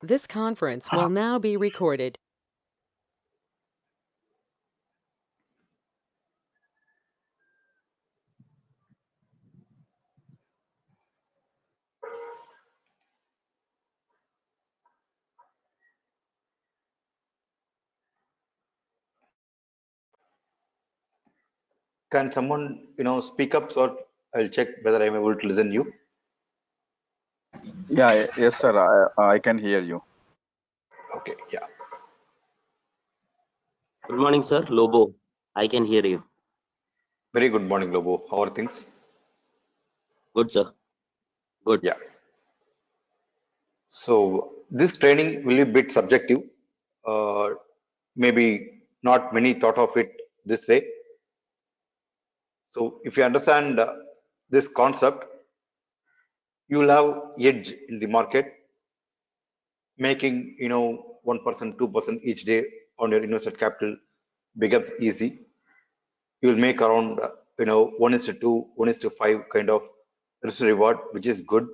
This conference will now be recorded. Can someone, speak up so I'll check whether I'm able to listen you? Yeah, yes, sir. I can hear you. Okay, yeah. Good morning, sir. Lobo, I can hear you. Very good morning, Lobo. How are things? Good, sir. Good. Yeah. So this training will be a bit subjective. Maybe not many thought of it this way. So if you understand this concept, you will have edge in the market, making 1%, 2% each day on your invested capital becomes easy. You will make around 1:2, 1:5 kind of risk reward, which is good.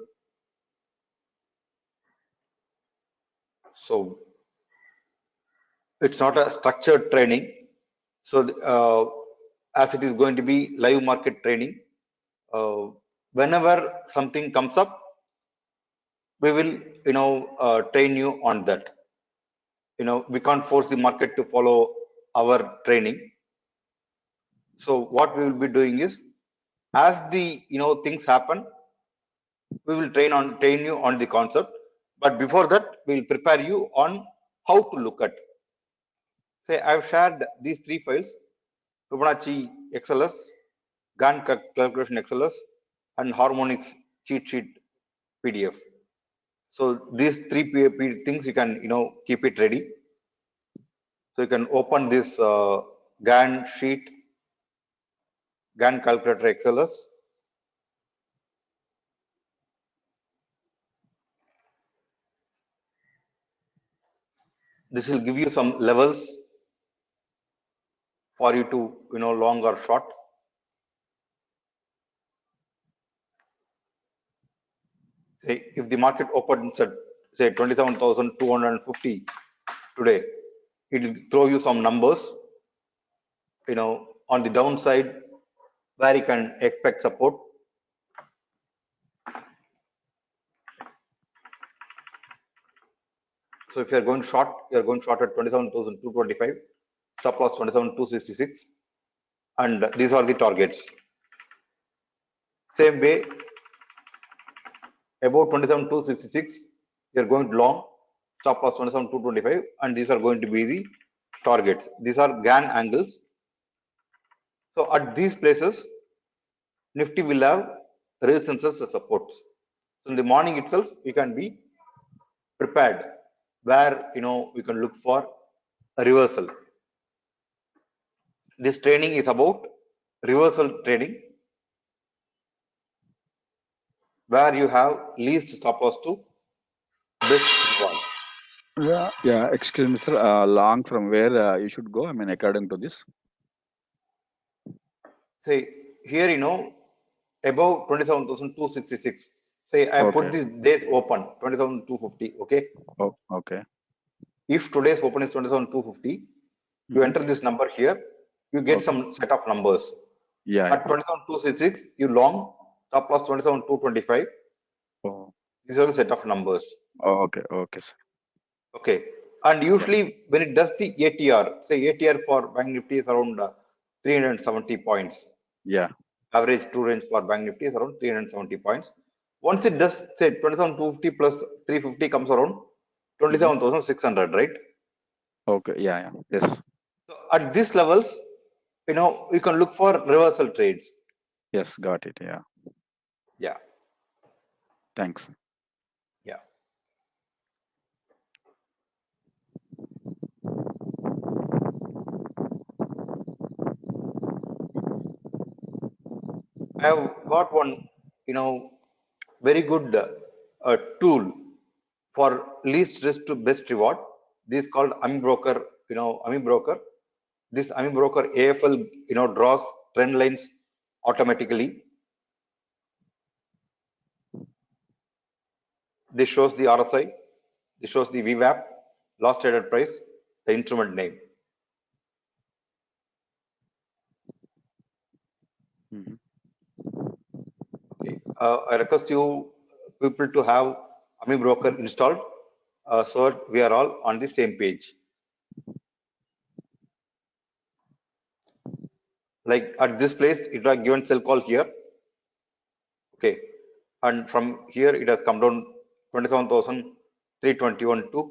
So it's not a structured training. So as it is going to be live market training, whenever something comes up, we will train you on that. We can't force the market to follow our training. So what we will be doing is, as the things happen, we will train you on the concept. But before that, we will prepare you on how to look at. Say I've shared these three files: Fibonacci XLS, Gantt calculation XLS, and harmonics cheat sheet PDF. So these three things you can keep it ready. So you can open this Gantt sheet, Gantt calculator XLS. This will give you some levels for you to long or short. Say if the market opens at say 27,250 today, it will throw you some numbers on the downside where you can expect support. So if you are going short, you are going short at 27,225, stop loss 27,266, and these are the targets. Same way, about 27,266, you are going long, stop loss 27,225, and these are going to be the targets. These are Gantt angles. So at these places, Nifty will have resistances as supports. So in the morning itself, we can be prepared where we can look for a reversal. This training is about reversal trading, where you have least stop loss to best reward. Yeah. Excuse me, sir. Long from where you should go? I mean, according to this. Say here, above 27,266. Say I put this days open 27,250. Okay. Oh, okay. If today's open is 27,250, you enter this number here, you get some set of numbers. Yeah. At 27,266, you long, stop loss 27,225. Oh. These are the set of numbers. Oh, okay. Okay, sir. Okay. And usually when it does the ATR, say ATR for Bank Nifty is around 370 points. Yeah. Average true range for Bank Nifty is around 370 points. Once it does, say 27,250 plus 350 comes around 27,600, right? Okay. Yeah. Yes. So at these levels, you can look for reversal trades. Yes. Got it. Yeah. Yeah. Thanks. Yeah. I have got one, very good tool for least risk to best reward. This is called AMI Broker, AMI Broker. This AMI Broker AFL, draws trend lines automatically. This shows the RSI. This shows the VWAP, last traded price, the instrument name. Okay. I request you people to have AMI Broker installed so that we are all on the same page. Like at this place, it was given sell call here. Okay. And from here, it has come down 27,321 to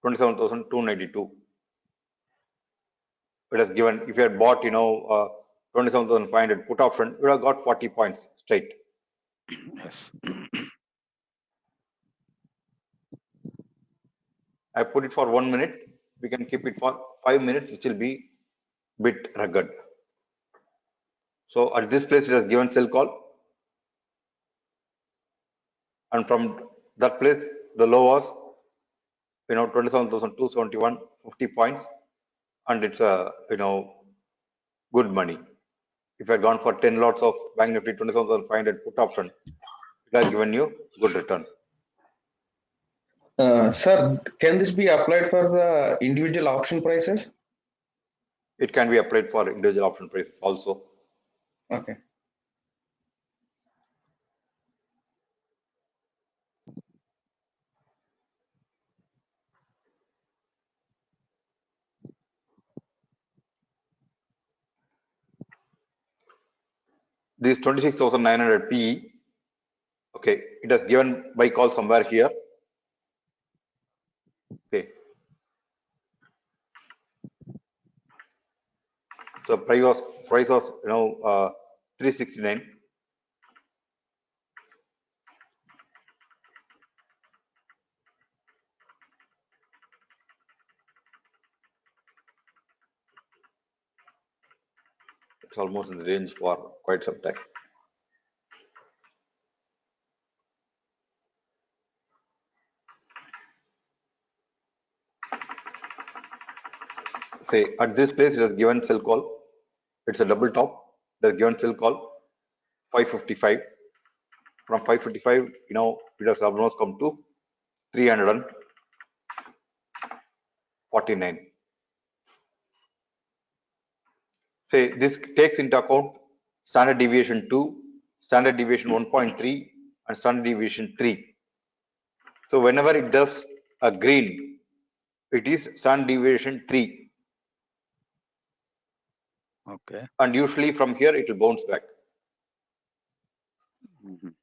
27,292. It has given, if you had bought, 27,500 put option, you would have got 40 points straight. Yes. I put it for 1 minute. We can keep it for 5 minutes, which will be bit rugged. So at this place, it has given sell call. And from that place, the low was, 27,271, 50 points. And it's a, good money. If you had gone for 10 lots of Bank Nifty 27,500 put option, it has given you good return. Sir, can this be applied for the individual option prices? It can be applied for individual option prices also. Okay. This 26,900 PE, okay, it has given buy call somewhere here. Okay. So price was 369. It's almost in the range for quite some time. Say at this place it has given sell call. It's a double top. It has given sell call 555. From 555, it has almost come to 349. Say this takes into account standard deviation 2, standard deviation 1.3, and standard deviation 3. So whenever it does a green, it is standard deviation 3. Okay. And usually from here it will bounce back. Mhm.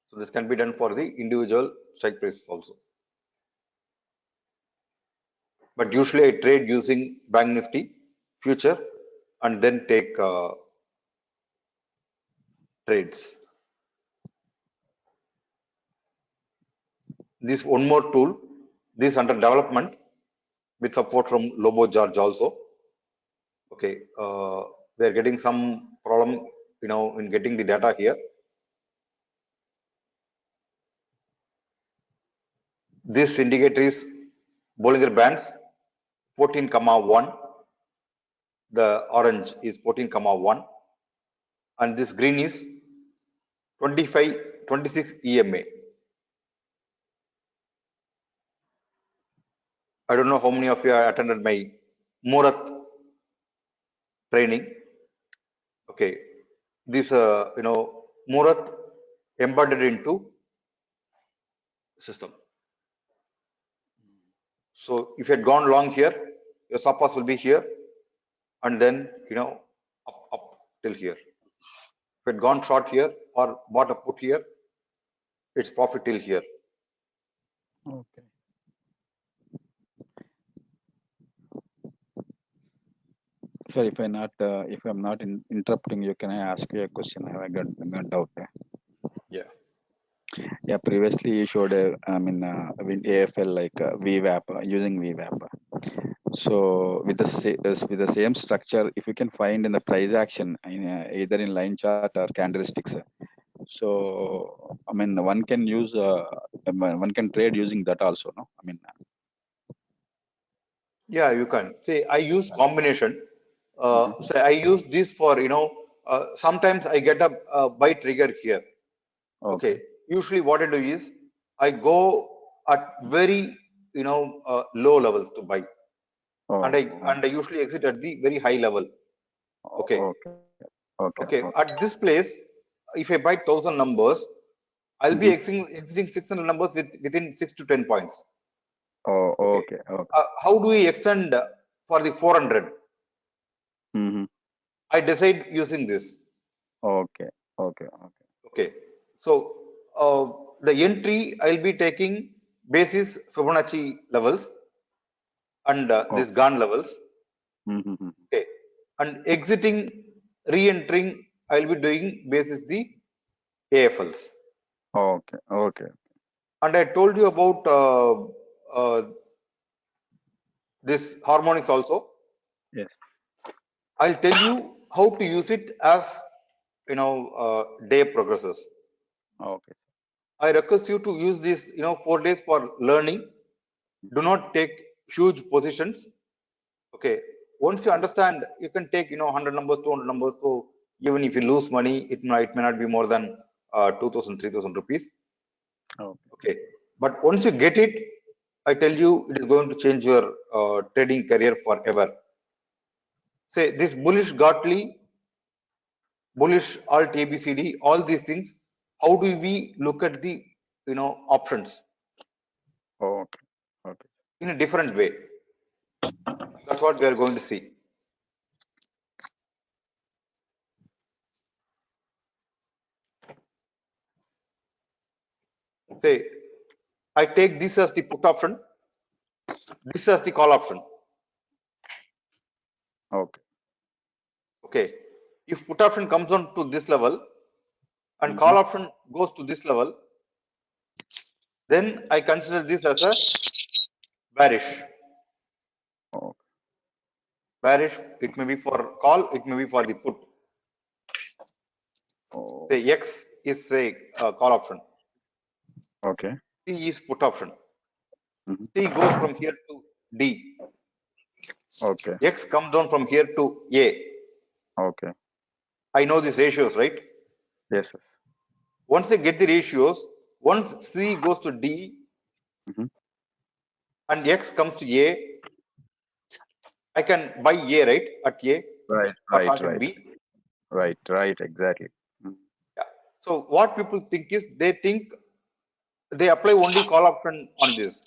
So this can be done for the individual strike prices also. But usually I trade using Bank Nifty future and then take trades. This one more tool, this under development with support from Lobo George also. Okay, we are getting some problem, in getting the data here. This indicator is Bollinger Bands 14,1. The orange is 14,1, and this green is 26 EMA. I don't know how many of you have attended my Murat training. Okay, this Murat embedded into system. So if you had gone long here, your stop loss will be here, and then up till here. If you had gone short here or bought a put here, it's profit till here. Okay. Sir, if I'm not interrupting you, can I ask you a question? I have got doubt. Yeah. Yeah, previously you showed with AFL like VWAP using VWAP. So with the same structure, if you can find in the price action in either in line chart or candlesticks, so one can use one can trade using that also, no? Yeah, you can. Say I use combination. Say I use this for sometimes I get a buy trigger here. Okay. Okay. Usually what I do is I go at very, low levels to buy, and Oh, I usually exit at the very high level. Okay. okay. Okay. Okay. Okay. At this place, if I buy 1,000 numbers, I'll be Mm-hmm. exiting 600 numbers within 6 to 10 points. Oh, Okay. okay. Okay. How do we extend for the 400? Mm-hmm. I decide using this. Okay. Okay. Okay. Okay. So the entry I'll be taking basis Fibonacci levels and Okay. this Gann levels. Mm-hmm. Okay. And exiting, re-entering, I'll be doing basis the AFLs. Okay. Okay. And I told you about uh, this harmonics also. Yes. I'll tell you how to use it as day progresses. Okay. I request you to use this 4 days for learning. Do not take huge positions. Okay. Once you understand, you can take 100 numbers, 200 numbers. So even if you lose money, it may not be more than 2,000, 3,000 rupees. Okay. Okay. But once you get it, I tell you, it is going to change your trading career forever. Say this bullish Gartley, bullish alt ABCD, all these things. How do we look at the options Okay. Okay. in a different way? That's what we are going to see. Say I take this as the put option, this as the call option. Okay. Okay. If put option comes on to this level and Mm-hmm. call option goes to this level, then I consider this as a bearish. Okay. Bearish, it may be for call, it may be for the put. Oh. Say X is a call option, Okay. C is put option. Mm-hmm. C goes from here to D. Okay. X comes down from here to A. Okay. I know these ratios, right? Yes. Sir. Once I get the ratios, once C goes to D Mm-hmm. and X comes to A, I can buy A, right? At A Right. or Right. target Right. B. Right. Right. Exactly. Mm. Yeah. So what people think is they think they apply only call option on this.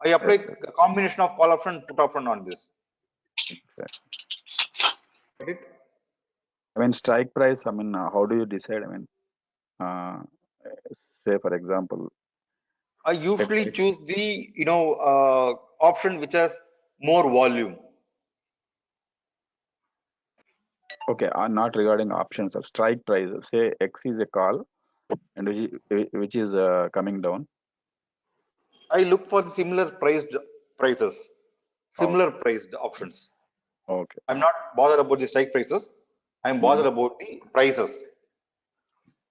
I apply Yes. Sir. a combination of call option and put option on this. Exactly. Get it? I mean, strike price. I mean, how do you decide? I mean, uh, say for example, I if usually it, choose the option which has more volume. okay, not regarding options of strike price. Say X is a call, and which is coming down. I look for the similar priced prices, Oh, similar priced options. okay. I'm not bothered about the strike prices. I'm Mm-hmm. bothered about the prices.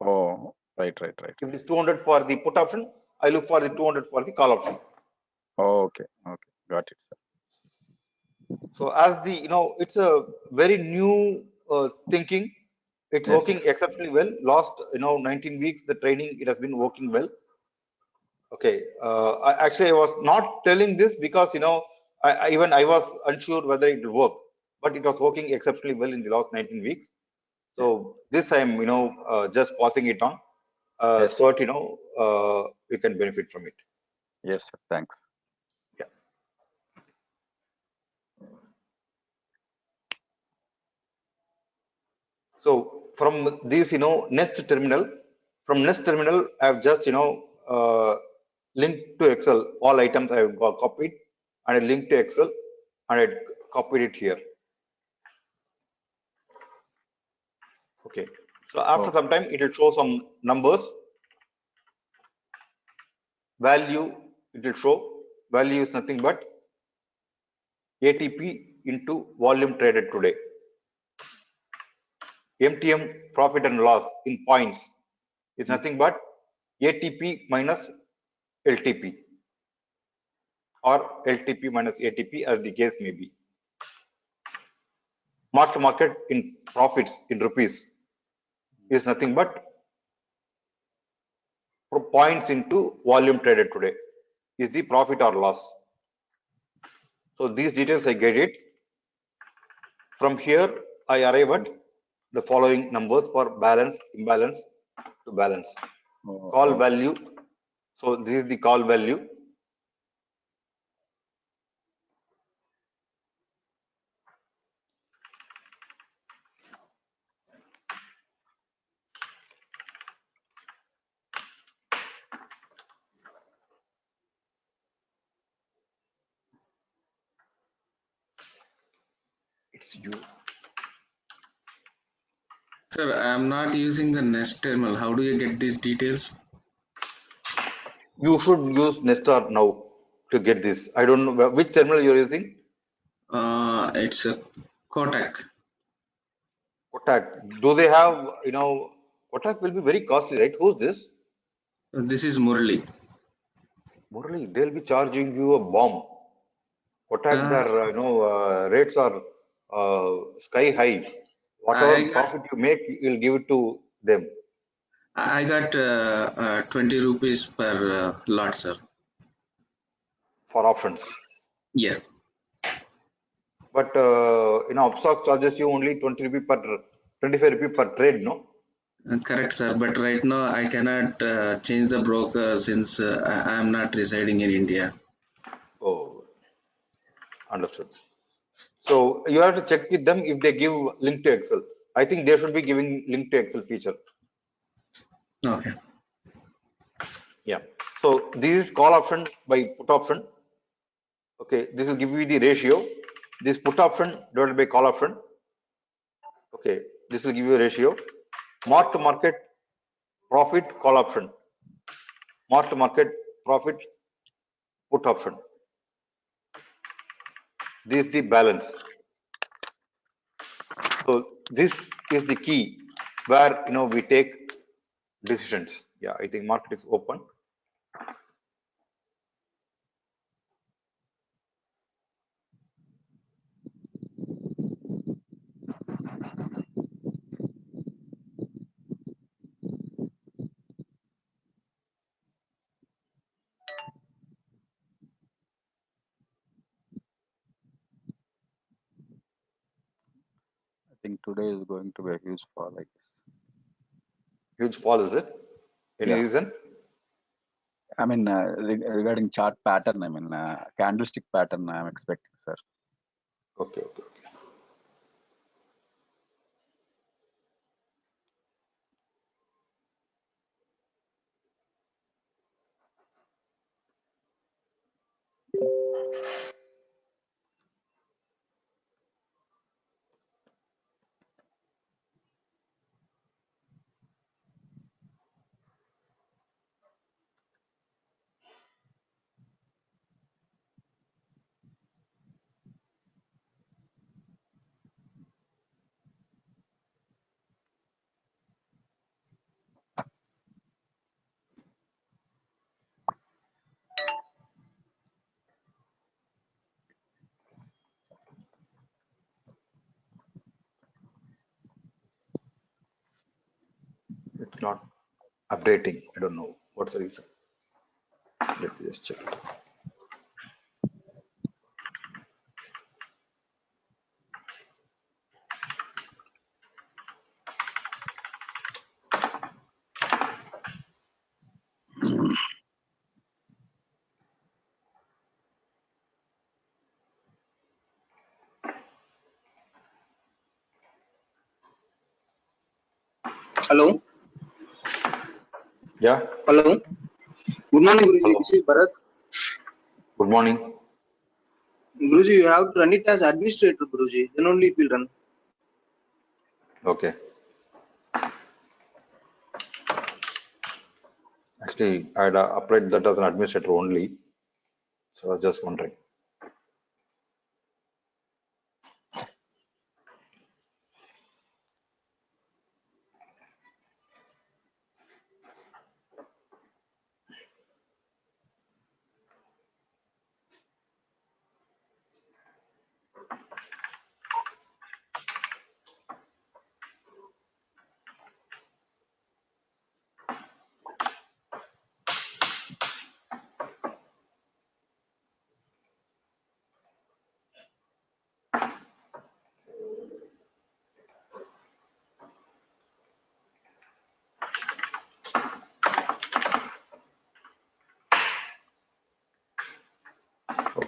Oh, right. Right. Right. If it is 200 for the put option, I look for the 200 for the call option. Oh, okay. Okay. Got it. Sir. So as the it's a very new thinking. It's Yes. working Yes. exceptionally well. Last 19 weeks the training it has been working well. Okay. Actually, I was not telling this because even I was unsure whether it will work, but it was working exceptionally well in the last 19 weeks. Yes. So this I'm just passing it on, Yes. so that you can benefit from it. Yes. Sir. Thanks. Yeah. So from this from Nest terminal, I've just linked to Excel all items I've got copied, and I linked to Excel, and I copied it here. Okay. So after Oh, some time, it will show some numbers. Value, it will show. Value is nothing but ATP into volume traded today. MTM, profit and loss in points, is mm, nothing but ATP minus LTP or LTP minus ATP as the case may be. Mark to market in profits in rupees. is nothing but points into volume traded today. Is the profit or loss? So these details I get it. From here, I arrive at the following numbers for balance, imbalance to balance. Call value. So this is the call value. It's you. Sir, I am not using the Nest terminal. How do you get these details? You should use Nestor now to get this. I don't know which terminal you're using. It's a Kotak. Kotak. Do they have, Kotak will be very costly, right? Who's this? This is Murali. Murali, they'll be charging you a bomb. Kotak, Uh, their, rates are sky high. Whatever I got profit you make, you'll give it to them I got 20 rupees per lot, sir. for options. Yeah, But, Upstox charges you only 20 rupee per, 25 rupee per trade, no? correct, sir. But right now I cannot change the broker since I am not residing in India. Oh, understood. So you have to check with them if they give link to Excel. I think they should be giving link to Excel feature. Okay. Yeah. So this is call option by put option. Okay. This will give you the ratio. This put option divided by call option. Okay. This will give you a ratio. Mark to market profit call option. Mark to market profit put option. This is the balance. So this is the key where we take decisions. Yeah, I think market is open. I think today is going to be a huge fall, I guess. Huge fall, is it? Any Yeah. reason? I mean, regarding chart pattern, I mean, candlestick pattern, I'm expecting, sir. Okay, okay, okay. It's not updating. I don't know what's the reason. Let me just check it. Hello. Yeah. Hello. Good morning, Guruji. Hello. This is Bharat. Good morning. Guruji, you have to run it as administrator, Guruji. Then only it will run. Okay. Actually, I had applied that as an administrator only. So I was just wondering.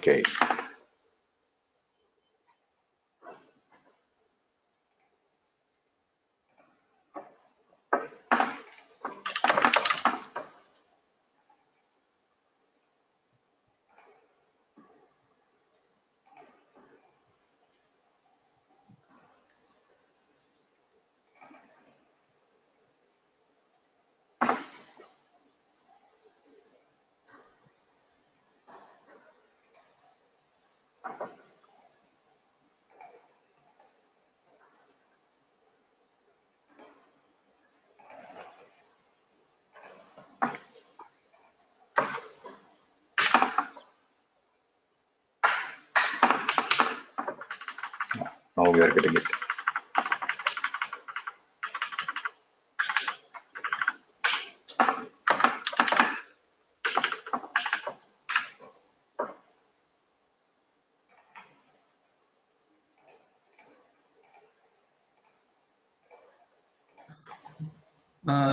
Okay. Now we are getting it.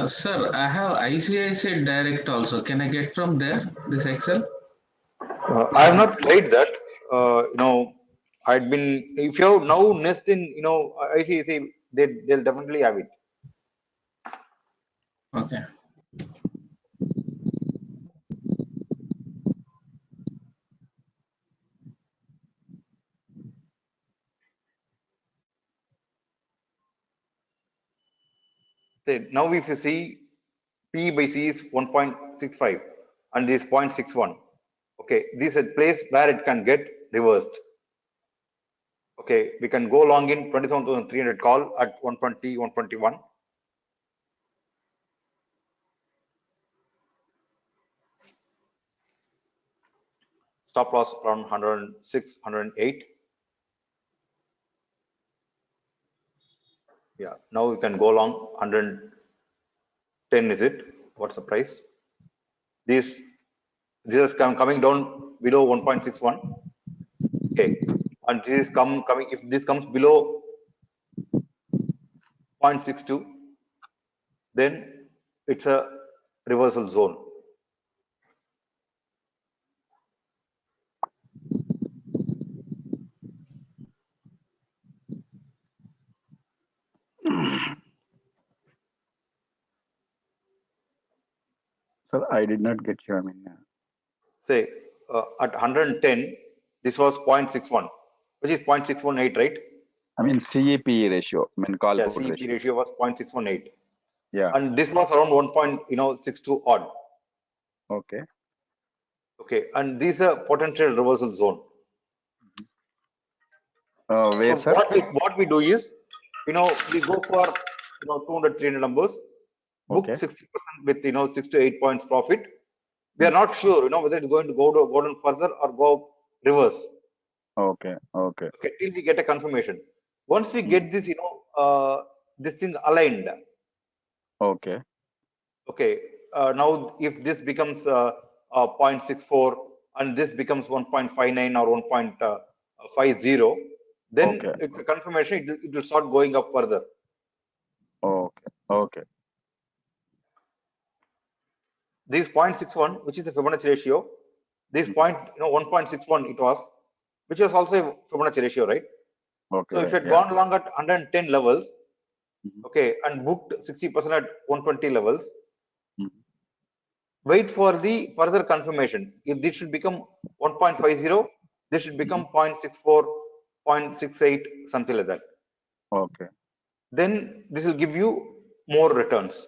Sir, I have ICICI Direct also. Can I get from there this Excel? I have not tried that. I'd been, if you have now Nest in, ICICI, they'll definitely have it. Okay. Say, now if you see P by C is 1.65 and this 0.61. Okay, this is a place where it can get reversed. Okay, we can go long in 27,300 call at 120, 121. Stop loss around 106, 108. Yeah, now we can go long 110. Is it? What's the price? This is coming down below 1.61. Okay, and this is coming. If this comes below 0.62, then it's a reversal zone. Sir, I did not get you. I mean, Say at 110, this was 0.61, which is 0.618, right? CEP ratio. I mean, call Yeah, put CEP ratio. ratio was 0.618, Yeah. and this was around 1.62 odd. Okay. Okay, and this is a potential reversal zone. Where, So sir? what we do is, we go for 200, 300 numbers, book Okay. 60% with 6 to 8 points profit. We are not sure, whether it's going to go down further or go reverse. Okay. Okay. Okay, till we get a confirmation. Once we get this, this thing aligned. Okay. Okay, now if this becomes 0.64 and this becomes 1.59 or 1.50, then Okay. it's a confirmation. It will start going up further. Okay. Okay. This 0.61, which is the Fibonacci ratio, this 1.61 it was, which was also a Fibonacci ratio, right? Okay. So if you Right. had Yeah. gone long at 110 levels, Mhm. okay, and booked 60% at 120 levels, Mhm. wait for the further confirmation. If this should become 1.50, this should become 0.64, 0.68, something like that. Okay. Then this will give you more returns.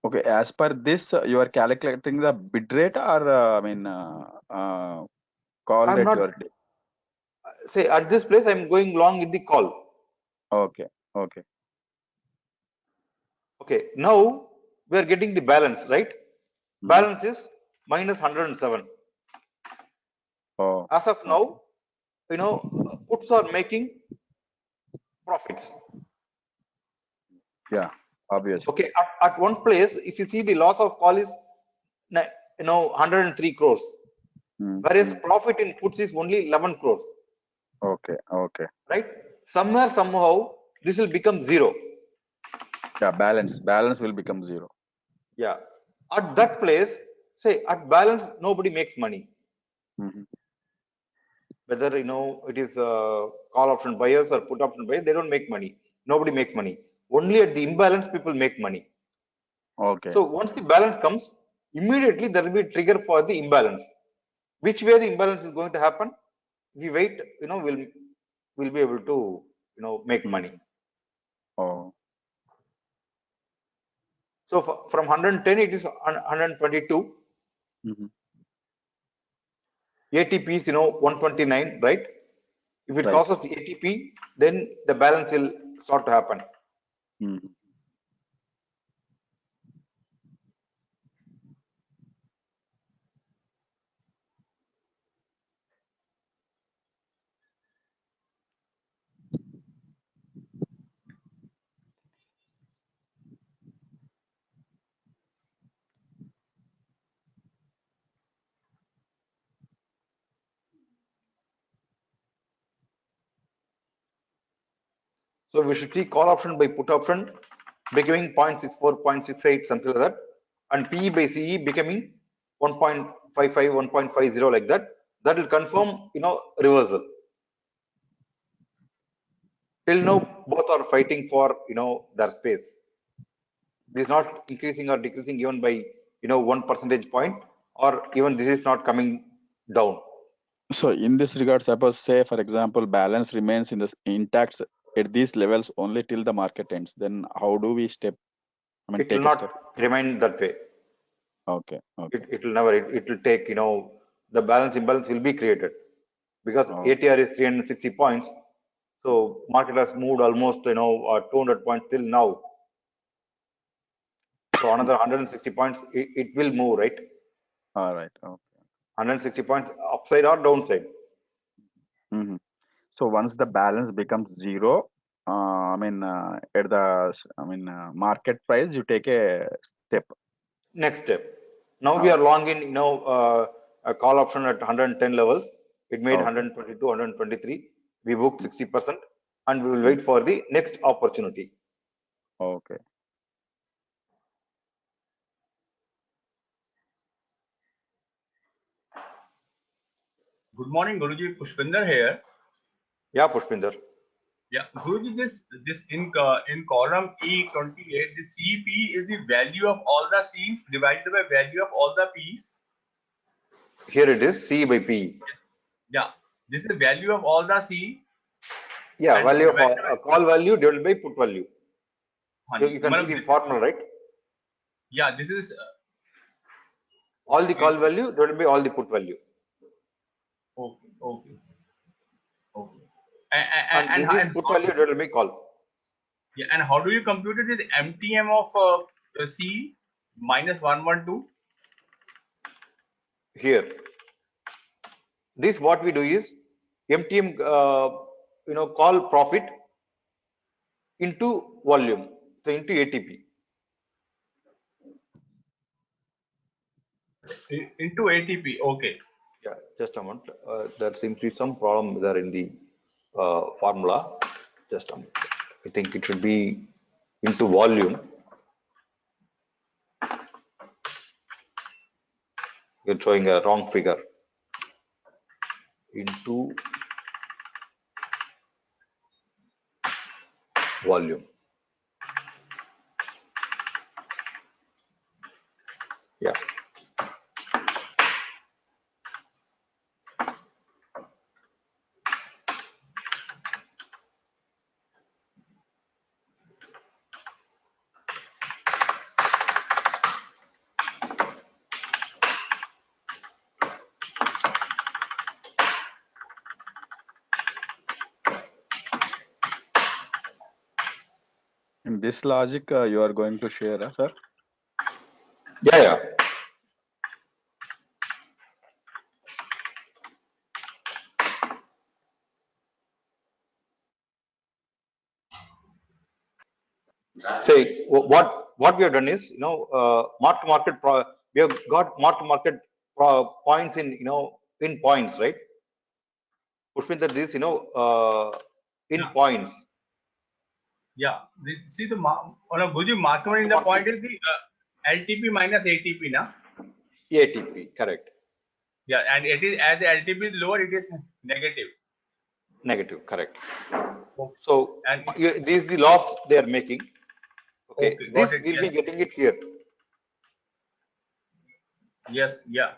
Okay. As per this, you are calculating the bid rate or call I'm rate you not, are. say at this place, I'm going long in the call. Okay. Okay. Okay, now we are getting the balance, right? Balance is minus 107. Oh. As of now, puts are making profits. Yeah. Obviously. Okay, at one place, if you see the loss of call is 103 crores, whereas profit in puts is only 11 crores, Okay. Okay. right? Somewhere, somehow, this will become zero. Yeah. Balance will become zero. Yeah. At that place, say at balance, nobody makes money. Mhm. Whether it is call option buyers or put option buyers, they don't make money. Nobody makes money. Only at the imbalance people make money. Okay. So once the balance comes, immediately there will be a trigger for the imbalance. Which way the imbalance is going to happen? We wait, we'll be able to make money. Oh. So from 110 it is 122. Mhm. ATP is 129, right? If it Right. crosses ATP, then the balance will start to happen. Mhm. So we should see call option by put option becoming 0.64, 0.68, something like that, and PE by CE becoming 1.55, 1.50 like that. That will confirm, reversal. Till now, both are fighting for, their space. This is not increasing or decreasing even by, 1 percentage point, or even this is not coming down. So in this regard, suppose say for example, balance remains in the intact at these levels only till the market ends. Then how do we It will take a step? not remain that way. Okay. Okay. It will never, it will take, the balance imbalance will be created because Oh. ATR is 360 points. So market has moved almost, 200 points till now. So another 160 points, it will move, right? All right. Okay. 160 points upside or downside. Mhm. So once the balance becomes zero, at the market price, you take a step. Next step. Now we are Okay. long in, a call option at 110 levels. It made Okay. 122, 123. We booked 60%, and we will Mm. wait for the next opportunity. Okay. Good morning, Guruji. Pushpinder here. Yeah, Pushpinder. Yeah, Guruji, this in column E28, the CP is the value of all the C's divided by value of all the P's. Here it is C by P. Yeah, this is the value of all the C Yeah, and value of divided a call value divided by put value. by You can see the formula, right? yeah, this is All the call value divided by all the put value. okay, okay, okay. And this is put value divided by call. Yeah, and how do you compute it? Is MTM of C minus 112? Here, this what we do is MTM, call profit into volume, so into ATP. Into ATP. Okay. Yeah, just a moment. There seems to be some problem there in the formula. Just a moment. I think it should be into volume. You're showing a wrong figure. Into volume. Yeah. In this logic, you are going to share, sir? Yeah, yeah. Say what we have done is, mark to market. We have got mark to market points in, in points, right? Which means that this, in Yeah. points. Yeah. See the Guruji market in the point is the LTP minus ATP, na? ATP, correct. Yeah, and it is as the LTP is lower, it is negative. Negative, correct. Okay. So And this is the loss they are making. Okay, okay, got this it. we'll be Yes, getting it here. yes, yeah.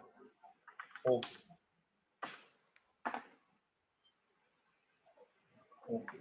Okay, okay.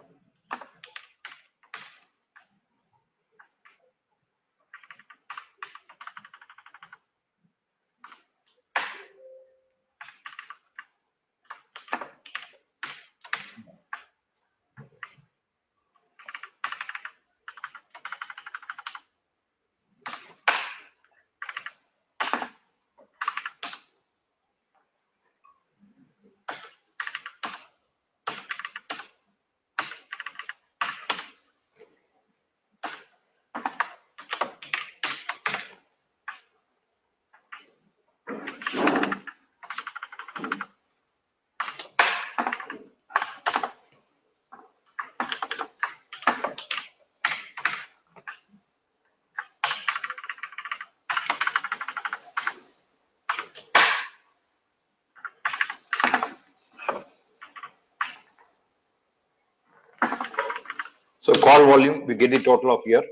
So call volume, we get the total of here.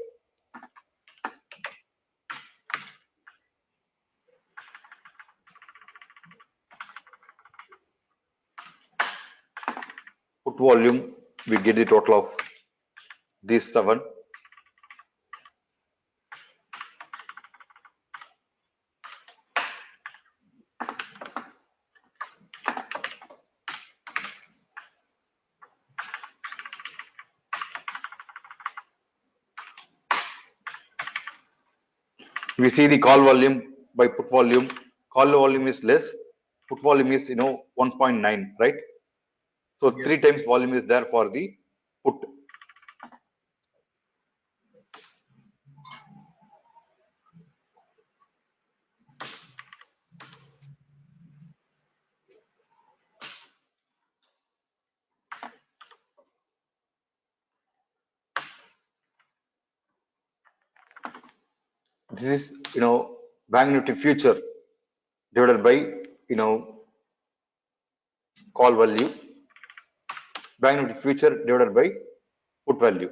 Put volume, we get the total of these 7. We see the call volume by put volume. Call volume is less, put volume is 1.9, right? So 3 Yes. times volume is there for the put. This is Bank Nifty future divided by call value. Bank Nifty future divided by put value.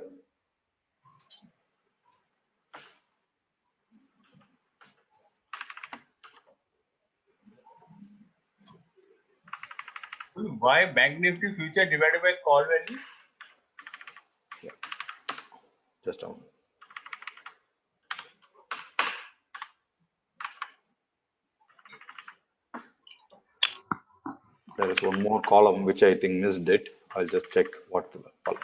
Why Bank Nifty future divided by call value? Just down. There is one more column which I think missed it. I'll just check what the column.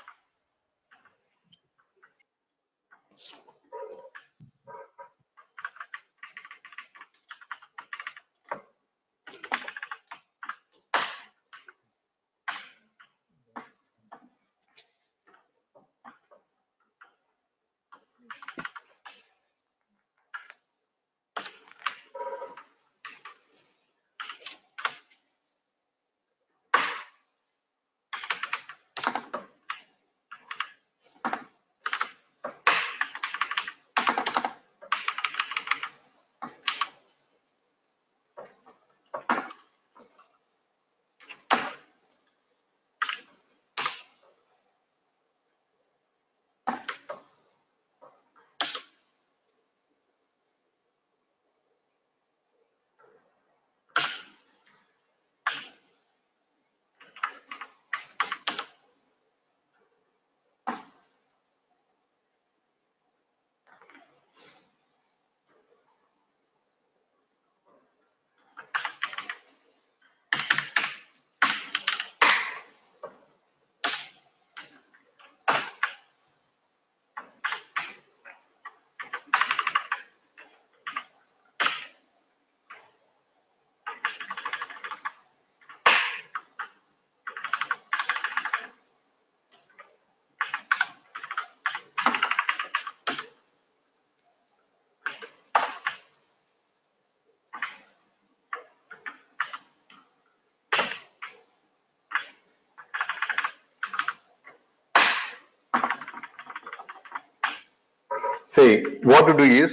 Say what to do is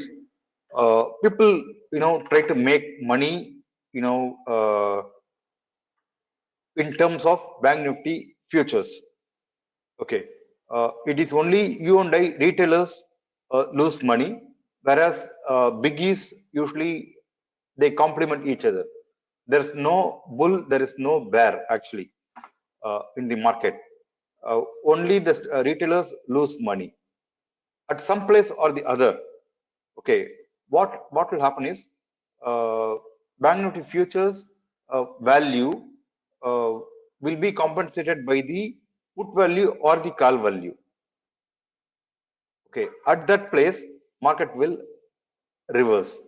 people try to make money in terms of Bank Nifty futures. Okay, it is only you and I retailers lose money, whereas biggies usually they complement each other. There is no bull, there is no bear actually in the market. Only the retailers lose money at some place or the other. Okay, what will happen is Bank Nifty futures value uh, will be compensated by the put value or the call value. Okay, at that place market will reverse.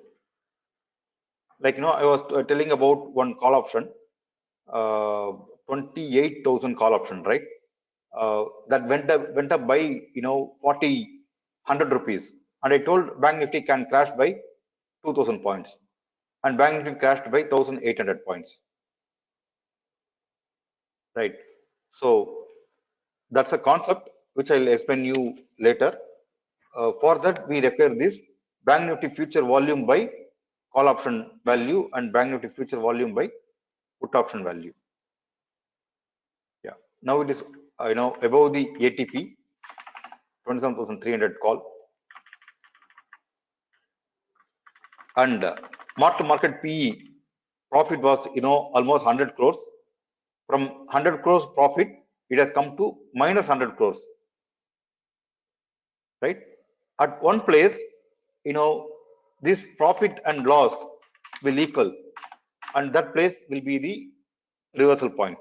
Like I was telling about one call option, 28,000 call option, right? That went up by 100 rupees, and I told Bank Nifty can crash by 2,000 points, and Bank Nifty crashed by 1,800 points, right? So that's a concept which I'll explain you later. For that, we repair this Bank Nifty future volume by call option value and Bank Nifty future volume by put option value. Yeah. Now it is above the ATP 27,300 call, and mark to market PE profit was almost 100 crores. From 100 crores profit, it has come to minus 100 crores, right? At one place, this profit and loss will equal, and that place will be the reversal point.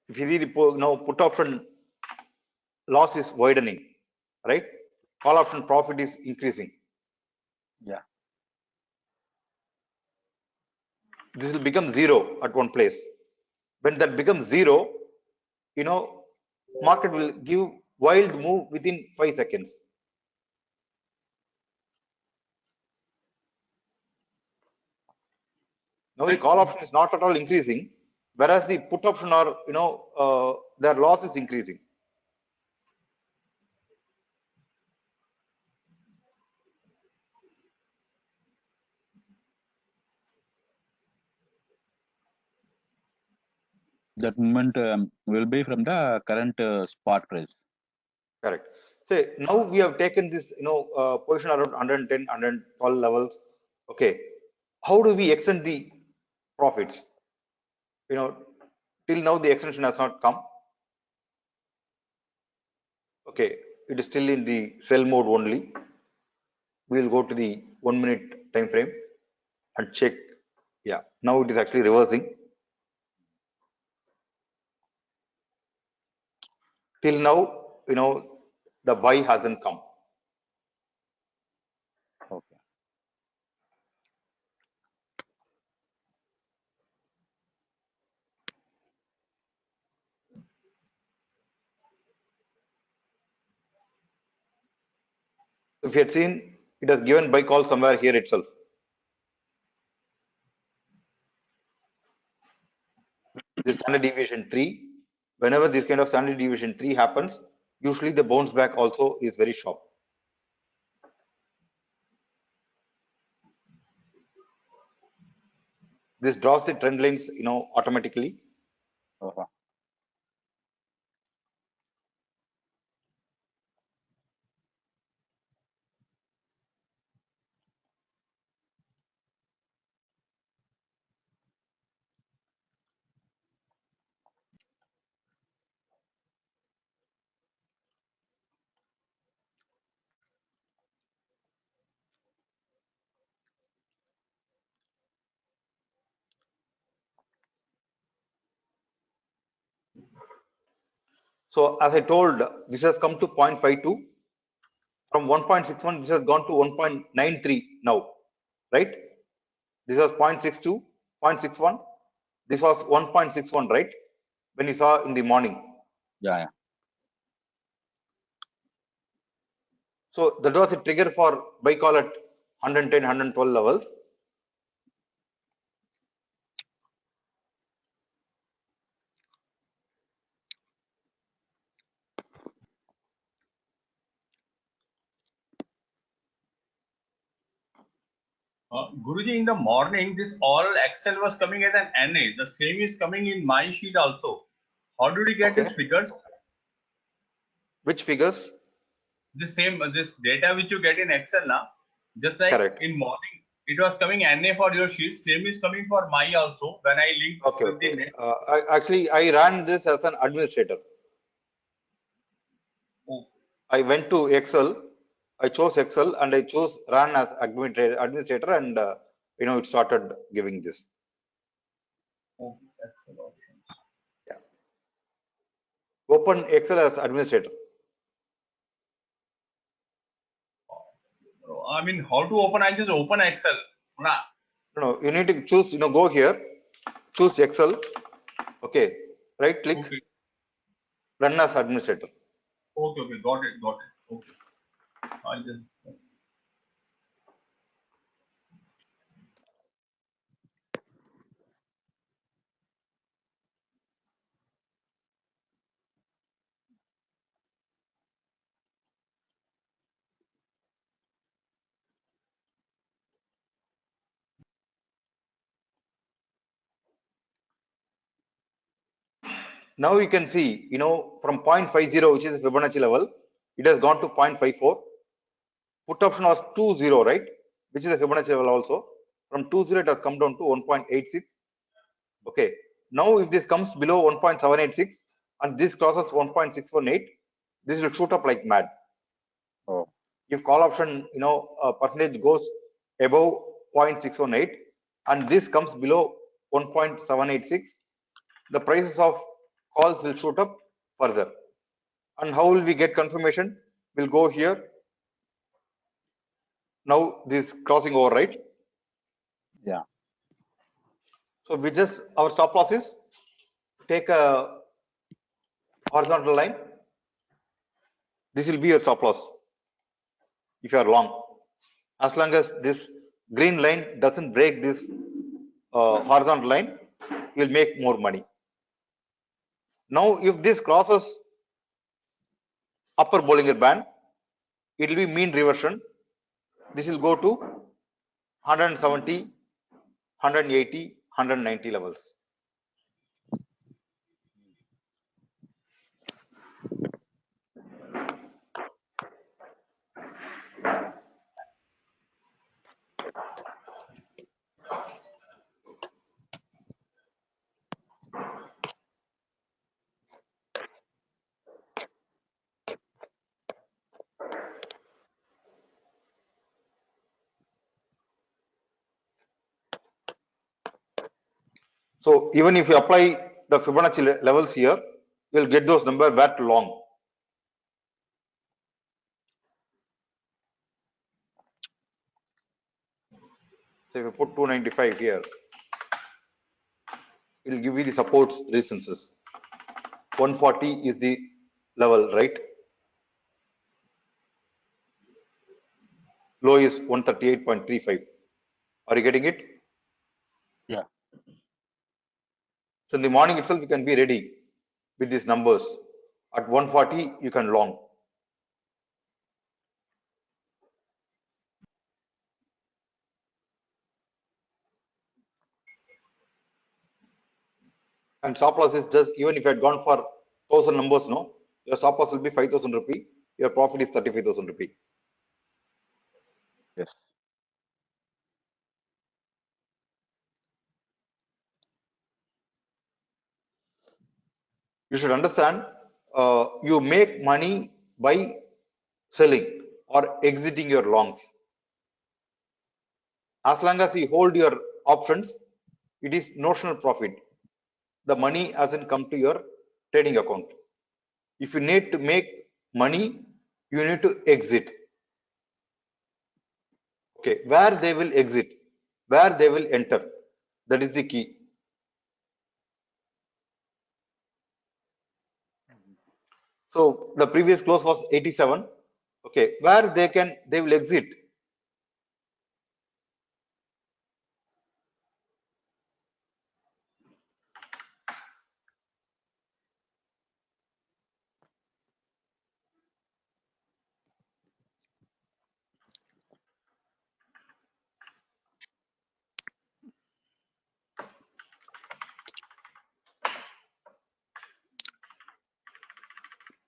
If you see the put option loss is widening, right? Call option profit is increasing. Yeah. This will become zero at one place. When that becomes zero, market will give wild move within 5 seconds. Now the call option is not at all increasing, whereas the put option are their loss is increasing. That movement will be from the current spot price. Correct. So now we have taken this position around 110, 112 levels. Okay, how do we extend the profits? Till now the extension has not come. Okay, it is still in the sell mode only. We will go to the 1 minute time frame and check. Yeah, now it is actually reversing. Till now, the buy hasn't come. Okay. If you had seen, it has given buy call somewhere here itself. This standard deviation 3, whenever this kind of standard deviation 3 happens, usually the bounce back also is very sharp. This draws the trend lines, automatically. Uh-huh. So as I told, this has come to 0.52. From 1.61, this has gone to 1.93 now, right? This was 0.62, 0.61. This was 1.61, right? When you saw in the morning. Yeah. So that was a trigger for buy call at 110, 112 levels. Guruji, in the morning, this all Excel was coming as an NA. The same is coming in my sheet also. How did you get Okay. these figures? Which figures? The same, this data which you get in Excel now, just like Correct. in morning, it was coming NA for your sheet. Same is coming for my also when I link Okay, with the okay. net. I ran this as an administrator. Oh, I went to Excel. I chose Excel and I chose run as administrator, and it started giving this. oh, Excel options. Yeah. Open Excel as administrator. I mean, how to open? I just open Excel. Nah. No, you need to choose. Go here, choose Excel. Okay, right click, Okay, run as administrator. okay, got it. Okay, I just. Now you can see, from 0.50, which is the Fibonacci level, it has gone to 0.54. Put option was 20, right? Which is the Fibonacci level also. From 20, it has come down to 1.86. Okay. Now, if this comes below 1.786 and this crosses 1.618, this will shoot up like mad. Oh, If call option, percentage goes above 0.618 and this comes below 1.786, the prices of calls will shoot up further. And how will we get confirmation? We'll go here. Now this crossing over, right? yeah. So we just, our stop loss is take a horizontal line. This will be your stop loss if you are long. As long as this green line doesn't break this horizontal line, you will make more money. Now, if this crosses upper Bollinger Band, it will be mean reversion. This will go to 170, 180, 190 levels. So even if you apply the Fibonacci levels here, you will get those numbers where to long. So if you put 295 here, it will give you the supports resistances. 140 is the level, right? Low is 138.35. Are you getting it? Yeah. So in the morning itself, you can be ready with these numbers. At 140, you can long. And stop loss is just, even if you had gone for 1000 numbers, no, your stop loss will be 5,000 rupee. Your profit is 35,000 rupee. Yes. You should understand, you make money by selling or exiting your longs. As long as you hold your options, it is notional profit. The money hasn't come to your trading account. If you need to make money, you need to exit. Okay, where they will exit, where they will enter, that is the key. So the previous close was 87. Okay, where they will exit.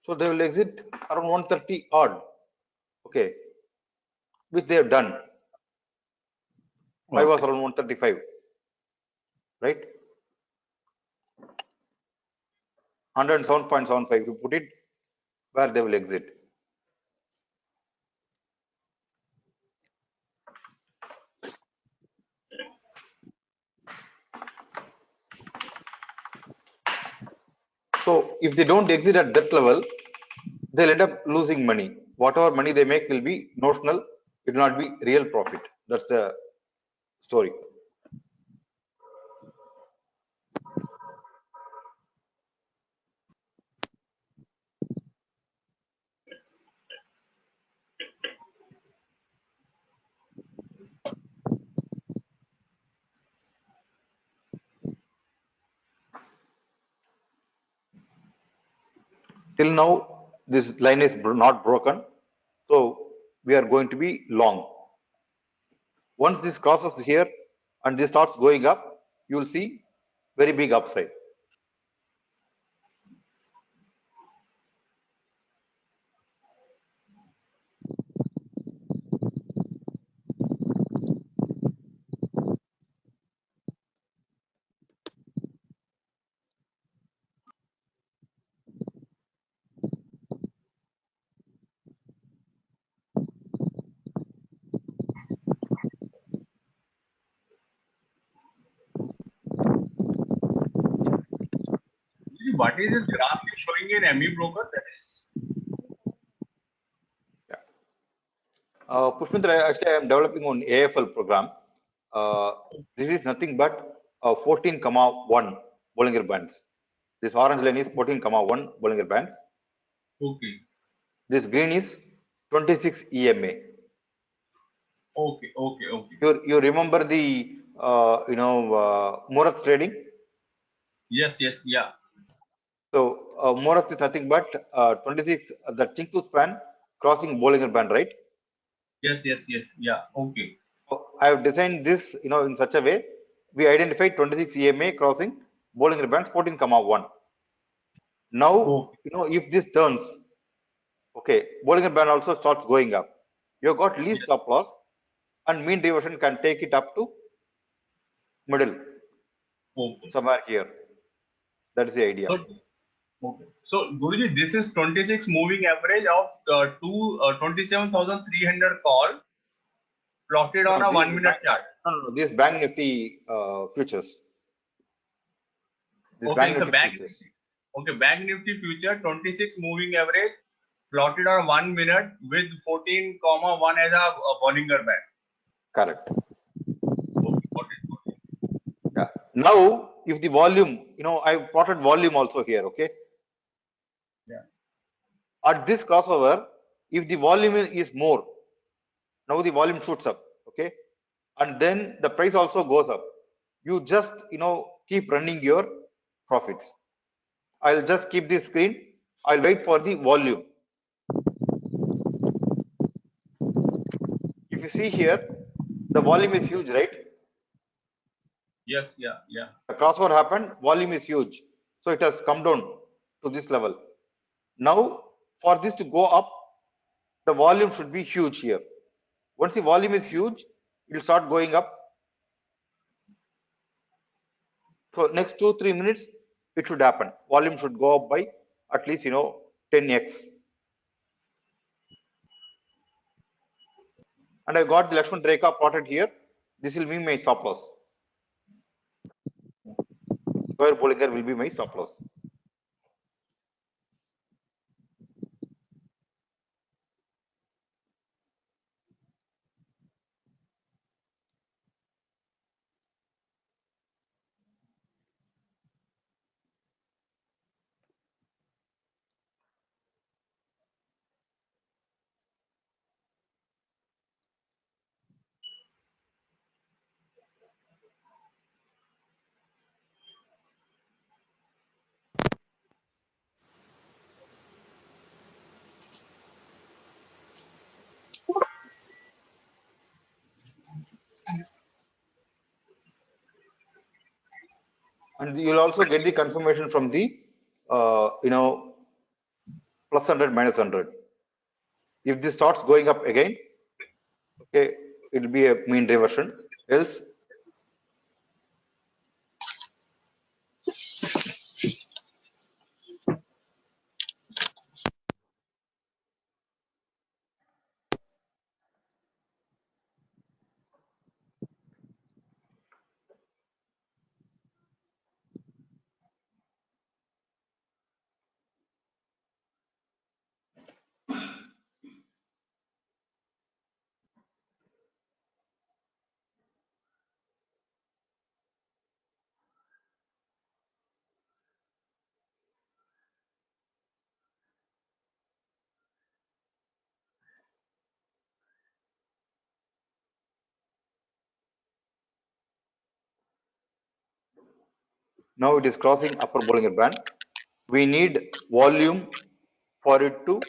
So they will exit around 130 odd. Okay, which they have done. I was around 135, right? 107.75 to put it where they will exit. So if they don't exit at that level, they'll end up losing money. Whatever money they make will be notional. It will not be real profit. That's the story. Till now, this line is not broken. So we are going to be long. Once this crosses here and this starts going up, you will see very big upside. What is this graph is showing in ME broker? That is Pushpendra, actually, I am developing on AFL program. This is nothing but 14,1 Bollinger Bands. This orange line is 14,1 Bollinger Bands. okay. This green is 26 EMA. Okay, okay, okay. You remember the Murat trading? Yes, yes, yeah. So Murat is nothing but 26 the Chinku span crossing Bollinger Band, right? Yes, yes, yes, yeah. Okay. So I have designed this, in such a way we identify 26 EMA crossing Bollinger Bands 14,1. Now, Okay. if this turns, okay, Bollinger Band also starts going up. You have got least Yes. stop loss and mean reversion can take it up to middle, Okay. somewhere here. That is the idea. So, okay. So, Guruji, this is 26 moving average of 27,300 call plotted on No, a these 1 minute bank, chart. no, these Bank Nifty futures. These Okay, Bank it's a Nifty bank futures. nifty. Okay, bank nifty future 26 moving average plotted on 1 minute with 14,1 as a Bollinger Band. Correct. Okay, got it, got it. Yeah. Now, if the volume, I plotted volume also here, okay? Yeah. At this crossover, if the volume is more, now the volume shoots up, okay? And then the price also goes up. You just, keep running your profits. I'll just keep this screen. I'll wait for the volume. If you see here, the volume is huge, right? Yes, yeah, yeah. The crossover happened, volume is huge. So it has come down to this level. Now, for this to go up, the volume should be huge here. Once the volume is huge, it will start going up. So next 2-3 minutes, it should happen. Volume should go up by at least 10x. And I got the Lakshman Rekha plotted here. This will be my stop loss. Where Bollinger will be my stop loss. And you'll also get the confirmation from the, plus 100, minus 100. If this starts going up again, okay, it will be a mean reversion. Else, now it is crossing upper Bollinger Band. We need volume for it to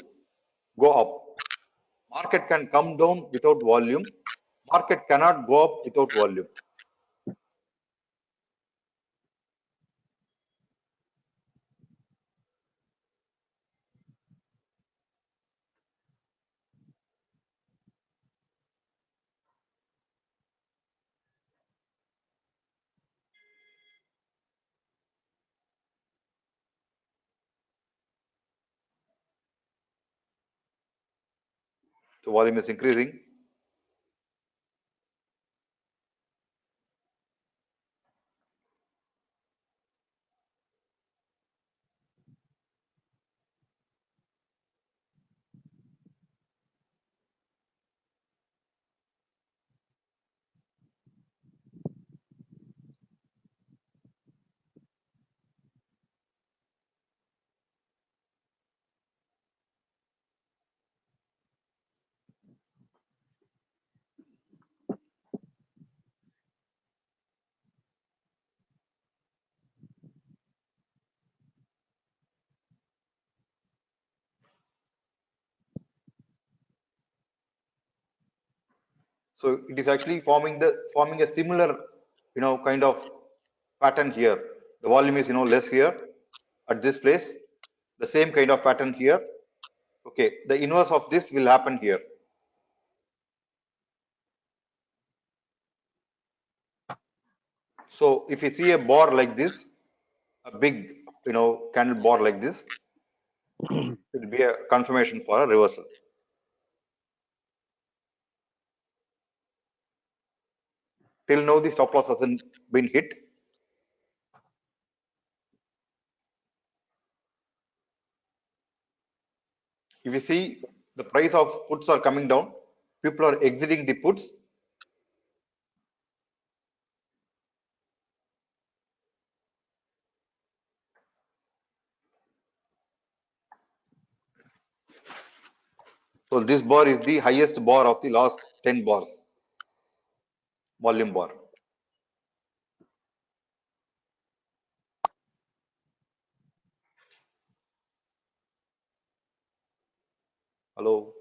go up. Market can come down without volume. Market cannot go up without volume. So volume is increasing. So it is actually forming a similar, kind of pattern here. The volume is less here at this place. The same kind of pattern here. Okay, the inverse of this will happen here. So if you see a bar like this, a big candle bar like this, it will be a confirmation for a reversal. Till now the stop loss hasn't been hit. If you see the price of puts are coming down, people are exiting the puts. So this bar is the highest bar of the last 10 bars, volume bar. Hello.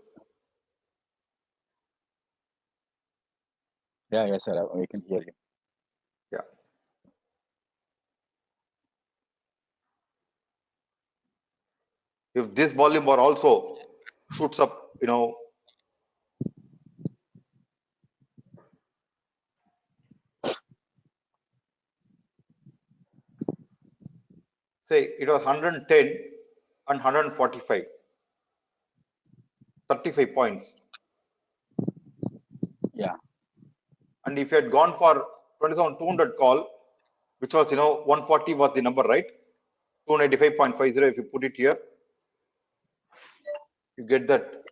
Yeah, yes, sir. We can hear you. Yeah. If this volume bar also shoots up, say it was 110 and 145, 35 points. Yeah. And if you had gone for 27,200 call, which was 140 was the number, right? 295.50. If you put it here, you get that.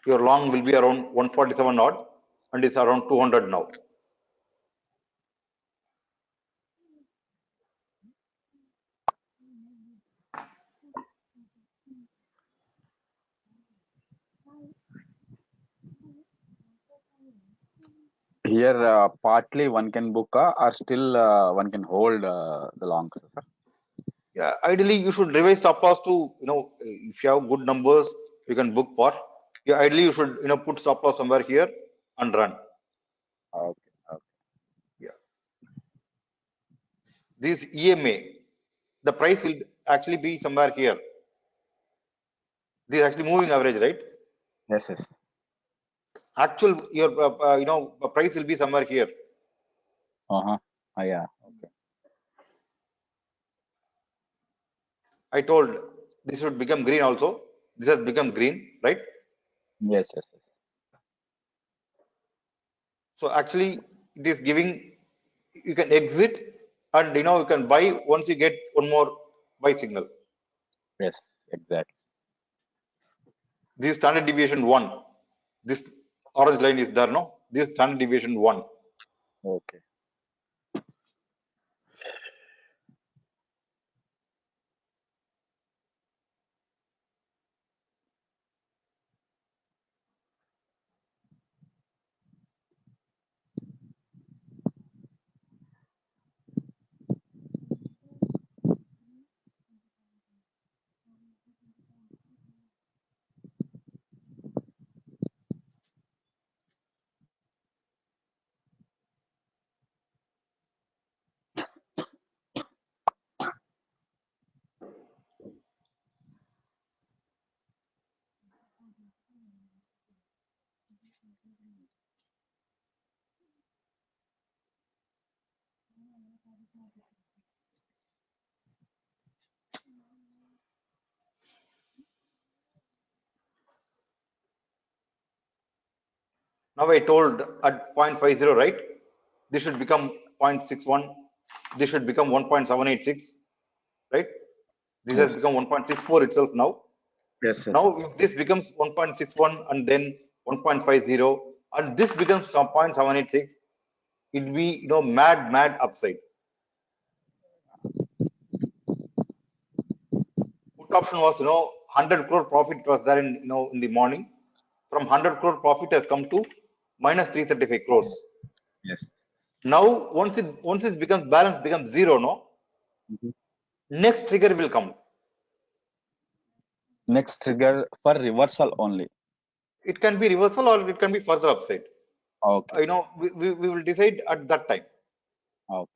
Your long will be around 147 odd, and it's around 200 now. Here, partly one can book or still one can hold the long, sir. Yeah, ideally you should revise stop loss to, if you have good numbers, you can book par. Yeah, ideally you should, put stop loss somewhere here and run. Okay. Yeah. This EMA, the price will actually be somewhere here. This is actually moving average, right? Yes, yes. Actual your price will be somewhere here. Uh-huh. Yeah. Okay. I told this should become green also. This has become green, right? Yes, yes, yes. So actually it is giving, you can exit and you can buy once you get one more buy signal. Yes, exactly. This standard deviation 1. This orange line is there, no? This standard deviation 1. Okay. Now I told at 0.50, right? This should become 0.61. This should become 1.786, right? This has Yes. become 1.64 itself now. Yes, yes. Now if this becomes 1.61 and then 1.50 and this becomes some 0.786, it will be mad upside. Put option was 100 crore profit was there in in the morning. From 100 crore profit has come to minus 335 crores. Yes. Now once it becomes balance becomes zero, no, Mhm. next trigger will come. Next trigger for reversal only. It can be reversal or it can be further upside. Okay. We will decide at that time. Okay.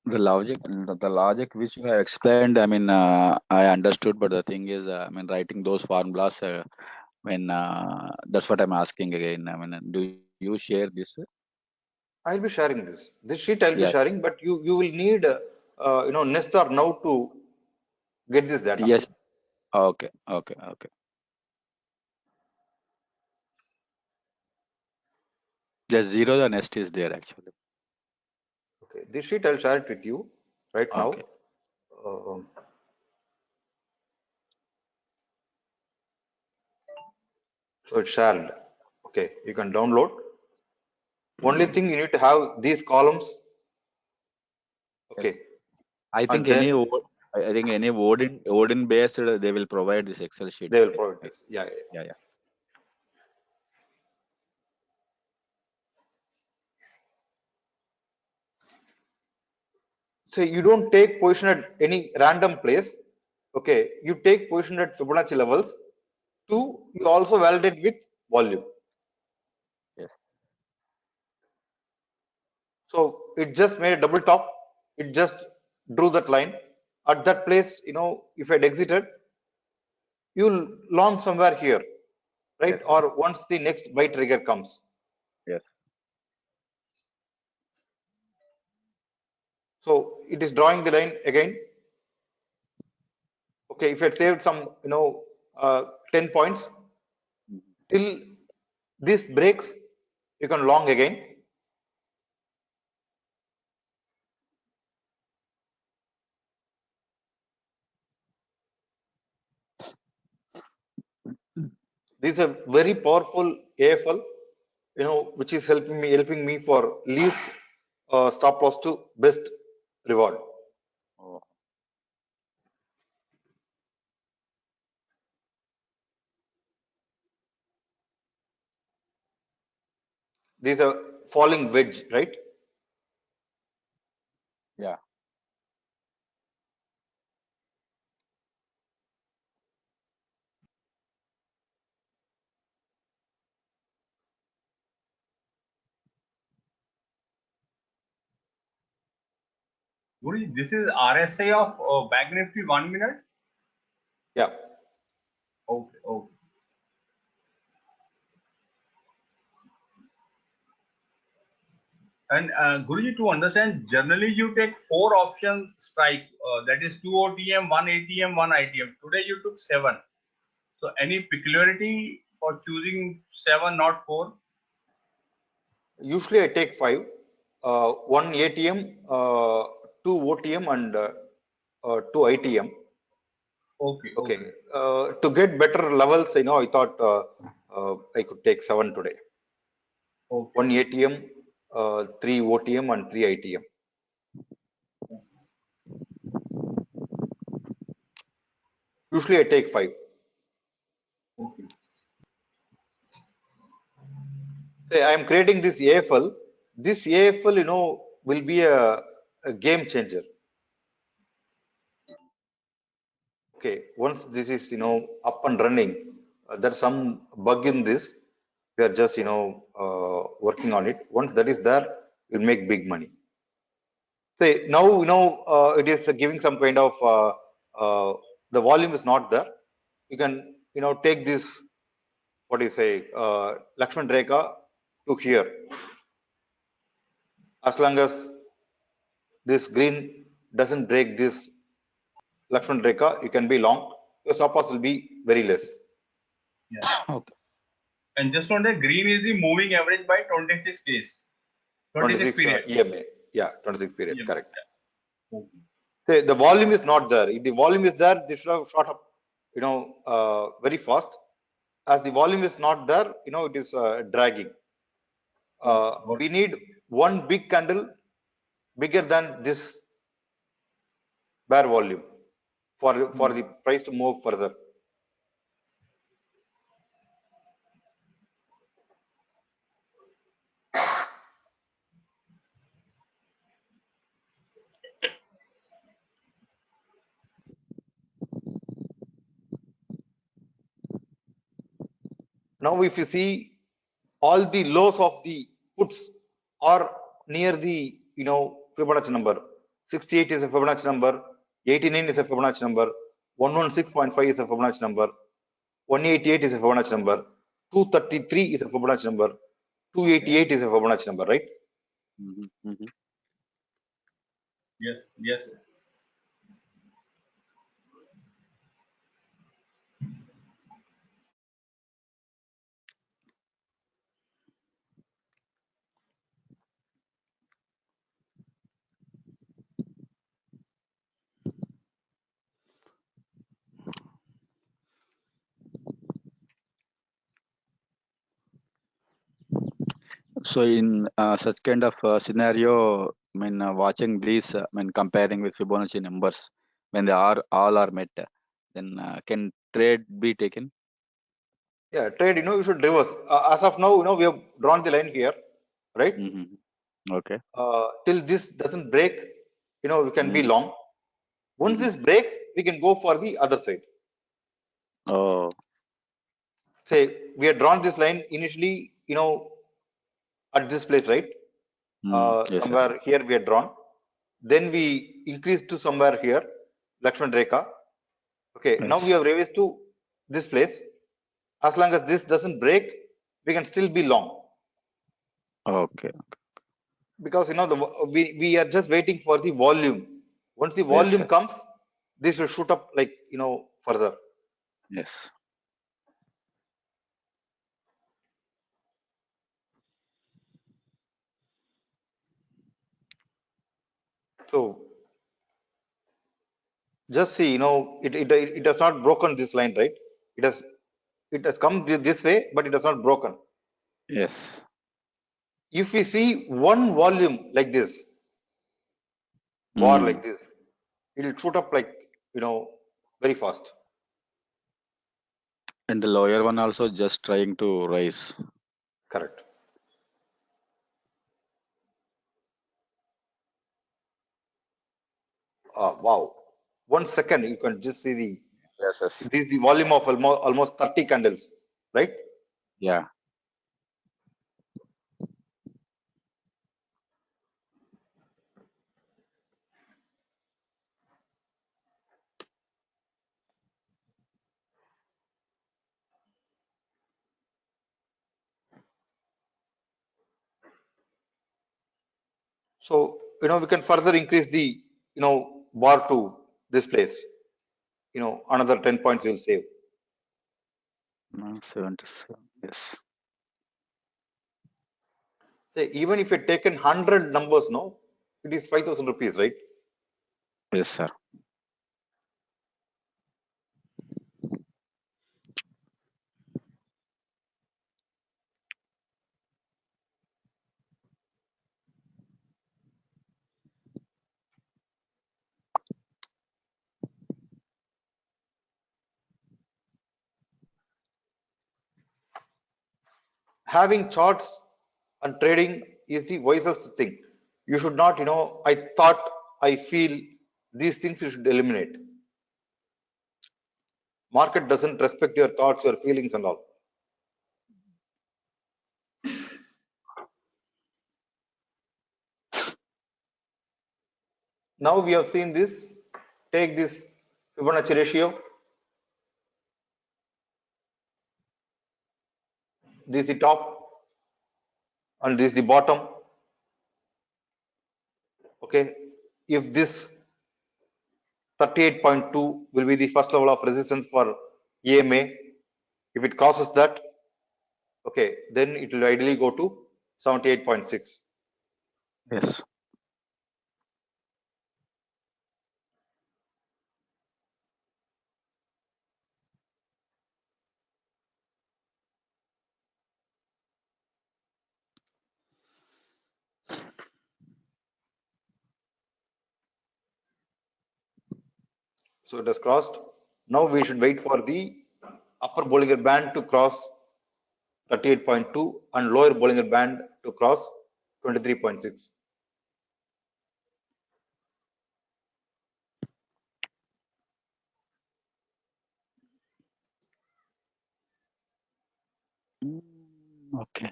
The logic which you have explained, I mean, I understood, but the thing is, I mean, writing those formulas, when that's what I'm asking again. I mean, do you share this? I'll be sharing this. This sheet I'll be Yeah. sharing, but you will need Nestor now to get this data. Yes. Okay. Okay. Okay. Yes, zero, the nest is there actually. Okay, this sheet I'll share it with you right now. Okay. Um so it's shared. Okay, you can download. Only thing you need to have these columns. Yes. Okay, I and think then I think any Odin based, they will provide this Excel sheet. they will provide this. Yeah, yeah. Yeah. Yeah. So you don't take position at any random place. Okay, you take position at Fibonacci levels. Two, you also validate with volume. Yes. So it just made a double top. It just drew that line. At that place, if I'd exited, you'll launch somewhere here, right? Yes. Yes. Or once the next buy trigger comes. Yes. So it is drawing the line again. Okay, if I saved some, 10 points Mhm. till this breaks, you can long again. This is a very powerful AFL, which is helping me for least stop loss to best reward. Oh, This is a falling wedge, right? yeah. Guruji, this is RSI of Bank Nifty 1 minute. Yeah. Okay, okay. And Guruji, to understand, generally you take 4 option strike, that is 2 OTM, 1 ATM, 1 ITM. Today you took 7. So any peculiarity for choosing 7, not 4? Usually I take 5, 1 ATM, 2 OTM, and 2 ITM. Okay, Okay. okay. To get better levels, I thought I could take 7 today. Okay. 1 ATM, 3 OTM, and 3 ITM. Usually I take 5. Okay. Say I am creating this AFL. This AFL, will be a game changer. Okay. Once this is, up and running, there's some bug in this. We are just, working on it. Once that is there, we'll make big money. Say now, it is giving some kind of, the volume is not there. You can, take this, what do you say, Lakshman Rekha to here. As long as this green doesn't break this Lakshman Rekha, you can be long. Your stop loss will be very less. Yeah. Okay. And just on the green is the moving average by 26 days. 26 period. EMA. Yeah, 26 period. EMA. Correct. Okay. Say the volume is not there. If the volume is there, this should have shot up, very fast. As the volume is not there, it is dragging. Got We need one big candle bigger than this bare volume for the price to move further. Now, if you see all the lows of the puts are near the Fibonacci number. 68 is a Fibonacci number, 89 is a Fibonacci number, 116.5 is a Fibonacci number, 188 is a Fibonacci number, 233 is a Fibonacci number, 288 is a Fibonacci number, right? Yes, yes. So in such kind of scenario, watching these, comparing with Fibonacci numbers, when they are all are met, then can trade be taken? Yeah, trade, you should reverse. As of now, we have drawn the line here, right? Okay. Till this doesn't break, we can be Mhm. long. Once this breaks, we can go for the other side. Oh, Say we had drawn this line initially, at this place, right? yes, sir. Somewhere here we had drawn. Then we increased to somewhere here, Lakshman Rekha. Okay, now we Yes. have revised to this place. As long as this doesn't break, we can still be long. Okay. Because we are just waiting for the volume. Once the Yes, volume sir. comes, this will shoot up like further. Yes. So just see, it has not broken this line, right? It has It has come this way, but it has not broken. Yes. If we see one volume like this, bar like this, it will shoot up like, very fast. And the lower one also just trying to rise. Correct. Wow. 1 second, you can just see Yes, yes. this is the volume of almost 30 candles, right? Yeah. So, we can further increase the, bar to this place. Another 10 points you'll save. 77. Yes. Say, even if you taken 100 numbers, no, it is 5,000 rupees, right? Yes, sir. Having charts and trading is the wisest thing. You should not, I thought, I feel, these things you should eliminate. Market doesn't respect your thoughts, your feelings and all. Now we have seen this. Take this Fibonacci ratio. This is the top and this is the bottom. Okay. If this 38.2 will be the first level of resistance for EMA. If it crosses that, okay, then it will ideally go to 78.6. Yes. So it has crossed. Now we should wait for the upper Bollinger Band to cross 38.2 and lower Bollinger Band to cross 23.6. Okay.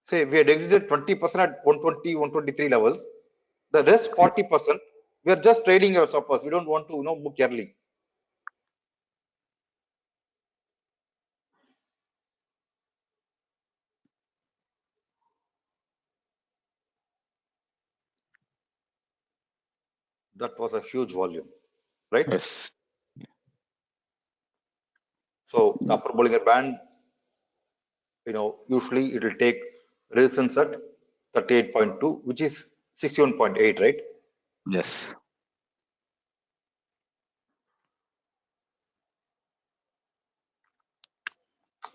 Say we had exited 20% at 120, 123 levels. The rest 40%, we are just trading our stoppers. We don't want to, book early. That was a huge volume, right? Yes. So the upper Bollinger Band, usually it will take resistance at 38.2, which is 61.8, right? Yes.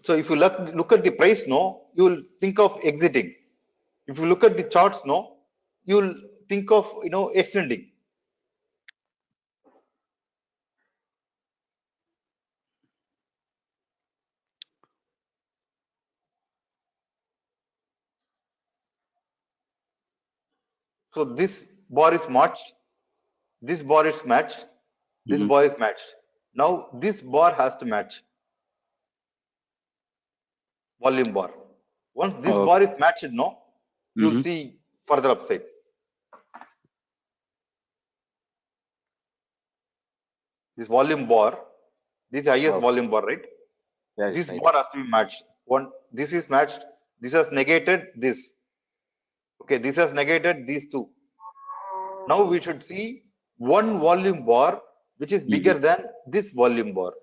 So if you look at the price, no, you will think of exiting. If you look at the charts, no, you will think of, extending. So this bar is matched, this bar is matched, this bar is matched. Now this bar has to match volume bar. Once this Oh. bar is matched, no, you'll see further upside. This volume bar, this is the highest volume bar, right? Yeah, This right. bar has to be matched. This is matched. This has negated this. Okay, this has negated these two. Now we should see one volume bar which is bigger than this volume bar.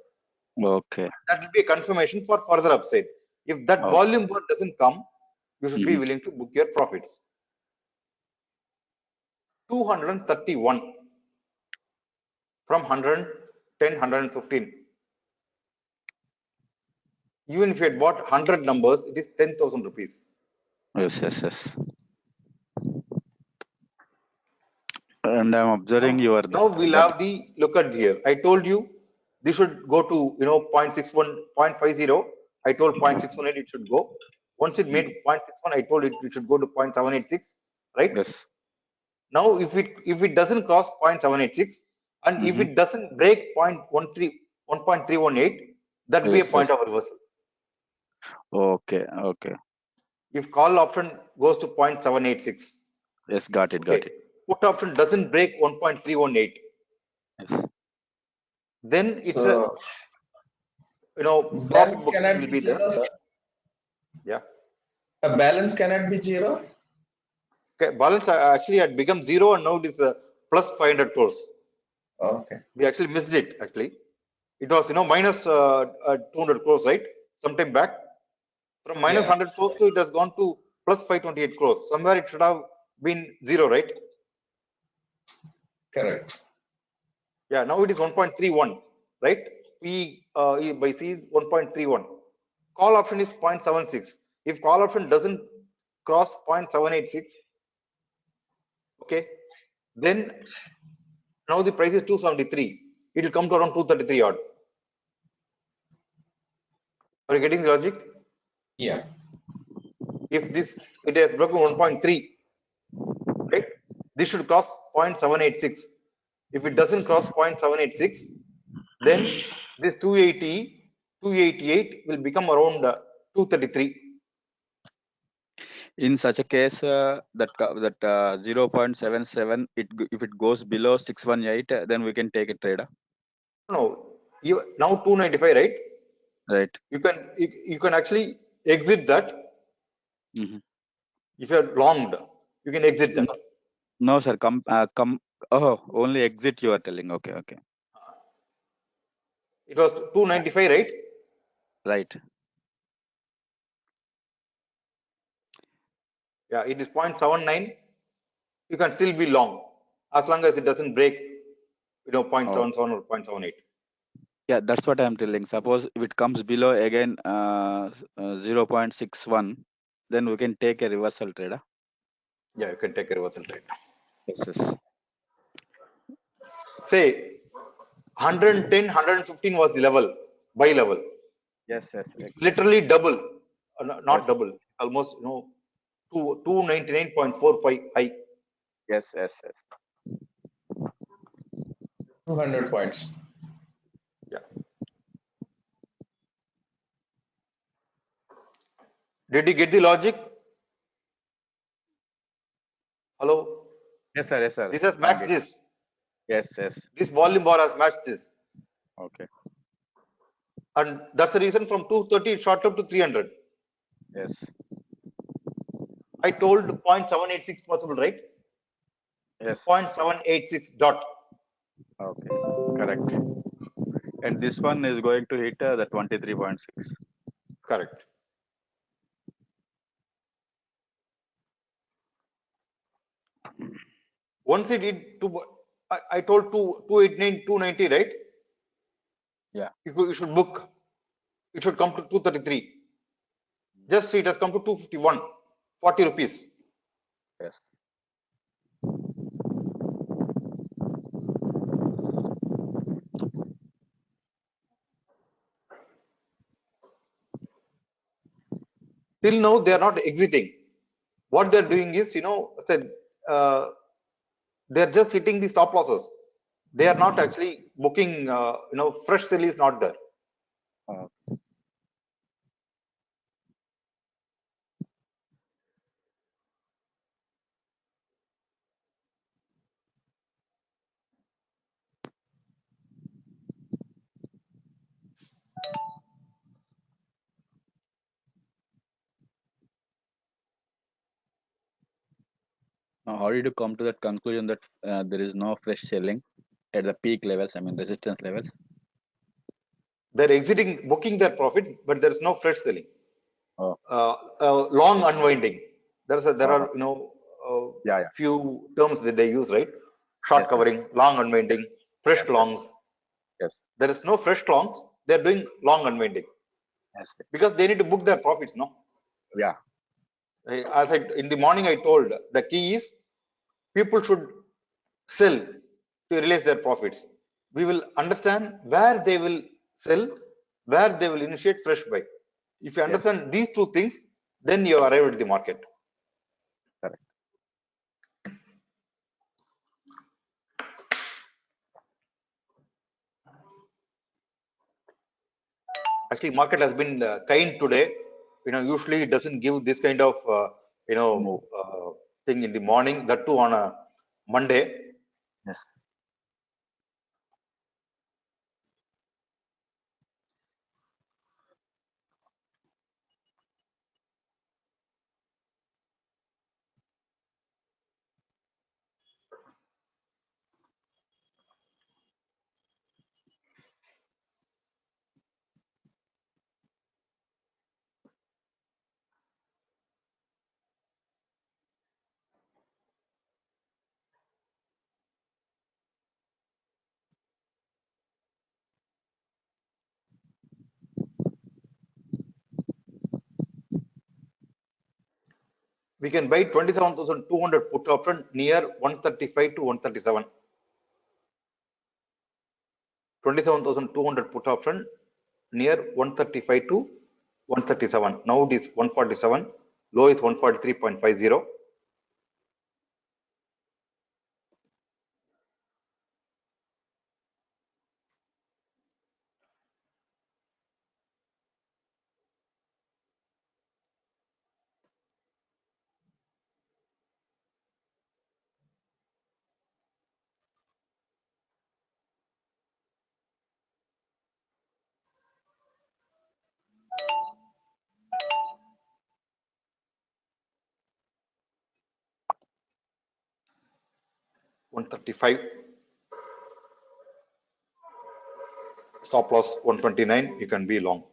Okay. That will be a confirmation for further upside. If that Oh. volume bar doesn't come, you should be Mhm. willing to book your profits. 231 from 110, 115. Even if you had bought 100 numbers, it is 10,000 rupees. Yes, yes, yes. And I'm observing your Now we'll that have the look at here. I told you this should go to 0.61, 0.50. I told 0.618 it should go. Once it made 0.61, I told it should go to 0.786, right? yes. Now if it doesn't cross 0.786 and if Mhm. it doesn't break 1.318, that will be a Yes, point yes. of reversal. Okay, okay. If call option goes to 0.786, Yes, got it, got okay, it. put option doesn't break 1.318, Yes. then it's a So profit balance booking cannot will be be there. zero, sir. Yeah. A balance cannot be zero. Okay, balance actually had become zero and now it is plus 500 crores. Okay. We actually missed it actually. It was minus 200 crores, right? Sometime back. From minus Yeah, 100 crores to it has gone to plus 528 crores. Somewhere it should have been zero, right? correct. Yeah, now it is 1.31, right? P by C is 1.31. Call option is 0.76. If call option doesn't cross 0.786, okay, then now the price is 273. It will come to around 233 odd. Are you getting the logic? Yeah, If it has broken 1.3, right? This should cross 0.786. If it doesn't cross 0.786, then this 288 will become around 233. In such a case, that 0.77, if it goes below 618, then we can take a trade. No, you now 295, right? Right. You can actually exit that. Mhm. If you are longed, you can exit that. No, no, sir. Come. Oh, only exit you are telling. Okay, okay. It was 295, right? Right. Yeah, it is 0.79. You can still be long as long as it doesn't break, Oh, 0.77 or 0.78. yeah, that's what I'm telling. Suppose if it comes below again 0.61, then we can take a reversal trade. Yeah, you can take a reversal trade. Yes, yes. Say 110, 115 was the level, buy level. Yes, yes, It's exactly. literally double, not Yes, double, almost 299.45 high. yes, yes, yes. 200 points. Yeah. Did you get the logic? Hello? Yes, sir. Yes, sir. This has I'm matched getting. this. Yes, yes. This volume bar has matched this. Okay. And that's the reason from 230 it shot up to 300. Yes. I told 0.786 possible, right? Yes. 0.786 dot. Okay. Correct. And this one is going to hit the 23.6. Correct. Once it did I told 289, 290, right? Yeah. You should book. It should come to 233. Just see it has come to 251, 40 rupees. Yes. Till now, they are not exiting. What they're doing is, uh, they're just hitting the stop losses. They are not actually booking, fresh sell is not there. Uh, Now, how did you come to that conclusion that there is no fresh selling at the peak levels? I mean, resistance levels. They're exiting, booking their profit, but there is no fresh selling. Oh, Long unwinding. There are yeah, yeah. few terms that they use, right? Short Yes, yes, covering, long unwinding, fresh yes, yes, longs. yes, There is no fresh longs. They're doing long unwinding yes. because they need to book their profits. No, Yeah, as I in the morning I told the key is people should sell to realize their profits. We will understand where they will sell, where they will initiate fresh buy. If you yes, understand these two things, then you arrive at the market. correct. Actually, market has been kind today. Usually it doesn't give this kind of Move. thing in the morning. That too on a Monday. Yes. We can buy 27,200 put option near 135 to 137. 27,200 put option near 135 to 137. Now it is 147. Low is 143.50. One 135. Stop loss 129. You can be long.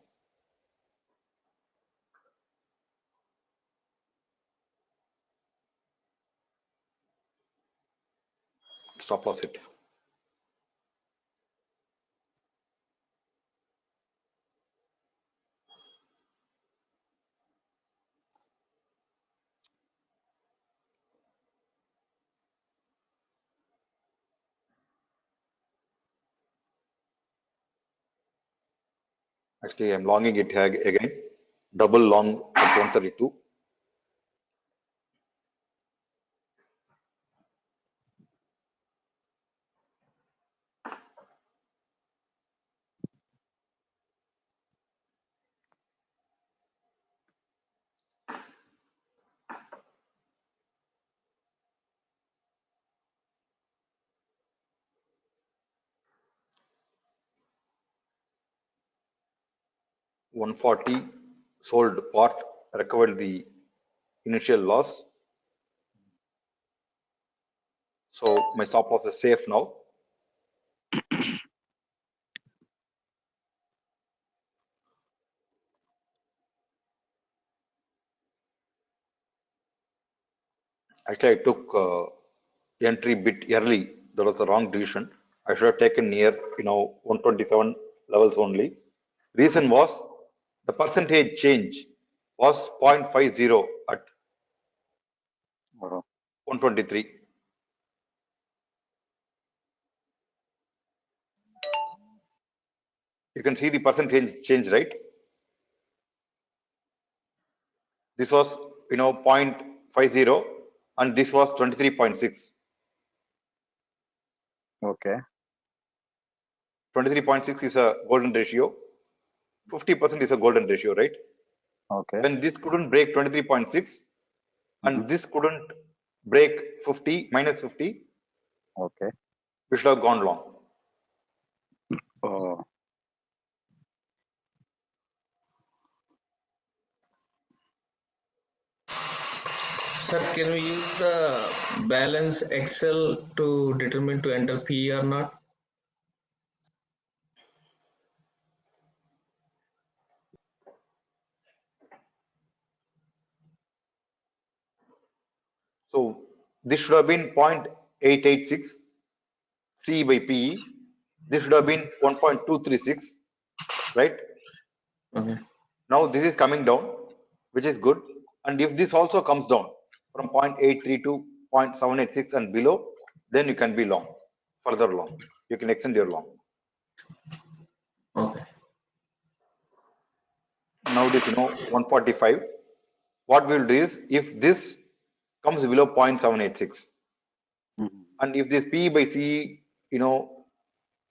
Stop loss it. Actually, I'm longing it again. Double long at 132. One 140 sold part, recovered the initial loss. So my stop loss is safe now. Actually, I took entry bit early. That was a wrong decision. I should have taken near 127 levels only. Reason was the percentage change was 0.50 at Oh, 123. You can see the percentage change, right? This was 0.50 and this was 23.6. okay. 23.6 is a golden ratio. 50% is a golden ratio, right? Okay. When this couldn't break 23.6 Mhm. and this couldn't break 50, minus 50, Okay. we should have gone long. Oh, Sir, can we use the balance Excel to determine to enter PE or not? this should have been 0.886 CE by PE. This should have been 1.236, right? Okay. Now this is coming down, which is good. And if this also comes down from 0.83 to 0.786 and below, then you can be long, further long. You can extend your long. Okay. Now it is 145. What we'll do is, if this comes below 0.786, and if this PE by CE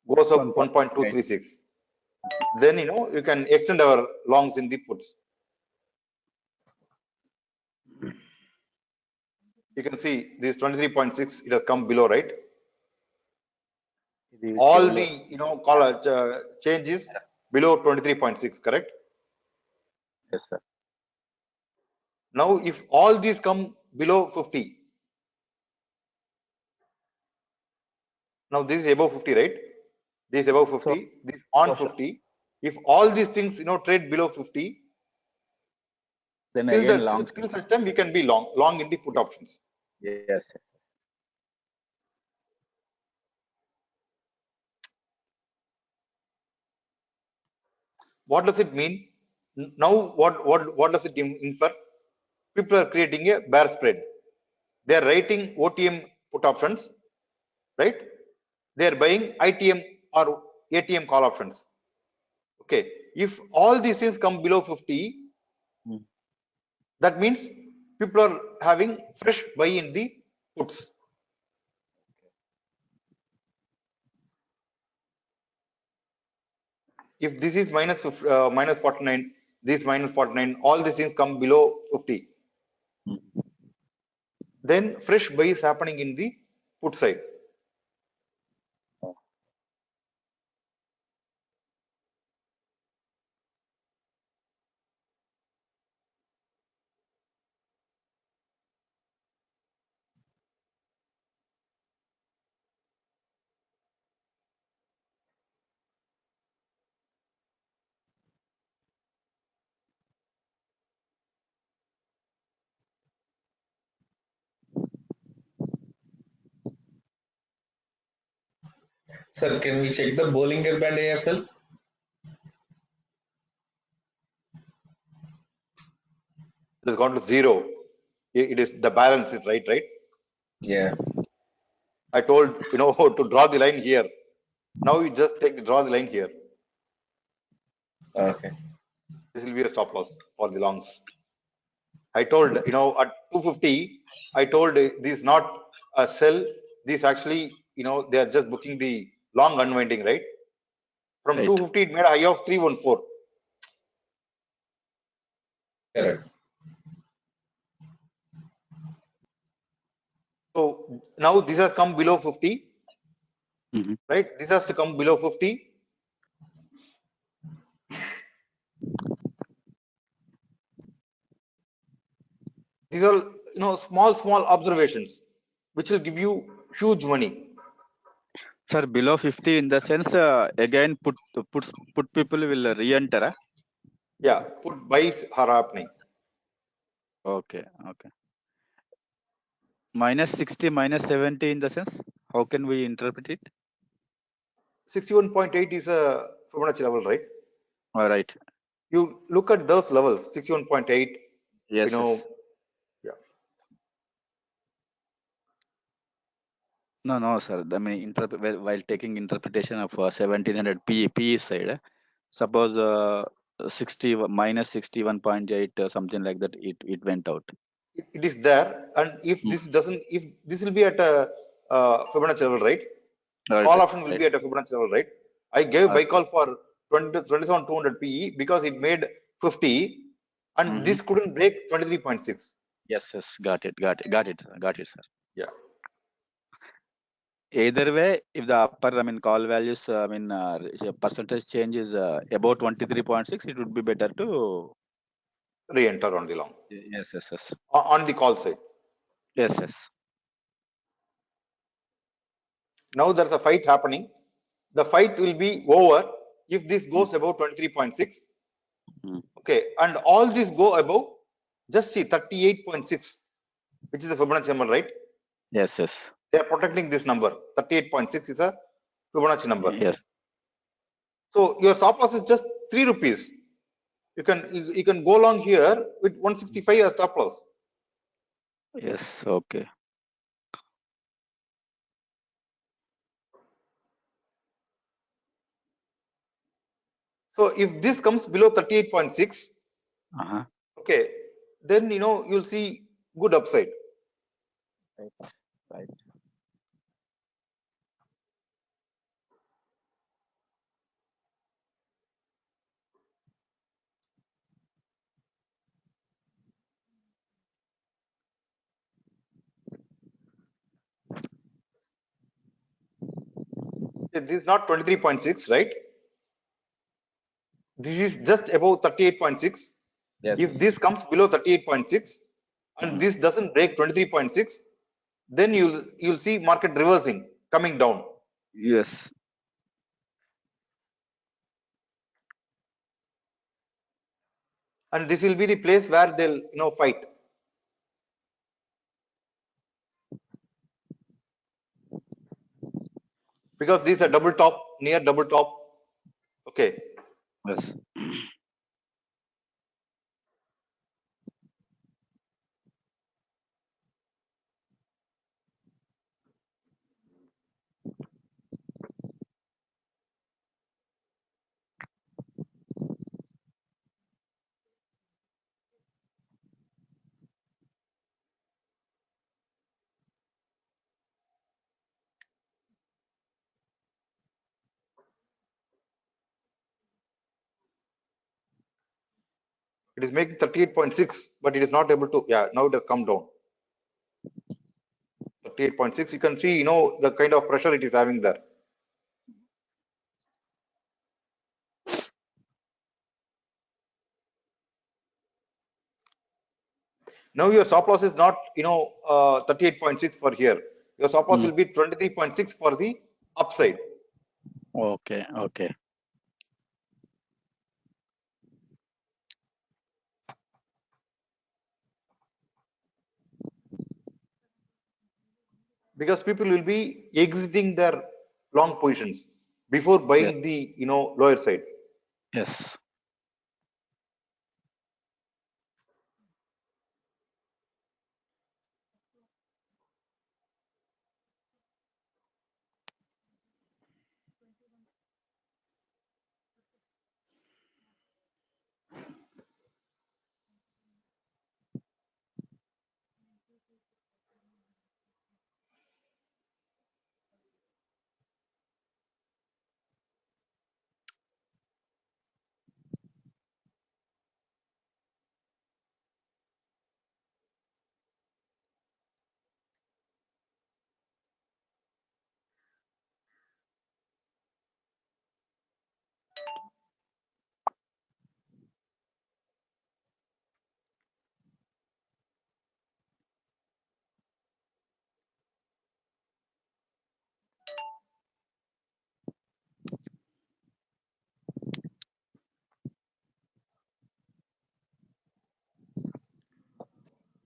goes up 1.236, then you can extend our longs in the puts. You can see this 23.6, it has come below, right? All the changes below 23.6, correct? Yes, sir. Now if all these come below 50, now this is above 50, right? This is above 50, this on 50. If all these things trade below 50, Then till again, long. till such time we can be long in the put options. Yes. What does it mean? Now what does it infer? People are creating a bear spread. They are writing OTM put options, right? They are buying ITM or ATM call options. Okay, if all these things come below 50, that means people are having fresh buy in the puts. If this is minus 49, this minus 49, all these things come below 50, then fresh buy is happening in the put side. Sir, can we check the Bollinger Band AFL? It has gone to zero. It is the balance is right? Yeah. I told to draw the line here. Now you just draw the line here. Okay. This will be a stop loss for the longs. I told at 250, I told this is not a sell. This actually they are just booking the long unwinding, right? From Right. 250 it made a high of 314. Correct. So now this has come below 50, Mhm. right? This has to come below 50. These are small observations which will give you huge money. Sir, below 50 in the sense, again, put people will re-enter. Yeah, put buys are happening. Okay. Minus 60, minus 70 in the sense, how can we interpret it? 61.8 is a Fibonacci level, right? All right. You look at those levels, 61.8. Yes. Yeah. No, sir. I mean, while taking interpretation of 1700 PE side, suppose 60 minus 61.8 something like that, it went out. It is there, and if this doesn't, if this will be at a Fibonacci level, right? Call option will be at a Fibonacci level, right? I gave buy call for 27,200 PE because it made 50, and this couldn't break 23.6. Yes. Got it, sir. Yeah. Either way, if the upper, call values, percentage change is about 23.6, it would be better to Re-enter on the long. Yes. On the call side. Yes. Now there's a fight happening. The fight will be over if this goes above 23.6. Okay, and all this go above, just see 38.6, which is the Fibonacci number, right? Yes, yes, They are protecting this number. 38.6 is a Fibonacci number. yes, So your stop loss is just 3 rupees. You can go along here with 165 as stop loss. yes. Okay. So if this comes below 38.6, Uh-huh. okay, then you'll see good upside. Right. Right. This is not 23.6, right? This is just above 38.6. Yes, If yes. this comes below 38.6 and Mhm. this doesn't break 23.6, then you'll see market reversing, coming down. Yes. And this will be the place where they'll fight, because this is a double top, near double top. Okay, Yes. it is making 38.6, but it is not able to. Yeah, now it has come down. 38.6. You can see the kind of pressure it is having there. Now your stop loss is not 38.6 for here. Your stop loss Mm. will be 23.6 for the upside. Okay. Okay. Because people will be exiting their long positions before Yes. buying the lower side. Yes.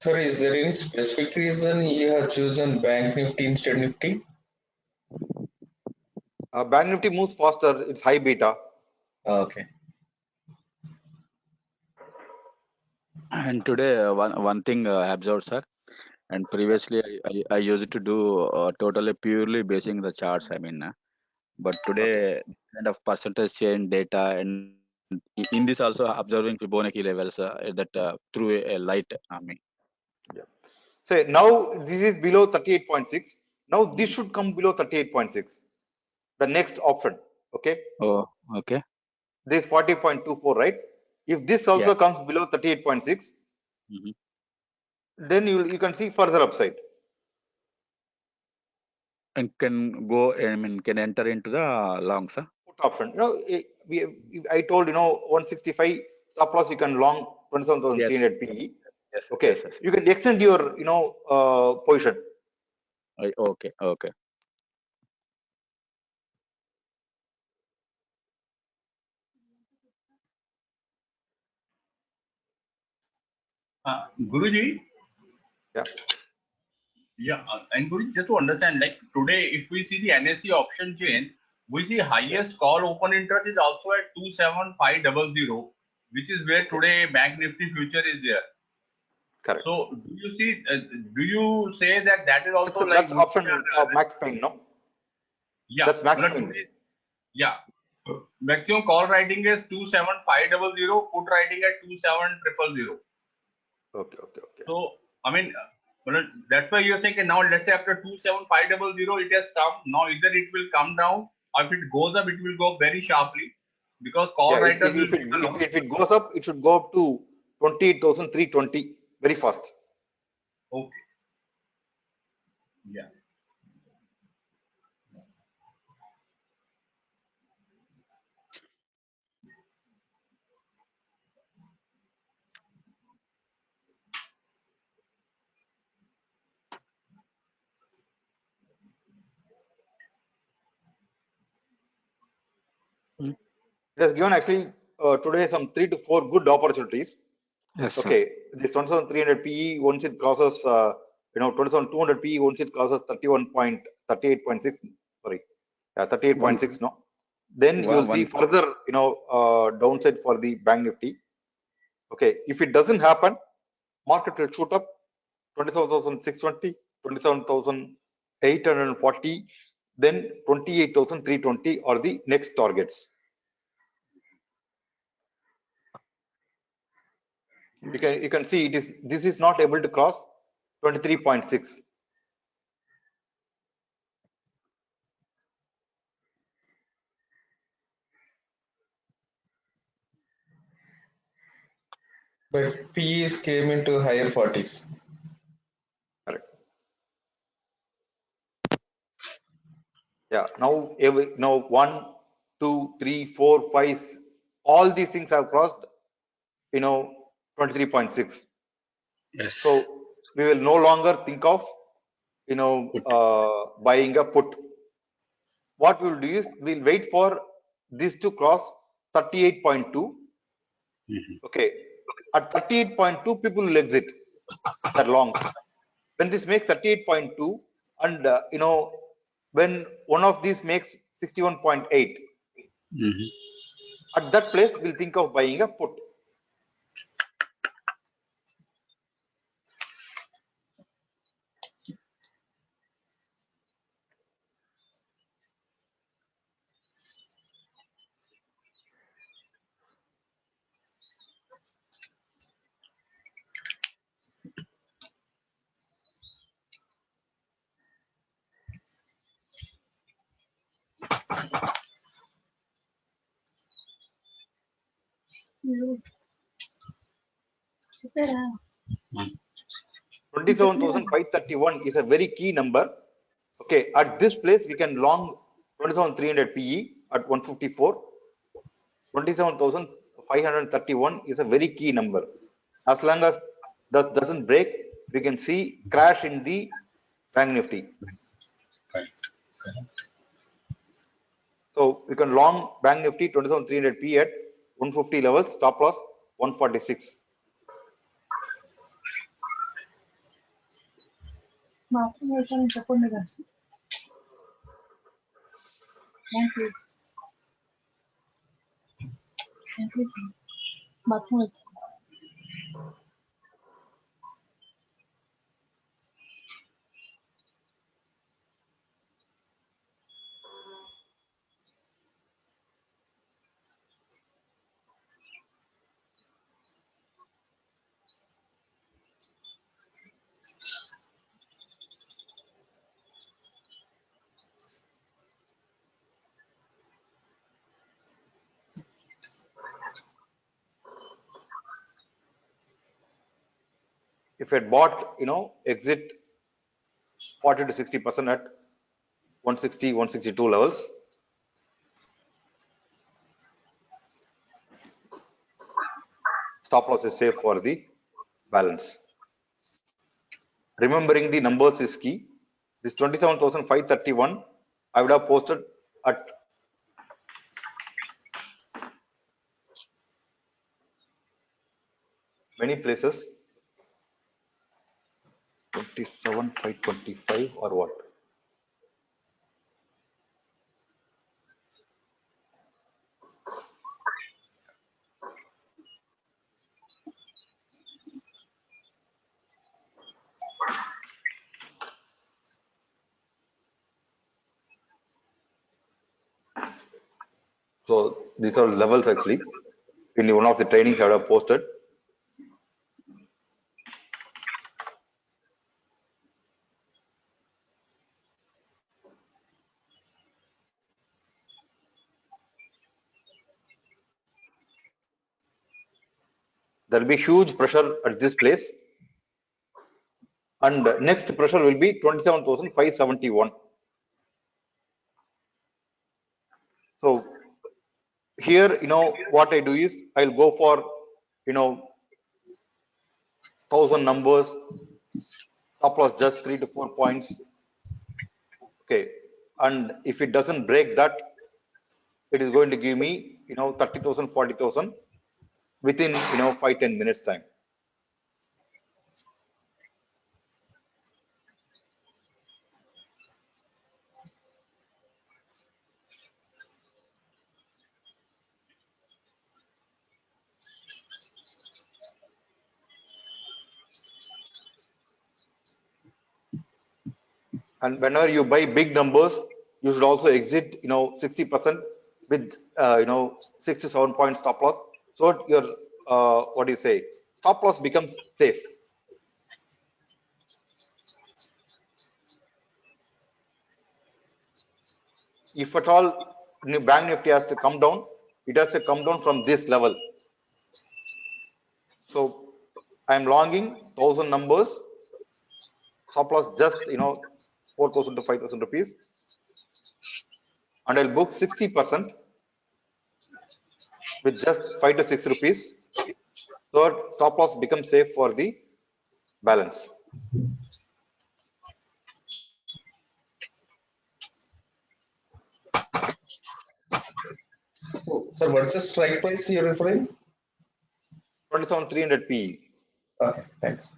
Sir, is there any specific reason you have chosen Bank Nifty instead Nifty? Bank Nifty moves faster. It's high beta. Okay. And today, one thing I observed, sir. And previously, I used to do totally purely basing the charts. But Okay. today, kind of percentage change data, and in this also observing Fibonacci levels that through a light. Yeah. So now this is below 38.6. Now this Mm. should come below 38.6. The next option. Okay. Oh, okay. This 40.24, right? If this Yeah. also comes below 38.6, Mhm. then you can see further upside. And can go. Can enter into the long, sir. Put option. I told 165 stop loss. You can long Yes. 27,300 PE. Yes. Okay. Yes. Yes. You can extend your position. Okay. Okay. Guruji, Yeah. Yeah, and Guru, just to understand, like today, if we see the NSE option chain, we see highest call open interest is also at 27500, which is where Okay, today Bank Nifty future is there. correct. So, do you see? Do you say that that is also like That's would be option max pain, no? yeah, That's max well, pain. today, yeah. Maximum call writing is 27500, put writing at 27000. Okay, okay, okay. So, I mean, well, that's why you're saying that now, let's say after 27500, it has come. Now, either it will come down, or if it goes up, it will go very sharply because call Yeah, writers will be around. if it goes up, it should go up to 28,320 very fast. Okay, yeah. It has given actually today some 3 to 4 good opportunities. Yes, sir. Okay, this 1,300 PE once it crosses, 2,200 PE once it crosses 38.6. Sorry, 38.6. No, then you will see One, further, downside for the Bank Nifty. Okay, if it doesn't happen, market will shoot up 27,620, 27,840, then 28,320 are the next targets. You can see this is not able to cross 23.6. But PEs came into higher 40s. Correct. Yeah. Now now 1, 2, 3, 4, 5, all these things have crossed 23.6. Yes. So we will no longer think of buying a put. What we'll do is we'll wait for this to cross 38.2. Okay, at 38.2 people will exit their longs. When this makes 38.2 and when one of these makes 61.8, at that place we'll think of buying a put. Mm. 27,531 is a very key number. Okay, at this place we can long 27,300 PE at 154. 27,531 is a very key number. As long as that doesn't break, we can see crash in the Bank Nifty. So we can long Bank Nifty 27,300 P at 150 levels, stop loss 146. Bathroom వెళ్తాను చెప్పండి కదా please bathroom వెళ్తాను If it bought, exit 40 to 60% at 160, 162 levels. Stop loss is safe for the balance. Remembering the numbers is key. This 27,531, I would have posted at many places. 37, 525 or what? So these are levels actually. In one of the trainings I have posted. There will be huge pressure at this place, and next pressure will be 27,571. So here, what I do is I'll go for 1,000 numbers, stop loss just 3 to 4 points. Okay, and if it doesn't break that, it is going to give me 30,000, 40,000 within 5-10 minutes time. And whenever you buy big numbers, you should also exit 60% with 6 to 7 point stop loss, so your what do you say, stop loss becomes safe. If at all bank nifty has to come down, it has to come down from this level. So I am longing 1,000 numbers, stop loss just 4,000 to 5,000 rupees, and I'll book 60% with just 5 to 6 rupees. So stop loss becomes safe for the balance. So, sir, what's the strike price you're referring? 27,300 PE. Okay, thanks.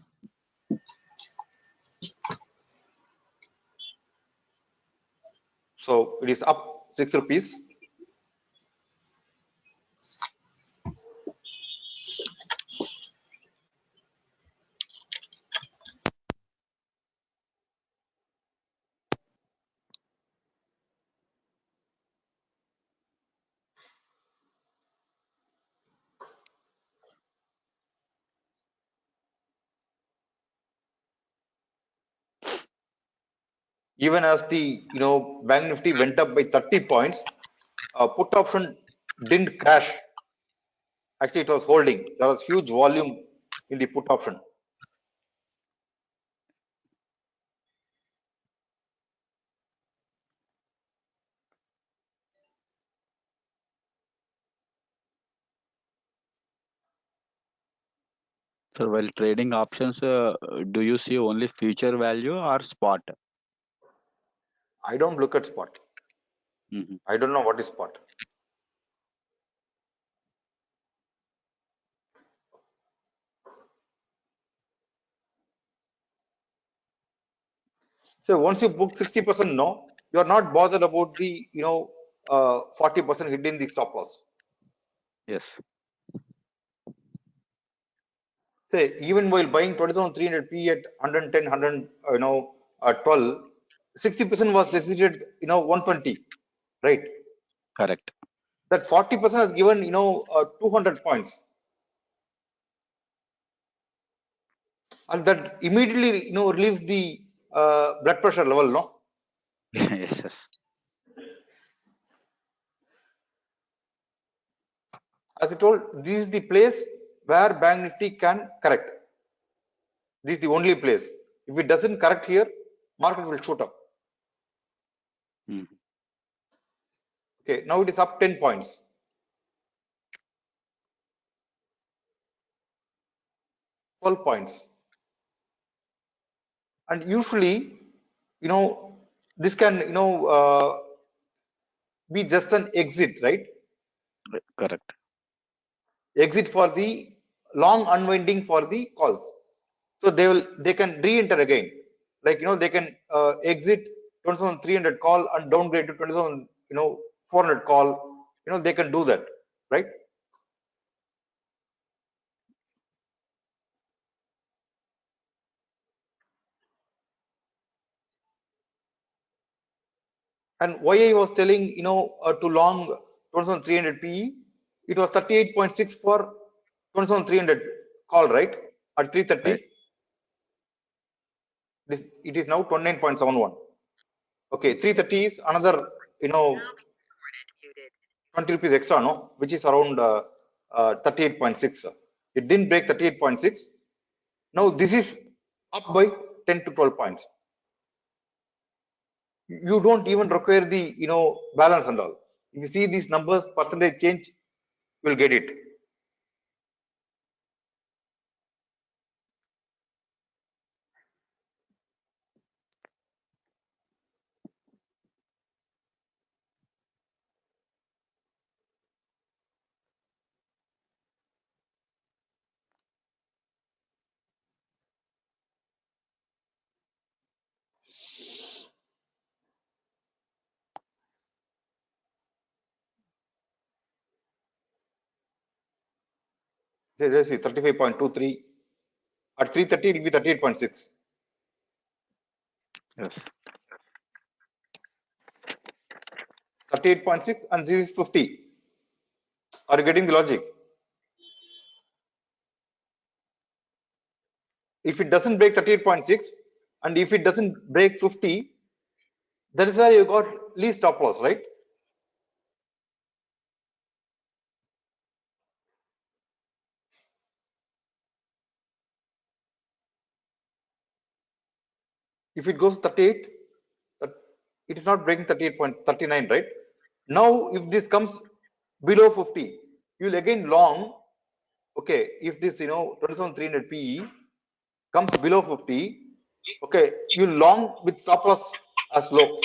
So it is up 6 rupees. Even as the bank nifty went up by 30 points, put option didn't crash. Actually, it was holding. There was huge volume in the put option. So while trading options, do you see only future value or spot? I don't look at spot. Mhm. I don't know what is spot. So once you book 60%, no, you are not bothered about the 40% hitting the stop loss. Yes. Say even while buying 20,300 P at 110, 100, 12, 60% was exited 120, right? Correct. That 40% has given 200 points, and that immediately relieves the blood pressure level, no? Yes, yes. As I told, this is the place where bank nifty can correct. This is the only place. If it doesn't correct here, market will shoot up. Mhm. Okay, now it is up 10 points. 12 points. And usually, this can, be just an exit, right? Correct. Exit for the long unwinding for the calls. So they can re-enter again. like they can exit 20,300 call and downgrade to 20,400 call. They can do that, right? And why I was telling to long 2300 PE, it was 38.6 for 2300 call, right? At 330, Right. it is now 29.71. Okay, 330 is another 20 rupees extra, no, which is around 38.6. It didn't break 38.6. Now this is up by 10 to 12 points. You don't even require the balance and all. If you see these numbers, percentage change, you'll get it. Let's see, 35.23. At 330, it will be 38.6. Yes. 38.6 and this is 50. Are you getting the logic? If it doesn't break 38.6 and if it doesn't break 50, that is where you got least stop loss, right? If it goes 38, it is not breaking 38.39, right? Now, if this comes below 50, you will again long. Okay, if this 27,300 PE comes below 50, okay, you long with stop loss as low.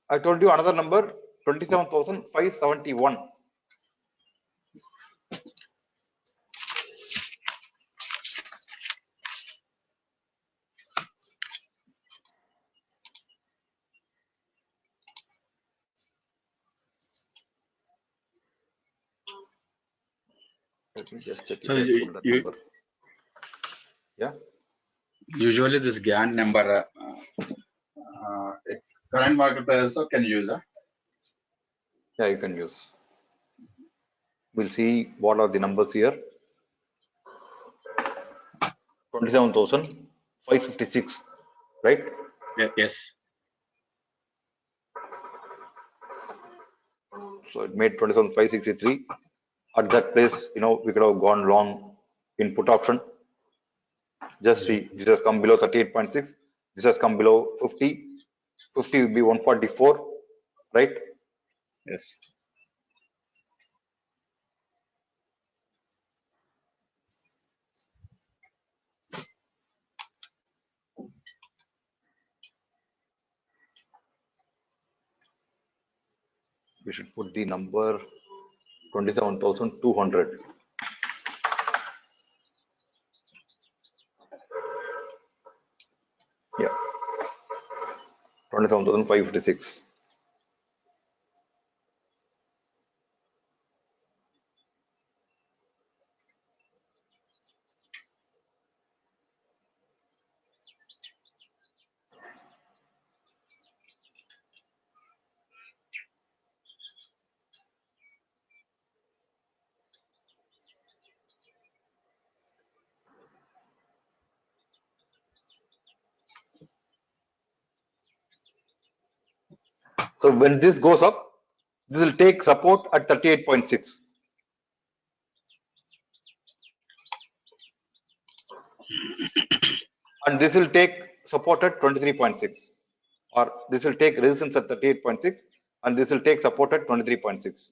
I told you another number, 27,571. Let me just check if So I put that number. Yeah. usually this GAN number, current market price also can use. Yeah, you can use. We'll see what are the numbers here. 27,556, right? Yes. So it made 27,563. At that place, we could have gone long in put option. Just see, this has come below 38.6. This has come below 50. 50 will be 144, right? Yes. We should put the number 27,200. Yeah, 27,556. So when this goes up, this will take support at 38.6. And this will take support at 23.6 or this will take resistance at 38.6 and this will take support at 23.6.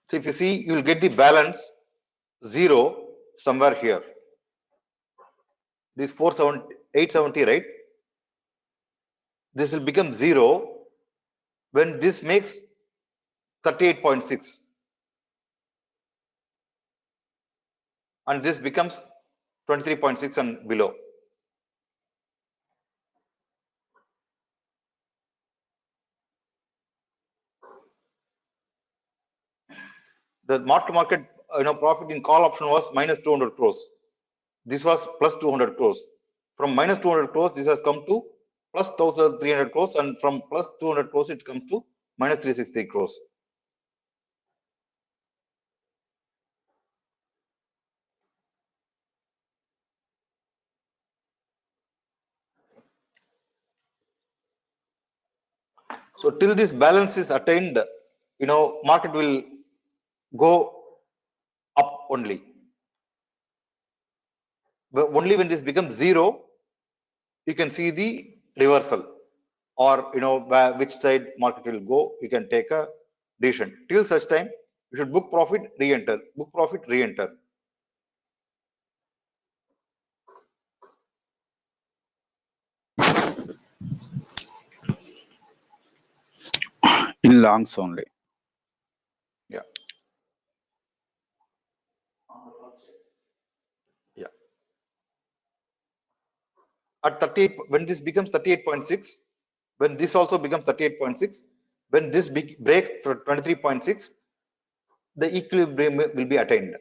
So if you see, you will get the balance 0 somewhere here. This 470, 870, right? This will become 0 when this makes 38.6 and this becomes 23.6 and below. The mark to market profit in call option was minus 200 crores. This was plus 200 crores. From minus 200 crores, this has come to plus 1300 crores, and from plus 200 crores, it comes to minus 363 crores. So till this balance is attained, market will go up only. But only when this becomes 0, you can see the reversal, or which side market will go. You can take a decision. Till such time, you should book profit, re-enter, book profit, re-enter. In longs only. Yeah. Yeah. At 38, when this becomes 38.6, when this also becomes 38.6, when this breaks for 23.6, the equilibrium will be attained.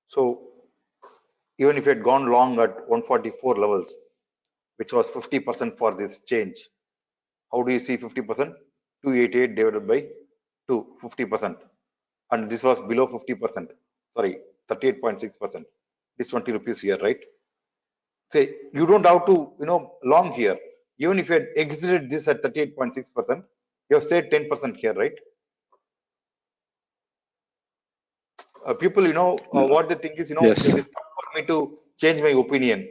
So even if you had gone long at 144 levels, which was 50% for this change, how do you see 50%? 288 divided by 2, 50%. And this was below 50%, sorry, 38.6%. This 20 rupees here, right? Say, you don't have to, long here. Even if you had exited this at 38.6%, you have stayed 10% here, right? People, what they think is, Yes. it is tough for me to change my opinion,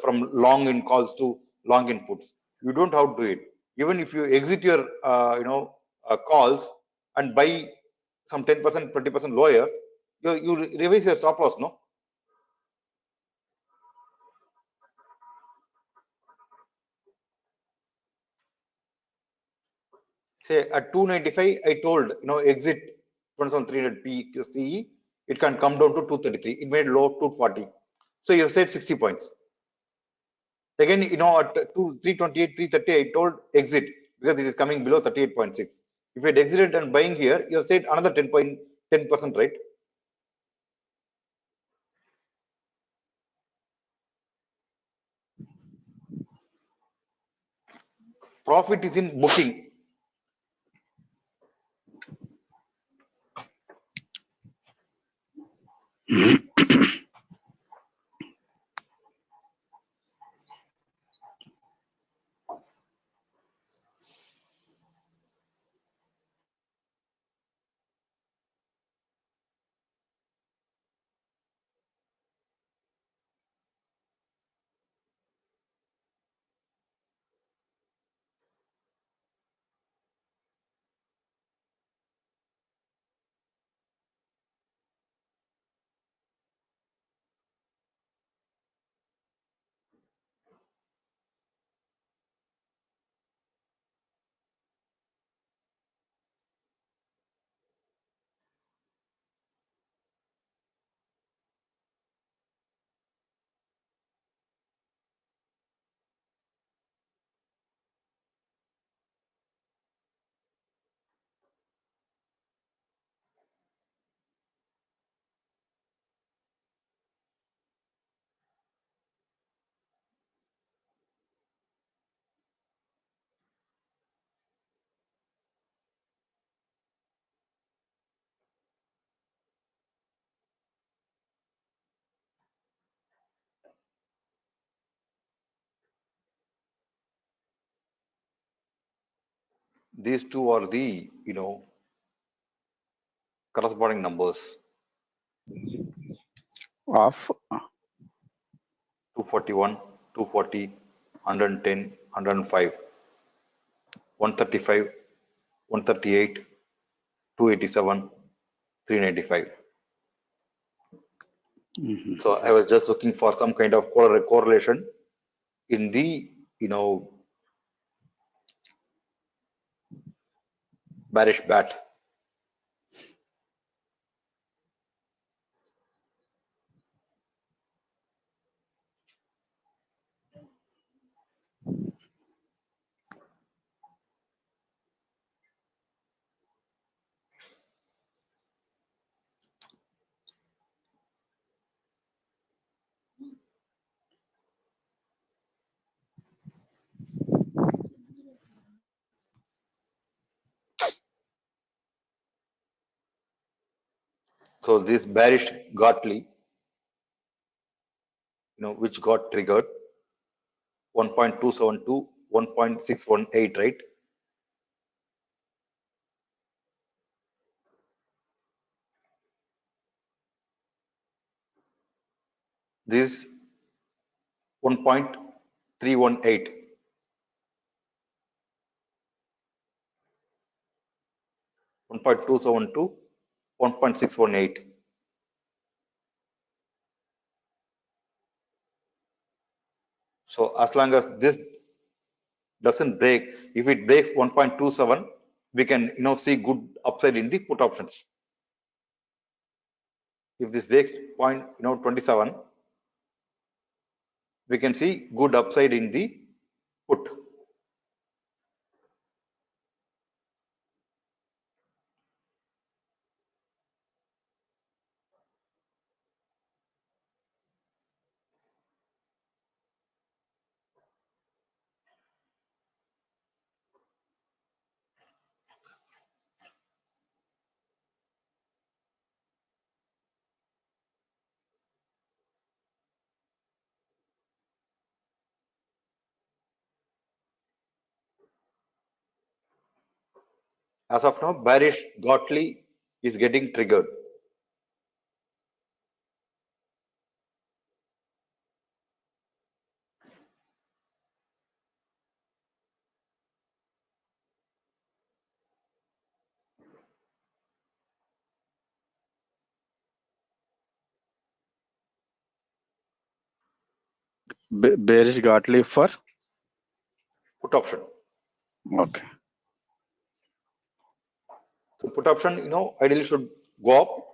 from long in calls to long in puts. You don't have to do it. Even if you exit your, calls and buy some 10%, 20% lower, you revise your stop loss, no? say at 295, I told, exit 27300 CE, it can come down to 233. It made low 240. So you said 60 points. Again, at 328, 330, I told exit because it is coming below 38.6. If you had exited and buying here, you have said another 10%, right? Profit is in booking. These two are the, corresponding numbers. Of 241, 240, 110, 105, 135, 138, 287, 395. So I was just looking for some kind of correlation in the, bearish bat. So this bearish Gartley, which got triggered 1.272, 1.618, right? This 1.318, 1.272, 1.618. So as long as this doesn't break, if it breaks 1.27, we can see good upside in the put options. If this breaks 27, we can see good upside in the put. As of now, bearish Gartley is getting triggered. bearish Gartley for Put option. okay. So put option, ideally should go up.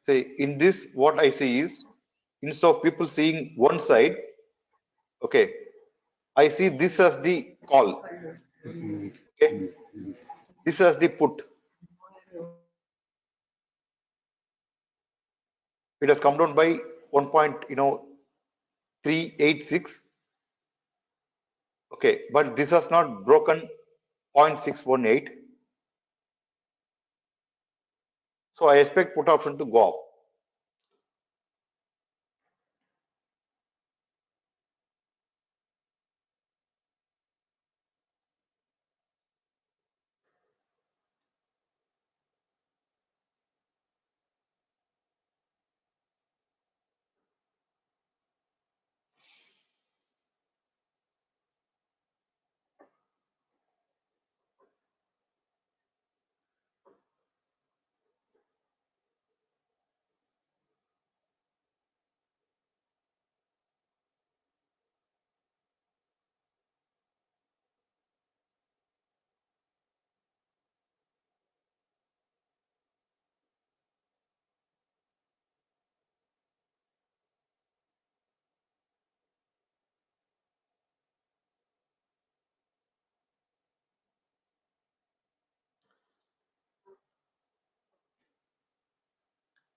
Say in this, what I see is instead of people seeing one side, okay, I see this as the call. Okay, this as the put. It has come down by 1.386. Okay, but this has not broken 0.618. So I expect put option to go up.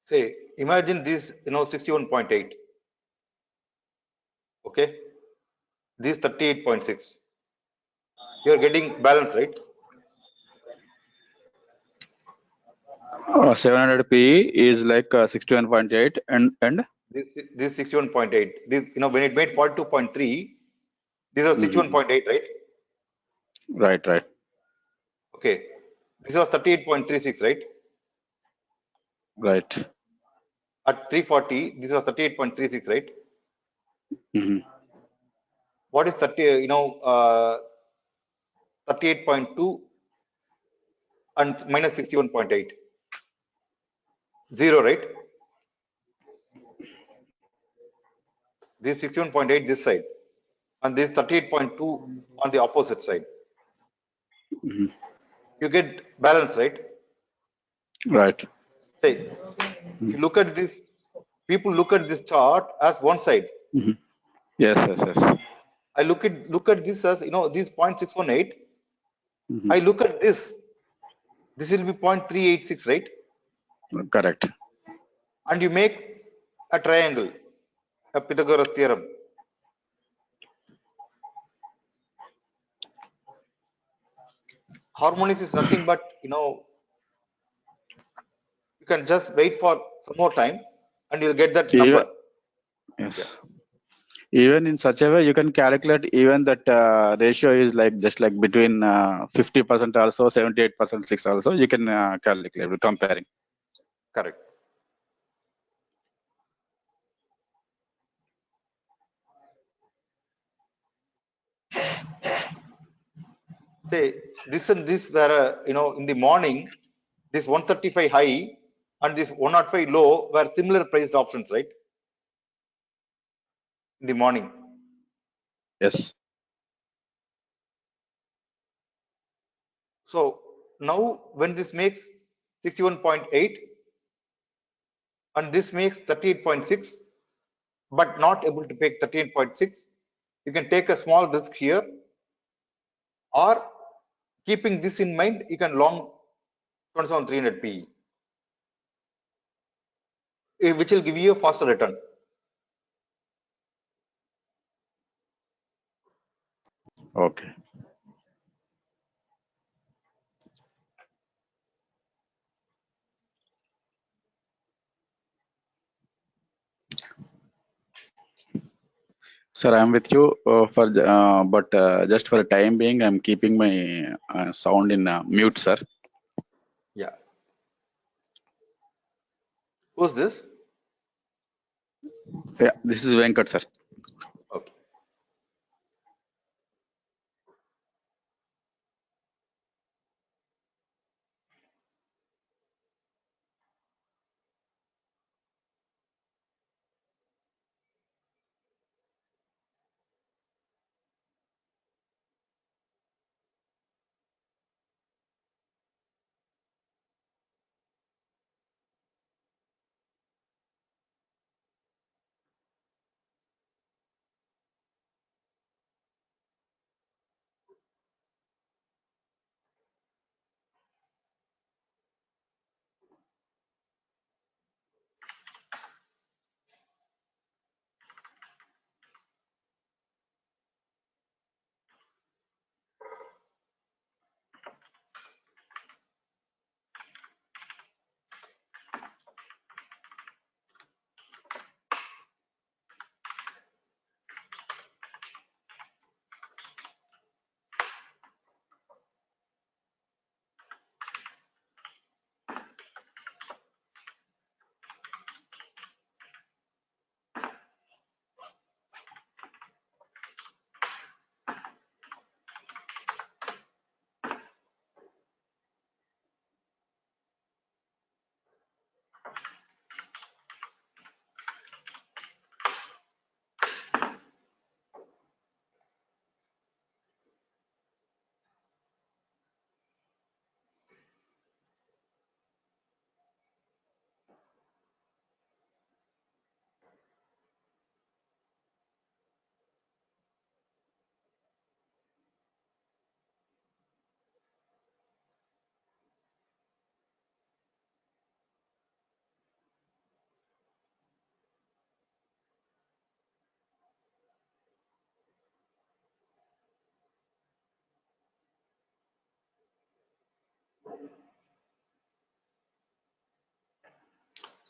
Say, imagine this, 61.8. Okay, this 38.6. You are getting balance, right? 700 PE is like 61.8 and This 61.8. This, when it made 42.3, this was 61.8, right? right. Okay, this was 38.36, right? Right. At 340, this was 38.36, right? Mm-hmm. What is 38.2 and minus 61.8? 0, right? This 61.8 this side, and this 38.2 on the opposite side. Mm-hmm. You get balance, right? Right. Say, you look at this, people look at this chart as one side. Mm-hmm. Yes. I look at this as, this 0.618. Mm-hmm. I look at this will be 0.386, right? Correct. And you make a triangle, a Pythagoras theorem. Harmonics is nothing but, you can just wait for some more time and you'll get that Even, number. yes. Yeah. Even in such a way, you can calculate even that ratio is like just like between 50% also, 78% 6 also. You can calculate with comparing. Correct. Say this and this were, in the morning, this 135 high and this 105 low were similar priced options, right? In the morning. Yes. So now when this makes 61.8 and this makes 38.6, but not able to take 38.6, you can take a small risk here, or keeping this in mind, you can long 27,300 PE, which will give you a faster return. Okay. Sir, I'm with you but just for the time being, I'm keeping my sound in mute, sir. Yeah. Who's this? Yeah, this is Venkat, sir. Okay.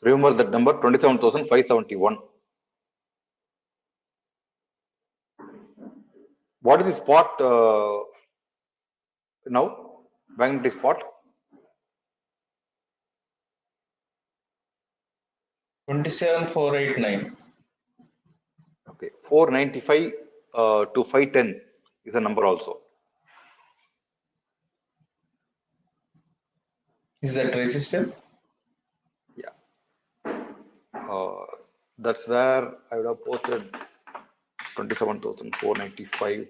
Remember that number 27,571. What is the spot now? Bank Nifty spot? 27,489. Okay, 495 to 510 is a number also. Is that resistance? Yeah. That's where I would have posted 27,495.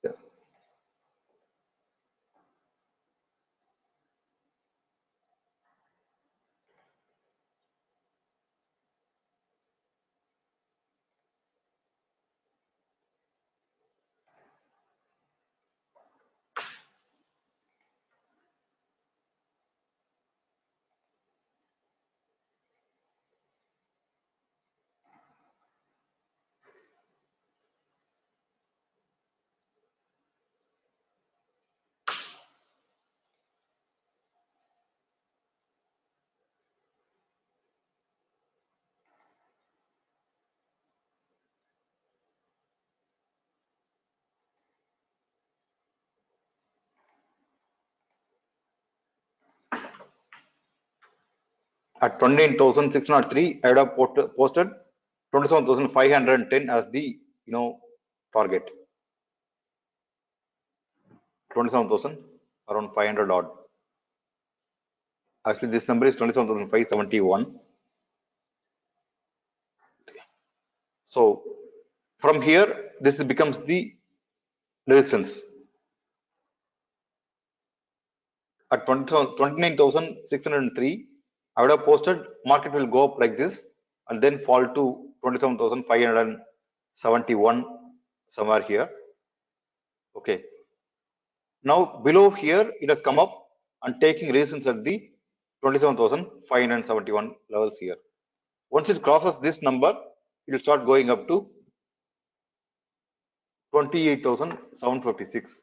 Yeah. At 29,603, I would have posted 27,510 as the target. 27,000 around 500 odd. Actually, this number is 27,571. So from here, this becomes the resistance. At 29,603, I would have posted market will go up like this and then fall to 27,571 somewhere here. Okay. Now below here, it has come up and taking resistance at the 27,571 levels here. Once it crosses this number, it will start going up to 28,756.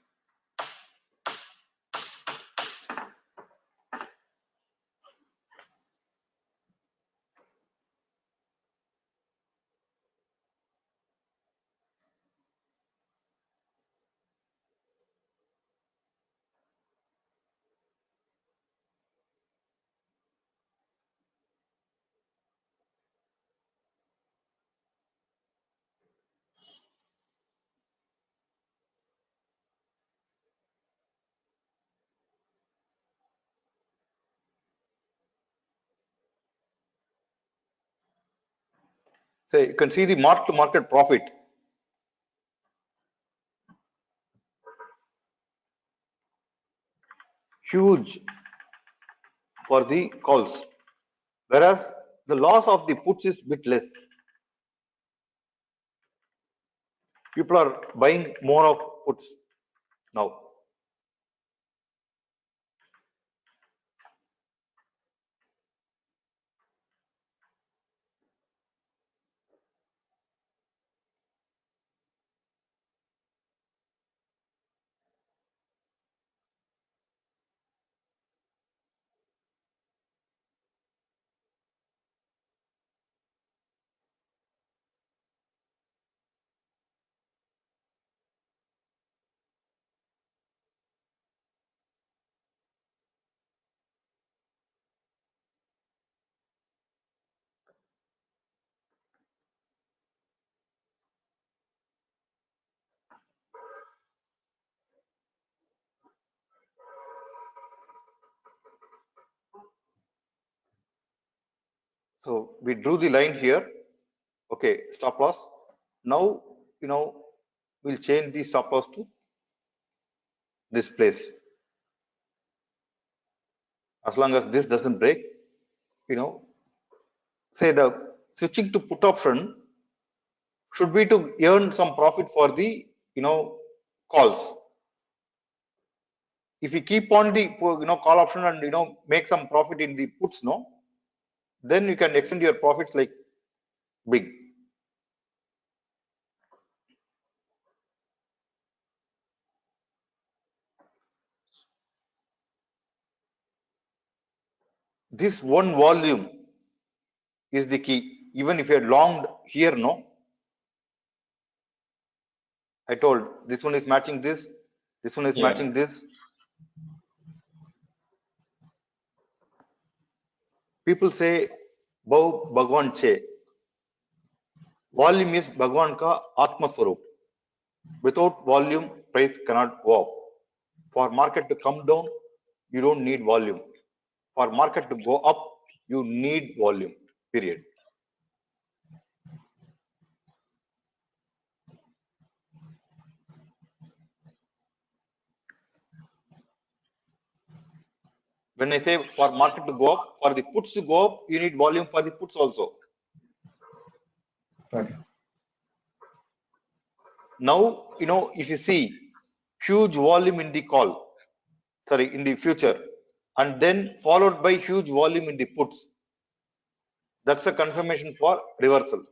So you can see the mark to market profit. Huge for the calls, whereas the loss of the puts is bit less. People are buying more of puts now. So we drew the line here. Okay, stop loss. Now, we'll change the stop loss to this place. As long as this doesn't break, say the switching to put option should be to earn some profit for the, calls. If you keep on the, call option and, make some profit in the puts, then you can extend your profits like big. This one volume is the key. Even if you had longed here, no, I told this one is matching this one is Yeah. matching this. People say, Bhau Bhagwan Che. Volume is Bhagwan ka Atma Swarup. Without volume, price cannot go up. For market to come down, you don't need volume. For market to go up, you need volume, period. When I say for market to go up, for the puts to go up, you need volume for the puts also. Okay. Now, if you see huge volume in the call, in the future, and then followed by huge volume in the puts, that's a confirmation for reversal.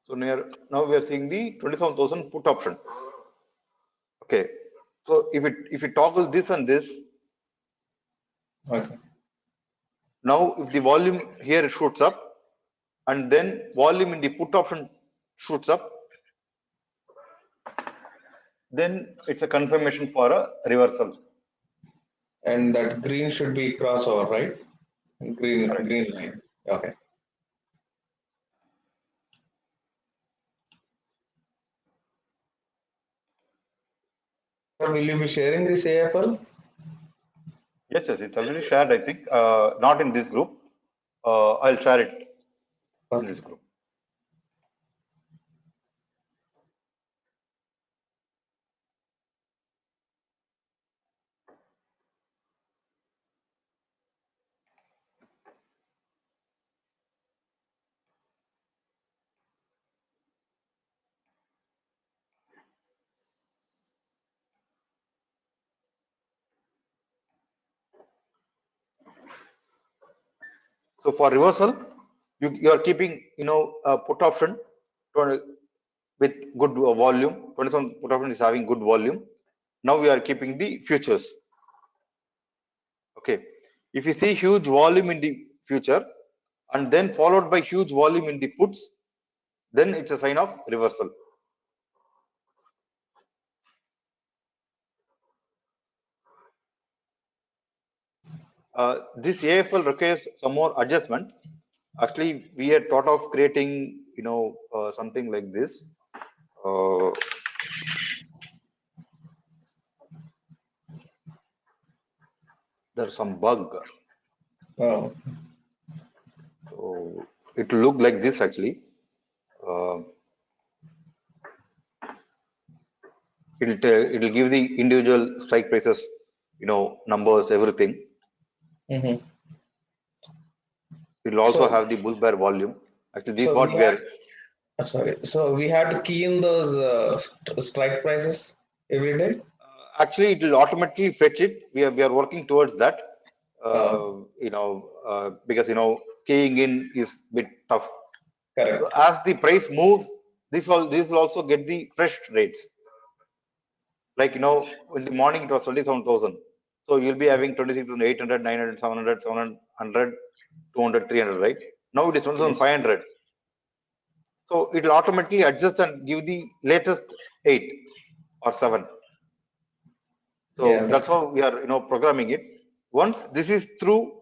So now we are seeing the 27,000 put option. Okay. So if it toggles this and this, Okay. now if the volume here shoots up, and then volume in the put option shoots up, then it's a confirmation for a reversal. And that green should be crossover, right? Green line. Okay. Sir, will you be sharing this AFL? Yes, it's already shared, I think. Not in this group. I'll share it in Okay. this group. So for reversal, you are keeping a put option with good volume. 27 put option is having good volume. Now we are keeping the futures. Okay. If you see huge volume in the future and then followed by huge volume in the puts, then it's a sign of reversal. This AFL requires some more adjustment. Actually, we had thought of creating, something like this. There's some bug. Oh. So it will look like this actually. It'll give the individual strike prices, numbers, everything. Mm-hmm. It'll also So, have the bull bear volume. Actually, this is so what we we are. had, sorry. So we had to key in those strike prices every day. Actually, it will automatically fetch it. We are working towards that. Because keying in is bit tough. So Correct. as the price moves, this will also get the fresh rates. Like in the morning it was 27,000. So you'll be having 26,800, 900, 700, 700, 200, 300, right? Now it is 27,500. So it will automatically adjust and give the latest 8 or 7. So Yeah. that's how we are, programming it. Once this is through,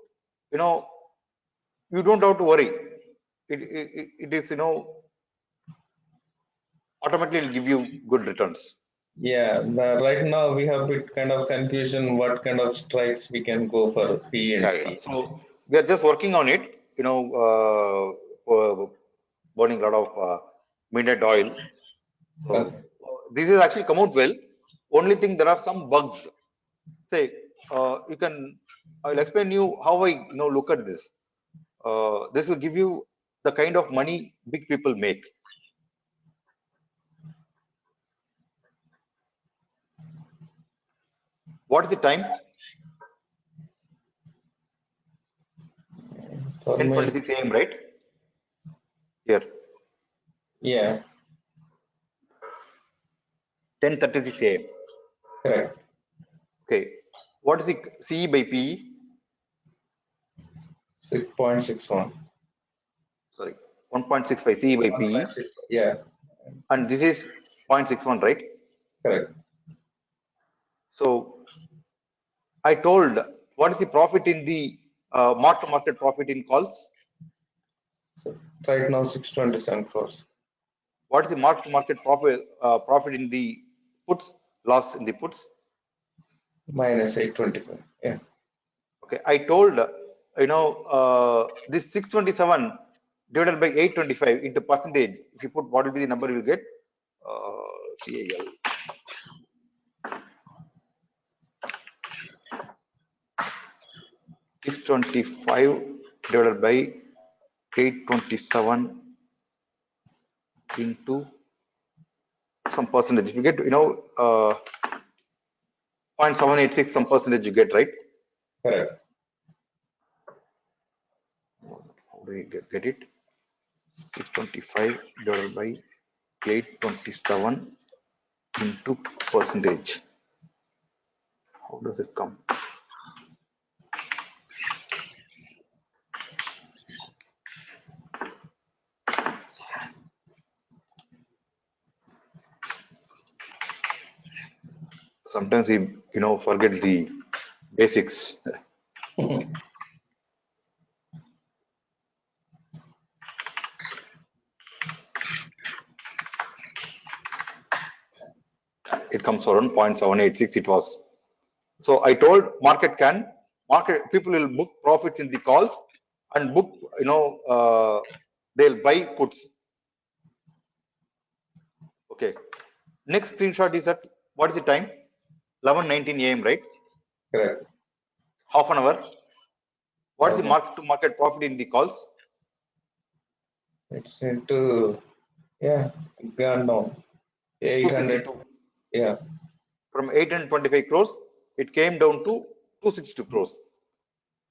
you don't have to worry. It is, automatically will give you good returns. Yeah, right now we have bit kind of confusion what kind of strikes we can go for P and Yeah. C. So we are just working on it, burning a lot of midnight oil. So Okay. this is actually come out well. Only thing, there are some bugs. Say, I'll explain you how I look at this. This will give you the kind of money big people make. What is the time? For me, 10:26 a.m. Right here. yeah, 10:36 a.m. correct. Okay. What is the CE by PE? 6.61. Sorry, 1.65 CE by PE, 1.6. Yeah, and this is 0.61, right? correct. So I told, what is the profit in the mark-to-market profit in calls? So right now 627 crores. What is the mark-to-market profit in the puts? Loss in the puts? Minus 825. Yeah, Okay, I told this 627 divided by 825 into percentage. If you put, what will be the number you will get? CAL. 625 divided by 827 into some percentage. If you get 0.786 some percentage you get, right? correct. How do you get it? 625 divided by 827 into percentage. How does it come? Sometimes we forget the basics. It comes around 0.786 it was. So I told market people will book profits in the calls and book, they'll buy puts. Okay. Next screenshot is at, what is the time? 11:19 a.m. right? Correct. Half an hour. What is the Okay. market profit in the calls? It's into, yeah, gone down. 800. 262. Yeah, From 825 crores, it came down to 262 crores.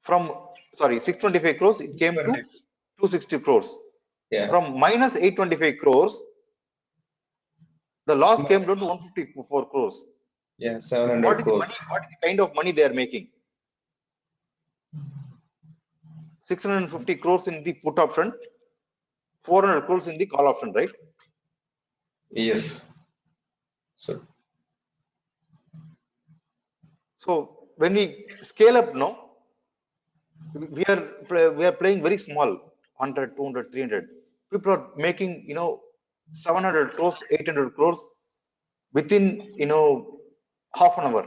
From, sorry, 625 crores, it came to 260 crores. yeah. From minus 825 crores, the loss came down to 154 crores. Yeah, 700 What is the crores. money? What is the kind of money they are making? 650 crores in the put option, 400 crores in the call option, right? Yes. So when we scale up now, we are playing very small, 100, 200, 300. People are making 700 crores, 800 crores within half an hour.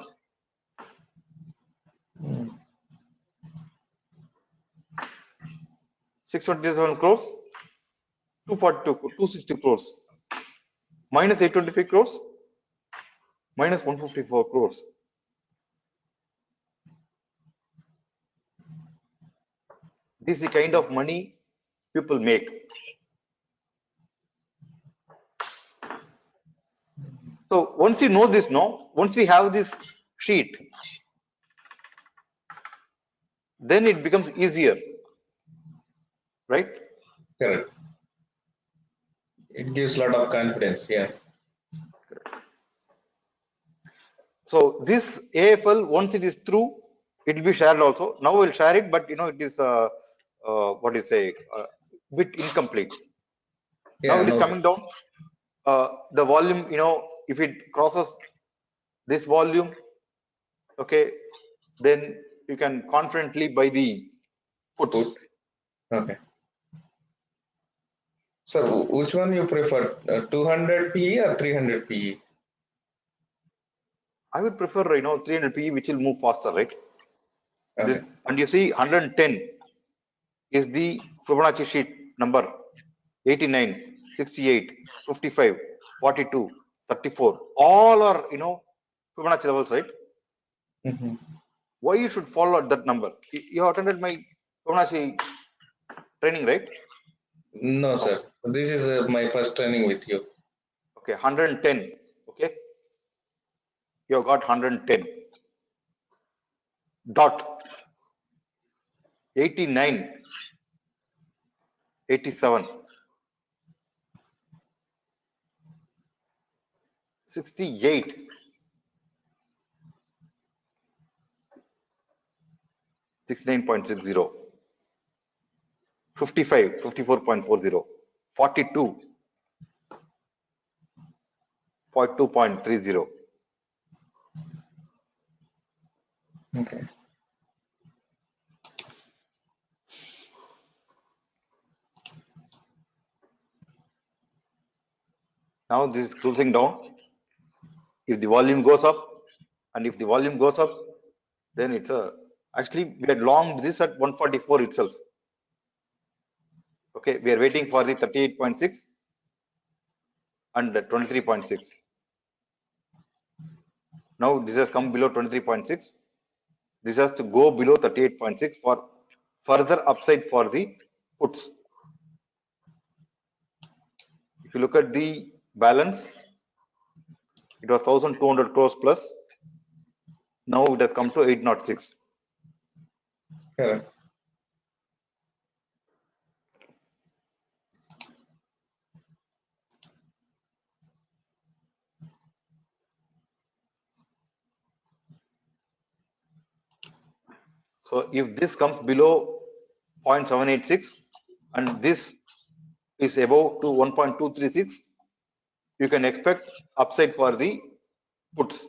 627 crores, 242, 260 crores, minus 825 crores, minus 154 crores. This is the kind of money people make. So once you know this, once we have this sheet, then it becomes easier, right? Correct. It gives a lot of confidence. Yeah. So this AFL, once it is through, it will be shared also. Now we'll share it, but it is what do you say, bit incomplete. Now Yeah, it is no. coming down. The volume, if it crosses this volume, okay, then you can confidently buy the puts. Put. Okay. So which one you prefer, 200 PE or 300 PE? I would prefer 300 PE, which will move faster, right? This, Okay. and you see 110 is the Fibonacci sheet number 89, 68, 55, 42, 34. All are Fibonacci levels, right? Hmm. Why you should follow that number? You have attended my Fibonacci training, right? No, sir. This is my first training with you. Okay, 110. Okay, you have got 110. Dot 89, 87, 68, 69.60, 55, 54.40, 42, 42.30. Okay. Now this is closing down. If the volume goes up, and if the volume goes up, then it's actually we had longed this at 144 itself. Okay, we are waiting for the 38.6 and 23.6. Now this has come below 23.6. This has to go below 38.6 for further upside for the puts. If you look at the balance, it was 1,200 crores plus. Now it has come to 806. Correct. So if this comes below 0.786 and this is above to 1.236, you can expect upside for the puts.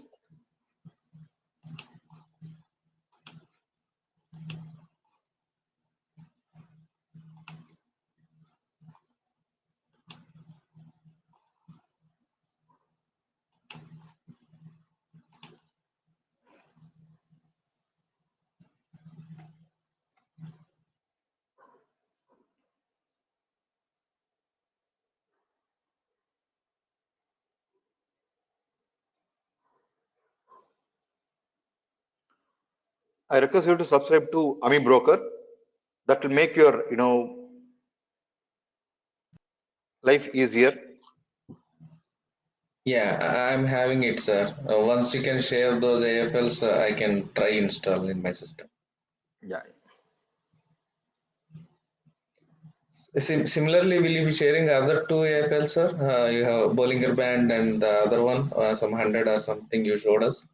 I request you to subscribe to Ami Broker. That will make your life easier. Yeah, I'm having it, sir. Once you can share those AFLs, I can try install in my system. Yeah. Similarly, will you be sharing other two AFLs, sir? You have Bollinger Band and the other one, some 100 or something you showed us.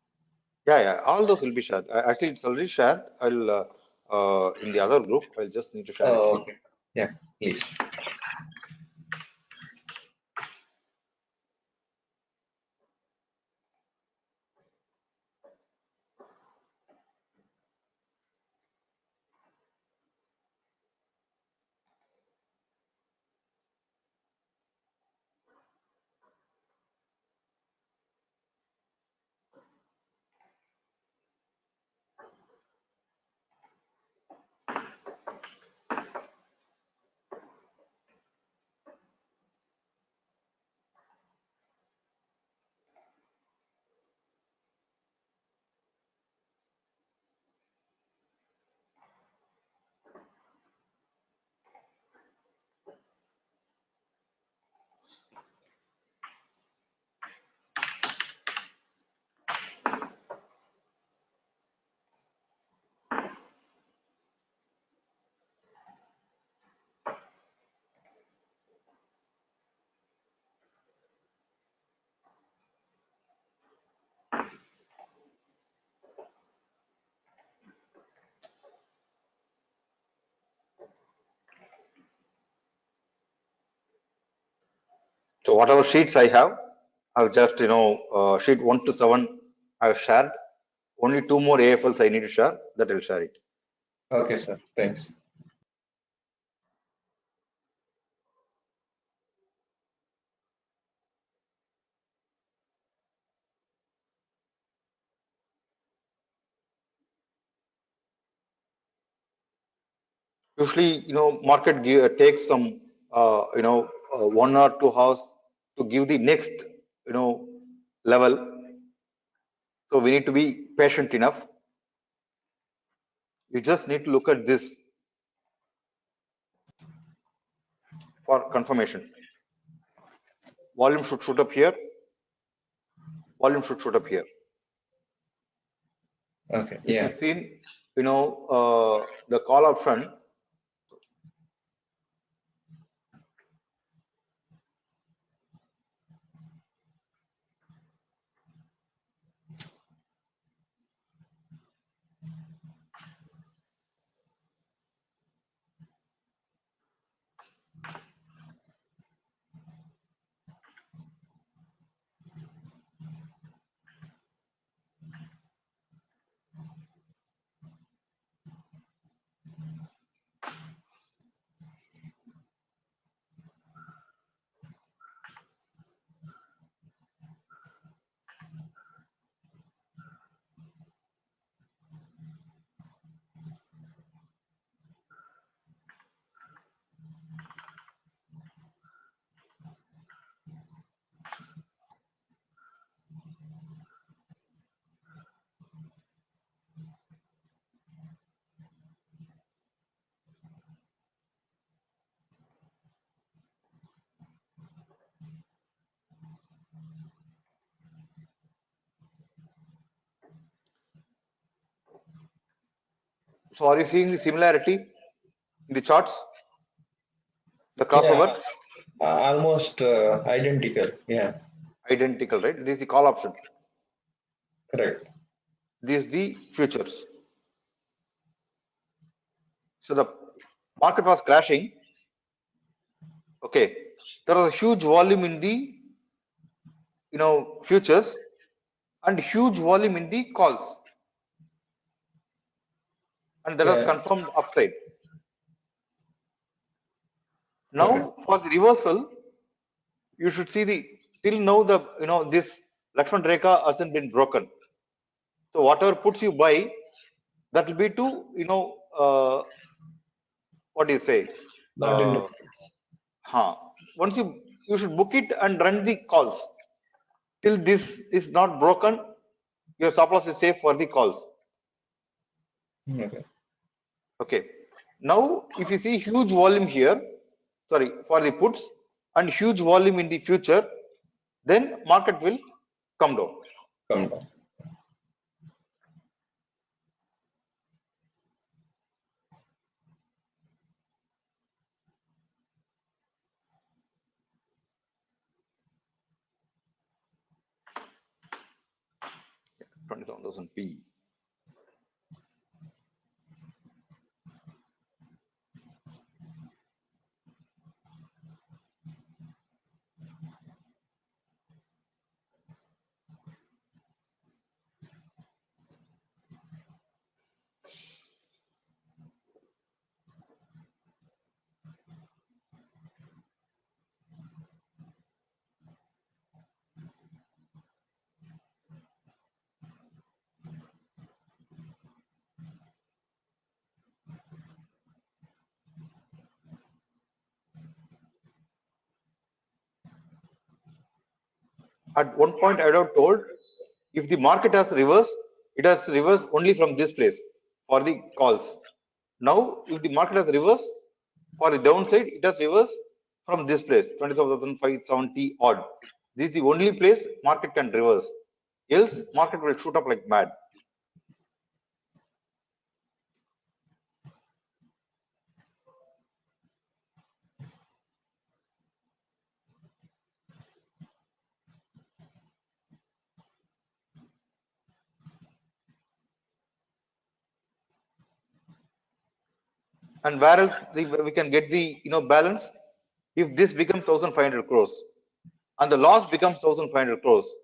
Yeah. All those will be shared. Actually, it's already shared. I'll in the other group. I'll just need to share it. Oh, okay. Yeah, please. So whatever sheets I have, I've just sheet 1 to 7 I've shared. Only two more AFLs I need to share. That I'll share it. Okay, sir. Thanks. Usually, market takes some, 1 or 2 hours to give the next, level. So we need to be patient enough. You just need to look at this for confirmation. Volume should shoot up here. Volume should shoot up here. Okay. If Yeah. you've seen, the call option, so are you seeing the similarity in the charts? The crossover? Yeah. Almost identical. Yeah. Identical, right? This is the call option. Correct. This is the futures. So the market was crashing. Okay. There was a huge volume in the, futures and huge volume in the calls. And that was Yeah. confirmed upside. Okay. Now for the reversal, you should see till now this Lakshman Rekha hasn't been broken. So whatever puts you buy, that will be to, what do you say? Not in the Once you should book it and run the calls. Till this is not broken, your stop loss is safe for the calls. Okay. Okay. Now, if you see huge volume here, sorry, for the puts and huge volume in the future, then market will come down. Come down. Yeah, 27,000 P. At one point, I would have told if the market has reversed, it has reversed only from this place for the calls. Now, if the market has reversed for the downside, it has reversed from this place 27,570 odd. This is the only place market can reverse. Else, market will shoot up like mad. And where else we can get the balance? If this becomes 1,500 crores and the loss becomes 1,500 crores,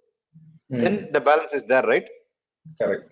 then the balance is there, right? Correct.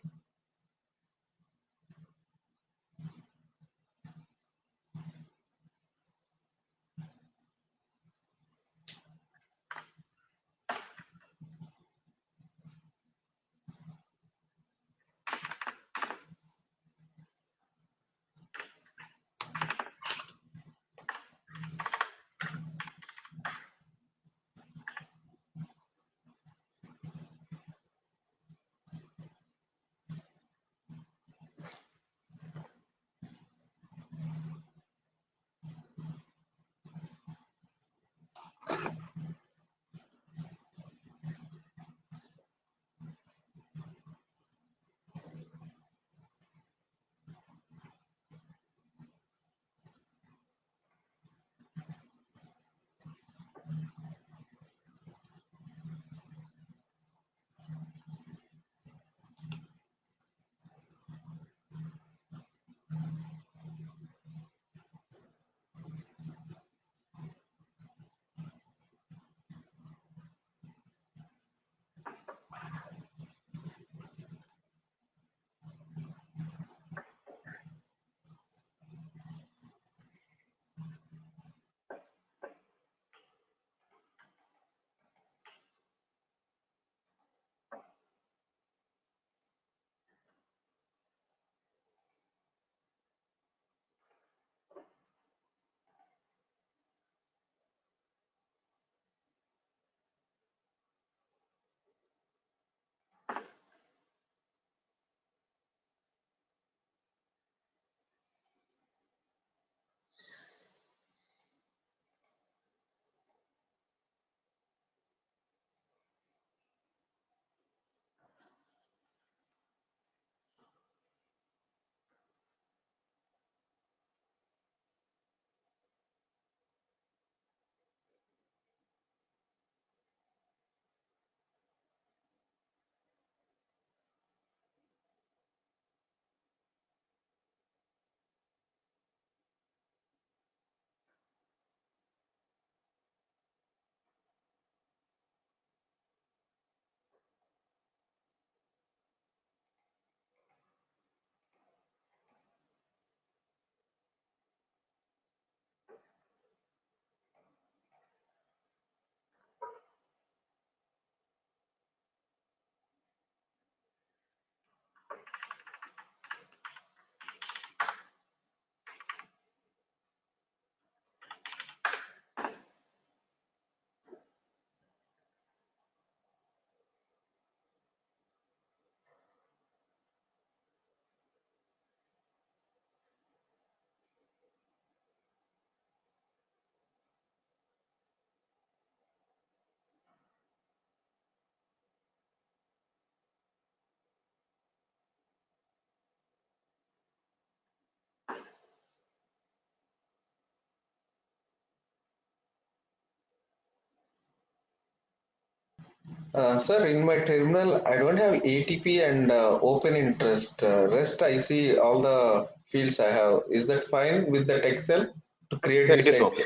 Sir, in my terminal, I don't have ATP and open interest. Rest, I see all the fields I have. Is that fine with that Excel to create Yeah, it this is okay.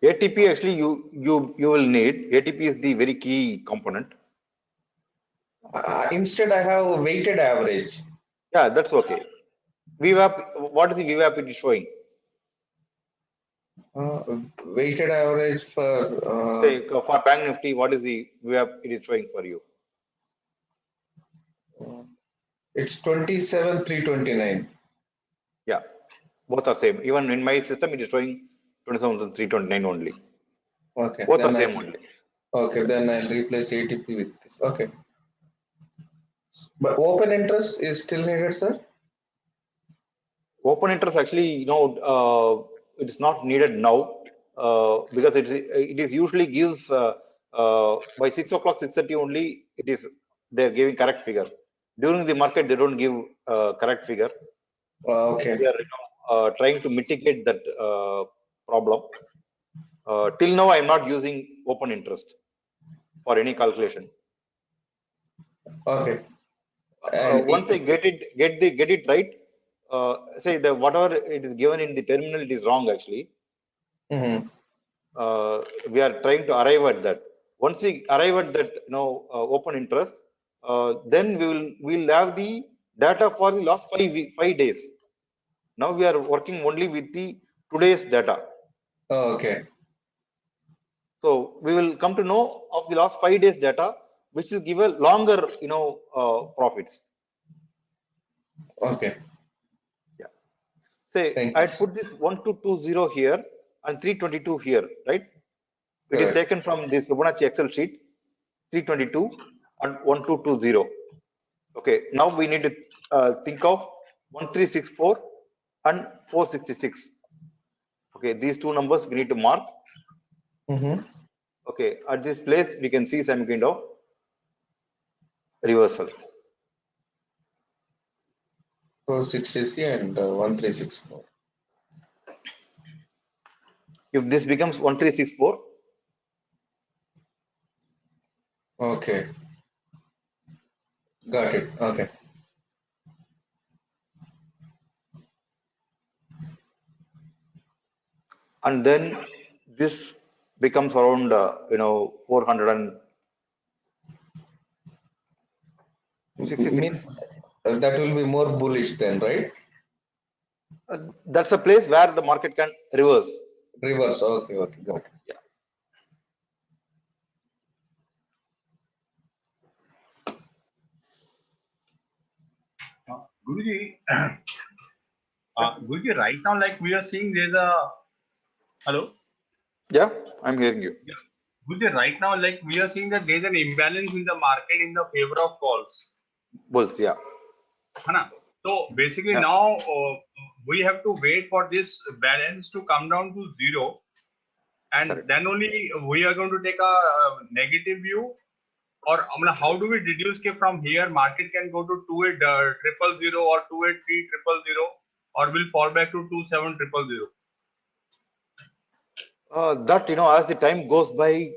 ATP actually you will need. ATP is the very key component. Instead, I have weighted average. Yeah, that's okay. VWAP, what is the VWAP it is showing? Weighted average for Say for Bank Nifty, what is the VWAP it is showing for you? it's 27,329. Yeah, both are same. Even in my system, it is showing 27,329 only. Okay, Both are then same only. I'll replace ATP with this. Okay, but open interest is still needed, sir. Open interest actually, it is not needed now because it is usually gives by 6 o'clock, 6:30 only. They're giving correct figure. During the market, they don't give correct figure. Okay, We are trying to mitigate that problem. Till now, I am not using open interest for any calculation. okay, and Once I get it right, say the whatever it is given in the terminal, it is wrong actually. mhm. We are trying to arrive at that. Once we arrive at that, open interest, then we'll have the data for the last 5 days. Now we are working only with the today's data. Okay, So we will come to know of the last 5 days data, which will give a longer, profits. okay. Yeah. Say Thank I you. put this 1220 here and 322 here, right? It is Correct. taken from this Fibonacci Excel sheet, 322 and 1220. Okay, now we need to think of 1364 and 466. Okay, these two numbers we need to mark. Mm-hmm. Okay, at this place we can see some kind of reversal. 460 and 1364. If this becomes 1364, Okay, got it. Okay, and then this becomes around 466. means that will be more bullish then, right? That's a place where the market can reverse. Reverse. Okay, okay, got it. Yeah. Guruji, Guruji, right now, like we are seeing, there's a hello. Yeah, I'm hearing you. Yeah. Guruji, right now, like we are seeing that there's an imbalance in the market in the favor of calls. Bulls, yeah. Hana? So basically Yeah. now we have to wait for this balance to come down to zero, and Correct. then only we are going to take a negative view. Or how do we deduce from here market can go to 28,000 or 28,300 or will fall back to 27,000? That as the time goes by,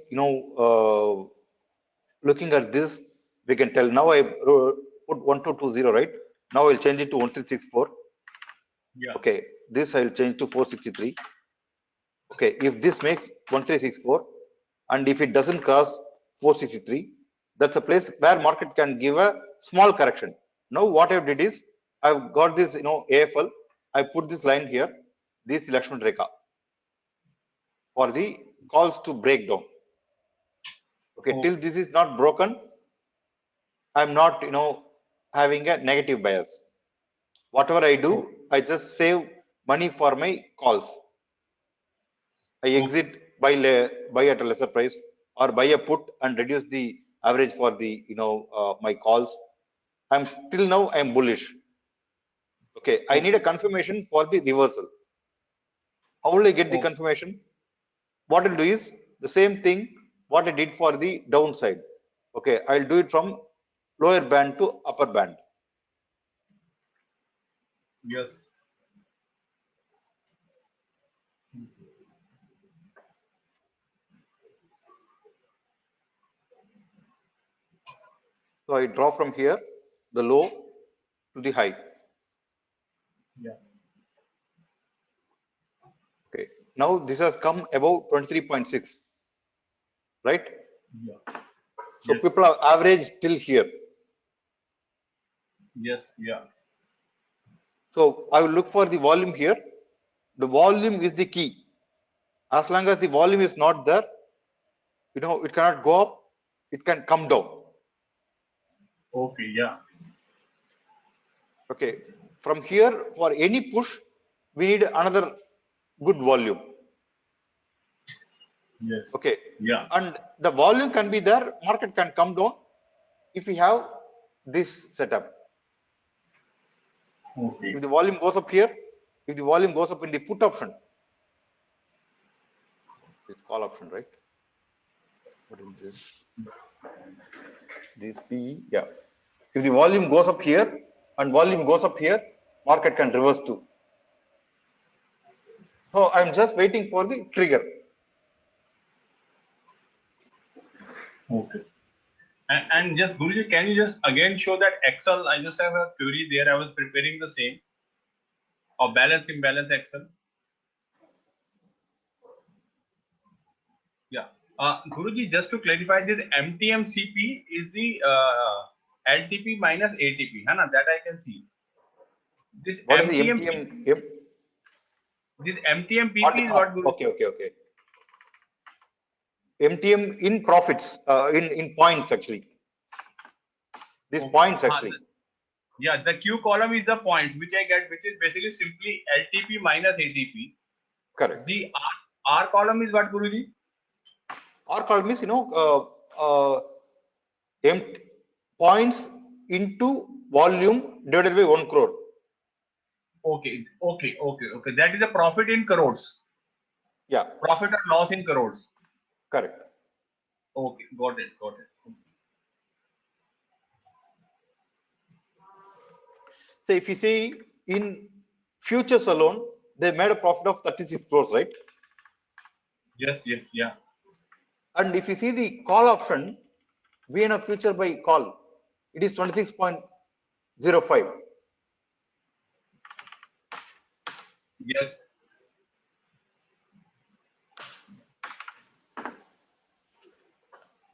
looking at this, we can tell. Now I put 1220, right? Now I'll change it to 1364. Yeah. Okay, this I'll change to 463. Okay, if this makes 1364, and if it doesn't cross 463, that's a place where market can give a small correction. Now what I did is I've got this, AFL. I put this line here, this Lakshman Rekha for the calls to break down. Okay, till this is not broken, I'm not, having a negative bias. Whatever I do, I just save money for my calls. I exit buy at a lesser price or buy a put and reduce the average for the my calls. Till now I'm bullish. Okay, I need a confirmation for the reversal. How will I get the confirmation? What I'll do is the same thing what I did for the downside. Okay, I'll do it from lower band to upper band. Yes. So I draw from here the low to the high. Yeah. Okay. Now this has come above 23.6, right? Yeah. So Yes. people have averaged till here. Yes. Yeah. So I will look for the volume here. The volume is the key. As long as the volume is not there, it cannot go up. It can come down. Okay. Yeah. Okay. From here, for any push, we need another good volume. Yes. Okay. Yeah. And the volume can be there. Market can come down if we have this setup. Okay. If the volume goes up here, if the volume goes up in the put option, it's call option, right? What is this? This PE, yeah. If the volume goes up here and volume goes up here, market can reverse too. So I'm just waiting for the trigger. Okay. And just Guruji, can you just again show that Excel? I just have a query there. I was preparing the same or balance imbalance Excel. Yeah. Guruji, just to clarify, this MTMCP is the LTP minus ATP. Hana, that I can see. This What is the MTM, MTM? this MTMPP is what Guruji. Okay. MTM in profits, in points actually. These Okay. points actually. Yeah, the Q column is the points which I get, which is basically simply LTP minus ATP. Correct. The R column is what, Guruji? R column is points into volume divided by 1 crore. Okay. That is a profit in crores. Yeah, Profit or loss in crores. correct. Okay, got it. So if you see in futures alone, they made a profit of 36 crores, right? Yes, yeah. And if you see the call option, VN future by call, it is 26.05. Yes.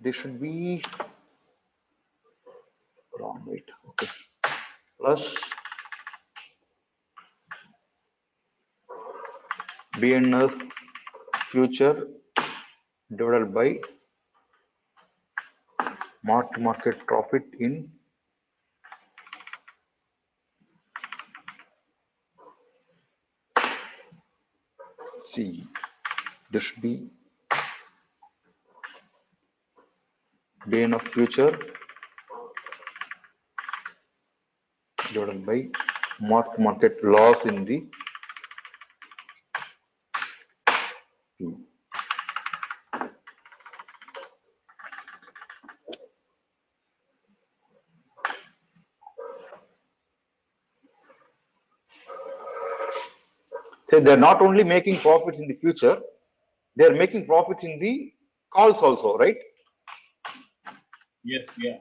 This should be wrong, wait, okay. Plus BNF future divided by mark-to-market profit in C. This should be BNF future divided by mark-to-market loss in the P. So they're not only making profits in the future, they're making profits in the calls also, right? Yes, yeah.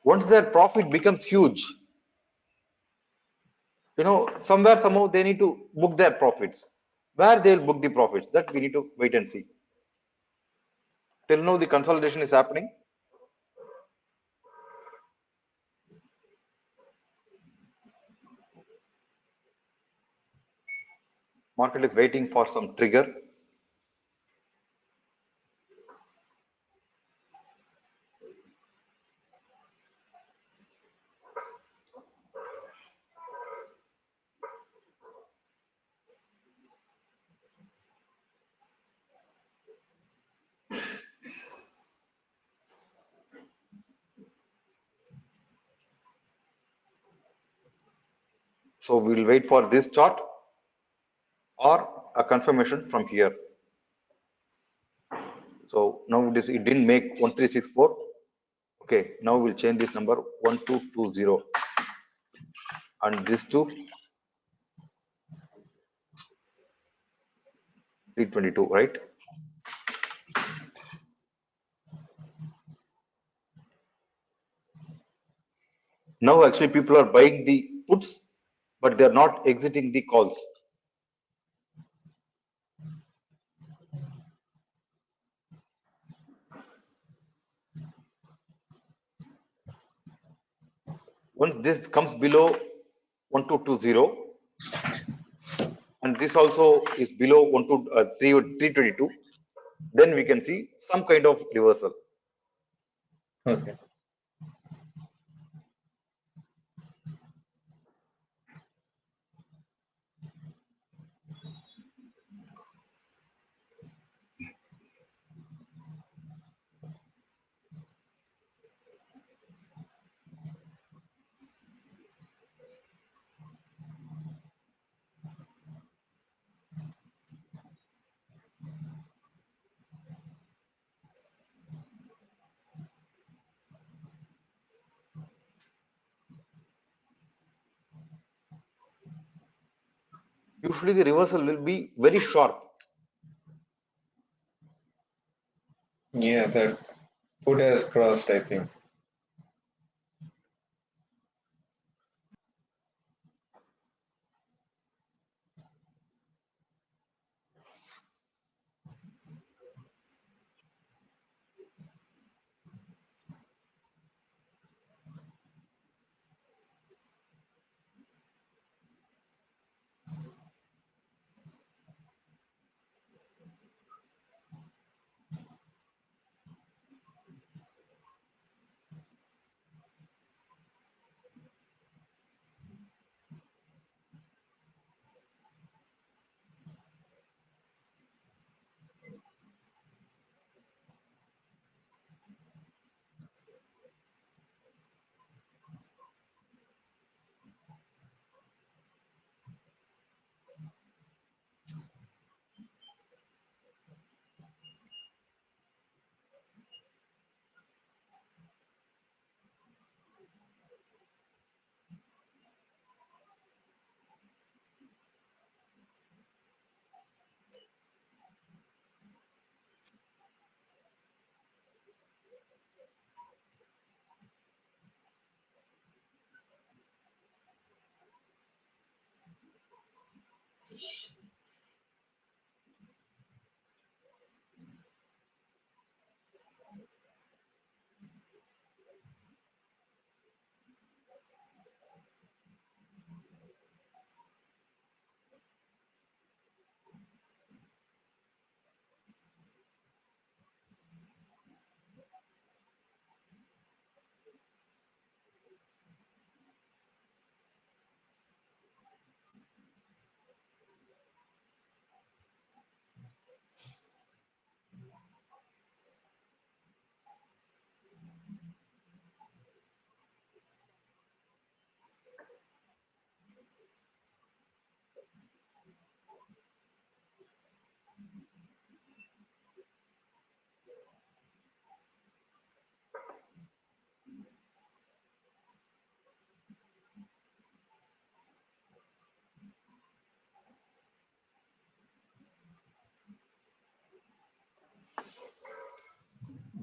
Once their profit becomes huge, somewhere, somehow they need to book their profits. Where they'll book the profits, that we need to wait and see. Till now, the consolidation is happening. Market is waiting for some trigger. So we'll wait for this chart or a confirmation from here. So now it didn't make 1364. Okay, now we'll change this number 1220 and this to 322, right? Now actually people are buying the puts, but they are not exiting the calls. Once this comes below 1220, and this also is below 322, then we can see some kind of reversal. Okay. Usually the reversal will be very sharp. Yeah, that put has crossed, I think.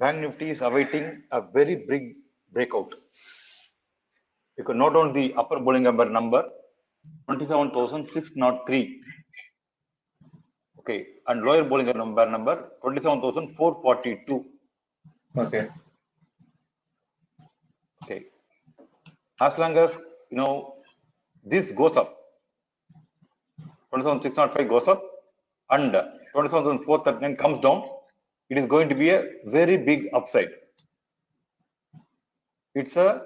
Bank Nifty is awaiting a very big breakout. You can note down the upper Bollinger number 27,603. Okay, and lower Bollinger number 27,442. Okay. Okay, as long as this goes up, 27,605 goes up, and 27,439 comes down, it is going to be a very big upside. It's a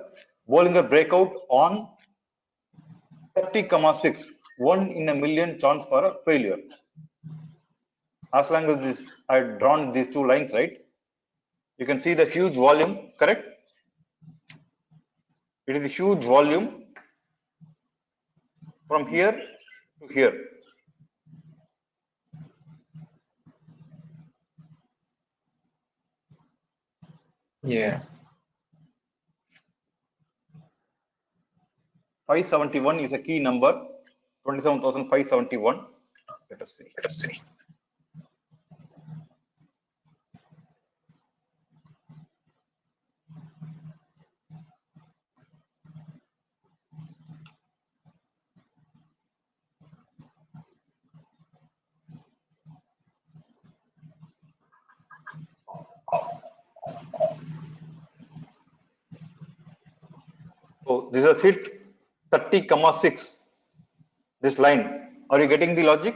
Bollinger breakout on 30,6, 1 in a million chance for a failure. As long as this, I had drawn these two lines, right? You can see the huge volume, correct? It is a huge volume from here to here. Yeah. 571 is a key number, 27,571. Let us see. this has hit 30,6. This line. Are you getting the logic?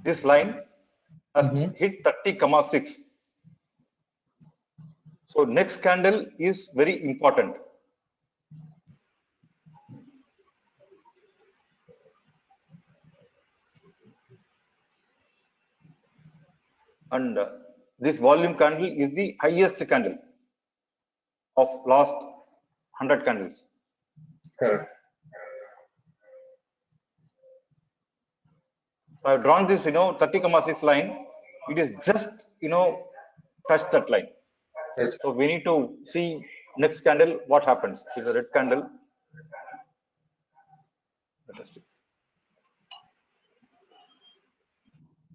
This line has hit 30,6. So next candle is very important. And this volume candle is the highest candle of last 100 candles. Correct. So I've drawn this, 30,6 line. It is just, touch that line. Yes. So we need to see next candle, what happens. It's a red candle. Let us see.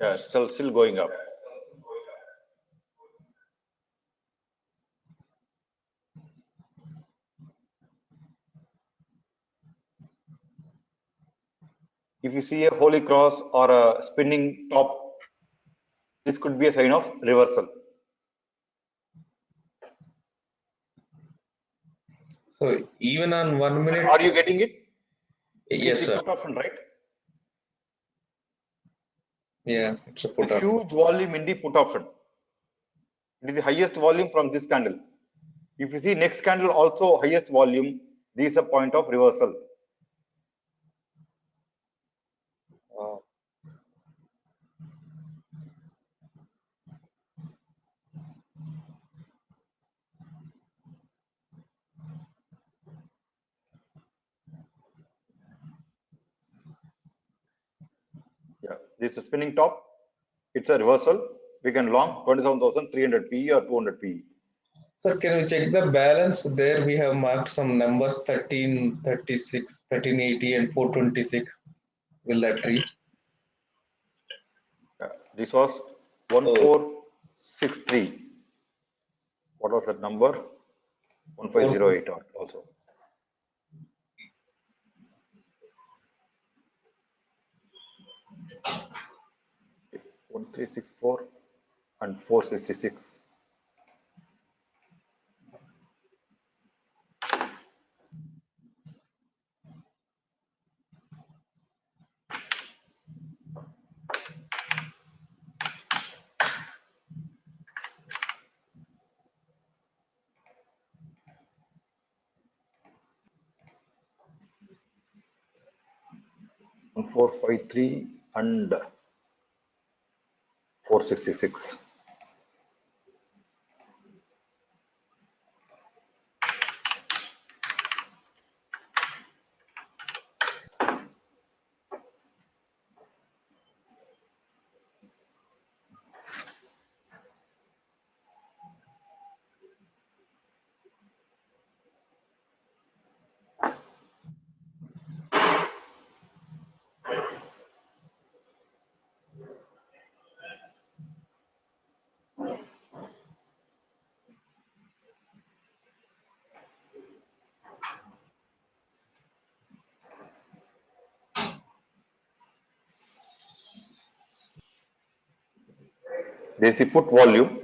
Yeah, still going up. If you see a holy cross or a spinning top, this could be a sign of reversal. So even on 1 minute. Are you getting it? Yes, It's the sir. put option, right? Yeah, it's a put A up. huge volume in the put option. It is the highest volume from this candle. If you see next candle also highest volume, this is a point of reversal. Wow. Yeah, this is a spinning top. It's a reversal. We can long 27,300 PE or 200 PE. Sir, can we check the balance? There we have marked some numbers 1336, 1380 and 426. Will that reach? Yeah, this was 1463. What was that number? 1508 also. 1364 and 466. And 453 and 466. There is the put volume.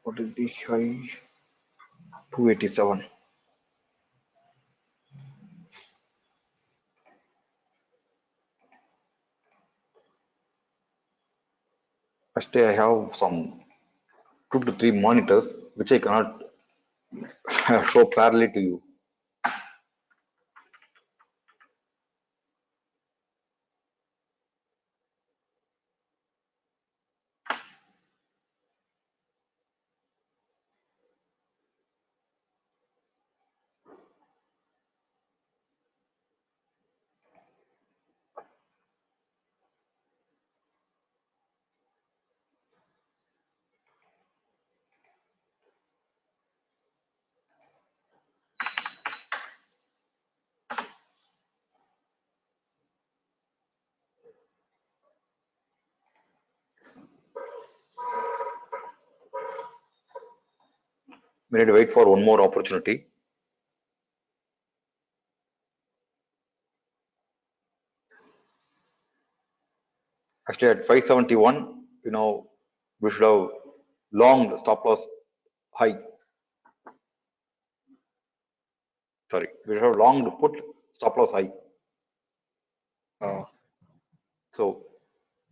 What is the high? 287. Actually, I have some 2 to 3 monitors which I cannot show parallel to you. We need to wait for one more opportunity. Actually, at 571, we should have long stop loss high. Sorry, we should have long to put stop loss high. Oh, So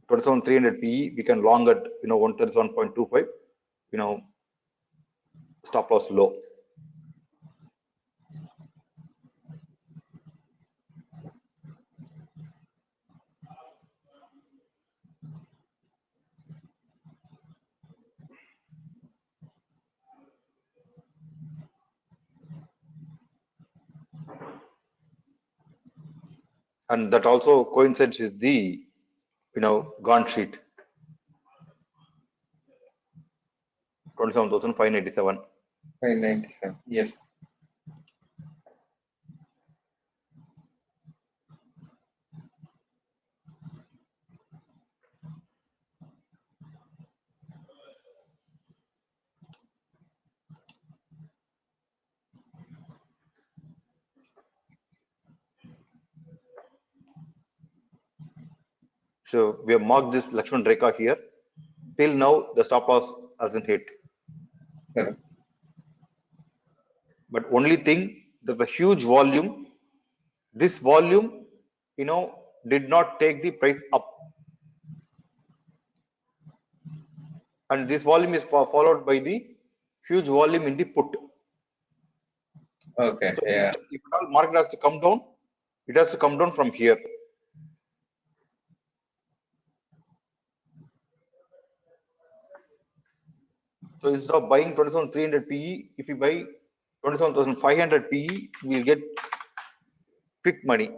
27,300 PE, we can long at 137.25. Stop loss low. And that also coincides with the Gantt sheet 27,587. 597. Yes. So we have marked this Lakshman Rekha here. Till now, the stop loss hasn't hit. Correct. But only thing that the huge volume, this volume, did not take the price up. And this volume is followed by the huge volume in the put. Okay. So Yeah. if all market has to come down, it has to come down from here. So instead of buying 27,300 PE, if you buy 27,500 PE, we will get quick money.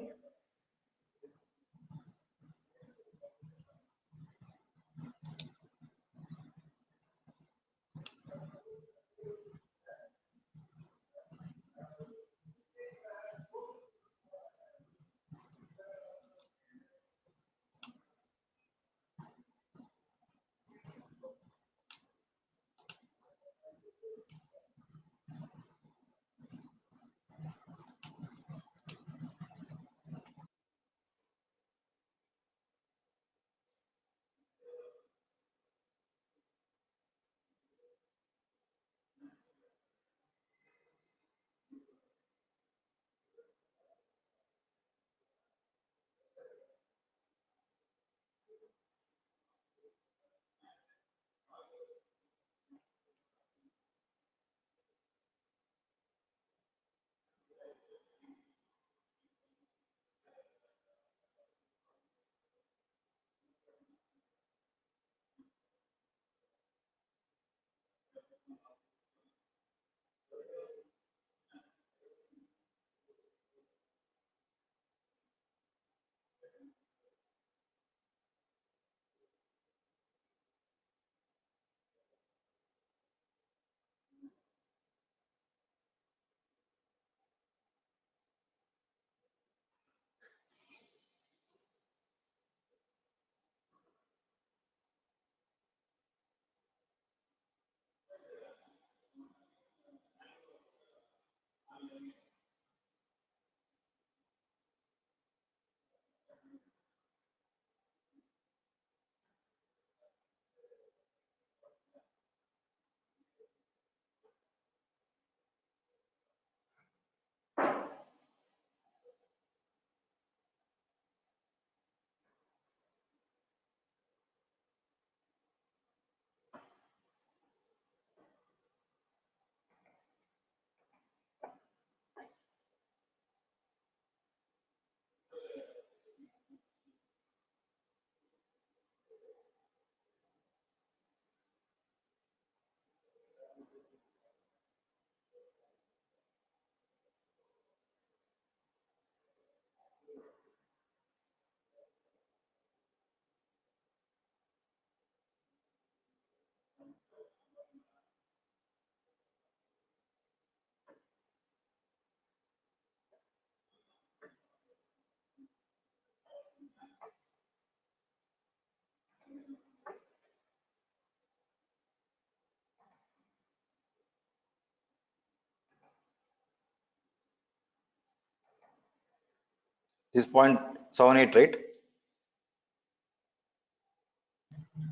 is 0.78, right?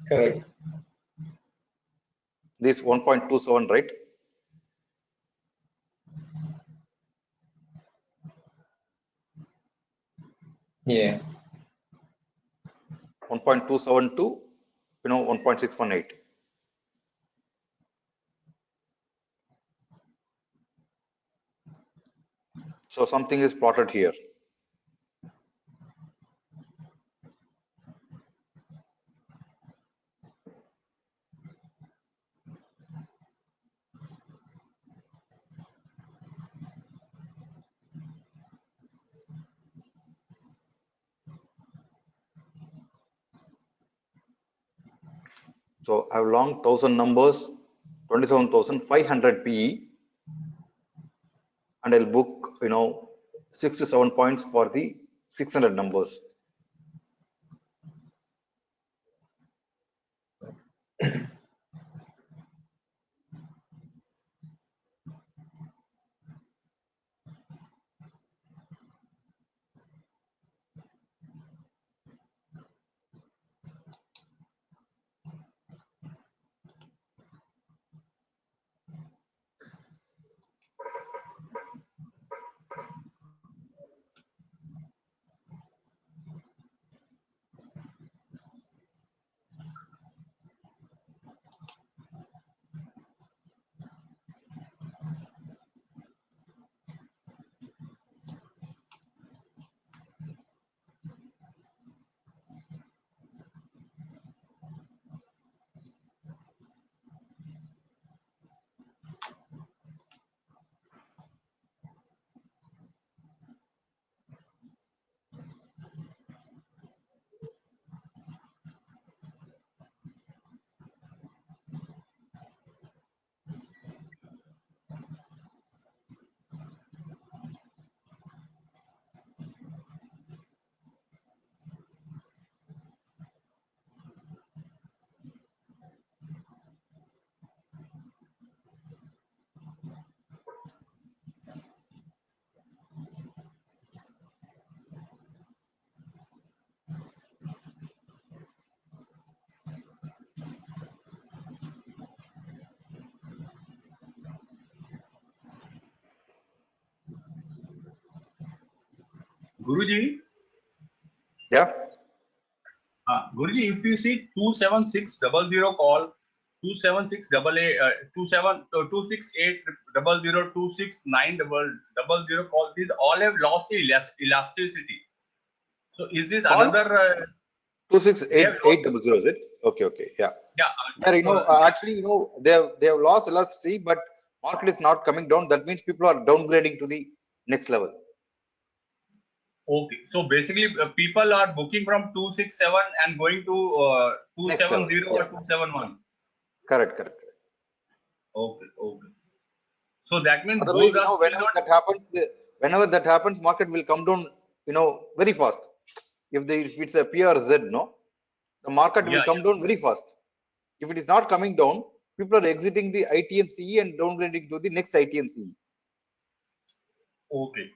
Correct. This 1.27, right? Yeah. 1.27 to 1.618. So something is plotted here. So I have long 1000 numbers, 27,500 PE, and I'll book 6 to 7 points for the 600 numbers. Guruji, Yeah. Guruji, if you see 27600 call, 27688, 26800, 26900 call, these all have lost the elasticity. So is this Call another? They have lost. 26800, is it? Okay, yeah. Yeah. Where actually they have lost elasticity, but market is not coming down. That means people are downgrading to the next level. Okay. So basically, people are booking from 267 and going to Next level. 270 or Yeah. 271. Correct. Okay. So that means Otherwise, those are still whenever not. that happens, market will come down, very fast. If it's a P or Z, the market will Yeah. come down very fast. If it is not coming down, people are exiting the ITMCE and downgrading to the next ITMCE. Okay.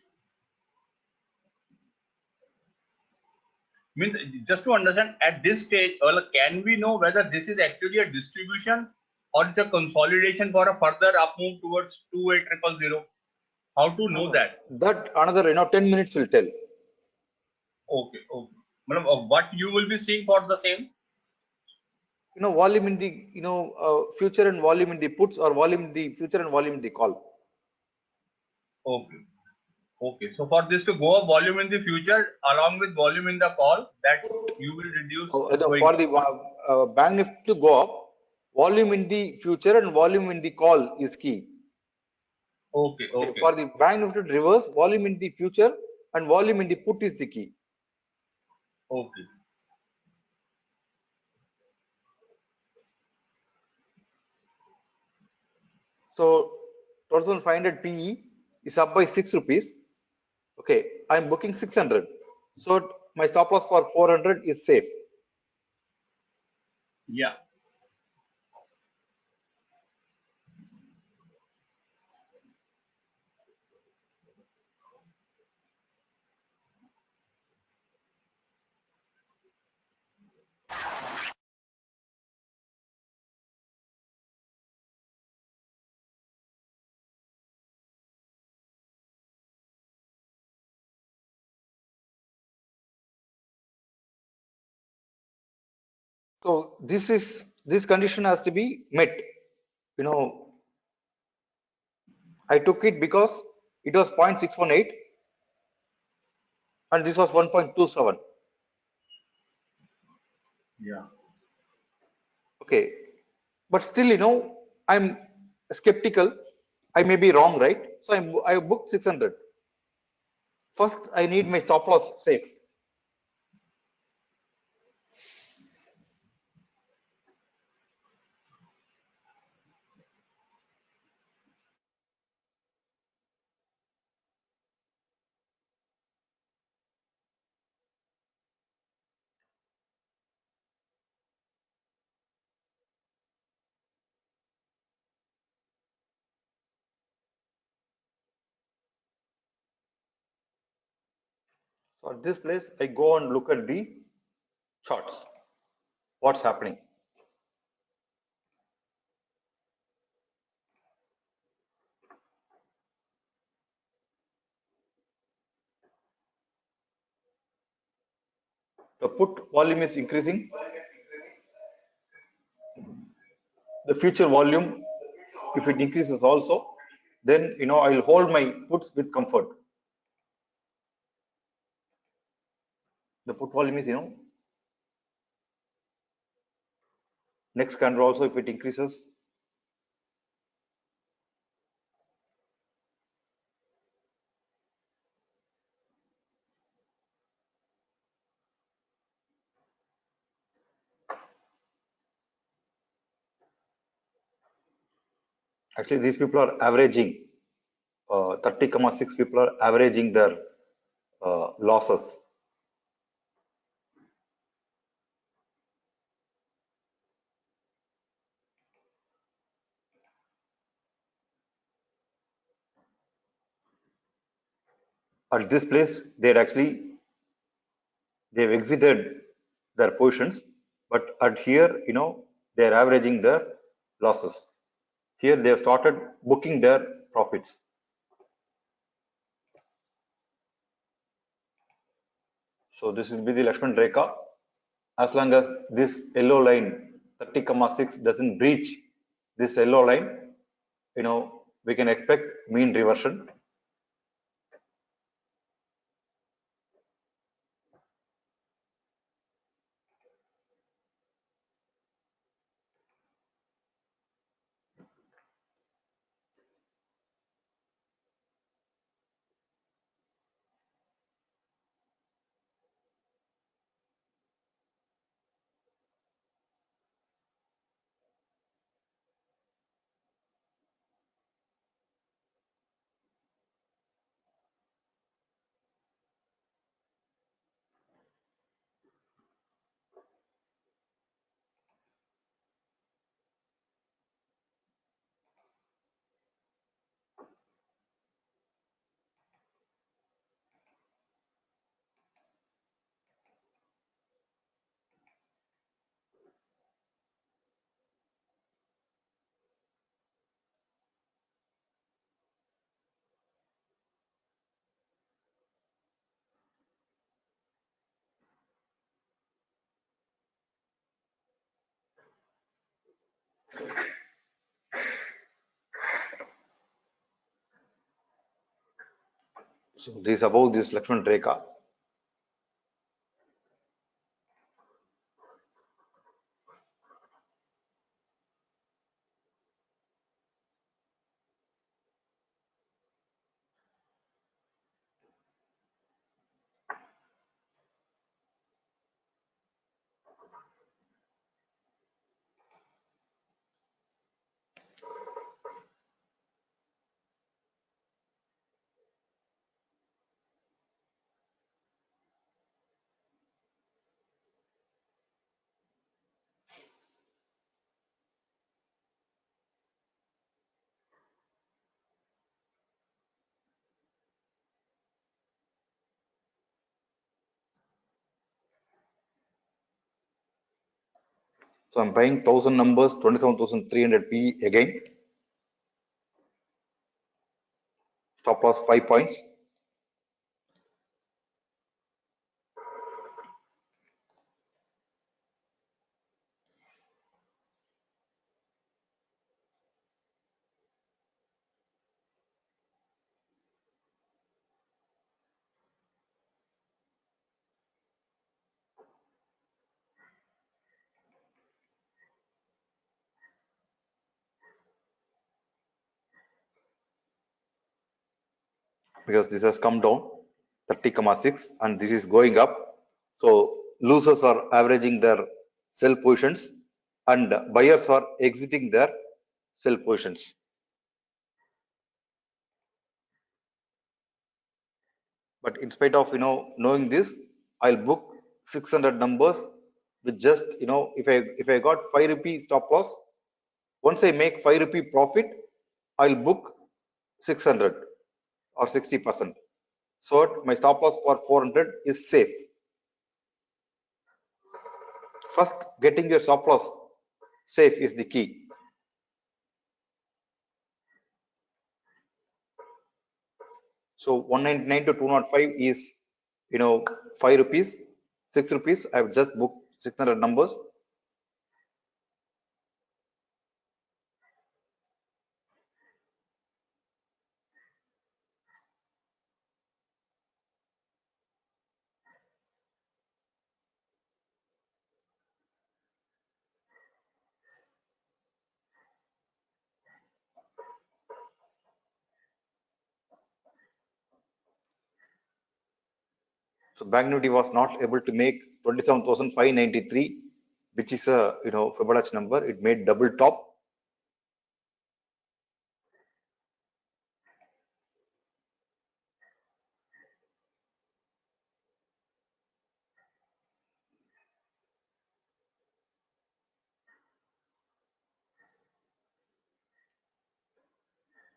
Means just to understand at this stage, can we know whether this is actually a distribution or it's a consolidation for a further up move towards 28000? How to know that? That another 10 minutes will tell. Okay. Madam, what you will be seeing for the same? Volume in the future and volume in the puts, or volume in the future and volume in the call. Okay. So for this to go up, volume in the future along with volume in the call, that you will reduce. For the bank nifty to go up, volume in the future and volume in the call is key. Okay. For the bank nifty to reverse, volume in the future and volume in the put is the key. Okay. So 2500 PE is up by 6 rupees. Okay, I'm booking 600. So my stop loss for 400 is safe. Yeah. So this condition has to be met. You know, I took it because it was 0.618 and this was 1.27. Yeah. Okay, but still, you know, I'm skeptical. I may be wrong, right? So I booked 600. First, I need my stop loss safe. So at this place, I go and look at the charts. What's happening? The put volume is increasing. The future volume, if it increases also, then you know I'll hold my puts with comfort. The put volume is, you know, next candle also if it increases. Actually, these people are averaging 30,6 people are averaging their losses. At this place, they've exited their positions, but at here, you know, they're averaging their losses. Here they have started booking their profits. So this will be the Lakshman Rekha. As long as this yellow line 30,6 doesn't breach this yellow line, you know, we can expect mean reversion. So this above this Lakshman Rekha. So I'm buying 1000 numbers, 27,300 P again. Stop loss 5 points. because this has come down 30,6 and this is going up. So losers are averaging their sell positions and buyers are exiting their sell positions. But in spite of knowing this, I'll book 600 numbers with just if I got 5 rupee stop loss, once I make 5 rupee profit, I'll book 600 or 60%. So my stop loss for 400 is safe. First, getting your stop loss safe is the key. So 199 to 205 is 5 rupees, 6 rupees. I've just booked 600 numbers. So Bank Nifty was not able to make 27,593, which is a Fibonacci number. It made double top.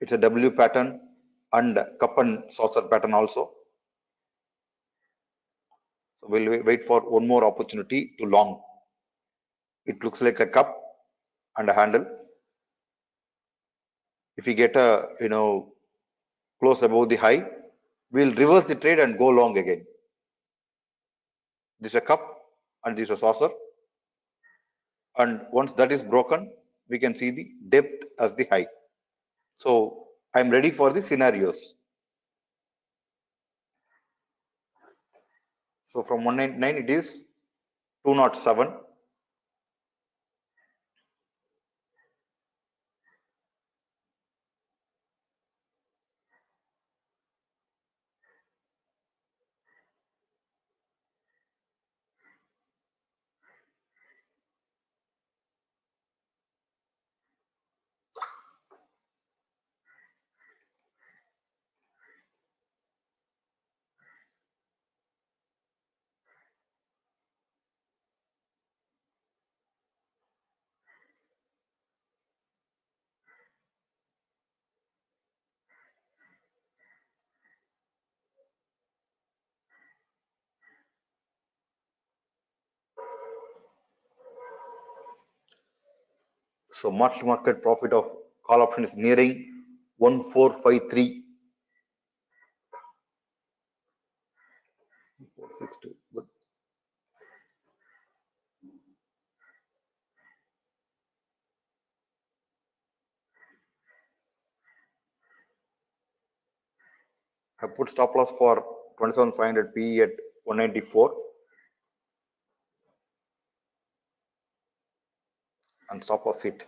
It's a W pattern and cup and saucer pattern also. So we'll wait for one more opportunity to long. It looks like a cup and a handle. If we get a close above the high, we'll reverse the trade and go long again. This is a cup and this is a saucer. And once that is broken, we can see the depth as the high. So I'm ready for the scenarios. So from 199 it is 207. So March market profit of call option is nearing 1453. 462. Good. I put stop loss for 27,500 PE at 194 and stop loss hit.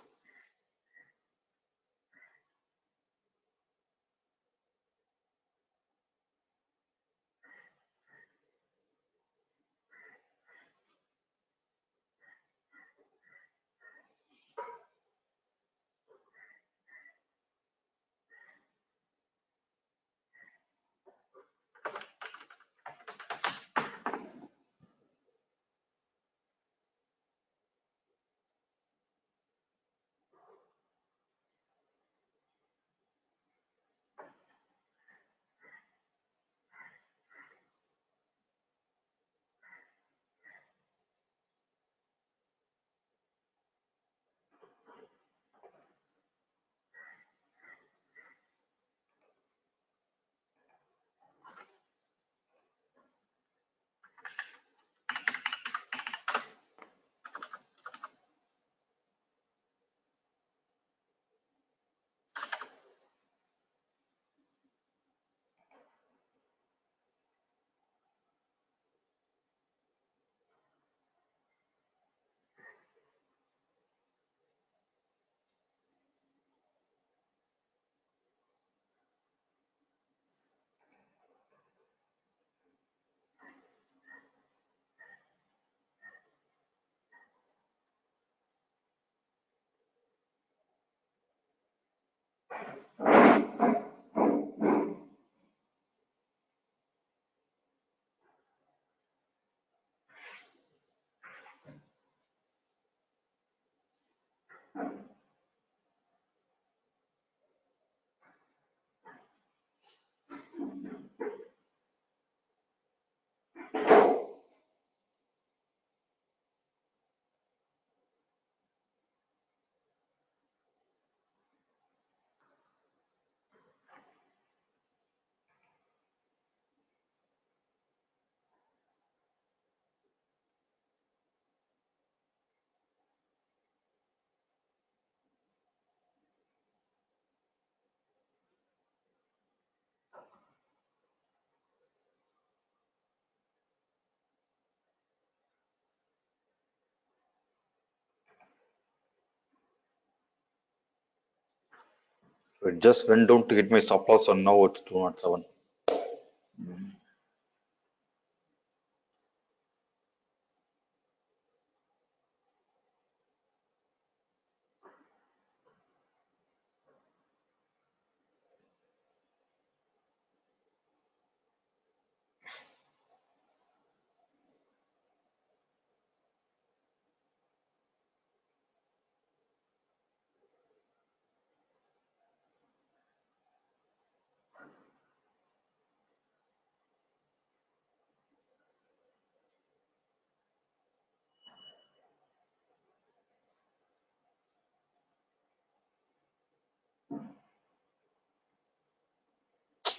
So it just went down to hit my stop loss, and now it's 207.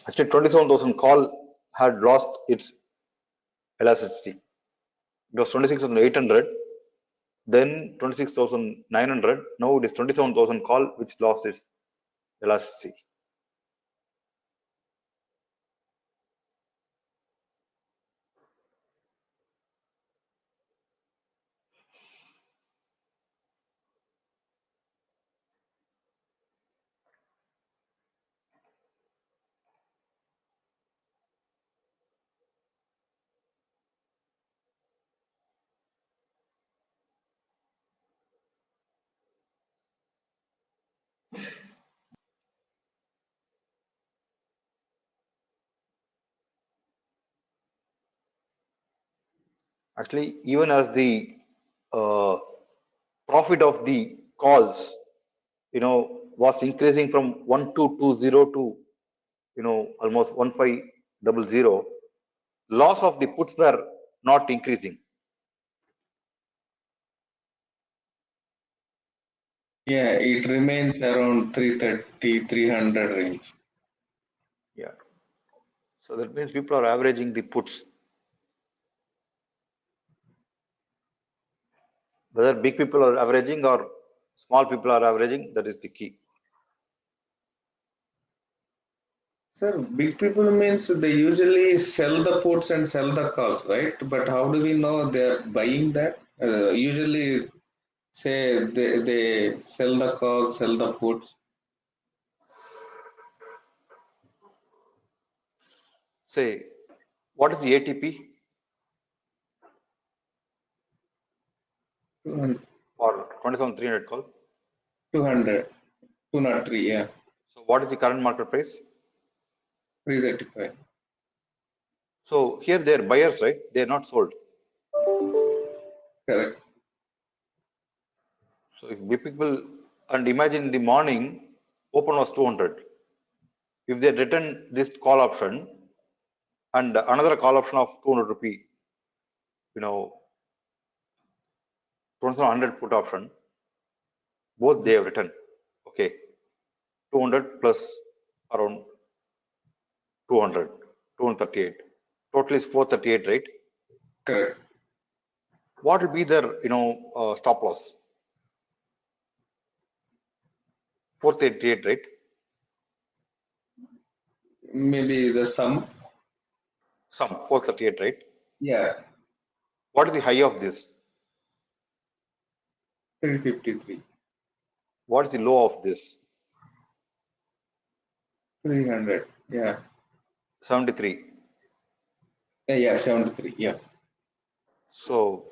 Actually, 27,000 call had lost its elasticity. It was 26,800, then 26,900. Now it is 27,000 call, which lost its elasticity. Actually, even as the uh, profit of the calls, was increasing from 1220 to, almost 1500, loss of the puts were not increasing. Yeah, it remains around 330, 300 range. Yeah. So that means people are averaging the puts. Whether big people are averaging or small people are averaging, that is the key. Sir, big people means they usually sell the puts and sell the calls, right? But how do we know they're buying that? Usually say they sell the calls, sell the puts. Say, what is the ATP 200, for 27,300 call? 200, 203, yeah, So what is the current market price? 335. So here they are buyers, right? They are not sold. Correct. So if big people, and imagine in the morning, open was 200. If they return this call option and another call option of 200 rupee, 2700 put option, both they have written. Okay, 200 plus around 200, 238. Total is 438, right? Correct. What will be their, stop loss? 438, right? Maybe the sum. Sum 438, right? Yeah, What is the high of this? 353, What is the low of this? 300. Yeah. 73. Yeah, 73. Yeah. So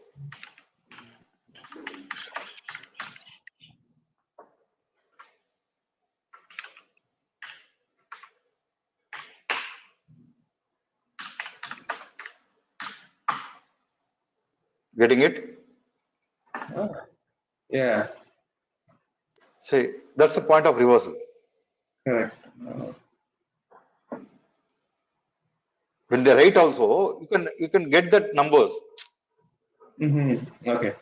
getting it? Ah, yeah. Say that's the point of reversal. Correct. When they write also, you can get that numbers. Okay.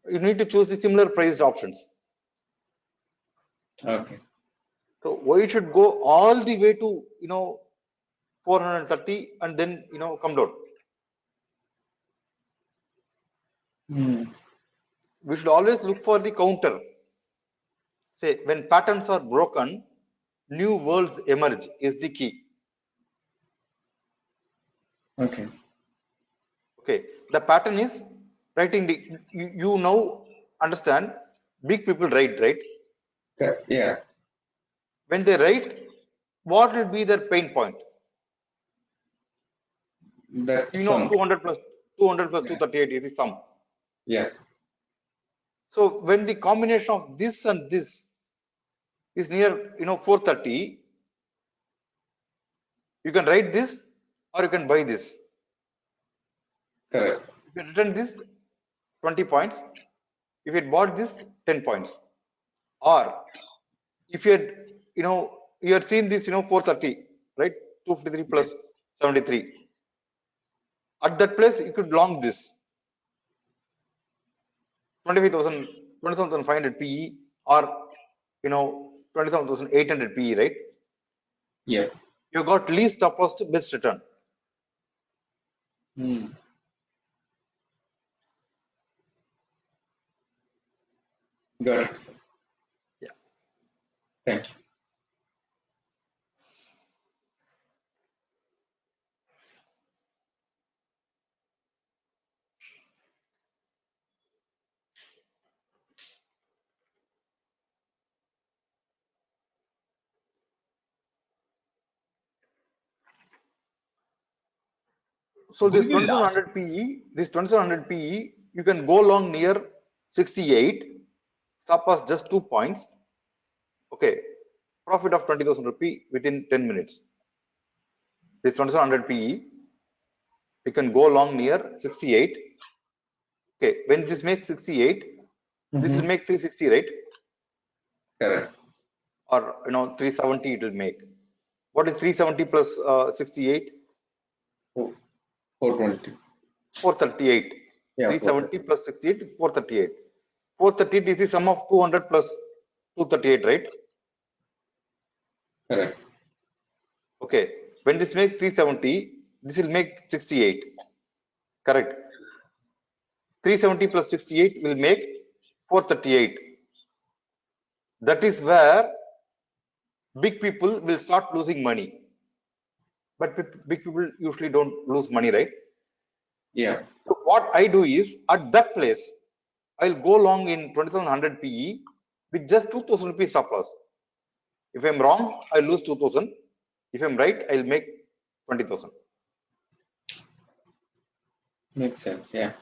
You need to choose the similar priced options. Okay. So why you should go all the way to 430 and then come down. We should always look for the counter. Say when patterns are broken, new worlds emerge is the key. Okay. Okay, the pattern is writing the you now understand big people write, right? Yeah. When they write, what will be their pain point? That sum. 200 plus Yeah. 238 is the sum. Yeah. So when the combination of this and this is near 430, you can write this or you can buy this. Correct. If you return this 20 points, if you had bought this 10 points, or if you had you had seen this 430, right? 253 plus 73. At that place you could long this 25,000 27,500 PE or 27,800 PE, right? Yeah. You got least opposed best return. Got it, sir. Yeah. Thank you. So this Guruji, last 2700 PE, you can go long near 68, surpass just 2 points. Okay, profit of 20,000 rupee within 10 minutes. This 2700 PE, you can go long near 68. Okay, when this makes 68, this will make 360, right? Correct. Or 370 it will make. What is 370 plus 68? 420. 438. Yeah, 370 plus 68 is 438. 438 is the sum of 200 plus 238, right? Correct. Okay. When this makes 370, this will make 68. Correct. 370 plus 68 will make 438. That is where big people will start losing money. But big people usually don't lose money, right? Yeah. So what I do is at that place, I'll go long in 2700 PE with just 2000 rupees stop loss. If I'm wrong, I'll lose 2000. If I'm right, I'll make 20,000. Makes sense. Yeah.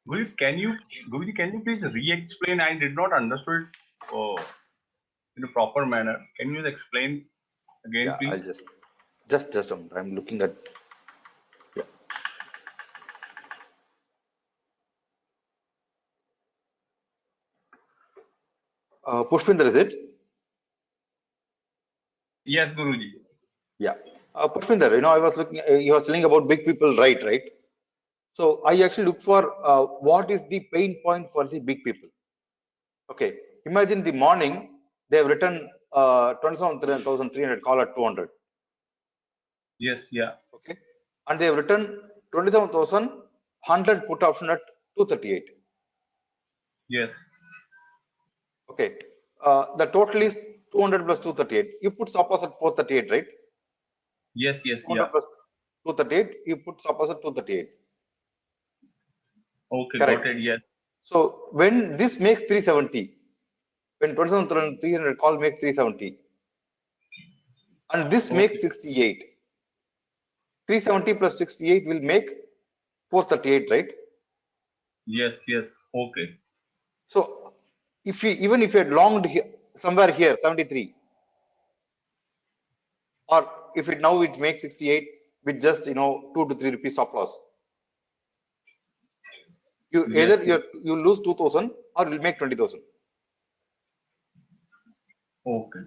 Guruji, can you please re-explain? I did not understood in a proper manner. Can you explain again, Yeah, I'll please? just a moment. I'm looking at. Yeah. Pushpinder, is it? Yes, Guruji. Yeah. Pushpinder, I was looking. You was telling about big people, right? So I actually look for what is the pain point for the big people. Okay. Imagine the morning they have written 27,300 call at 200. Yes, yeah. Okay. And they have written 27,100 put option at 238. Yes. Okay. The total is 200 plus 238. You put stop loss at 438, right? Yes, 200 yeah. plus 238, you put stop loss at 238. Okay, Correct. got it. Yes. So when this makes 370, when 27,300 call makes 370, and this Okay. makes 68. 370 plus 68 will make 438, right? Yes, yes. Okay. So if we even if you had longed here, somewhere here 73, or if it now it makes 68 with just 2 to 3 rupees stop loss, you either Yes, yes. you lose 2000 or will make 20,000. Okay.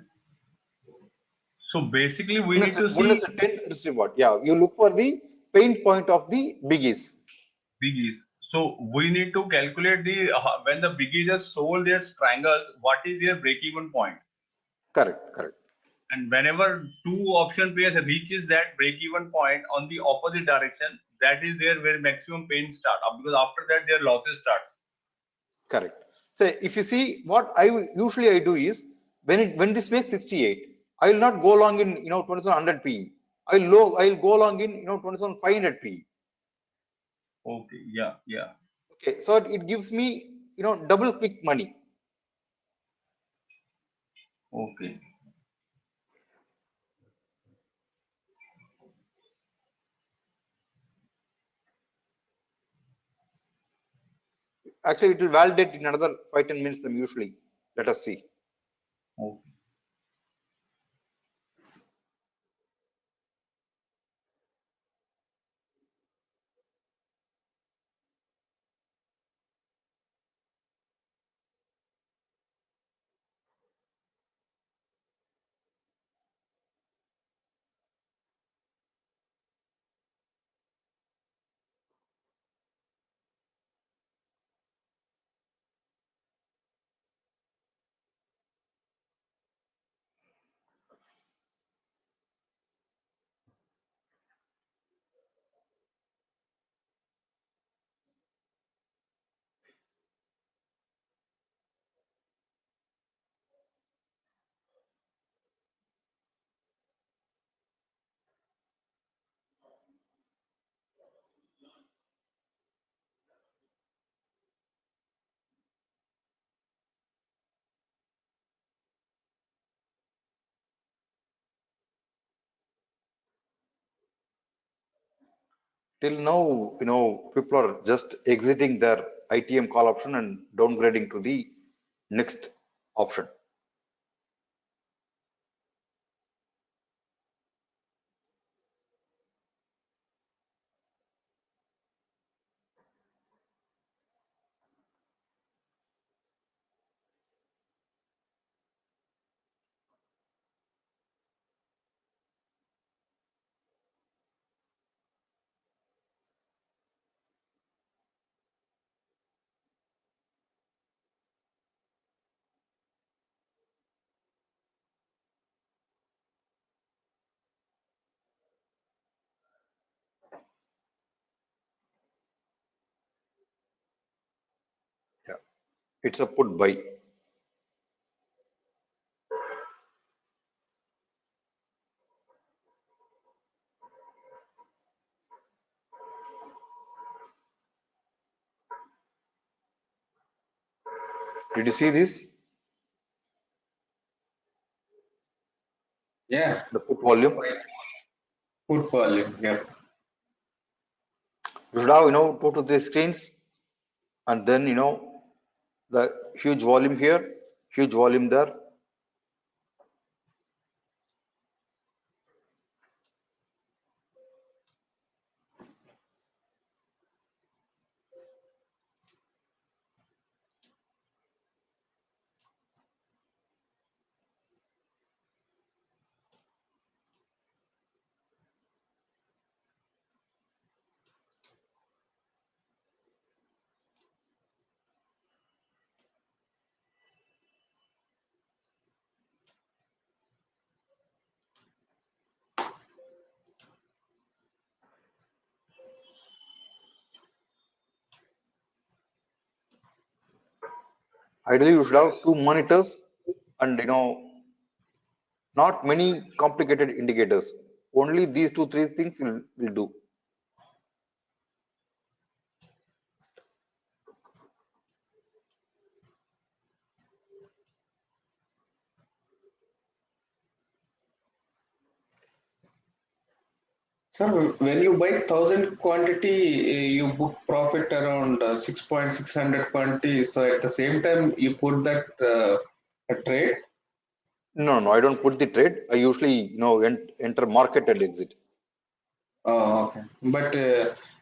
So basically, we need to Bonus see 10 risk reward. Yeah, you look for the pain point of the biggies. biggies. So we need to calculate the when the biggies are sold their strangles, what is their break-even point? Correct, correct. And whenever two option players reaches that break-even point on the opposite direction, that is there where maximum pain start. Because after that their losses starts. Correct. So if you see what usually I do is when this makes 68, I will not go long in 2700 PE. I'll go long in 2700 PE. Okay, yeah, yeah. Okay, so it gives me double quick money. Okay. Actually, it will validate in another 5-10 minutes than usually. Let us see. Okay. Till now, people are just exiting their ITM call option and downgrading to the next option. Yeah, it's a put buy. Did you see this? Yeah, The put volume. put volume. Yeah. You should have, two to three screens, and then, the huge volume here, huge volume there. Ideally, you should have two monitors and, not many complicated indicators. Only these two, three things will do. Sir, when you buy 1,000 quantity, you book profit around 6,600 quantity. So at the same time, you put that a trade. No, no, I don't put the trade. I usually, enter market and exit. Oh, okay. But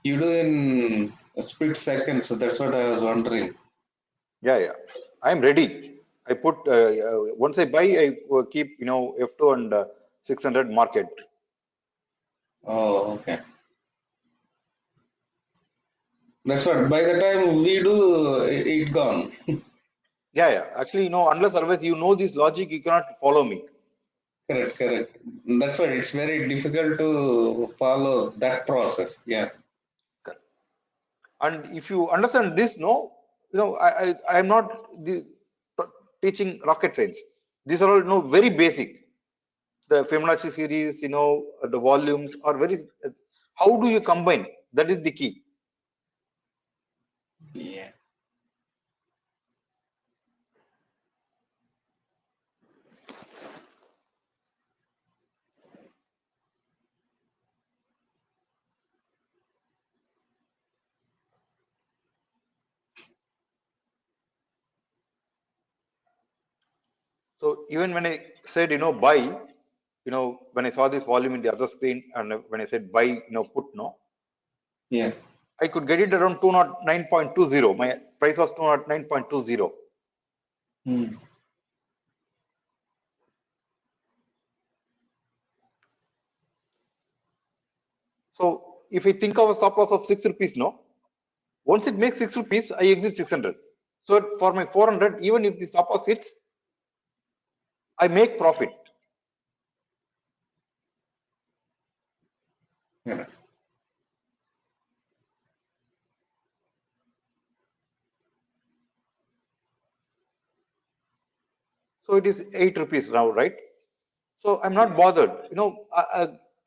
you do in a split second, so that's what I was wondering. Yeah, yeah. I'm ready. I put once I buy, I keep F2 and 600 market. Oh, okay. That's what. By the time we do, it gone. Yeah, yeah. Actually, unless otherwise this logic, you cannot follow me. Correct, correct. That's why it's very difficult to follow that process. Yes. Correct. And if you understand this, no, I am not teaching rocket science. These are all very basic. The Fibonacci series, the volumes are very. How do you combine? That is the key. Yeah. So even when I said, buy, when I saw this volume in the other screen, and when I said buy, put, no, Yeah. I could get it around 209.20. My price was 209.20. Hmm. So if I think of a stop loss of 6 rupees, no, once it makes 6 rupees, I exit 600. So for my 400, even if the stop loss hits, I make profit. Yeah. So it is 8 rupees now, right? So I'm not bothered.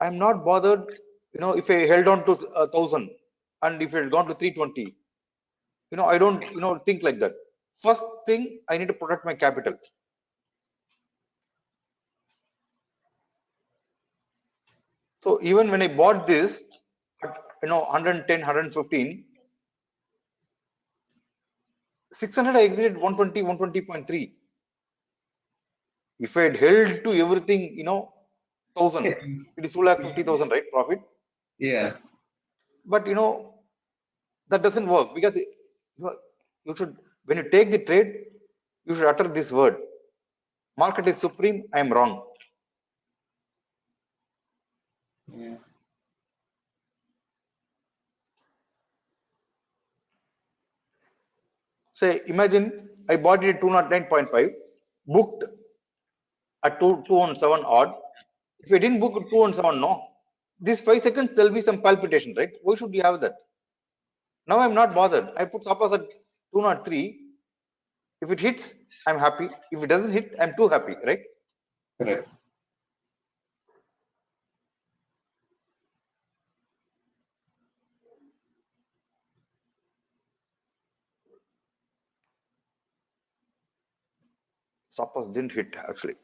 I'm not bothered. If I held on to 1,000 and if it had gone to 320, I don't, think like that. First thing, I need to protect my capital. So even when I bought this at, 110, 115, 600, I exited 120, 120.3. If I had held to everything, 1,000, it is 250,000, right? Profit. Yeah. But, that doesn't work because you should, when you take the trade, you should utter this word. Market is supreme, I am wrong. Yeah. Say, imagine I bought it at 209.5, booked at 217 odd. If I didn't book at 217, no, this 5 seconds, there'll be some palpitation, right? Why should you have that? Now I'm not bothered. I put stop loss at 203. If it hits, I'm happy. If it doesn't hit, I'm too happy, right? Correct. Stop loss didn't hit actually.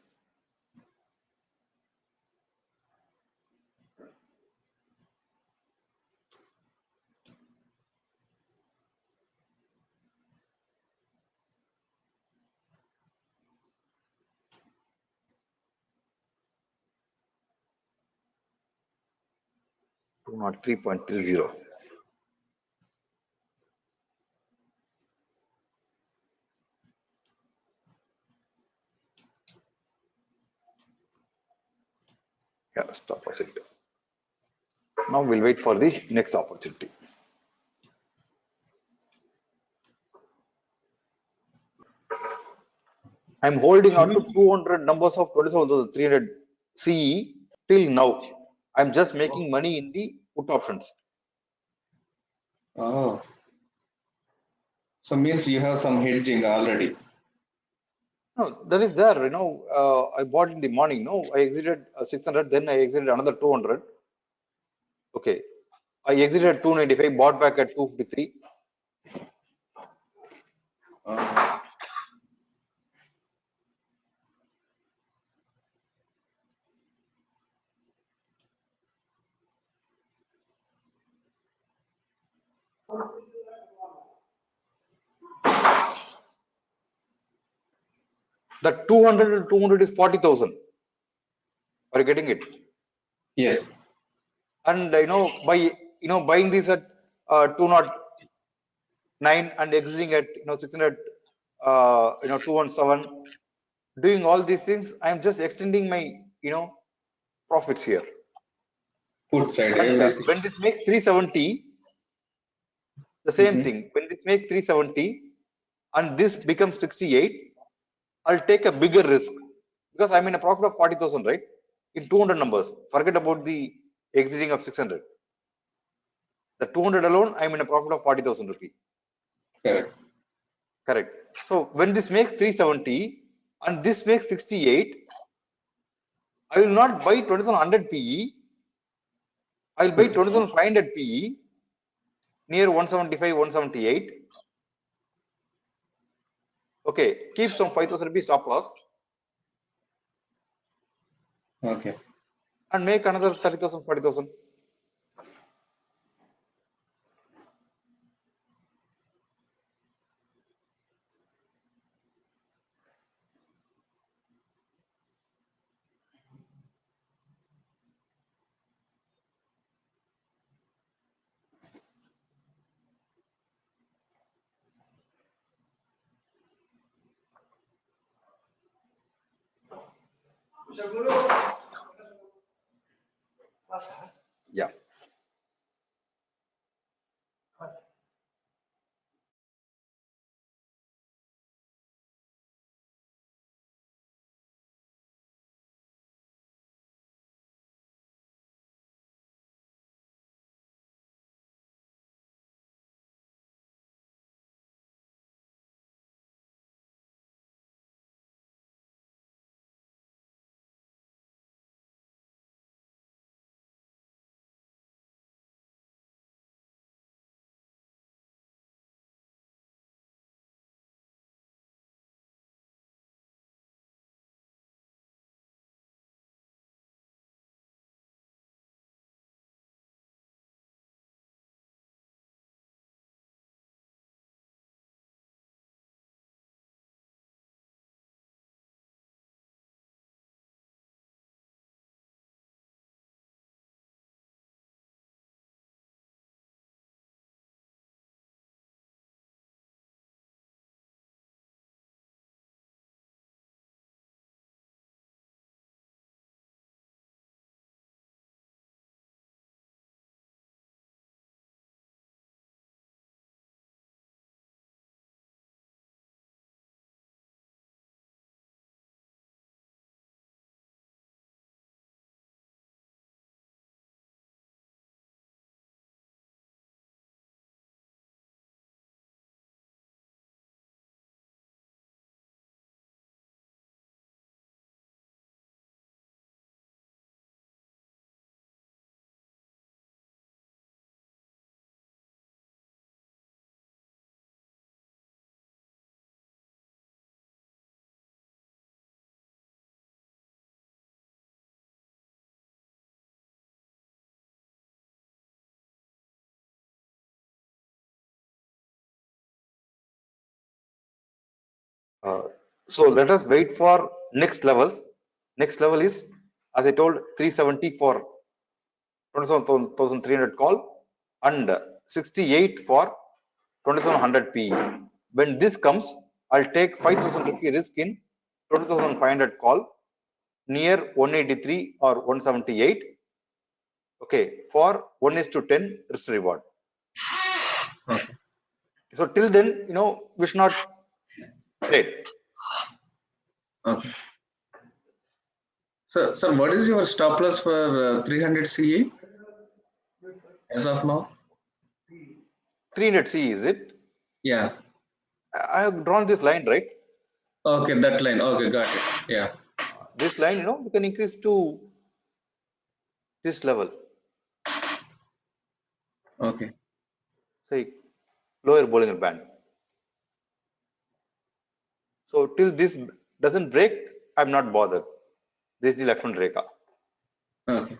Two not 3.30. Yeah, stop loss hit. Now we'll wait for the next opportunity. I'm holding on to 200 numbers of 27,300 CE till now. I'm just making money in the put options. Oh. So means you have some hedging already. No, that is there. I bought in the morning. No, I exited 600, then I exited another 200. Okay, I exited at 295, bought back at 253. Oh. The 200 to 200 is 40,000. Are you getting it? Yeah. And by buying this at 209 and exiting at 600 217, doing all these things, I am just extending my profits here. Put side And everything. when this makes 370, the same thing. When this makes 370 and this becomes 68, I'll take a bigger risk because I'm in a profit of 40,000, right? In 200 numbers. Forget about the exiting of 600. The 200 alone, I'm in a profit of 40,000 rupee. Correct. Correct. So when this makes 370 and this makes 68, I will not buy 20,100 PE. I will buy 20,500 PE near 175, 178. Okay, keep some 5,000 rupees stop loss Okay. and make another 30,000, 40,000. Yeah. So let us wait for next levels. Next level is, as I told, 370 for 27,300 call and 68 for 27,100 PE. When this comes, I'll take 5,000 rupee risk in 20,500 call near 183 or 178. Okay, for 1:10 risk reward. Okay. So till then, we should not trade. Okay. So what is your stop loss for 300 CE as of now? 300 C, is it? Yeah. I have drawn this line, right? Okay, that line. Okay, got it. Yeah. This line, we can increase to this level, Okay. say lower Bollinger Band. So till this doesn't break, I'm not bothered. This is the Lakshman Rekha. Okay.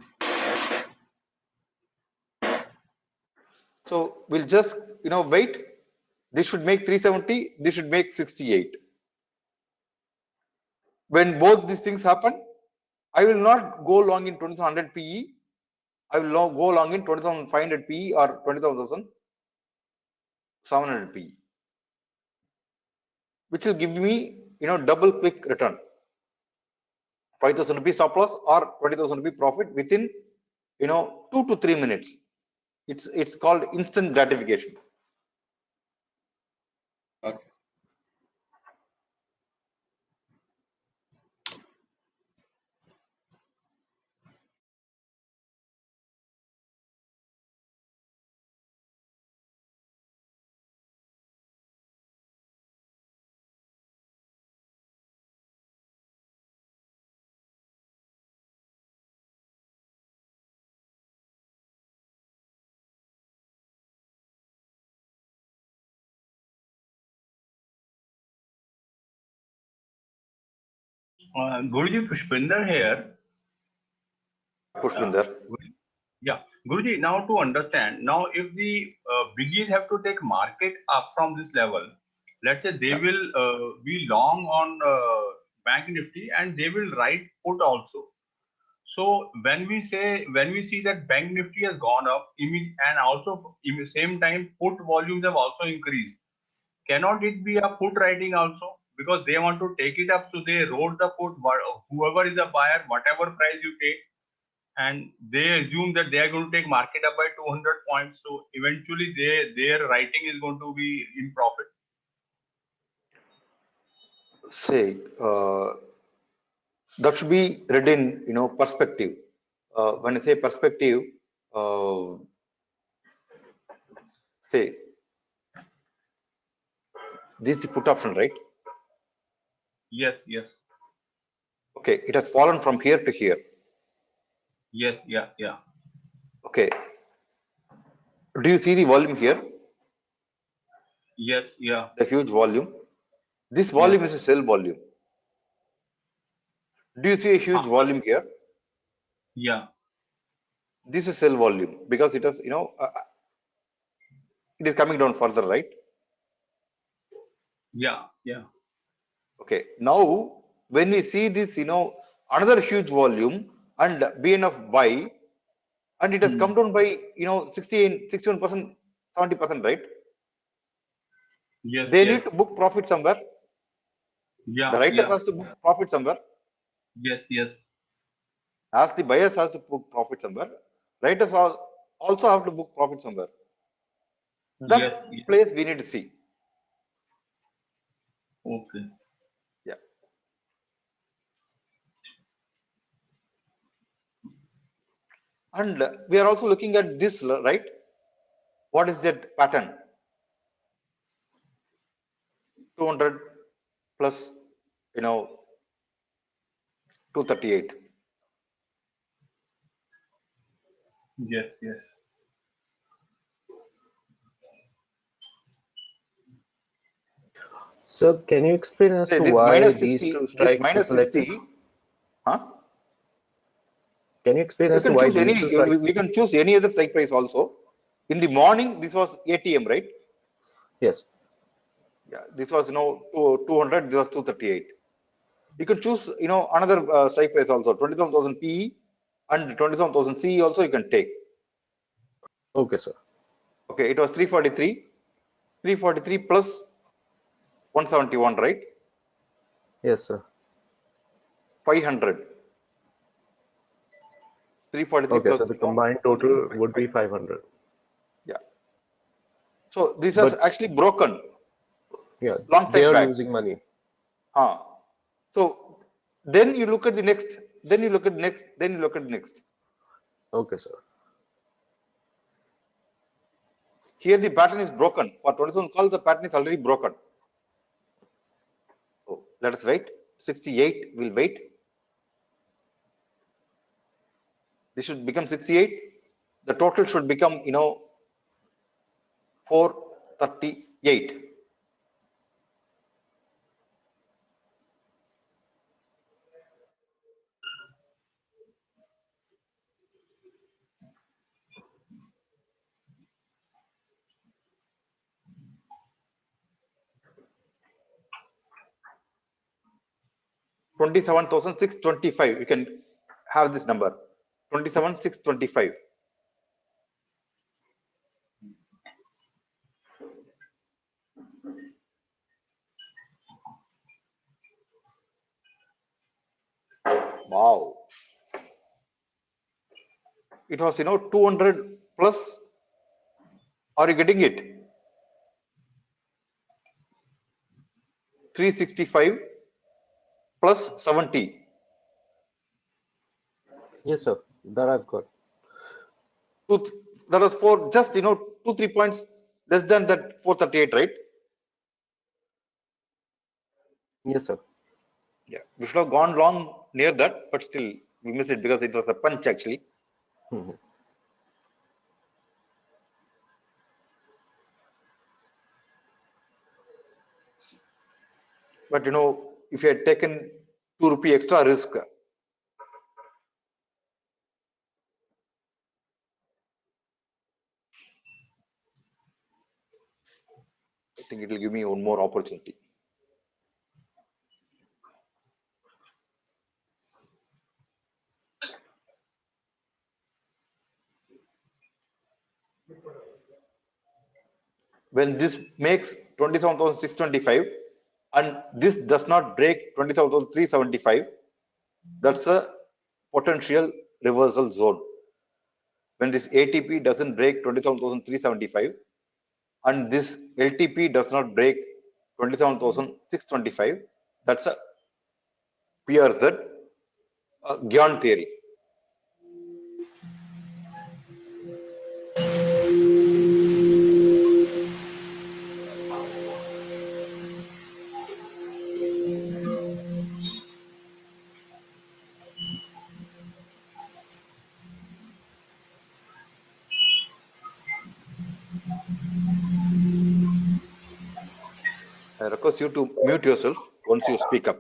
So we'll just, wait. This should make 370. This should make 68. When both these things happen, I will not go long in 2700 PE. I will now go long in 20,500 PE or 20,700 PE, which will give me, double quick return. 5,000 rupees stop loss or 20,000 rupee profit within, 2 to 3 minutes. It's called instant gratification. Okay. Guruji, Pushpinder here. Pushpinder. Yeah, Guruji, now to understand, now if the biggies have to take market up from this level, let's say they will be long on Bank Nifty and they will write put also. So when we see that Bank Nifty has gone up, and also in the same time put volumes have also increased, cannot it be a put writing also? Because they want to take it up, so they wrote the put. Whoever is a buyer, whatever price you take, and they assume that they are going to take market up by 200 points. So eventually their writing is going to be in profit. Say, that should be read in, perspective. When I say perspective, say, this is the put option, right? Yes, yes, Okay, it has fallen from here to here. yes, yeah, yeah, Okay, do you see the volume here? yes, yeah, The huge volume. This volume yes. is a sell volume. Do you see a huge volume here? Yeah, This is sell volume because it has, it is coming down further, right? yeah, yeah, Okay, now when we see this, another huge volume and BNF buy, and it has come down by, 61%, 70%, right? yes, They need to yes, book profit somewhere. The yeah, writers yeah, has to book profit somewhere, yes, yes, as the buyers has to book profit somewhere. Writers also have to book profit somewhere. yes, That place we need to see. okay. Yeah. And we are also looking at this, right? What is that pattern? 200 plus, 238. Yes, yes. So can you explain as Say to this why minus these 60, two this strikes were minus selected? 60, huh? Can you explain You as to can why choose any, these two strikes? we can choose any other strike price also. In the morning, this was ATM, right? Yes. Yeah, this was, 200, this was 238. You can choose, another strike price also, 27,000 PE and 27,000 CE also you can take. Okay, sir. Okay, it was 343 plus 171, right? Yes, sir. 500. 343 Okay, so plus, the combined total would be 500. Yeah. So this has But actually broken yeah, long they time are back. losing money. So then you look at the next, then you look at next, then you look at next. Okay, sir. Here the pattern is broken. For 27 calls, the pattern is already broken. So let us wait. 68 will wait. This should become 68. The total should become, 438. 27,625. You can have this number 27,625. Wow. It was 200 plus. Are you getting it? 365 plus 70. Yes, sir. That I've got. That was for just 2-3 points less than that 438, right? Yes, sir. Yeah, we should have gone long near that, but still we missed it because it was a punch actually. Mhm. But if you had taken 2 rupee extra risk, I think it will give me one more opportunity. When this makes 27,625 and this does not break 27,375, that's a potential reversal zone. When this ATP doesn't break 27,375 and this LTP does not break 27,625, that's a PRZ Gyan theory. I request you to mute yourself once you speak up.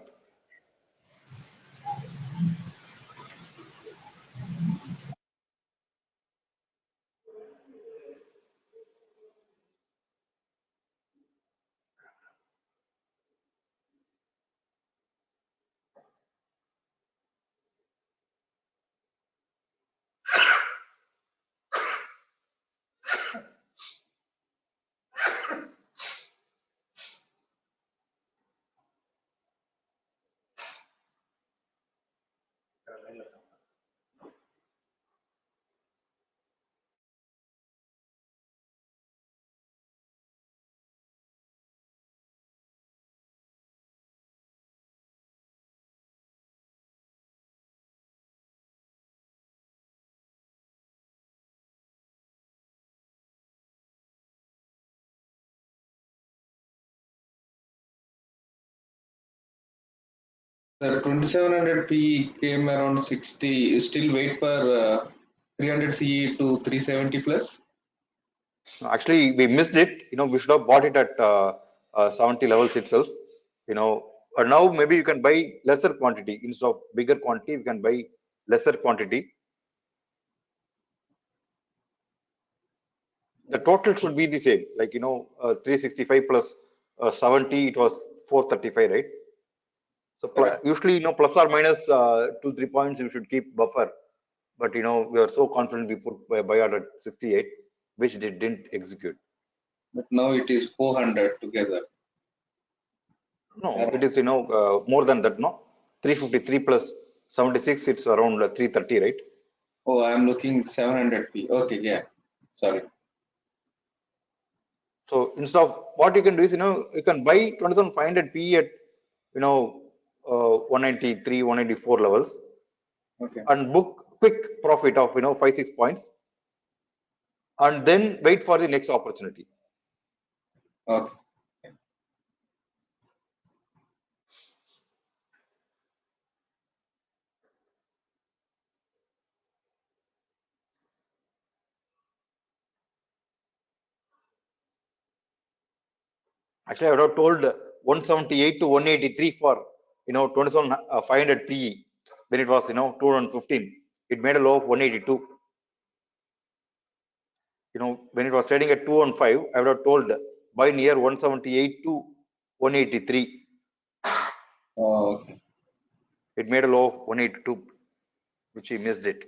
The 2700 P came around 60. You still wait for 300 CE to 370 plus? Actually, we missed it. We should have bought it at 70 levels itself. And now maybe you can buy lesser quantity instead of bigger quantity. You can buy lesser quantity. The total should be the same. Like 365 plus 70. It was 435, right? So usually plus or minus 2-3 points you should keep buffer. But we are so confident we put buy order at 68, which they didn't execute. But now it is 400 together. No, it is more than that. No, 353 plus 76. It's around 330, right? Oh, I'm looking 700 P. Okay, yeah. Sorry. So instead of what you can do is you can buy 27,500 P at 193, 194 levels, Okay. and book quick profit of 5-6 points, and then wait for the next opportunity. Okay. Actually, I would have told 178 to 183 for 27,500 PE when it was 215. It made a low of 182. When it was trading at 215, I would have told buy near 178 to 183. Oh, okay. It made a low of 182, which we missed it.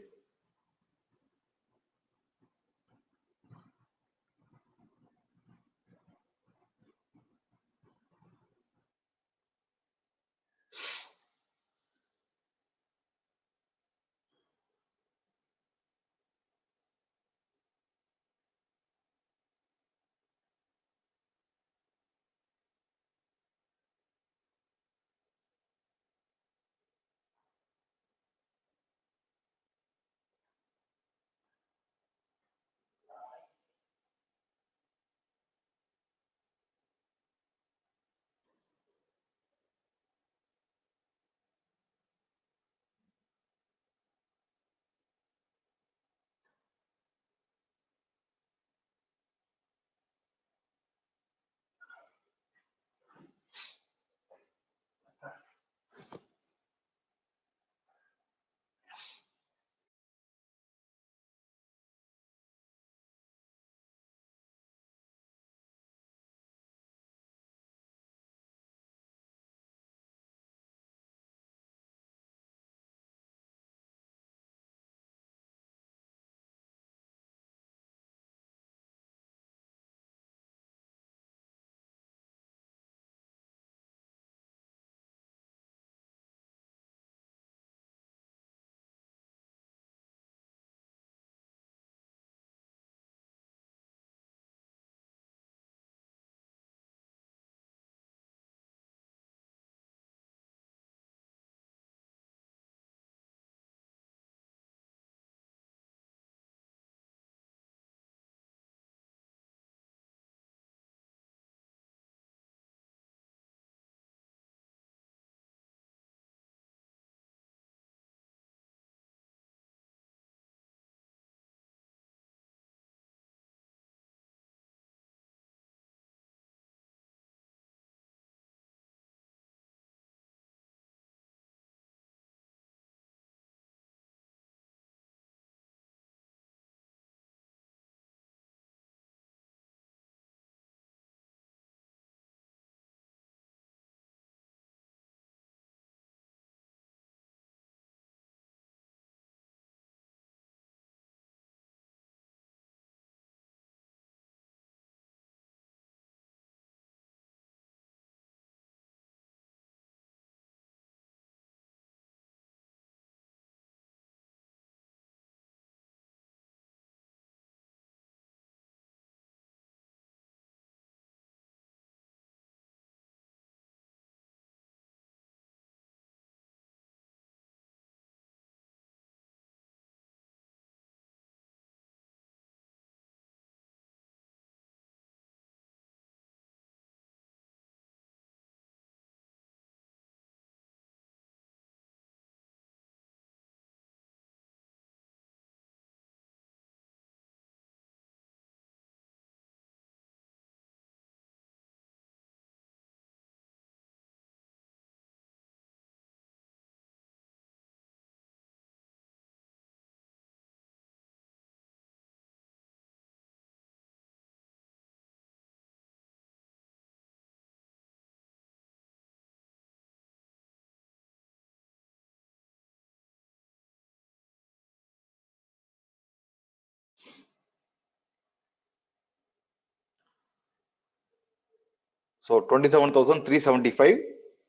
So 27,375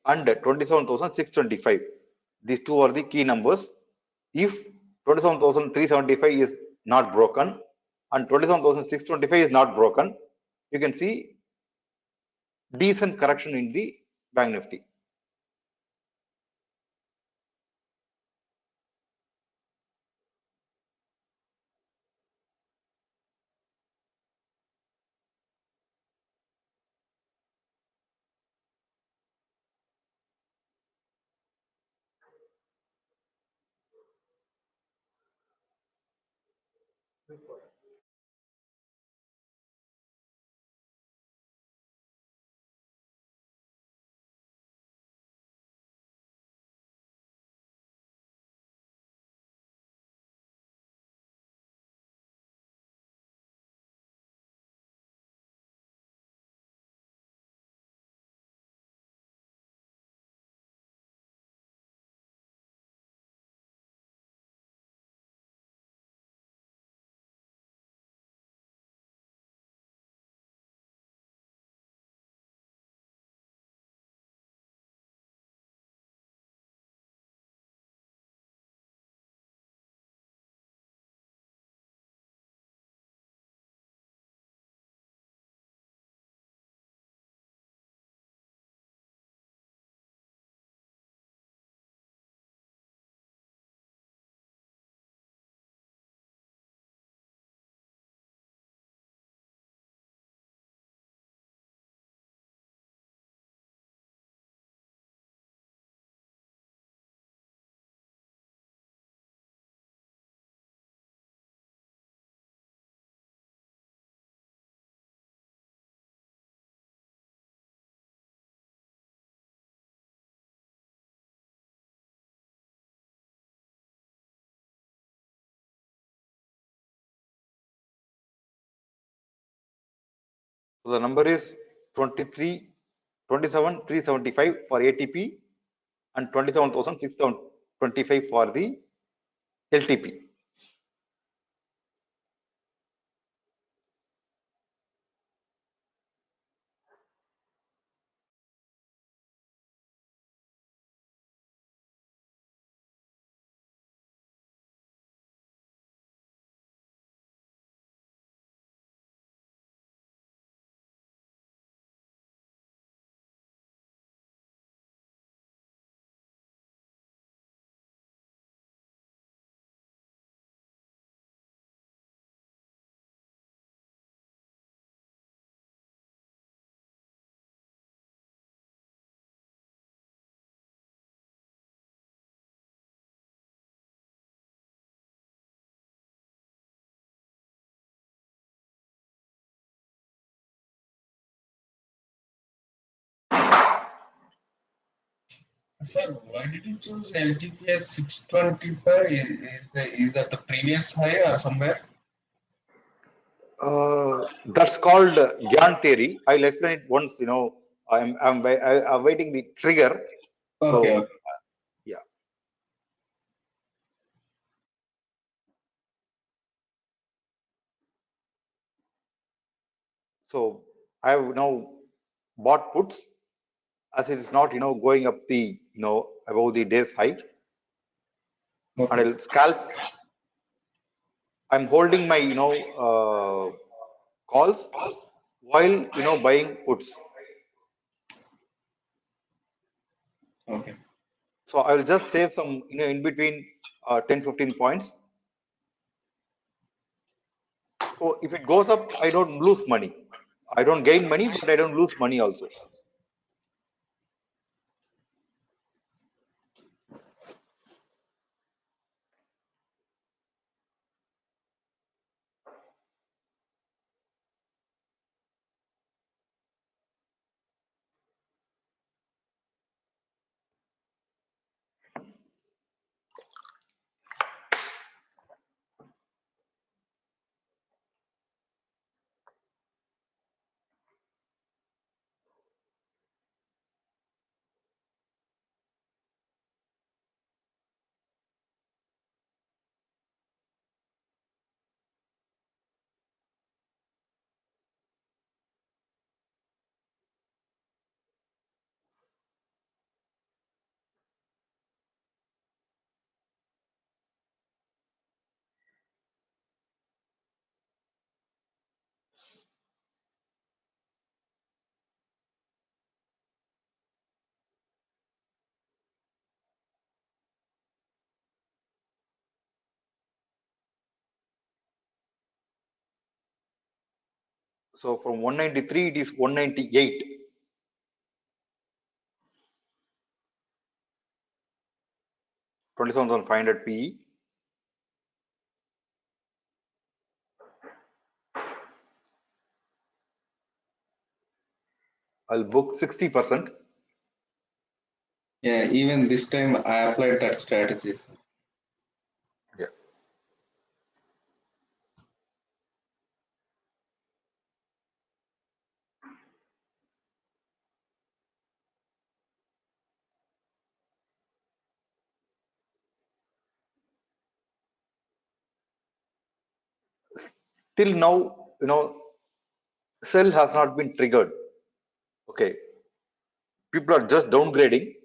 and 27,625. These two are the key numbers. If 27,375 is not broken and 27,625 is not broken, you can see decent correction in the Bank Nifty. So the number is 27,375 for ATP and 27,625 for the LTP. Sir, why did you choose LTP as 625? Is that the previous high or somewhere? That's called Gyan theory. I'll explain it once. I'm awaiting the trigger. Okay, So okay. yeah. So I have now bought puts as it is not going up the above the day's high, and Okay. I'll scalp. I'm holding my calls while buying puts. Okay. So I will just save some in between 10-15 points. So if it goes up, I don't lose money. I don't gain money, but I don't lose money also. So from 193, it is 198. 27,500 PE. I'll book 60%. Yeah, even this time I applied that strategy. Yeah. Till now, sell has not been triggered. Okay. People are just downgrading.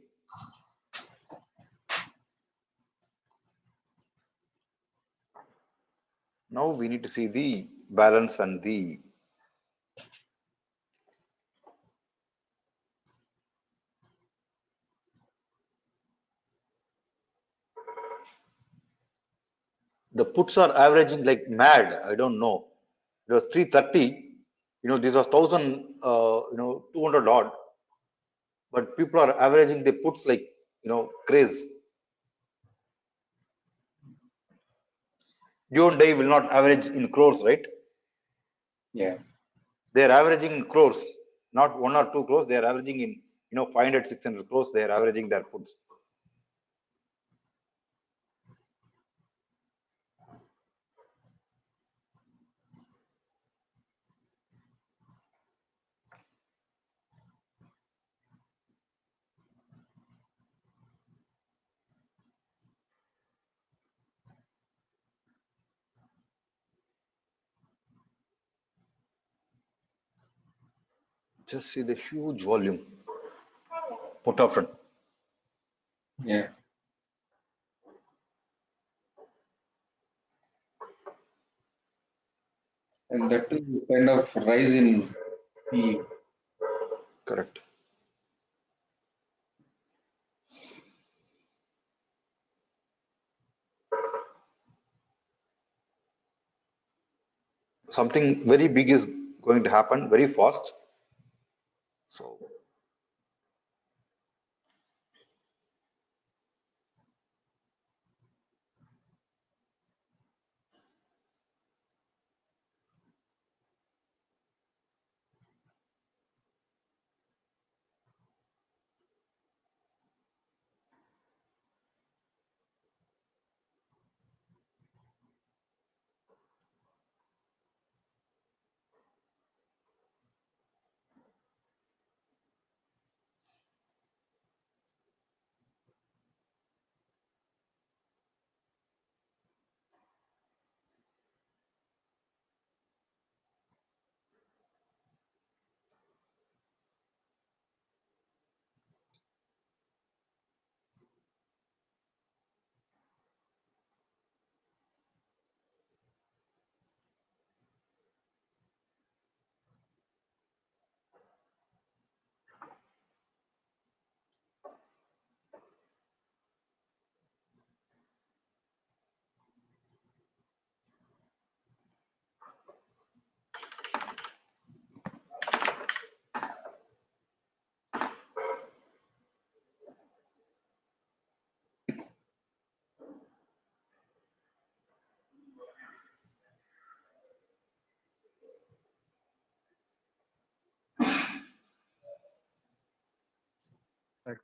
Now we need to see the balance and the puts are averaging like mad. I don't know. It was 330. This was 200 odd. But people are averaging the puts like, craze. You and I will not average in crores, right? Yeah. They are averaging in crores, not 1 or 2 crores. They are averaging in 500, 600 crores. They are averaging their puts. Just see the huge volume. Put option. Yeah. And that too kind of rise in PE. Correct. Something very big is going to happen very fast. So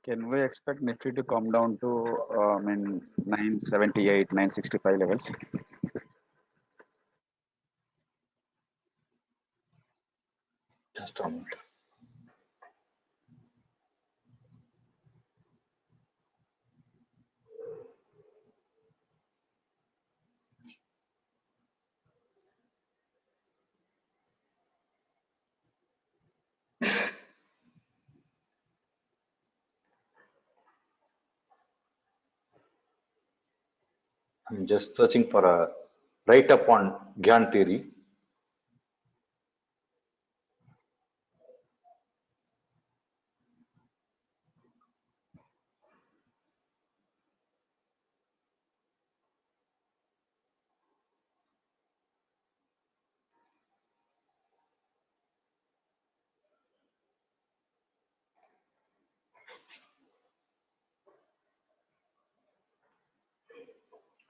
Can we expect Nifty to come down to, 978, 965 levels? just a moment. I'm just searching for a write up on Gyan theory.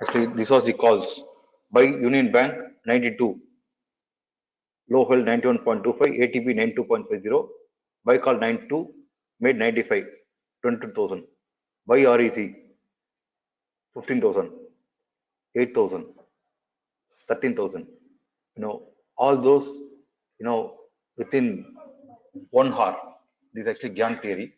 Actually, this was the calls. By Union Bank 92, low held 91.25, ATP 92.50, buy call 92, made 95, 20,000. Buy REC 15,000, 8,000, 13,000. All those, within 1 hour. This is actually Gyan theory.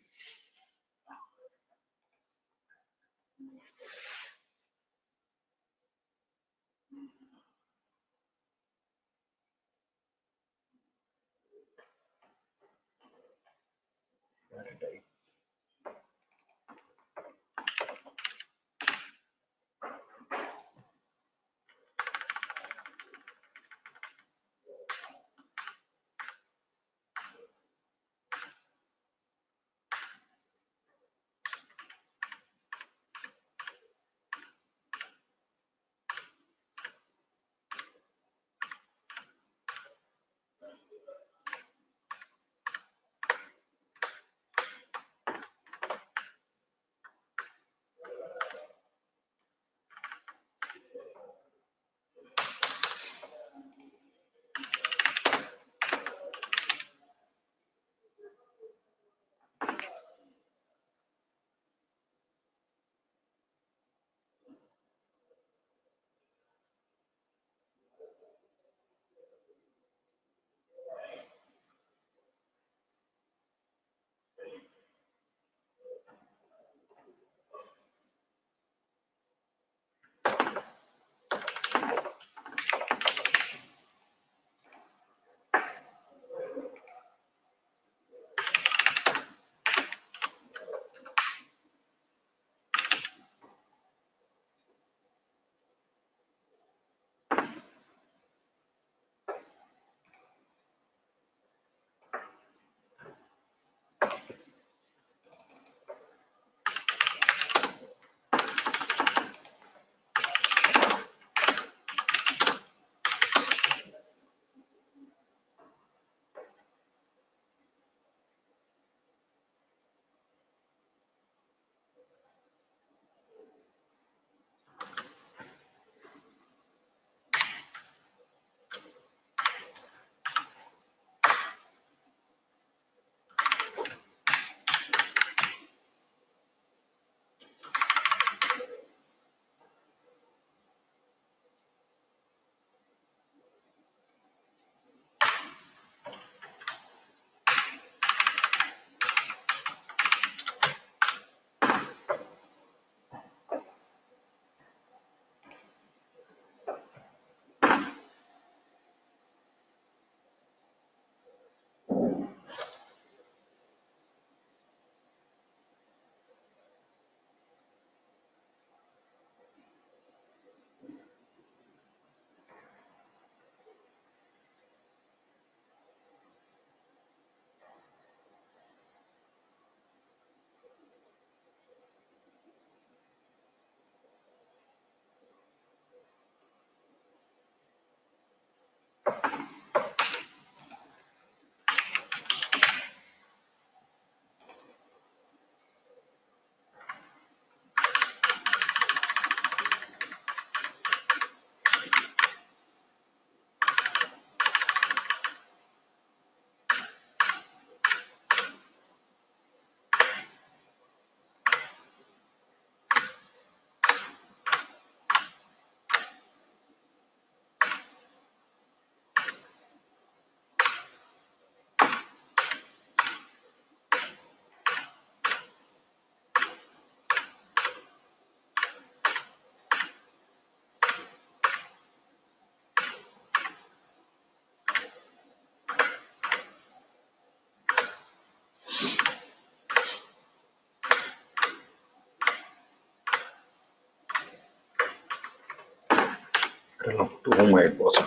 I don't know to whom it was.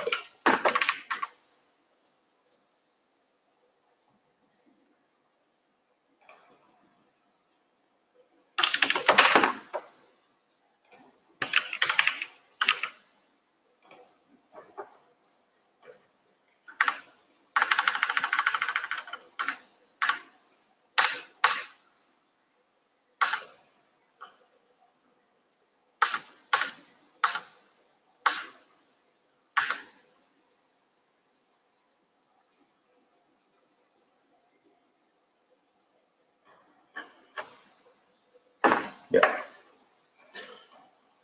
Yeah.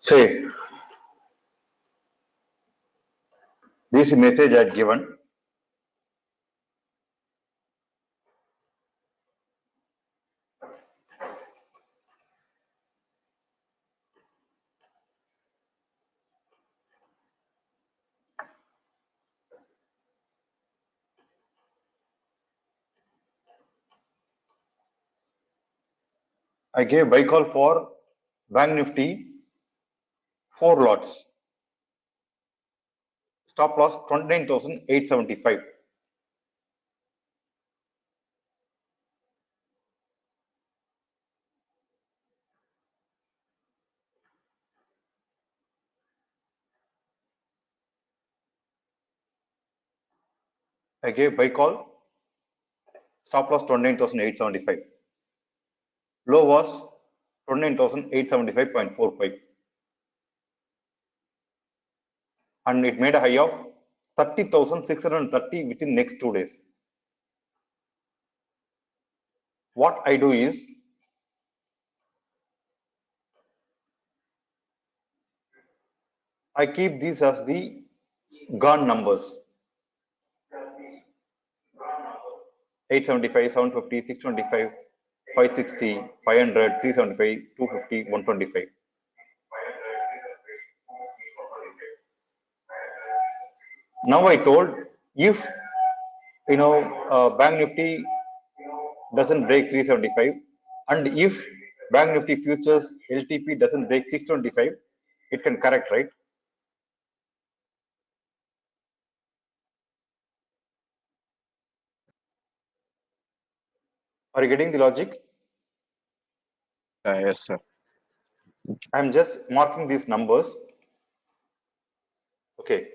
Say, this message I had given. I gave buy call for Bank Nifty 4 lots. Stop loss 29,875. I gave buy call. Stop loss 29,875. Low was 29,875.45. And it made a high of 30,630 within next 2 days. What I do is I keep these as the gone numbers. 875, 750, 625, 560, 500, 375, 250, 125. Now I told if Bank Nifty doesn't break 375 and if Bank Nifty futures LTP doesn't break 625, it can correct, right? Are you getting the logic? Yes, sir. I'm just marking these numbers. Okay,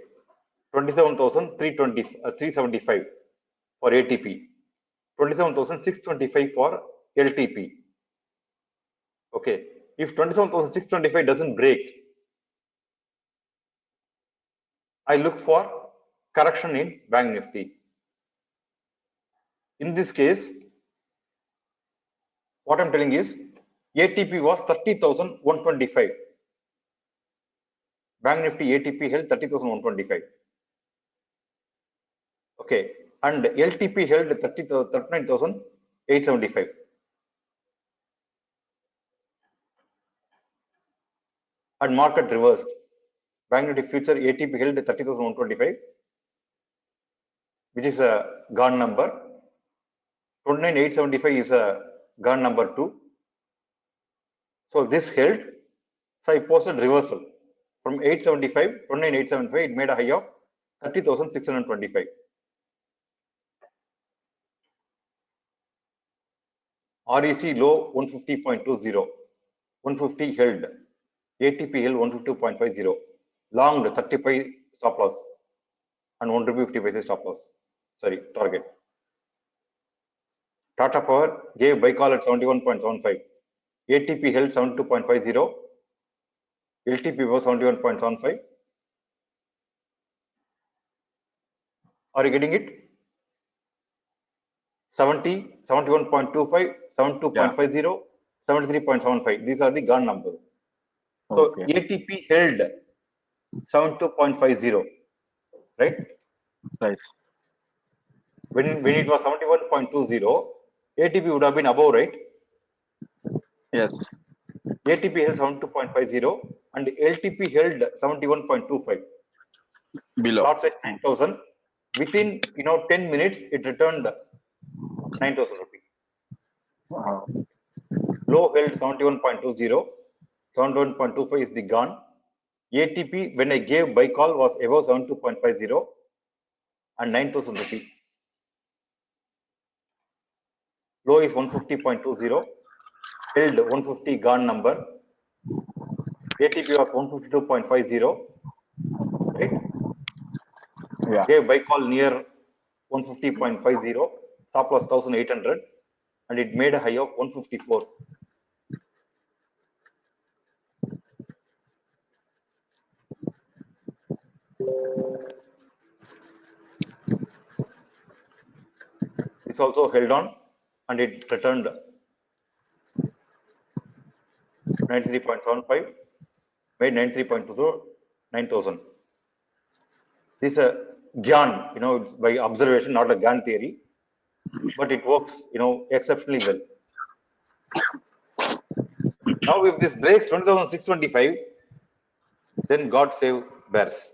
27,375 for ATP, 27,625 for LTP. Okay, if 27,625 doesn't break, I look for correction in Bank Nifty. In this case, what I'm telling is ATP was 30,125. Bank Nifty ATP held 30,125. Okay, and LTP held 39,875. And market reversed. Bank Nifty future ATP held 30,125, which is a gone number. 29,875 is a gone number 2. So this held. So I posted reversal from 875, 29,875. It made a high of 30,625. REC low 150.20. 150 held. ATP held 152.50. Long 35 stop loss and 1 rupee 50 paise stop loss. Sorry, target. Tata Power gave buy call at 71.75. ATP held 72.50. LTP was 71.75. Are you getting it? 70, 71.25, 72.50, 73.75. These are the gone numbers. So Okay. ATP held 72.50, right? Right. When it was 71.20, ATP would have been above, right? Yes. ATP held 72.50 and LTP held 71.25. Below. Lot size 9,000. Within 10 minutes, it returned 9,000 rupees. Wow. Low held 71.20. 71.25 is the gone. ATP when I gave buy call was above 72.50 and 9,000 rupee. Low is 150.20. Held 150 gone number. ATP was 152.50. Right? Yeah. Gave buy call near 150.50. Stop loss 1,800 and it made a high of 154. It's also held on and it returned 93.75, made 93.20, 9,000. This is a Gyan, it's by observation, not a Gyan theory, but it works, exceptionally well. Now, if this breaks 20,625, then God save bears.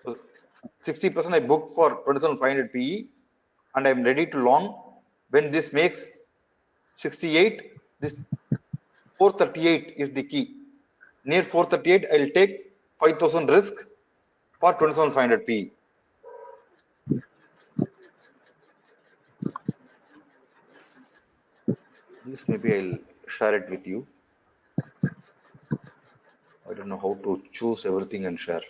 So 60% I booked for 20,500 PE and I'm ready to long. When this makes 68, this 438 is the key. Near 438, I'll take 5,000 risk for 27,500 PE. This maybe I'll share it with you. I don't know how to choose everything and share.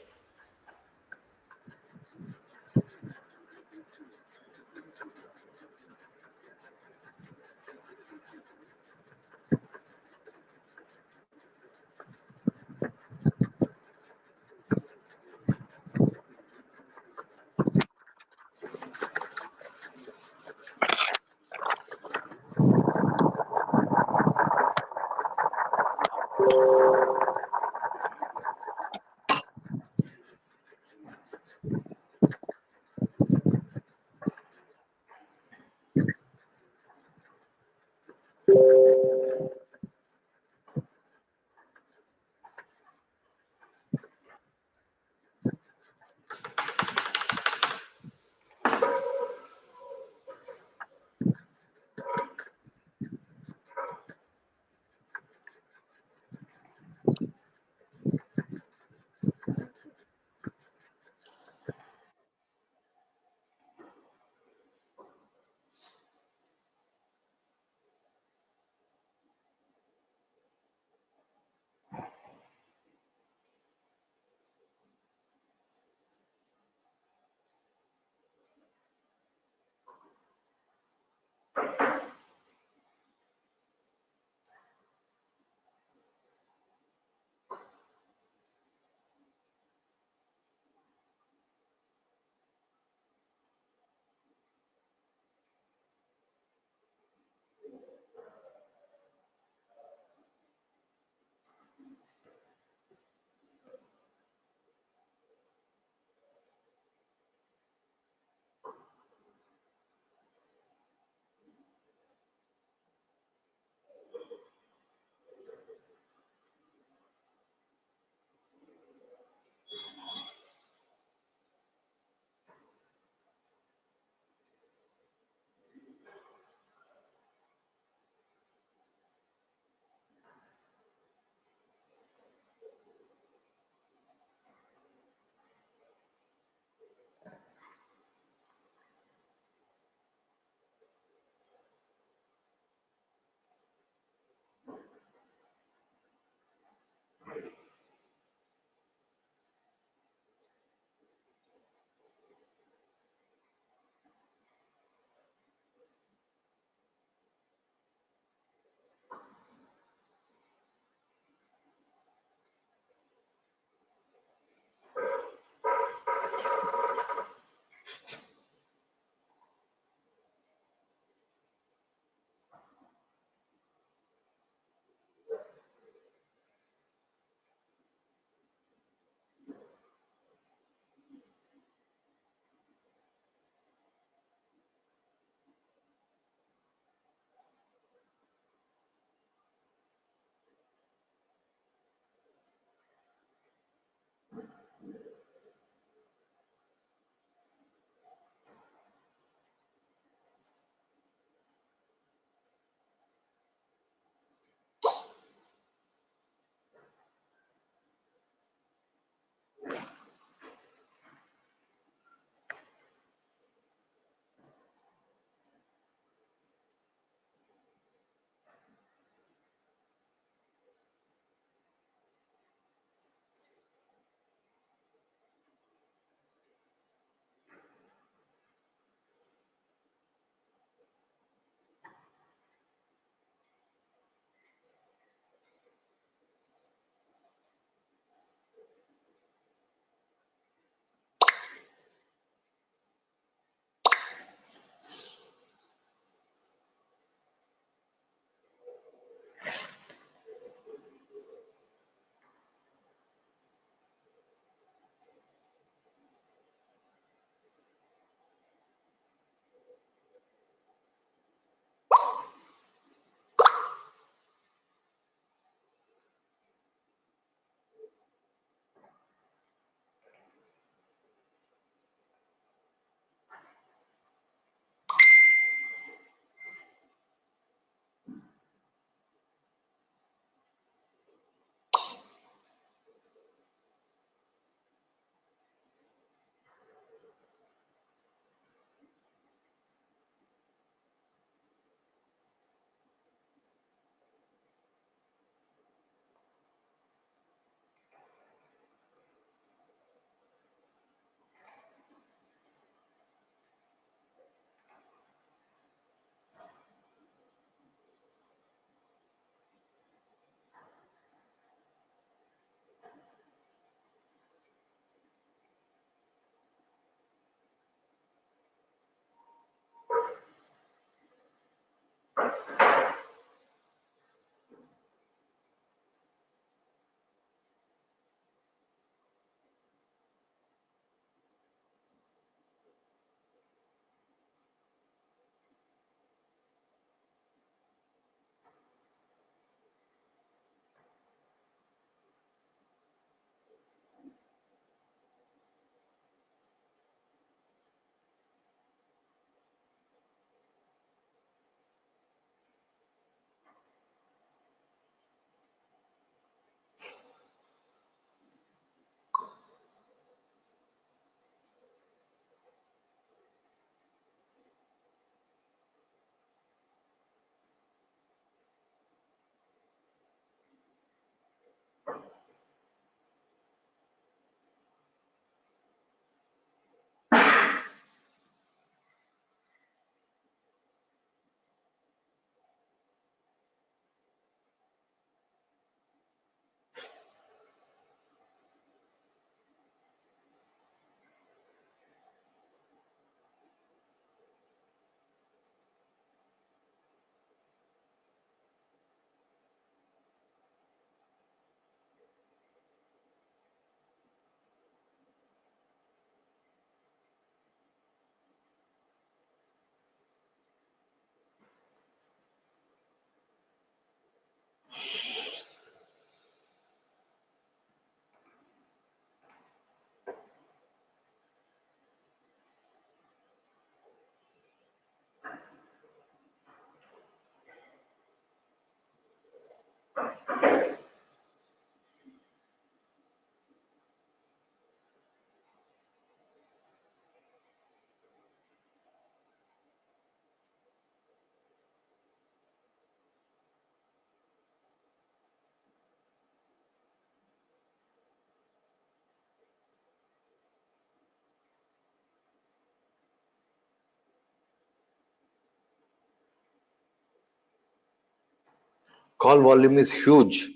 Call volume is huge.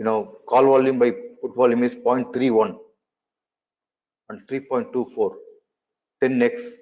Call volume by put volume is 0.31 and 3.24, 10x.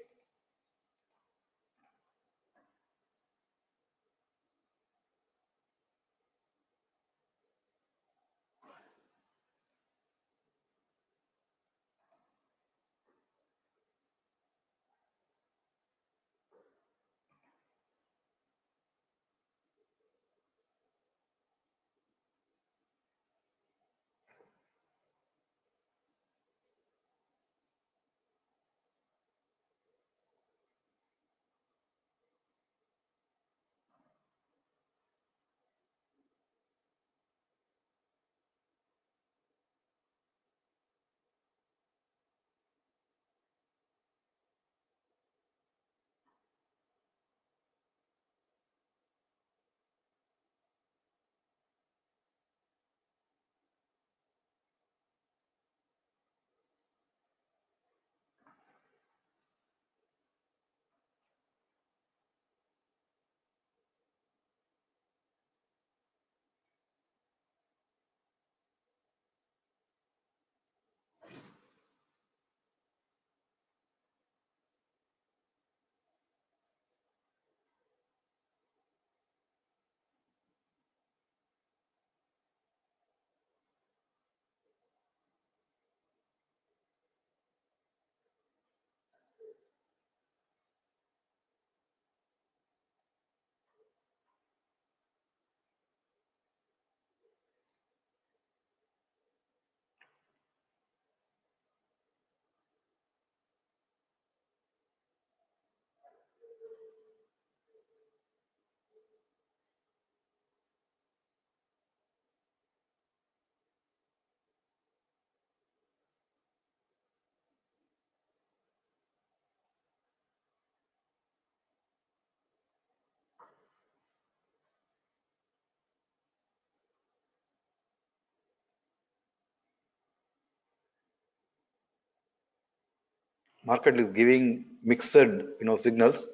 Market is giving mixed, signals.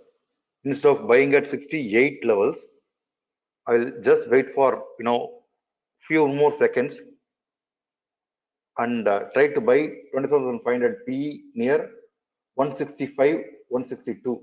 Instead of buying at 68 levels, I will just wait for, few more seconds and try to buy 20,500 P near 165, 162.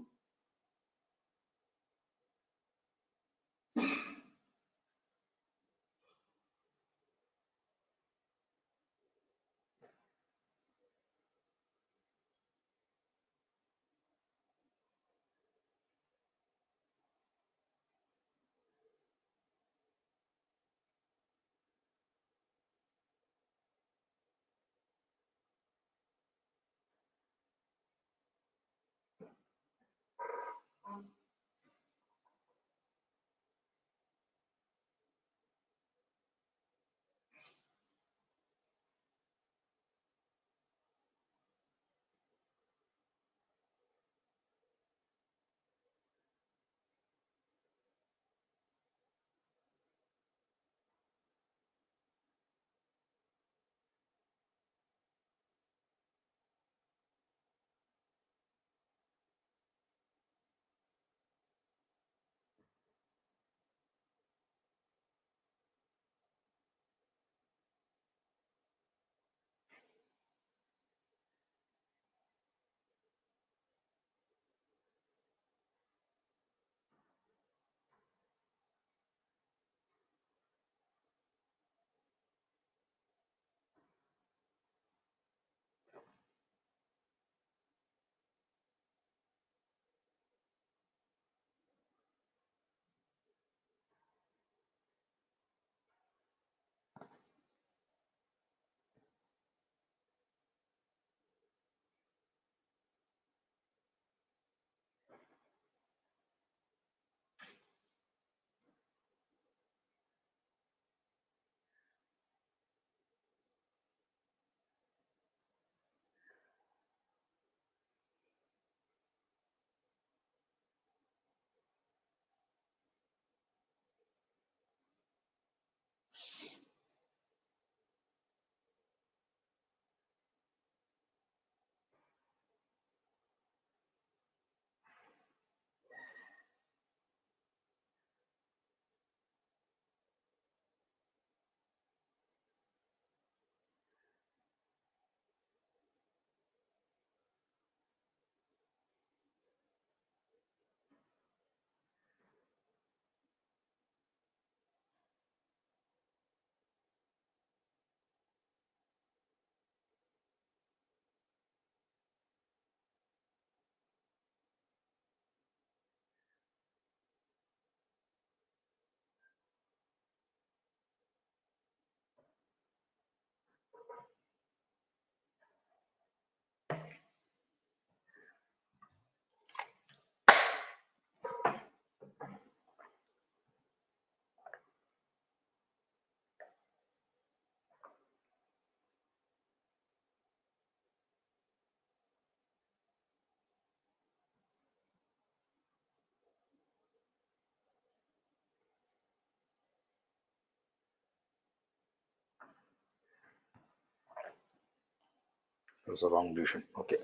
was a wrong decision. Okay.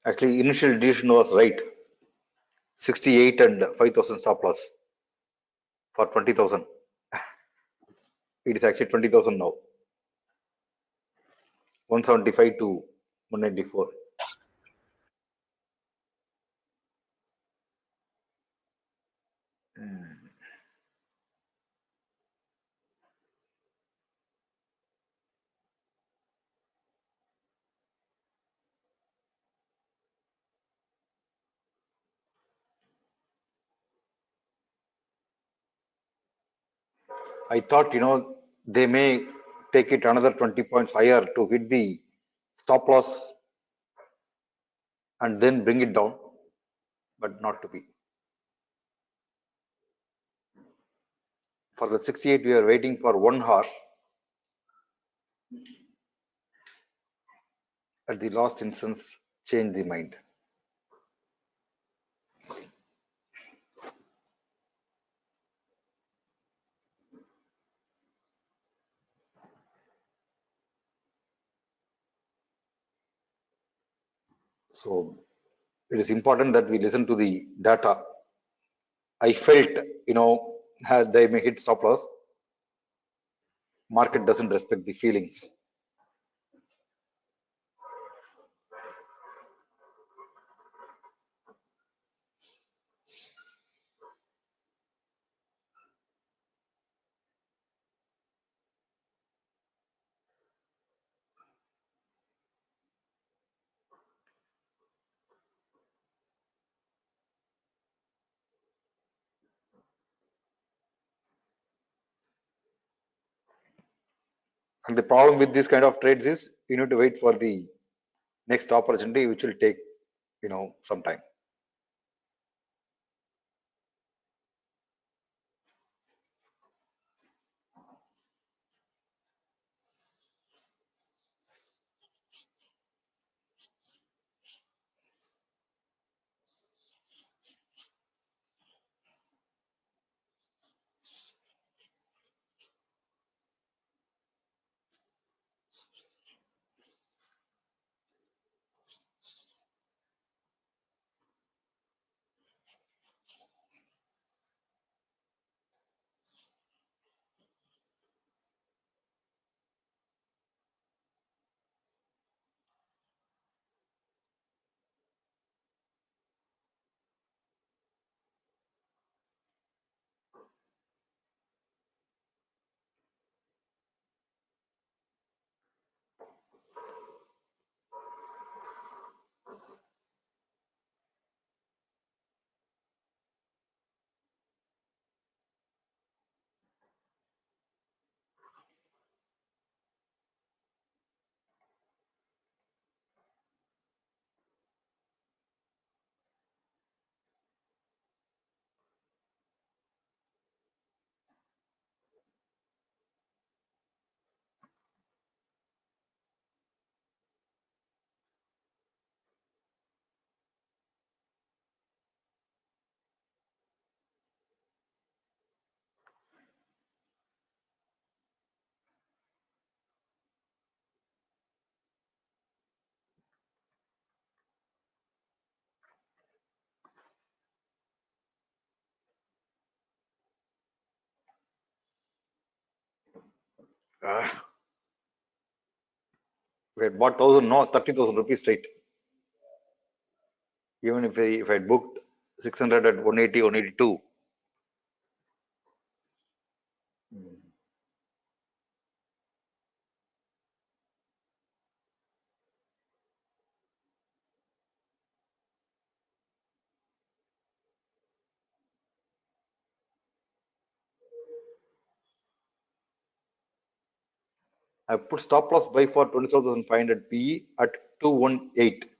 Actually, initial decision was right. 68 and 5,000 stop loss for 20,000. It is actually 20,000 now. 175 to 194. I thought, they may take it another 20 points higher to hit the stop loss and then bring it down, but not to be. For the 68, we are waiting for 1 hour. At the last instance, change the mind. So it is important that we listen to the data. I felt, they may hit stop loss. Market doesn't respect the feelings. And the problem with this kind of trades is you need to wait for the next opportunity, which will take, some time. We had bought 30,000 rupees straight. Even if I had booked 600 at 180, 182. I put stop loss buy for 24,500 PE at 218.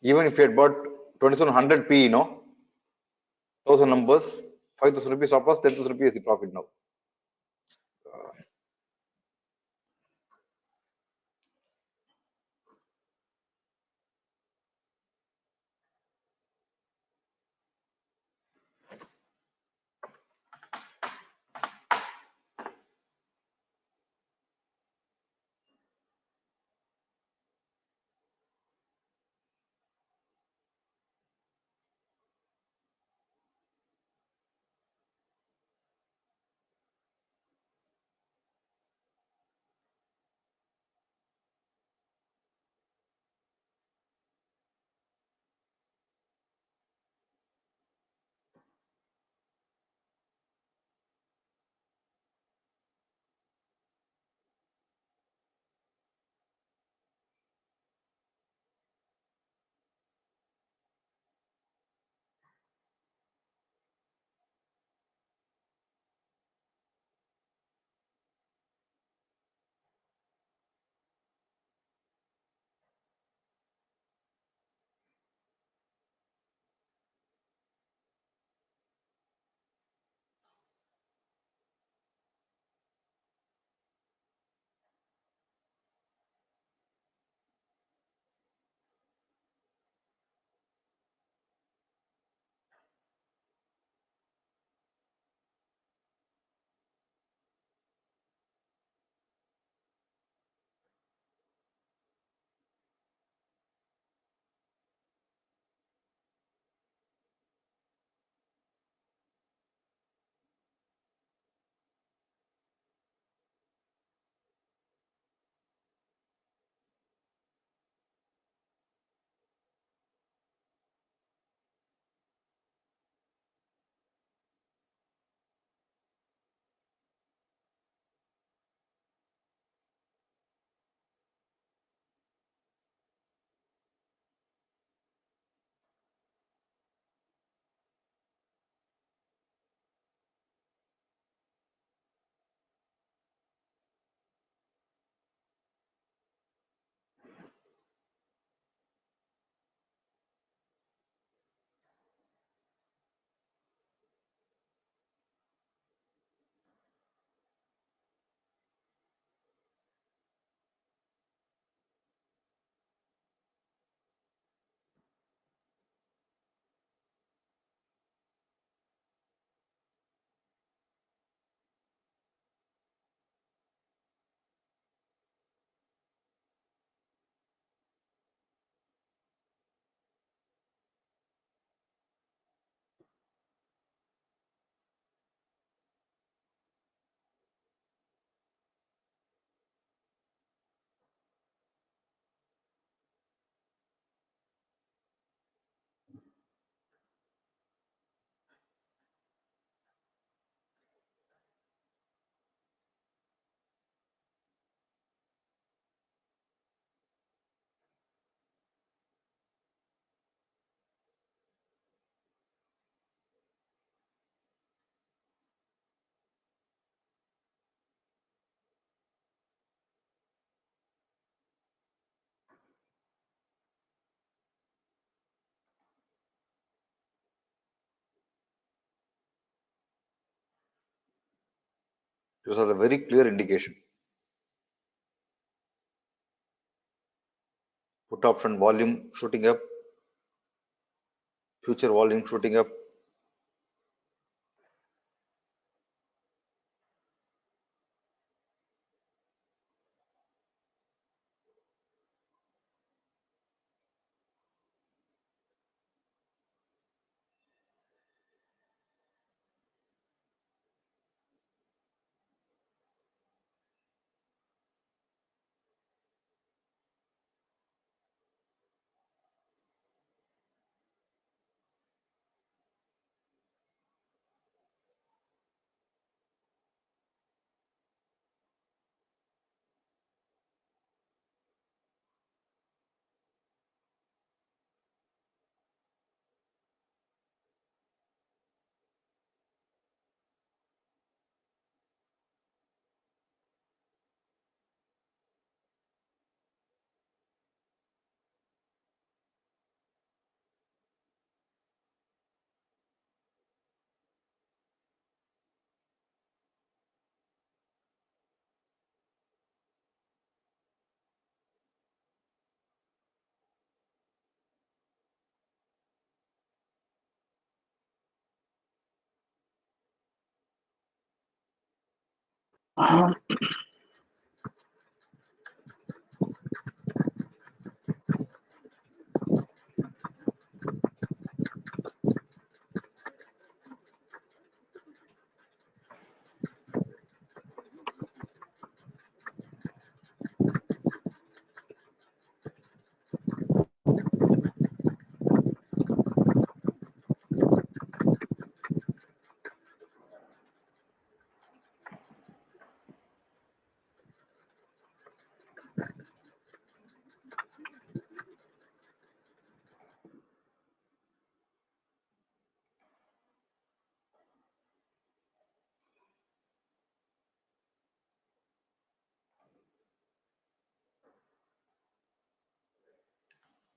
Even if you had bought 2700 PE, 1000 numbers, 5,000 rupees stop loss, 10,000 rupees is the profit now. Those are the very clear indication. Put option volume shooting up, future volume shooting up.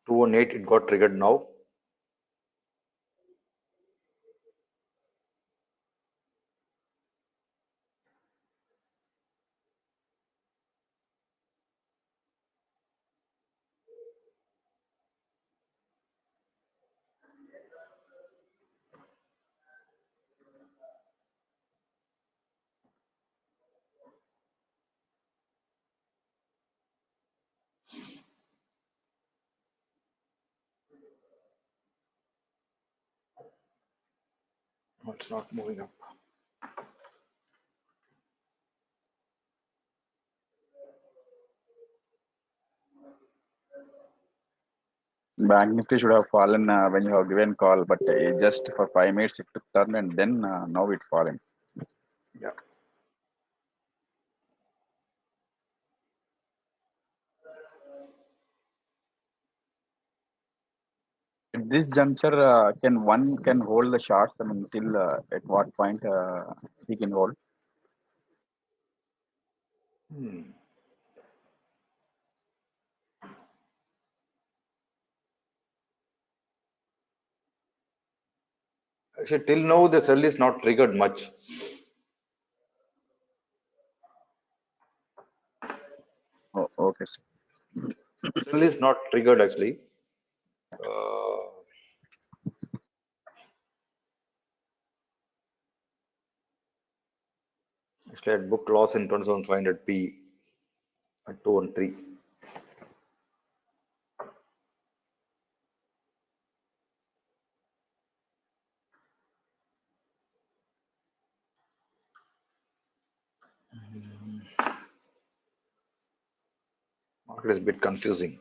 Two on eight, it got triggered now. It's not moving up. Bank Nifty should have fallen when you have given call, but just for 5 minutes it took turn and then now it fallen. Yeah. At this juncture, can one can hold the shots? I mean, till at what point he can hold? Hmm. Actually, till now the sell is not triggered much. Oh, okay. Sell is not triggered actually. Actually, I had booked loss in 27,500 P at 2 and 3. Market is a bit confusing.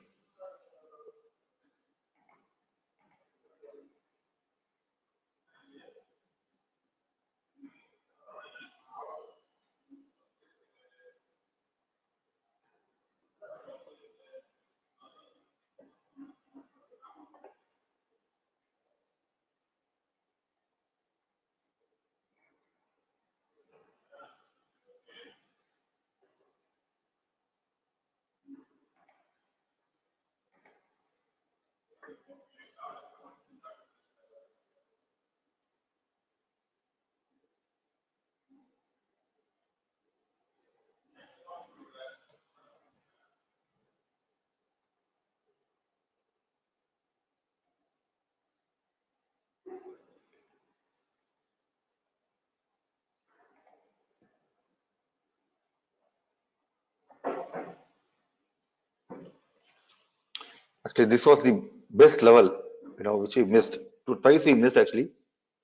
Actually, this was the best level, which we missed. Twice we missed actually.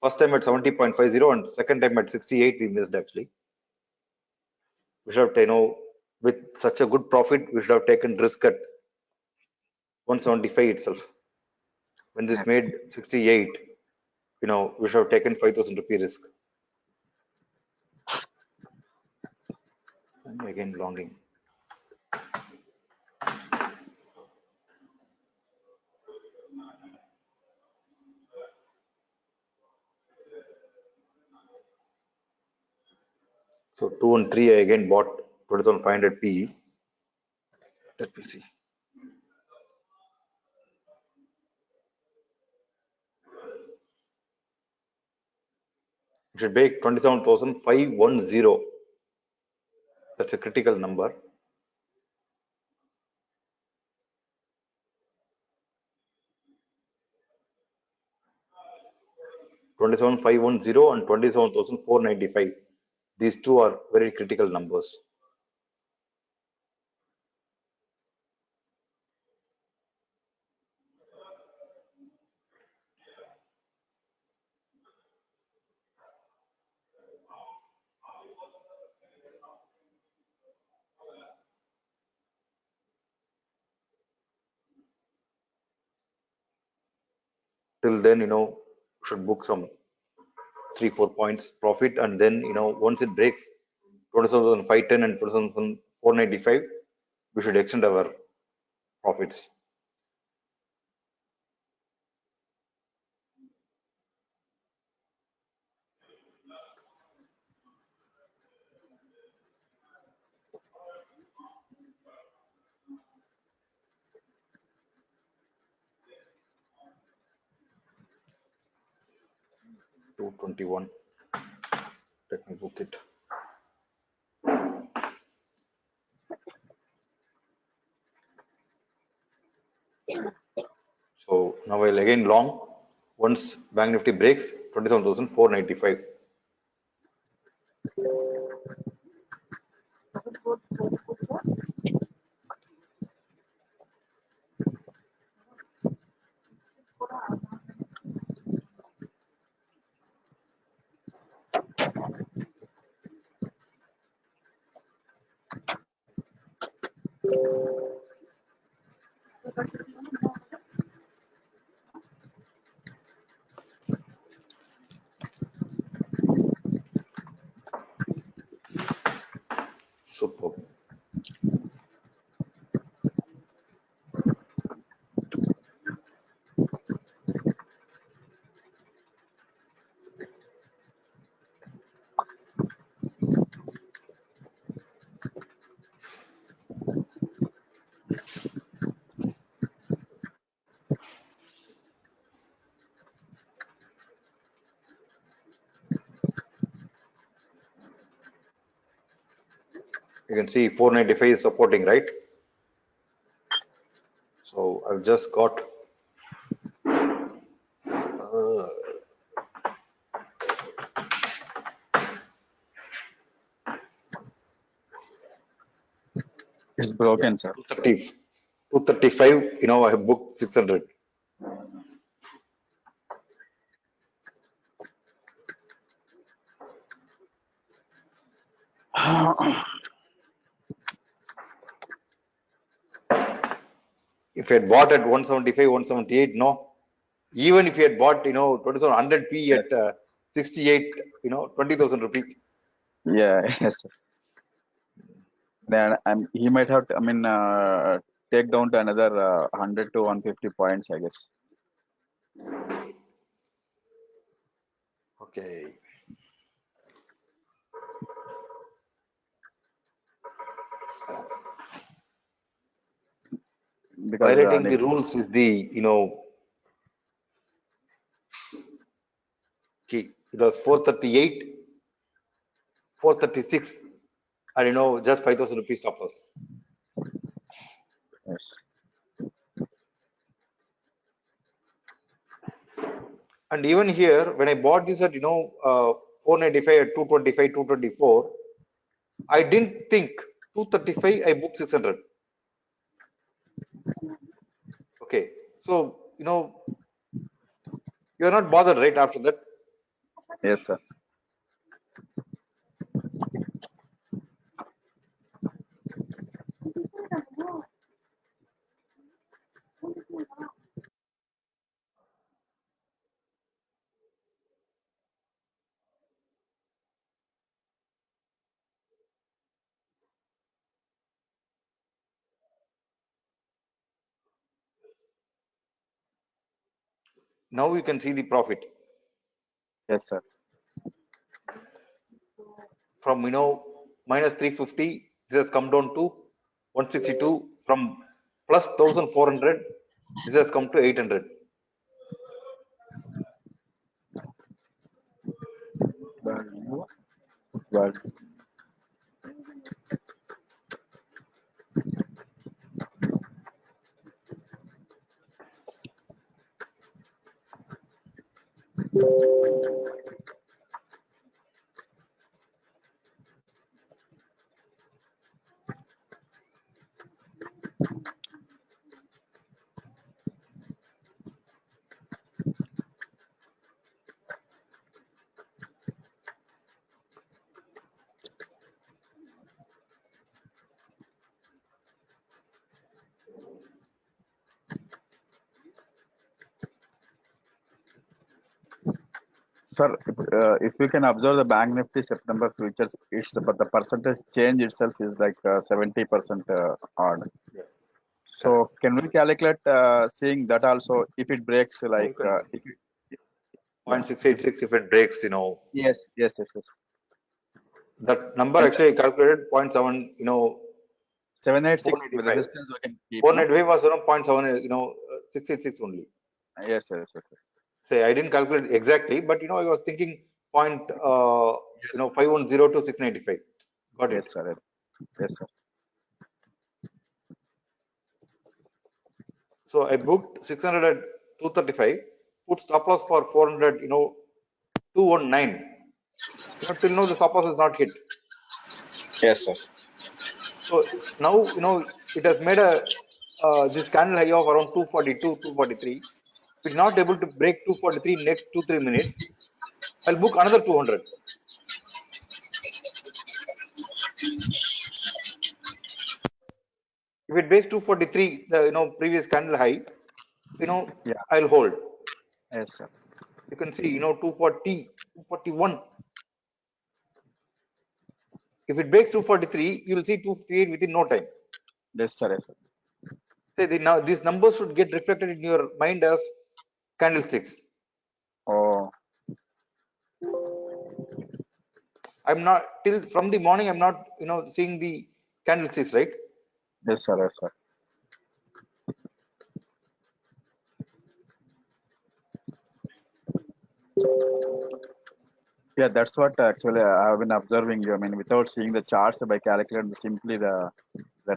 First time at 70.50 and second time at 68 we missed actually. We should have, with such a good profit, we should have taken risk at 175 itself. When this made 68, we should have taken 5,000 rupee risk. And again, longing. So 2 and 3, I again bought 20,500 PE. Let me see. It should make 27,510. That's a critical number. $27,510 and 27,495. These two are very critical numbers. Till then, should book some 3-4 points profit, and then once it breaks 20,510 and 20,495, we should extend our profits. $221. Let me book it. So now I'll again long. Once Bank Nifty breaks 27,495. Superb. You can see 495 is supporting, right? So I've just got It's broken, sir. 235, I have booked 600. If I had bought at 175, 178, no. Even if you had bought, 2700 P Yes. at 68, 20,000 rupee. Yeah, yes, sir. Then he might have, take down to another 100 to 150 points, I guess. Okay. Because Violating the rules is the, key. It was 438, 436, and just 5,000 rupees stop loss. yes. And even here, when I bought this at 495 at 225, 224, I didn't think 235. I booked 600. Okay, So, you're not bothered, right? After that, Yes, sir. now you can see the profit Yes, sir. from minus 350. This has come down to 162. From plus 1400, this has come to 800. Well, sir, if you can observe the Bank Nifty September futures, it's but the percentage change itself is like 70% odd. Yeah, So correct. can we calculate seeing that also if it breaks No, you like can if it, yeah, if 0.686 if it breaks, yes, that number and actually I calculated 0.7, 786 495. resistance we can keep, no? 495 was around 0.7, 686 only. Yes. Say I didn't calculate exactly, but I was thinking point, Yes, 510 to 695. Got it. yes, sir. Yes, sir. So I booked 600 at 235, put stop loss for 400, 219. Till now the stop loss is not hit. Yes, sir. So now, it has made this candle high of around 242, 243. If it's not able to break 243 in next 2-3 minutes, I'll book another 200. If it breaks 243, the previous candle high, Yeah, I'll hold. yes, sir. You can see, 240, 241. If it breaks 243, you will see 258 within no time. Yes, sir. Yes, sir. Say now these numbers should get reflected in your mind as candlesticks. Oh, I'm not till from the morning. I'm not seeing the candlesticks, right? yes, sir. Yes, sir. Yeah, that's what actually I've been observing you. I mean, without seeing the charts by calculating simply the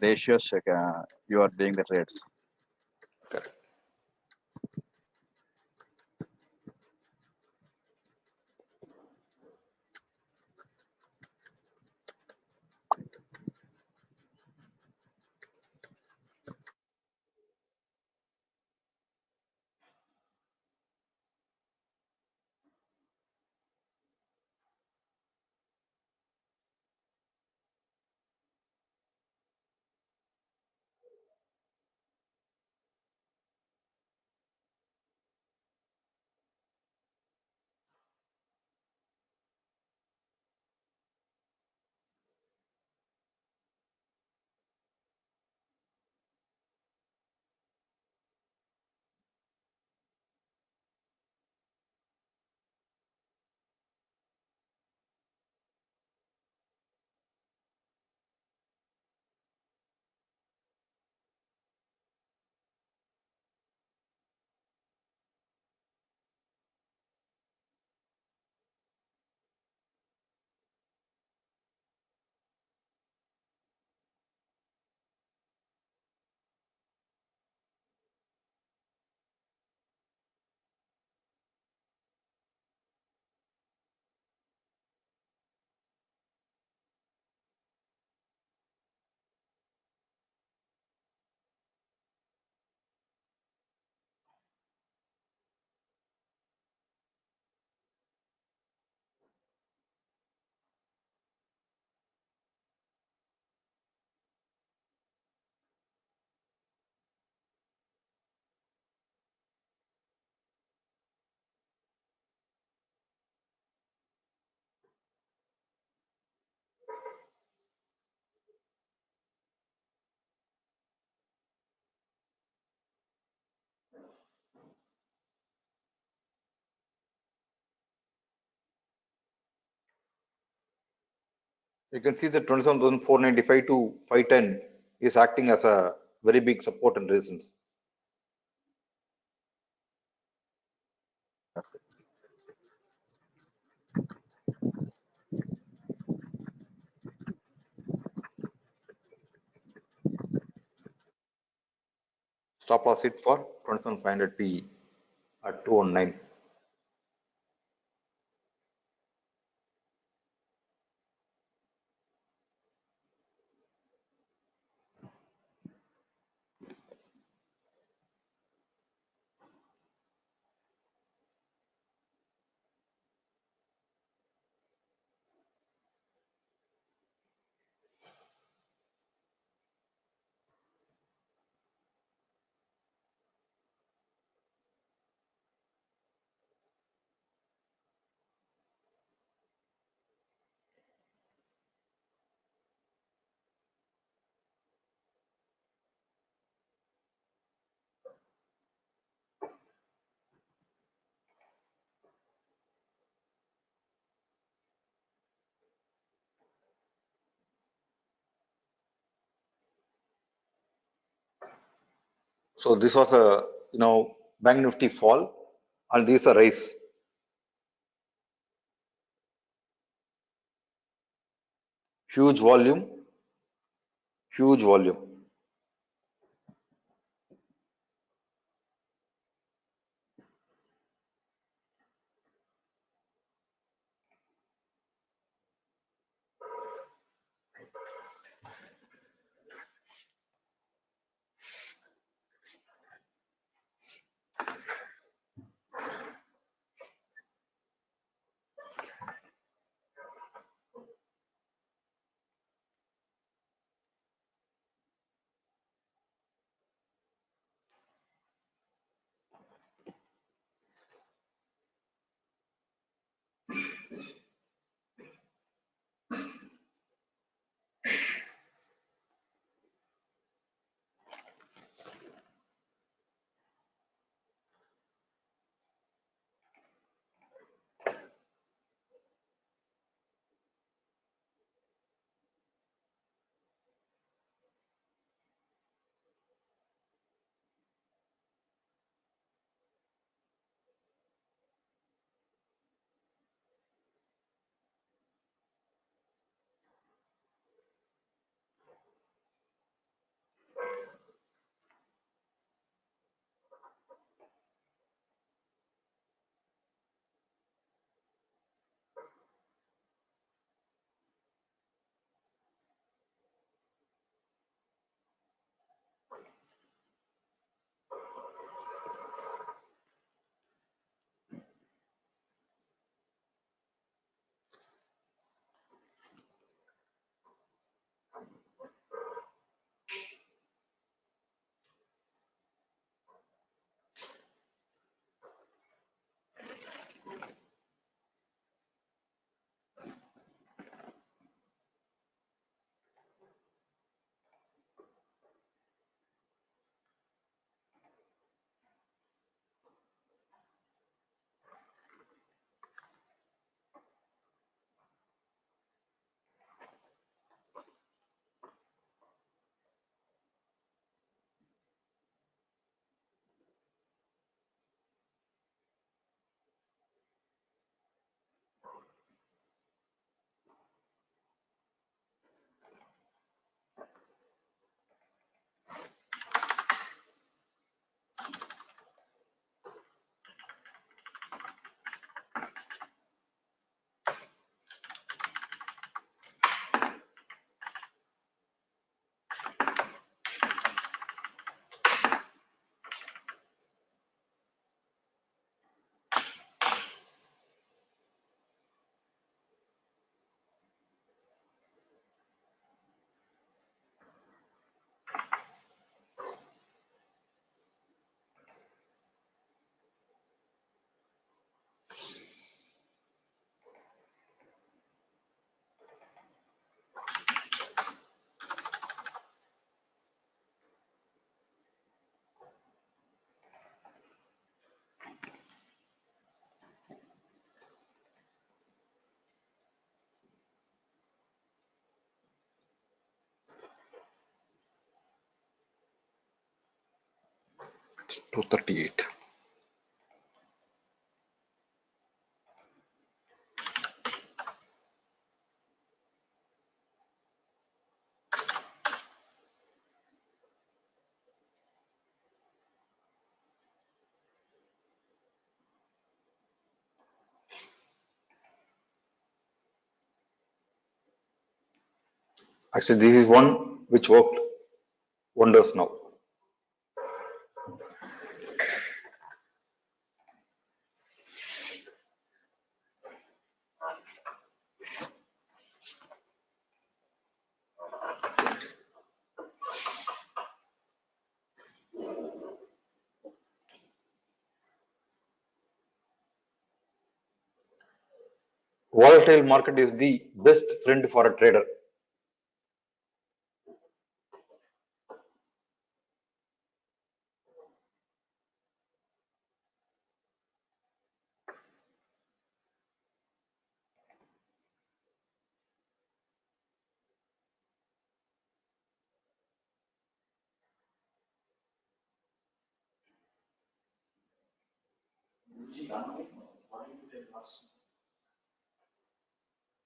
ratios, you are doing the trades. Correct. You can see the 27,495 to 510 is acting as a very big support and resistance. Stop loss hit for 27,500 PE at 219. So this was a Bank Nifty fall, and this is a rise. Huge volume, huge volume. 238. Actually, this is one which worked wonders now. Volatile market is the best friend for a trader.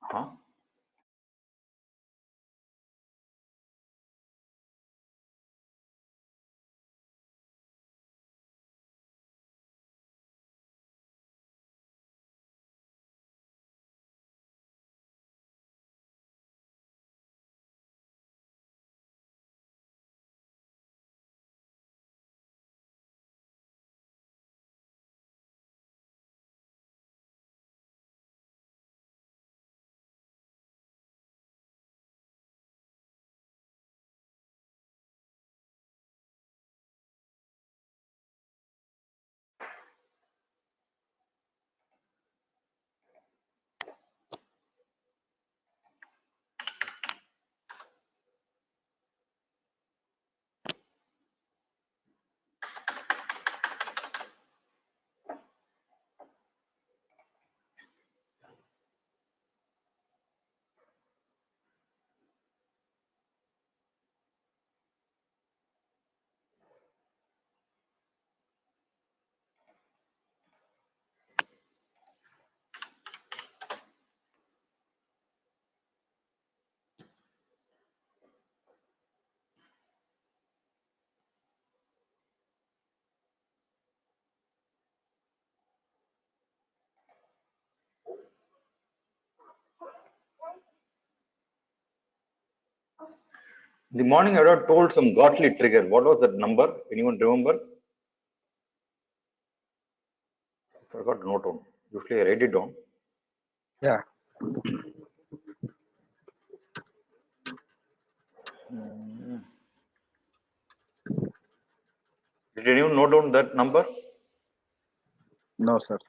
Huh? In the morning, I had told some godly trigger. What was that number? Anyone remember? I forgot to note down. Usually I write it down. Yeah. Did anyone note down that number? No, sir.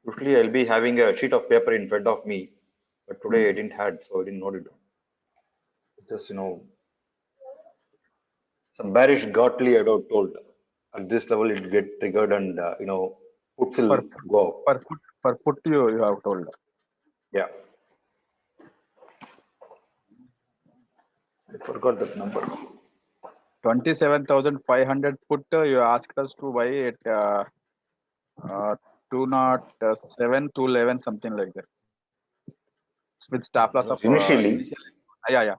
Usually I'll be having a sheet of paper in front of me, but today I didn't had, so I didn't note it down. Just some bearish godly I got told at this level it get triggered and puts will Per go up. per put you have told. Yeah, I forgot that number. 27,500 put you asked us to buy it 207, 211, something like that. With stop loss of Initially, initial. Yeah.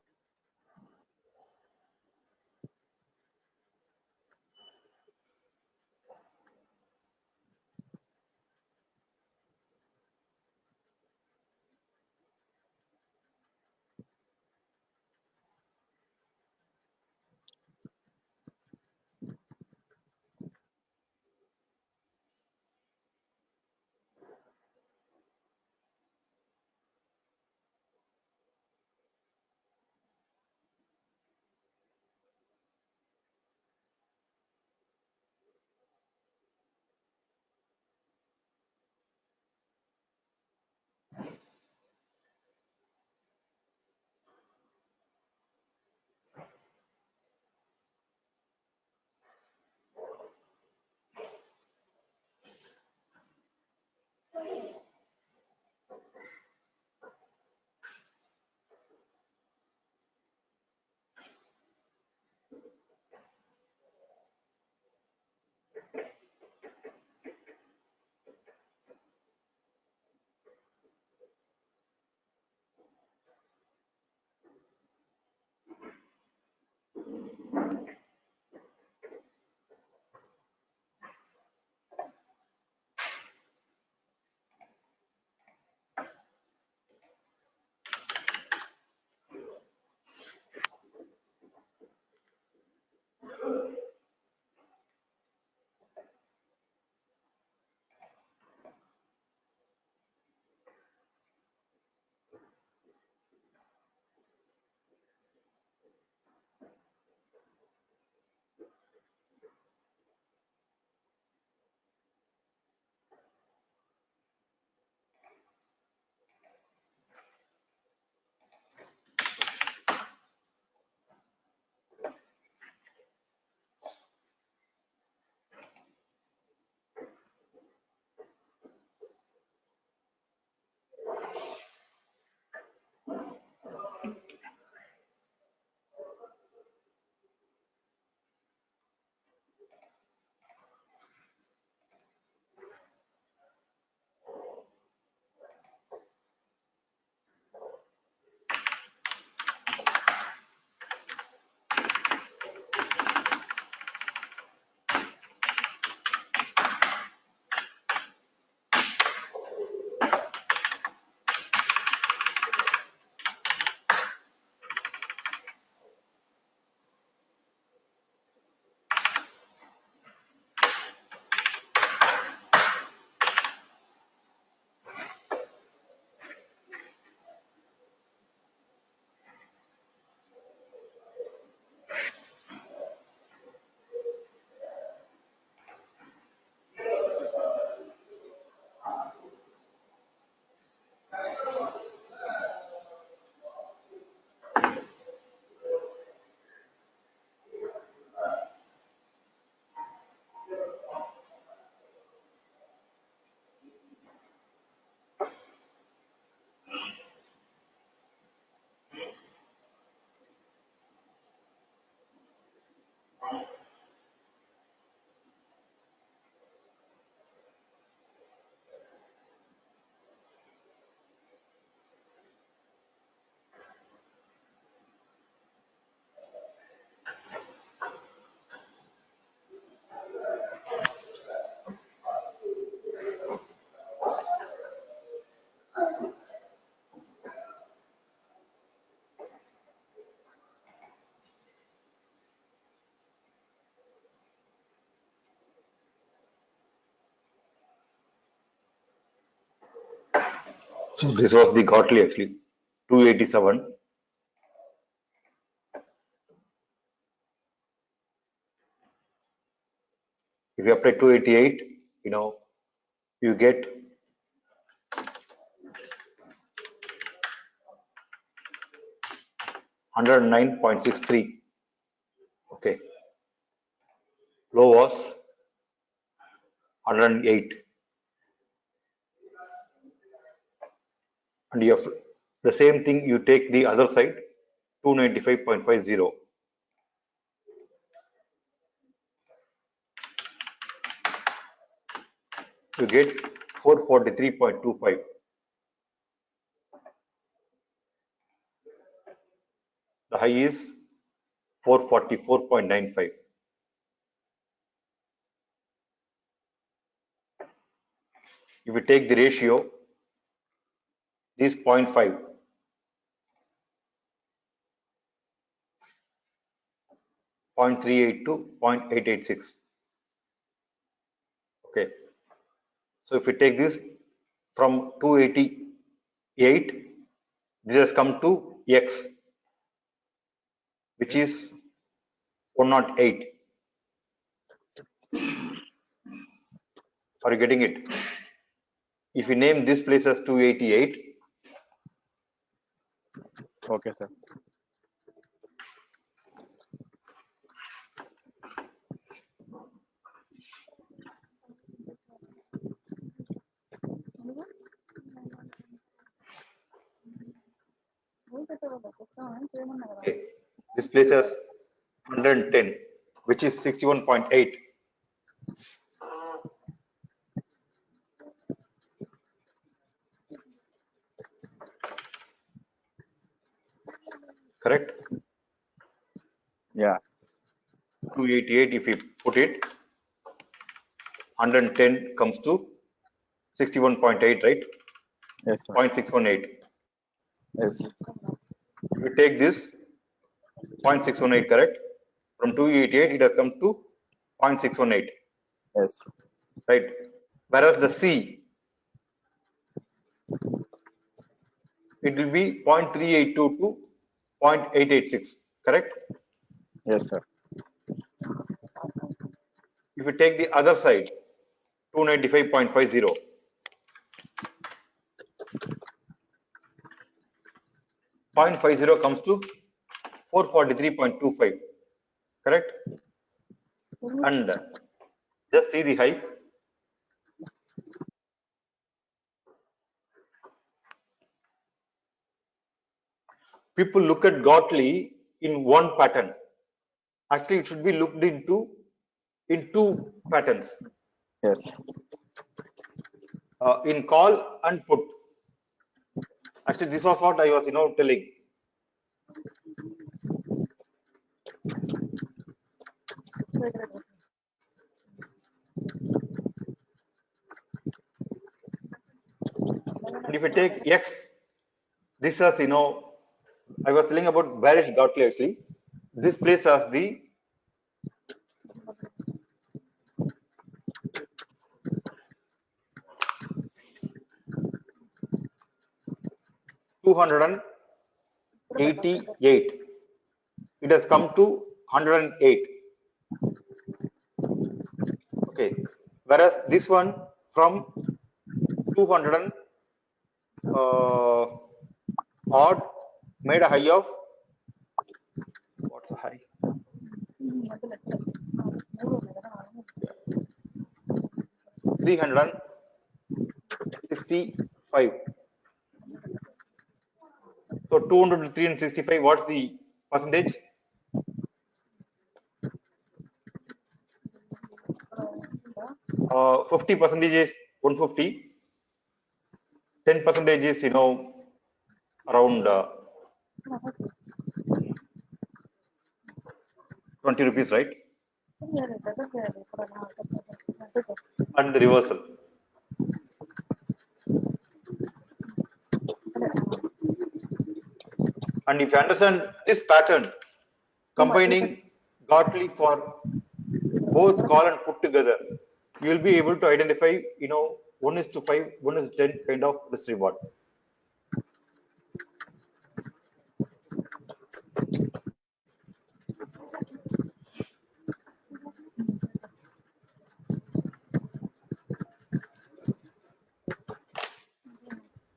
So this was the Gottlieb actually, 287. If you apply 288, you get 109.63. Okay, low was 108, and you have the same thing. You take the other side, 295.50. You get 443.25. The high is 444.95. If you take the ratio, this 0.5, 0.38 to 0.886. Okay. So if you take this from 288, this has come to X, which is 108. Are you getting it? If you name this place as 288, Okay, sir. okay, this place has 110, which is 61.8. Correct? Yeah. 288, if you put it, 110 comes to 61.8, right? Yes, sir. 0.618. Yes. If you take this 0.618, correct? From 288, it has come to 0.618, Yes. right? Whereas the C, it will be 0.382 to 0.886, correct? Yes, sir. If you take the other side, 295.50, 0.50 comes to 443.25, correct? And just see the high. People look at Gottlieb in one pattern. Actually, it should be looked into in two patterns, Yes. in call and put. Actually, this was what I was, telling. And if you take X, this has, I was telling about bearish Gottlieb actually. This place has the 288. It has come to 108. Okay. Whereas this one from 200 odd made a high of, what's the high? 365. So 200 to 365, what's the percentage? 50% is 150, 10% is around 20 rupees, right? And the reversal. And if you understand this pattern, combining Gartley for both call and put together, you will be able to identify, 1:5, 1:10 kind of risk reward.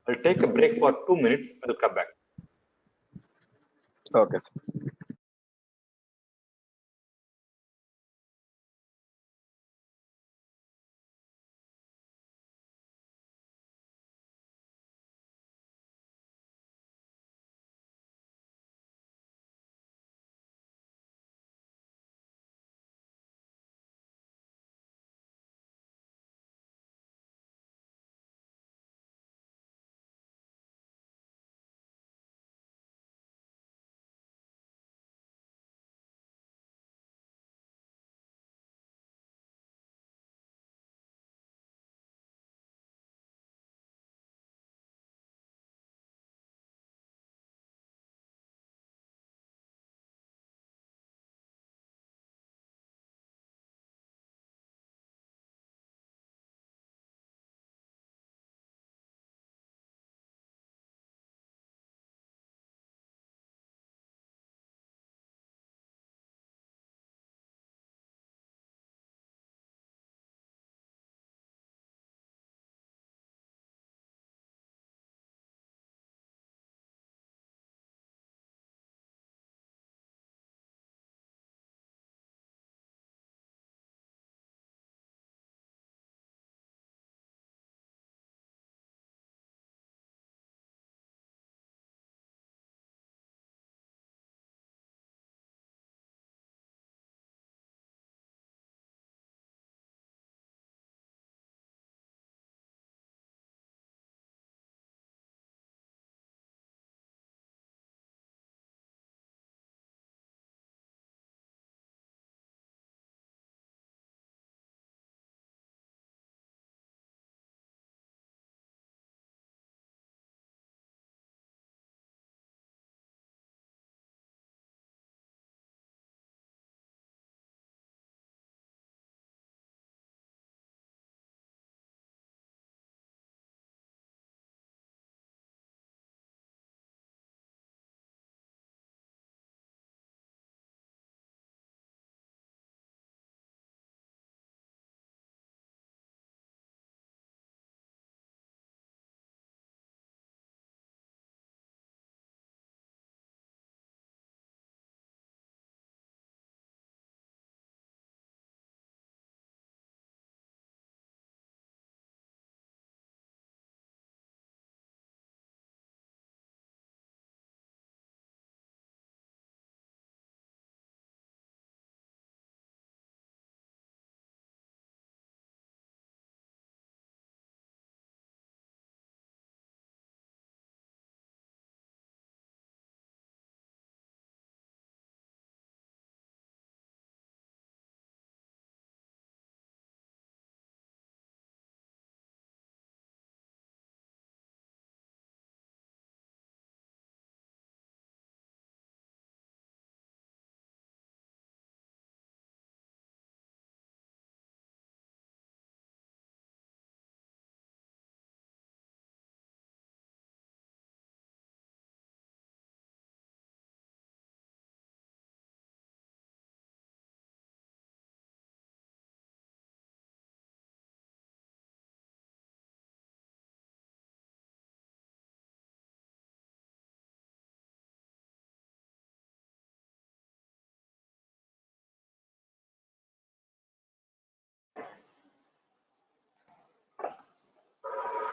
I'll take a break for 2 minutes. I'll come back. Okay.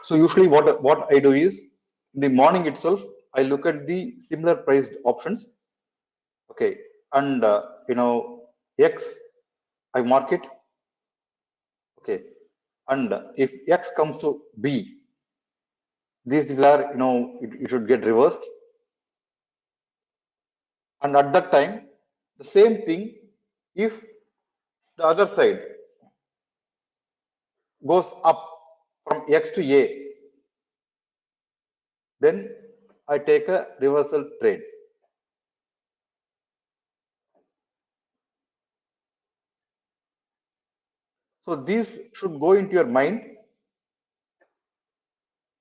So usually what I do is in the morning itself, I look at the similar priced options. Okay. And, X, I mark it. Okay. and if X comes to B, these are, it should get reversed. And at that time, the same thing, if the other side goes up from X to A, then I take a reversal trade. So these should go into your mind.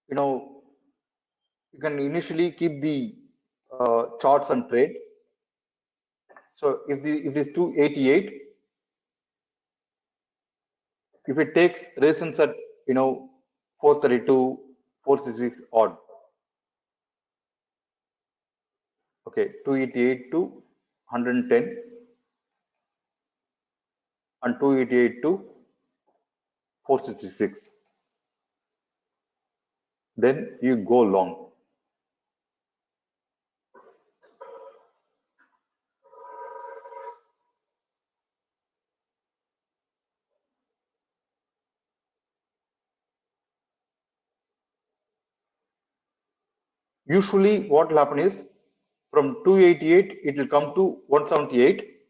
You can initially keep the charts and trade. So if it is 288, if it takes resistance at 432, 466 odd, okay, 288 to 110 and 288 to 466, then you go long. Usually what will happen is from 288 it will come to 178,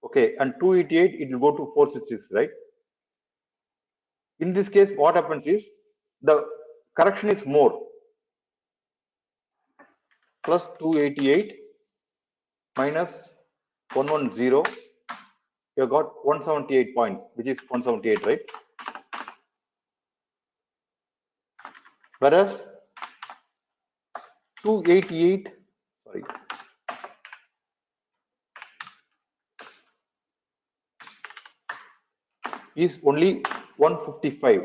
okay, and 288 it will go to 466, right? In this case what happens is the correction is more, plus 288 minus 110, you got 178 points, which is 178, right? Whereas 288, sorry, is only 155.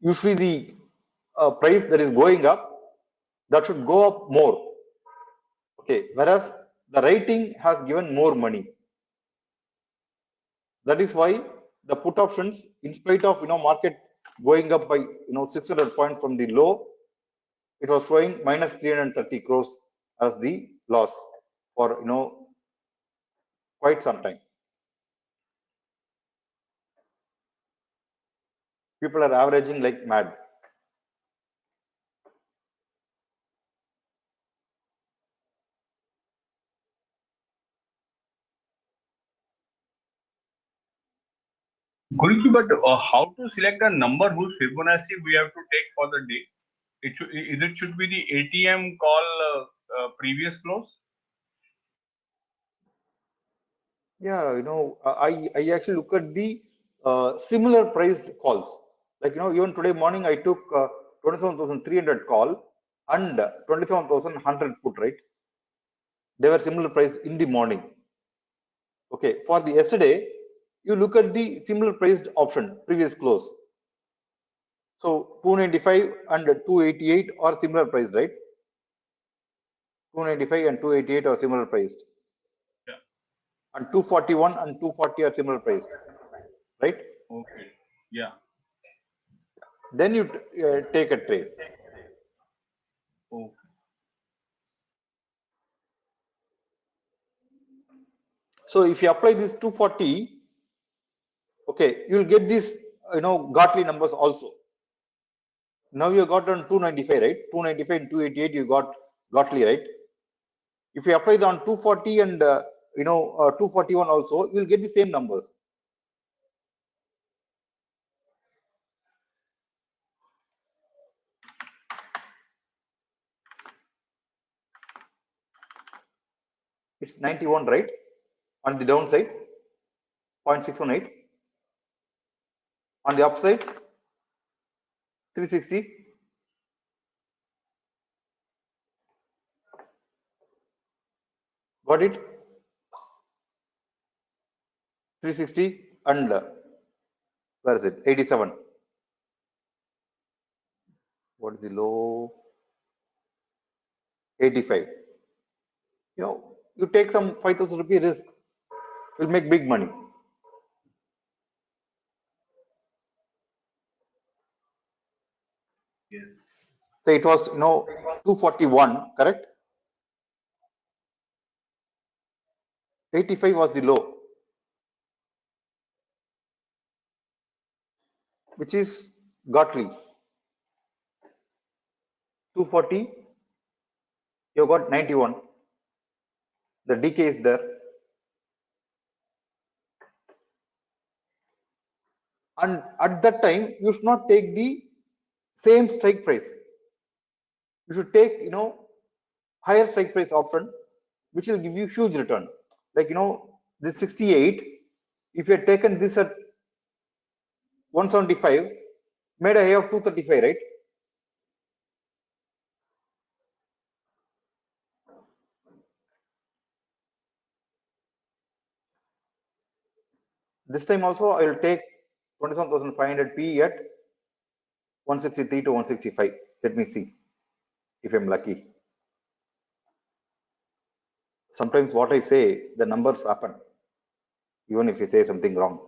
Usually the price that is going up, that should go up more, okay, whereas the rating has given more money. That is why the put options, in spite of market going up by 600 points from the low, it was showing minus 330 crores as the loss for quite some time. People are averaging like mad. Guruji, but how to select a number whose Fibonacci we have to take for the day? It should be the ATM call previous close. Yeah, I actually look at the similar priced calls. Like even today morning I took 27,300 call and 27,100 put, right? They were similar price in the morning. Okay, for the yesterday, you look at the similar priced option previous close. So 295 and 288 are similar price, right? 295 and 288 are similar priced. Yeah. And 241 and 240 are similar priced, right? Okay. Yeah. Then you take a trade. Okay. So if you apply this 240, okay, you will get these Gartley numbers also. Now you got on 295, right? 295 and 288 you got Gartley, right? If you apply it on 240 and 241 also, you will get the same numbers. It's 91, right? On the downside, 0.618. On the upside, 360. Got it? 360 and where is it? 87. What is the low? 85. You take some 5,000 rupee risk, you'll make big money. Yes. So it was 241, correct? 85 was the low. which is Gottlieb. 240, you got 91. The decay is there. And at that time, you should not take the same strike price. You should take, higher strike price option, which will give you huge return. Like, this 68, if you had taken this at 175, made a high of 235, right? This time also I will take 27,500 P at 163 to 165. Let me see if I'm lucky. Sometimes what I say, the numbers happen, even if you say something wrong.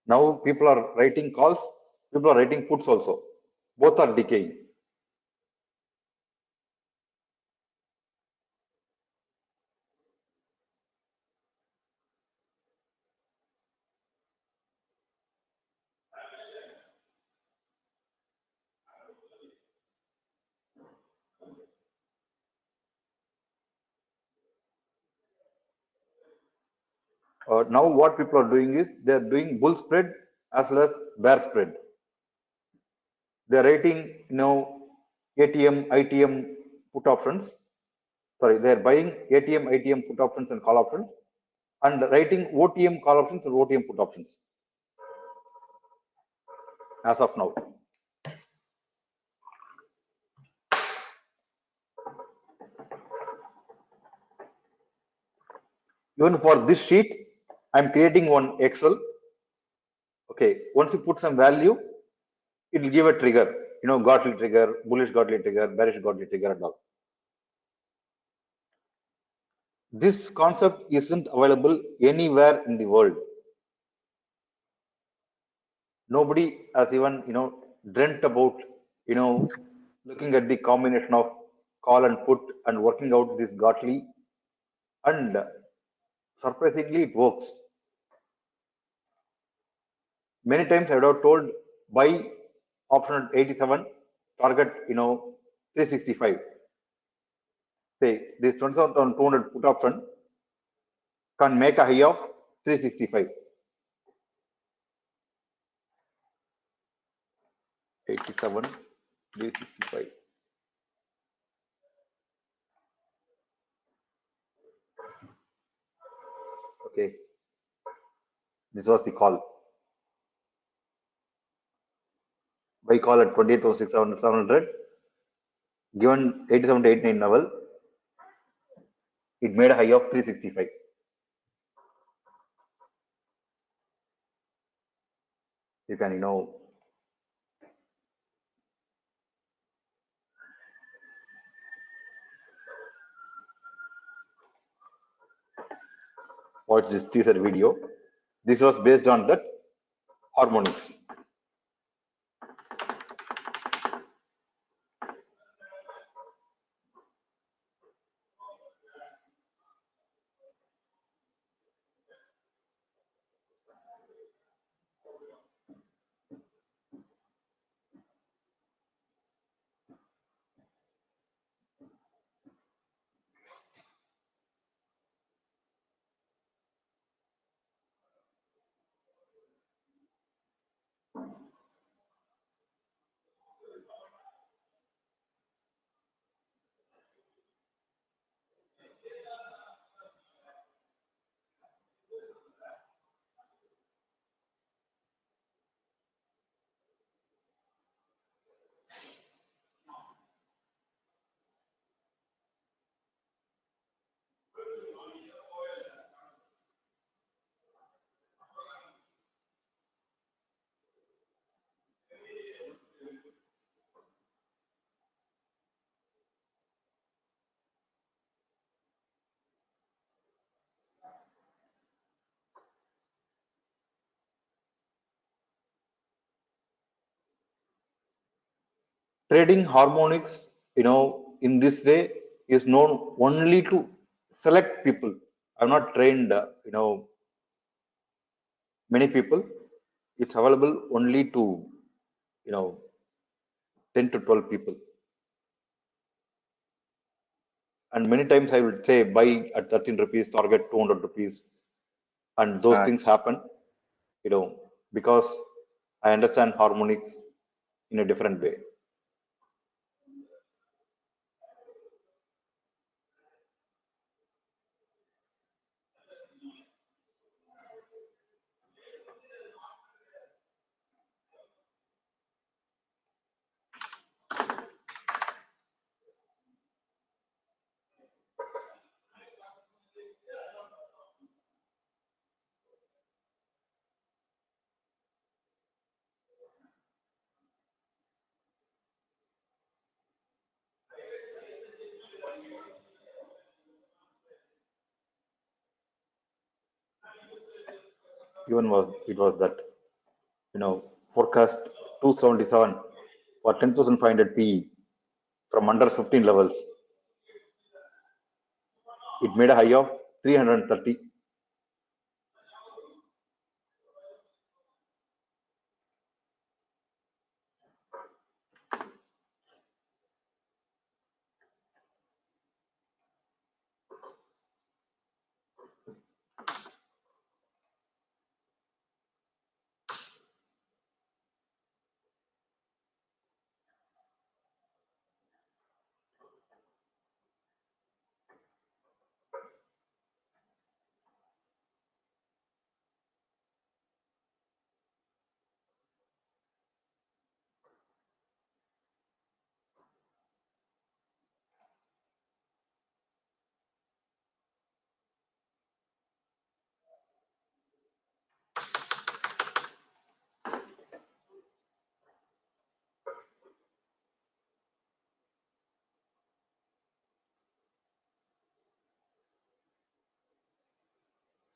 Now people are writing calls, people are writing puts also. Both are decaying. Now what people are doing is they are doing bull spread as well as bear spread. They are writing, ATM, ITM put options. Sorry, they are buying ATM, ITM put options and call options, and writing OTM call options and OTM put options as of now. Even for this sheet, I'm creating one Excel. Okay, once you put some value, it will give a trigger, Godly trigger, bullish Godly trigger, bearish Godly trigger and all. This concept isn't available anywhere in the world. Nobody has even, dreamt about, looking at the combination of call and put and working out this Godly, and surprisingly it works. Many times I would have told buy option at 87, target, 365. Say this 27,200 put option can make a high of 365. 87, 365. Okay, this was the call. Buy call at 28,700, given 87 to 89 level, it made a high of 365. You can, watch this teaser video. This was based on that harmonics. Trading harmonics, in this way is known only to select people. I've not trained, many people. It's available only to, 10 to 12 people. And many times I would say buy at 13 rupees, target 200 rupees. And those things happen, because I understand harmonics in a different way. Even it was that, forecast 277 for 10,500 PE from under 15 levels. It made a high of 330.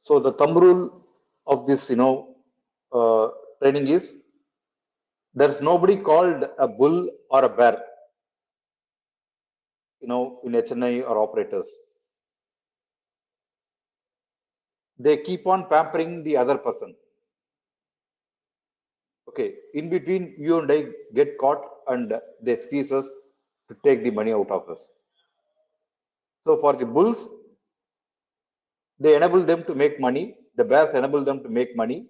So the thumb rule of this, training is there's nobody called a bull or a bear, in HNI or operators. They keep on pampering the other person. Okay, in between you and I get caught and they squeeze us to take the money out of us. So for the bulls, they enable them to make money. The bears enable them to make money.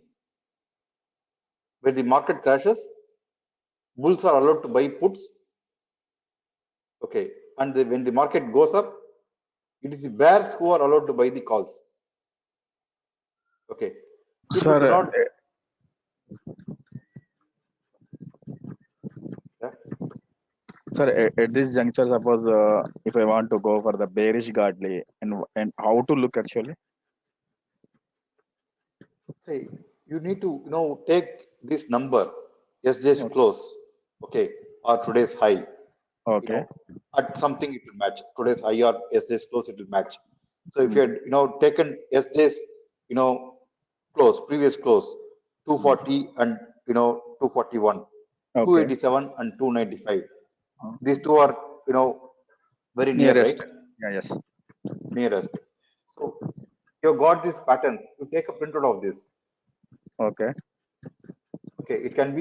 When the market crashes, bulls are allowed to buy puts. Okay, and when the market goes up, it is the bears who are allowed to buy the calls. Okay, people do Sir, not. sir, at this juncture, suppose if I want to go for the bearish godly, and how to look actually? Say you need to take this number yesterday's close, okay, or today's high. Okay. At something it will match. Today's high or yesterday's close, it will match. So if you had taken yesterday's close, previous close, 240 and 241, Okay. 287 and 295. These two are very near, Nearest. right? Yeah. Yes. Nearest. So you got these patterns. You take a printout of this. Okay. Okay, it can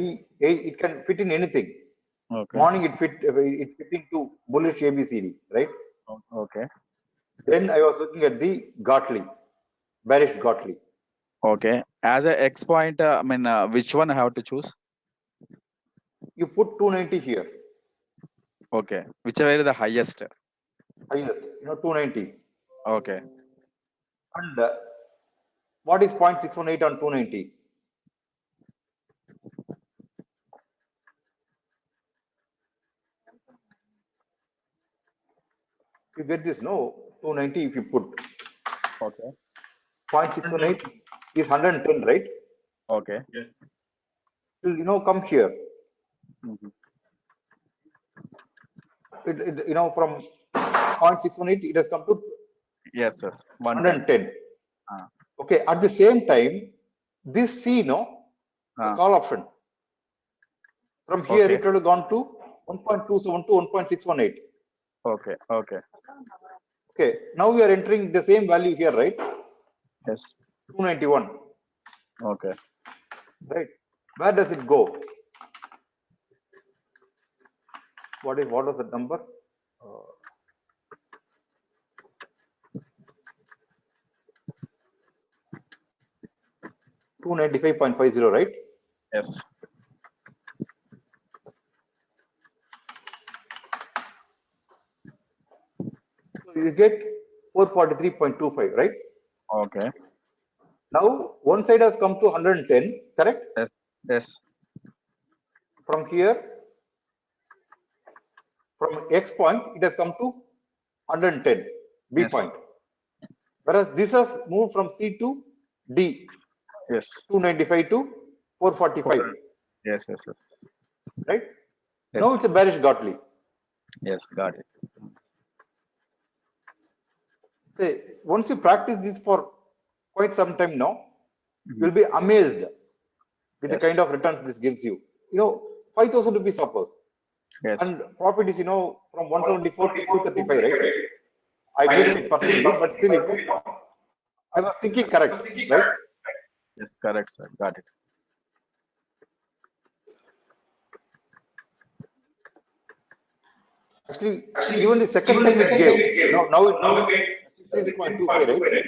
fit in anything. Okay. Morning it fit into bullish ABCD, right? Okay. Then I was looking at the Gartley, bearish Gartley. Okay. As a X point, I mean, which one I have to choose? You put 290 here. Okay. Whichever is the highest. Highest, 290. Okay. And what is 0.618 on 290? You get this, no? 290 if you put. Okay. 0.618 is 110, right? Okay. It will, come here. From 0.618, it has come to Yes, yes. 110. Okay, at the same time, this C, the call option. From here, it would have gone to 1.27 to 1.618. Okay. Okay. Okay, now we are entering the same value here, right? Yes. 291, Okay. right? Where does it go? What was the number? 295.50, right? Yes. So you get 443.25, right? Okay. Now one side has come to 110, correct? Yes. Yes. From here, from X point, it has come to 110, B Yes. point. Whereas this has moved from C to D, Yes. 295 to 445, Yes. Yes. Yes. right? Yes. Now it's a bearish Gartley. Yes. Got it. Say, once you practice this for quite some time now, Mhm. you'll be amazed with the Yes. kind of returns this gives you. 5,000 rupees suppose. Yes. And profit is, from 174 to 235, right? I missed it personally, but still, I was thinking correct, right? Yes. Correct, sir. Got it. Actually, even the second time it gave. Now it came 66.25, right?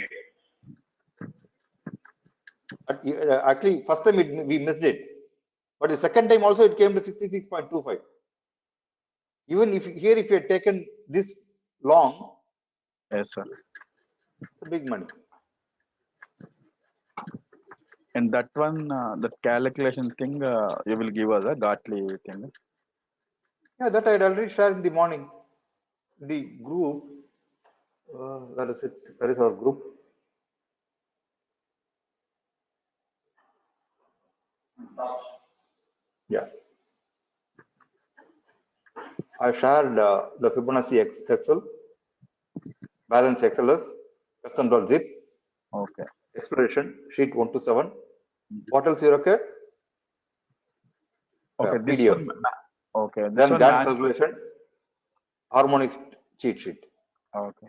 But actually, first time we missed it. But the second time also it came to 66.25. Even if here, if you had taken this long, Yes, sir. it's a big money. And that one, that calculation thing, you will give us a Gartley thing. Yeah, that I had already shared in the morning. The group, where is it? Where is our group? Yeah. I shared the Fibonacci Excel, balance XLS, custom.zip, Okay. exploration, sheet 127. What else you required? Okay. This PDF. one. Okay. This Then one Gantt man. calculation, harmonics cheat sheet. Okay.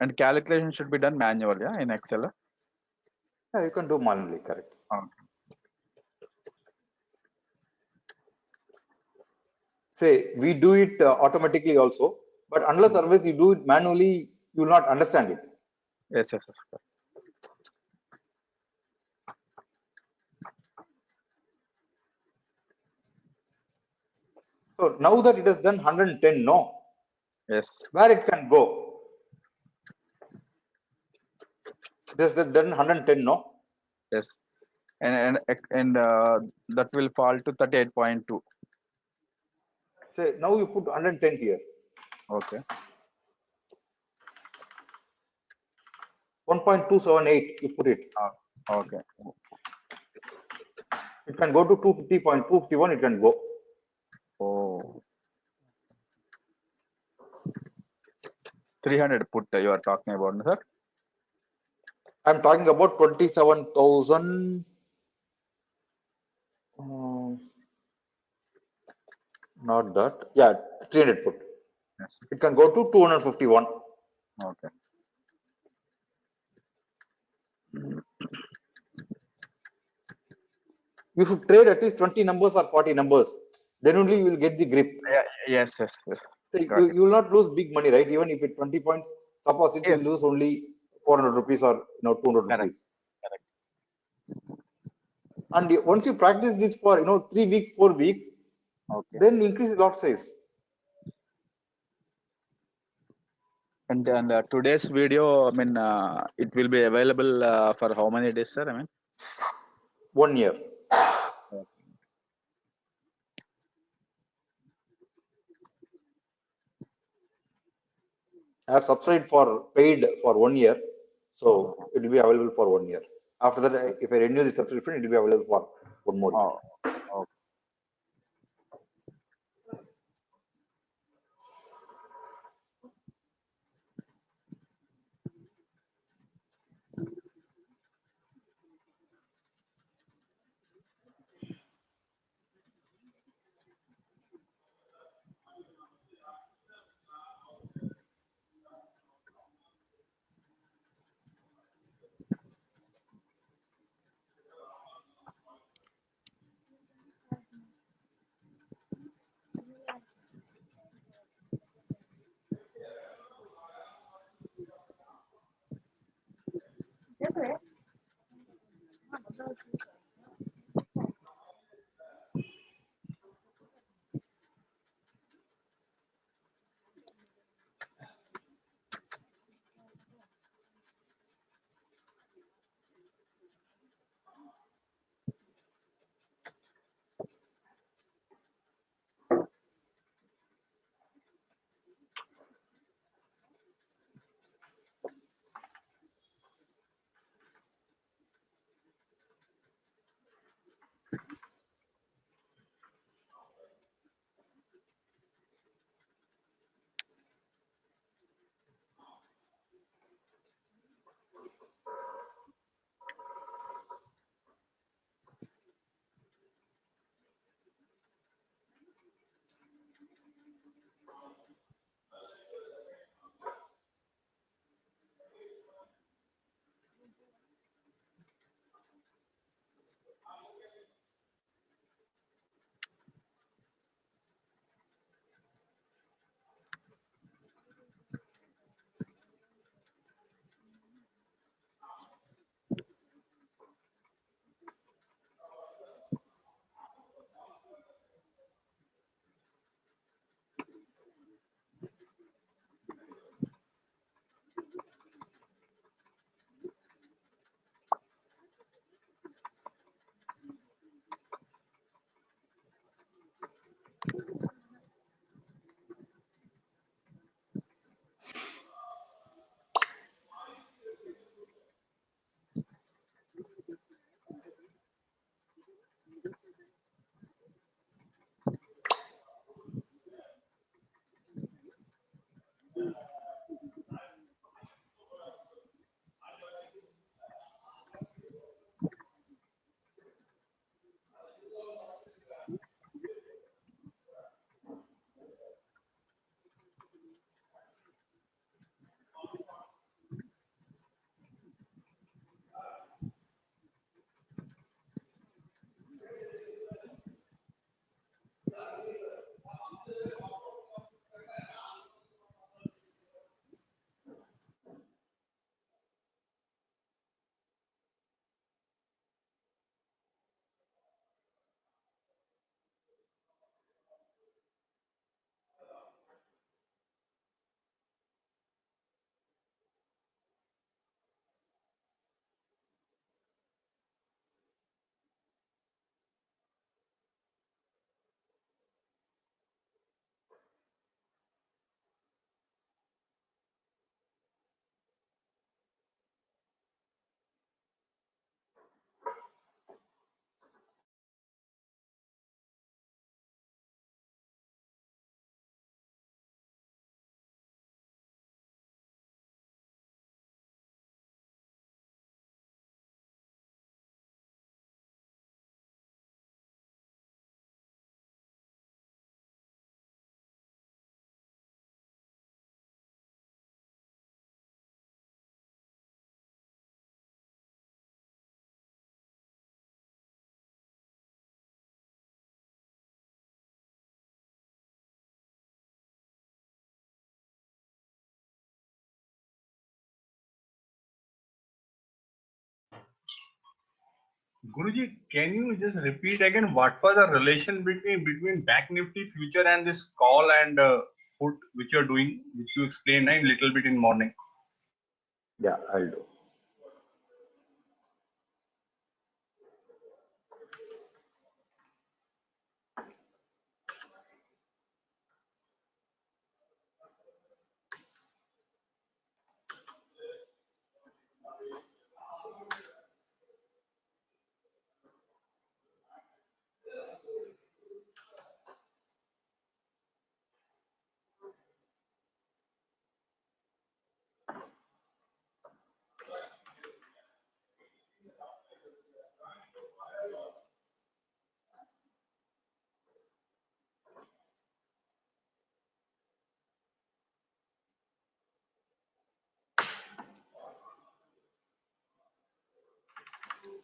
And calculation should be done manually, yeah, in Excel. Yeah, you can do manually, correct. Okay. Say, we do it automatically also, but unless otherwise you do it manually, you will not understand it. Yes. Yes. Yes. So now that it has done 110, no, Yes. where it can go? It has done 110, no. Yes. And that will fall to 38.2. Say, now you put 110 here. Okay. 1.278, you put it. Okay. It can go to 250.251, it can go. Oh. 300 put you are talking about, sir? I'm talking about 27,000. Not that. Yeah, 300 put. Yes. It can go to 251. Okay. You should trade at least 20 numbers or 40 numbers. Then only you will get the grip. Yeah. Yes. Yes. Yes. So Got it. you will not lose big money, right? Even if it 20 points, suppose it Yes. will lose only 400 rupees or 200 Correct. rupees. Correct. And once you practice this for 3 weeks, 4 weeks, Okay. then increase lot size. And today's video, I mean, it will be available for how many days, sir? I mean, 1 year. I have subscribed for paid for 1 year, so it will be available for 1 year. After that, if I renew the subscription, it will be available for 1 more year. Oh. Guruji, can you just repeat again what was the relation between Bank Nifty future and this call and put which you're doing, which you explained a little bit in morning? Yeah, I'll do.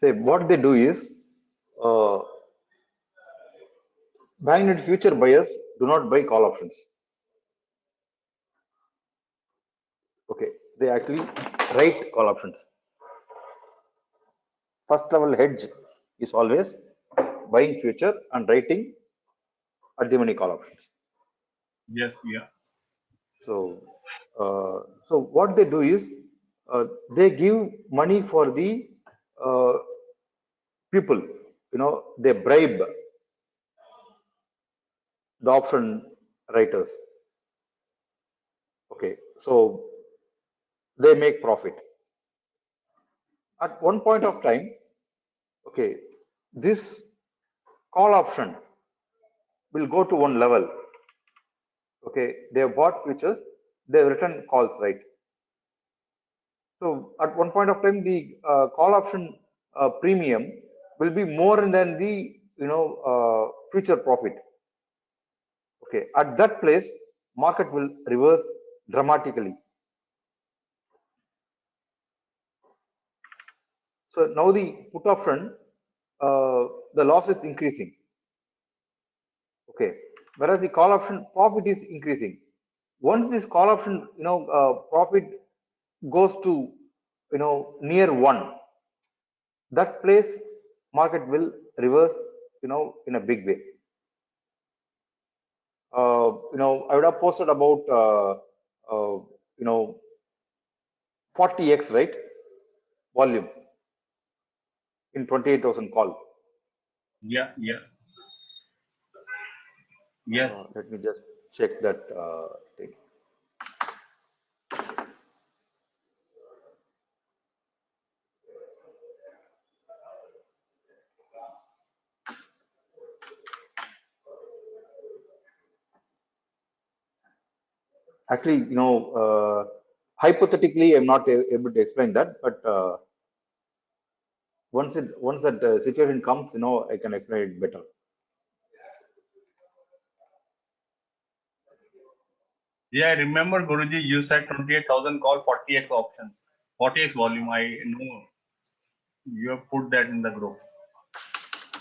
Say what they do is, uh, Bank Nifty future buyers do not buy call options. Okay, they actually write call options. first level hedge is always buying future and writing at the money call options. Yes, yeah. So what they do is they give money for the uh, people. They bribe the option writers. Okay, so they make profit. At one point of time, okay, this call option will go to one level. Okay, they have bought futures, they have written calls, right? So at one point of time, the call option premium will be more than the future profit. Okay, at that place, market will reverse dramatically. So now the put option, the loss is increasing. Okay, whereas the call option profit is increasing. Once this call option, profit goes to, near one, that place market will reverse, in a big way. I would have posted about, 40x, right? Volume in 28,000 call. Yeah, yeah. Yes. Let me just check that thing. Actually, hypothetically, I'm not able to explain that, but once that situation comes, I can explain it better. Yeah, I remember Guruji, you said 28,000 call, 40x options, 40x volume. I know you have put that in the group.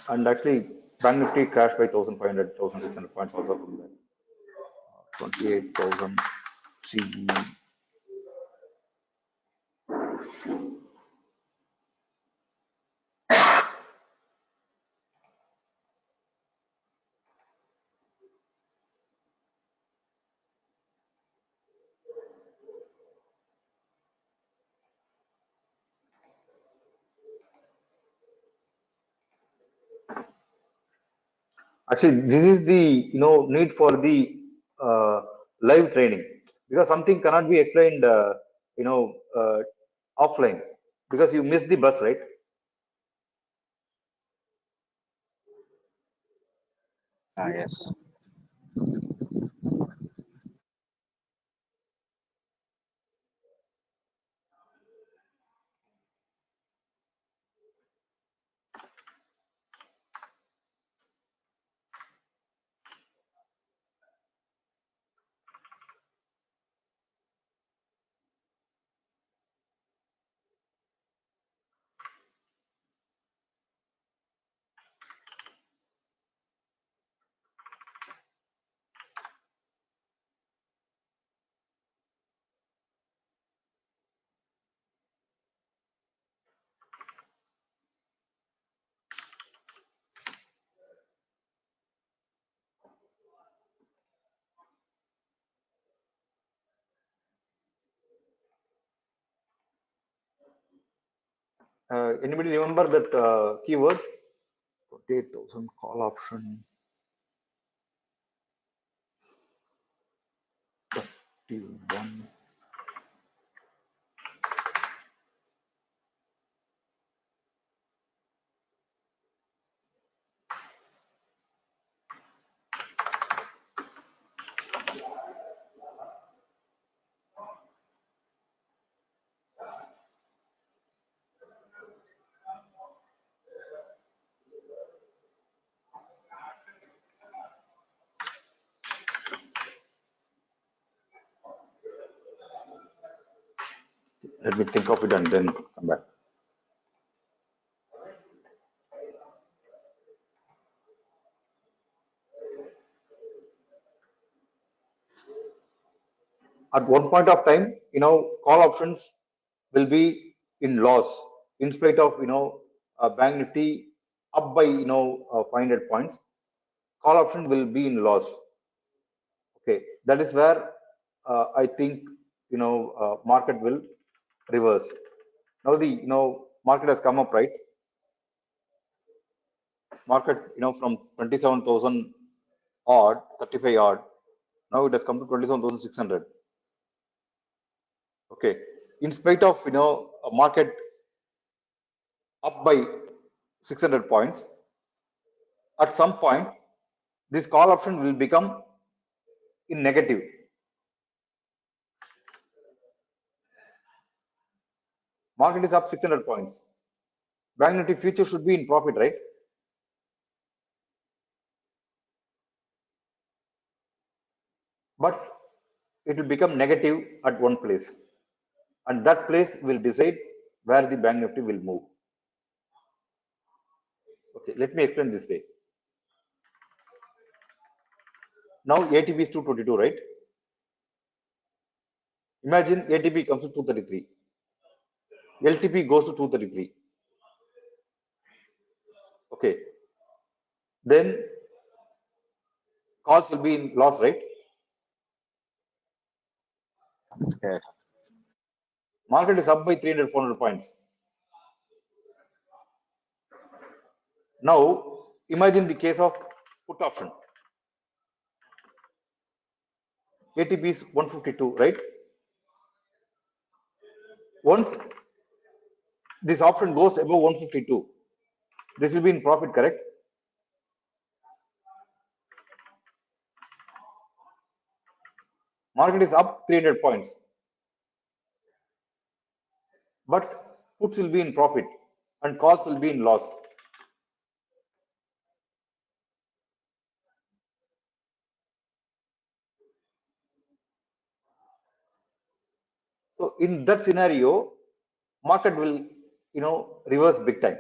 And actually, Bank Nifty crashed by 1,500, 1,600 points also from that. 28,000 CE. Actually, this is the need for the live training, because something cannot be explained offline, because you miss the bus, right? Yes. Anybody remember that keyword? 28,000 call option. 31. Let me think of it and then come back. At one point of time, call options will be in loss in spite of, Bank Nifty up by 500 points, call option will be in loss. Okay, that is where I think market will reverse. Now the market has come up, right? Market from 27,000 odd, 35 odd. Now it has come to 27,600. Okay, in spite of a market up by 600 points, at some point this call option will become in negative. Market is up 600 points. Bank Nifty future should be in profit, right? But it will become negative at one place, and that place will decide where the Bank Nifty will move. Okay, let me explain this way. Now ATP is 222, right? Imagine ATP comes to 233. LTP goes to 233. Okay. Then calls will be in loss, right? Yes. Market is up by 300, 400 points. Now, imagine the case of put option. ATP is 152, right? Once this option goes above 152, this will be in profit, correct? Market is up 300 points, but puts will be in profit and calls will be in loss. So in that scenario, market will reverse big time.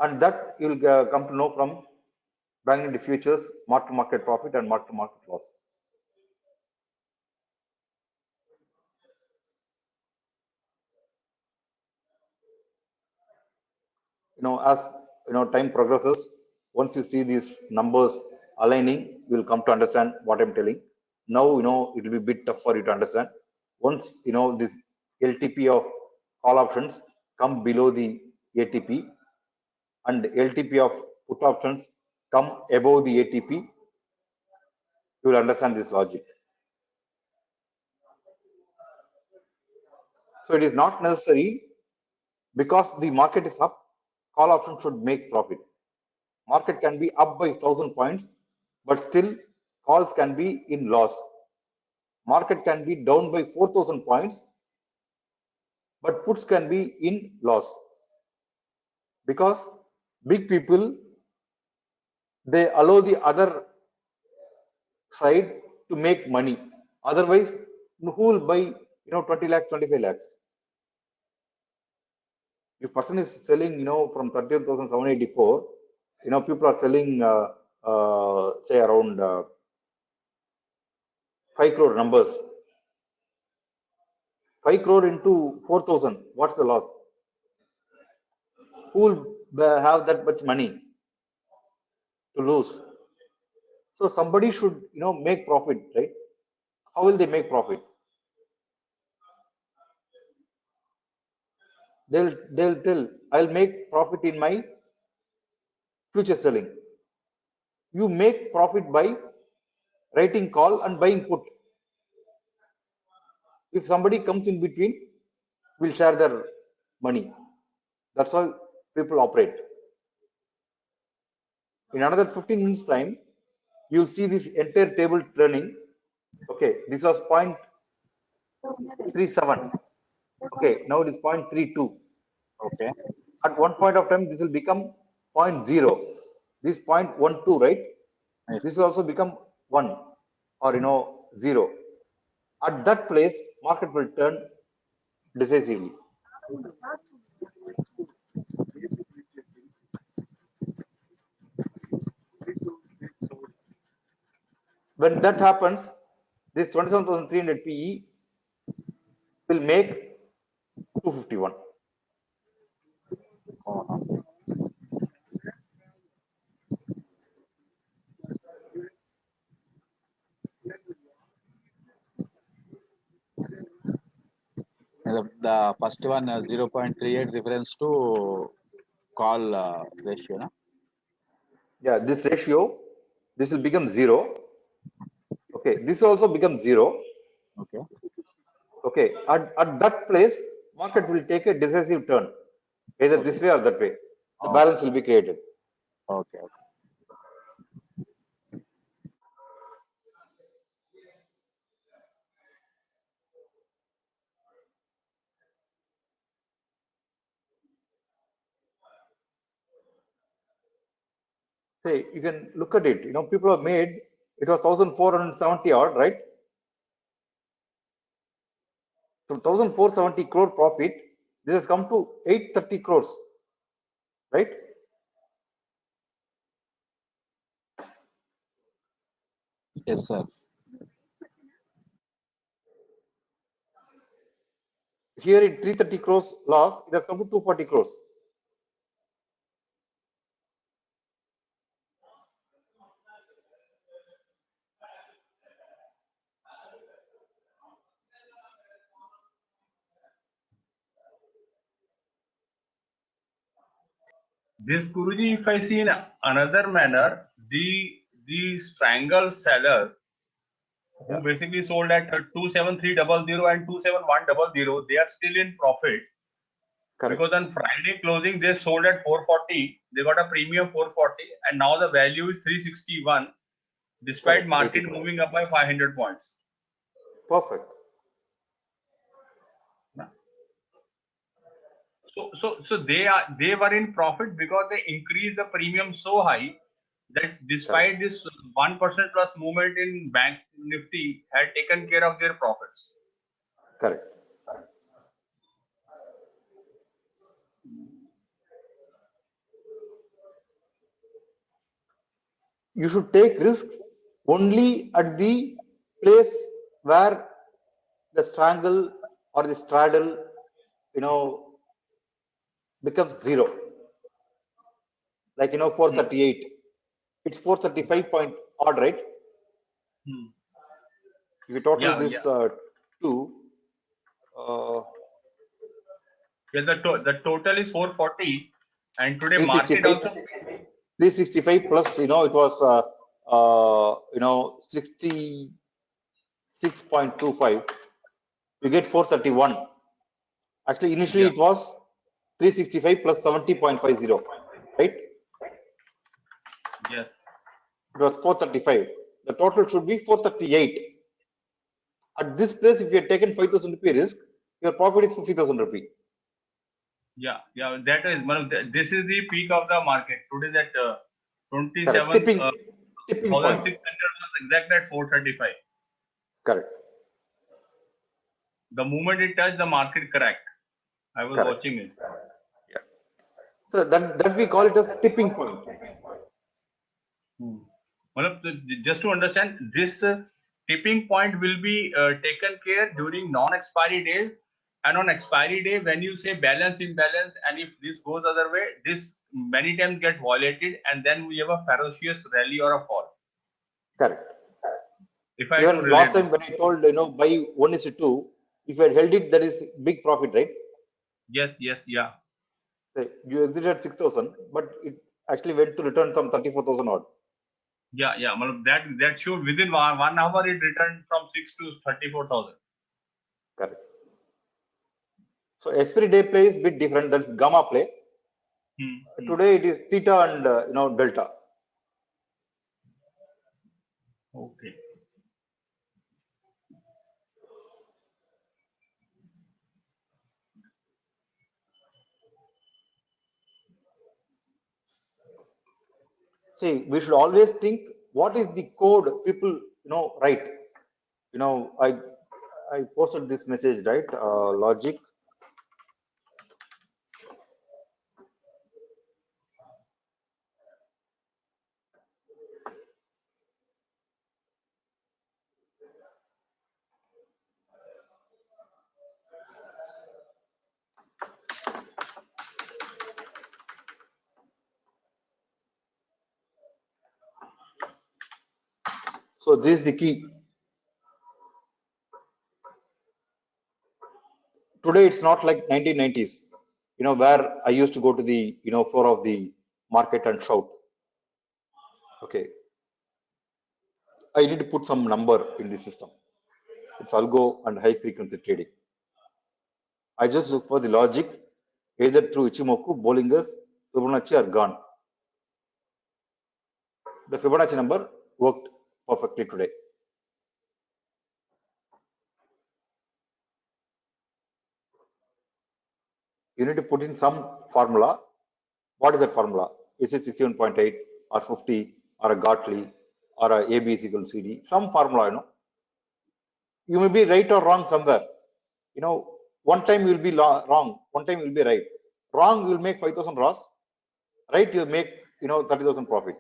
And that you will come to know from Bank Nifty futures, mark-to-market profit and mark-to-market loss. As time progresses, once you see these numbers aligning, you will come to understand what I'm telling. Now it will be a bit tough for you to understand. Once this LTP of call options come below the ATP and LTP of put options come above the ATP, you will understand this logic. So it is not necessary because the market is up, call option should make profit. Market can be up by 1,000 points, but still calls can be in loss. Market can be down by 4,000 points, but puts can be in loss. Because big people, they allow the other side to make money. Otherwise, who will buy 20 lakhs, 25 lakhs? If person is selling from 13,784, people are selling say around 5 crore numbers. 5 crore into 4,000, what's the loss? Who will have that much money to lose? So somebody should make profit, right? How will they make profit? They'll tell, I'll make profit in my future selling. You make profit by writing call and buying put. If somebody comes in between, we'll share their money. That's how people operate. In another 15 minutes time, you'll see this entire table turning. Okay, this was 0.37. Okay, now it is 0.32. Okay. At one point of time, this will become 0.0. This 0.12, right? Yes. This will also become 1 or 0. At that place, market will turn decisively. When that happens, this 27,300 PE will make 251. The first one 0.38 reference to call ratio, na? Yeah, this ratio, this will become 0. Okay, this also becomes 0. Okay. Okay, at that place, market will take a decisive turn, either this way or that way. The Okay. balance will be created. Okay. Say, you can look at it. People have made, it was 1,470 odd, right? So 1,470 crore profit, this has come to 830 crores, right? Yes, sir. Here in 330 crores loss, it has come to 240 crores. This Guruji, if I see in another manner, the strangle seller who basically sold at 27300 and 27100, they are still in profit. Correct. Because on Friday closing they sold at 440, they got a premium 440, and now the value is 361, despite Correct. market 85. moving up by 500 points. Perfect. So they were in profit because they increased the premium so high that despite this 1% plus movement in bank nifty had taken care of their profits. Correct. You should take risk only at the place where the strangle or the straddle, becomes 0. Like, 438. It's 435 point odd, right? If you total Yeah, this two, the total is 440, and today market 365, also 365 plus, it was 66.25. You get 431. Actually, initially it was 365 plus 70.50, right? yes. It was 435. The total should be 438. At this place, if you have taken 5,000 rupee risk, your profit is 50,000 rupee. Yeah, that is this is the peak of the market. Today that Correct. 27,600 Tipping point. was exact at 435. Correct. The moment it touched, the market cracked. I was Correct. watching it. Yeah. So that we call it as tipping point. Just to understand, this tipping point will be taken care during non-expiry days, and on expiry day, when you say balance imbalance, and if this goes other way, this many times get violated, and then we have a ferocious rally or a fall. Correct. If I have to Even last relate time it. when I told, buy 1:2, if you had held it, there is big profit, right? Yes, yeah. So you exited 6,000, but it actually went to return some 34,000 odd. Yeah. That showed within 1 hour it returned from 6 to 34,000. Correct. So expiry day play is bit different. That's gamma play. Today it is theta and delta. Okay. See, we should always think what is the code people write. I posted this message, right? Logic. So this is the key. Today it's not like 1990s, where I used to go to the, floor of the market and shout. Okay, I need to put some number in the system. It's algo and high frequency trading. I just look for the logic, either through Ichimoku, Bollingers, Fibonacci are gone. The Fibonacci number worked perfectly today. You need to put in some formula. What is that formula? Is it 61.8 or 50 or a Gartley or a AB is equal to CD? Some formula, You may be right or wrong somewhere. One time you will be wrong, one time you will be right. Wrong, you will make 5,000 loss. Right, you make 30,000 profit.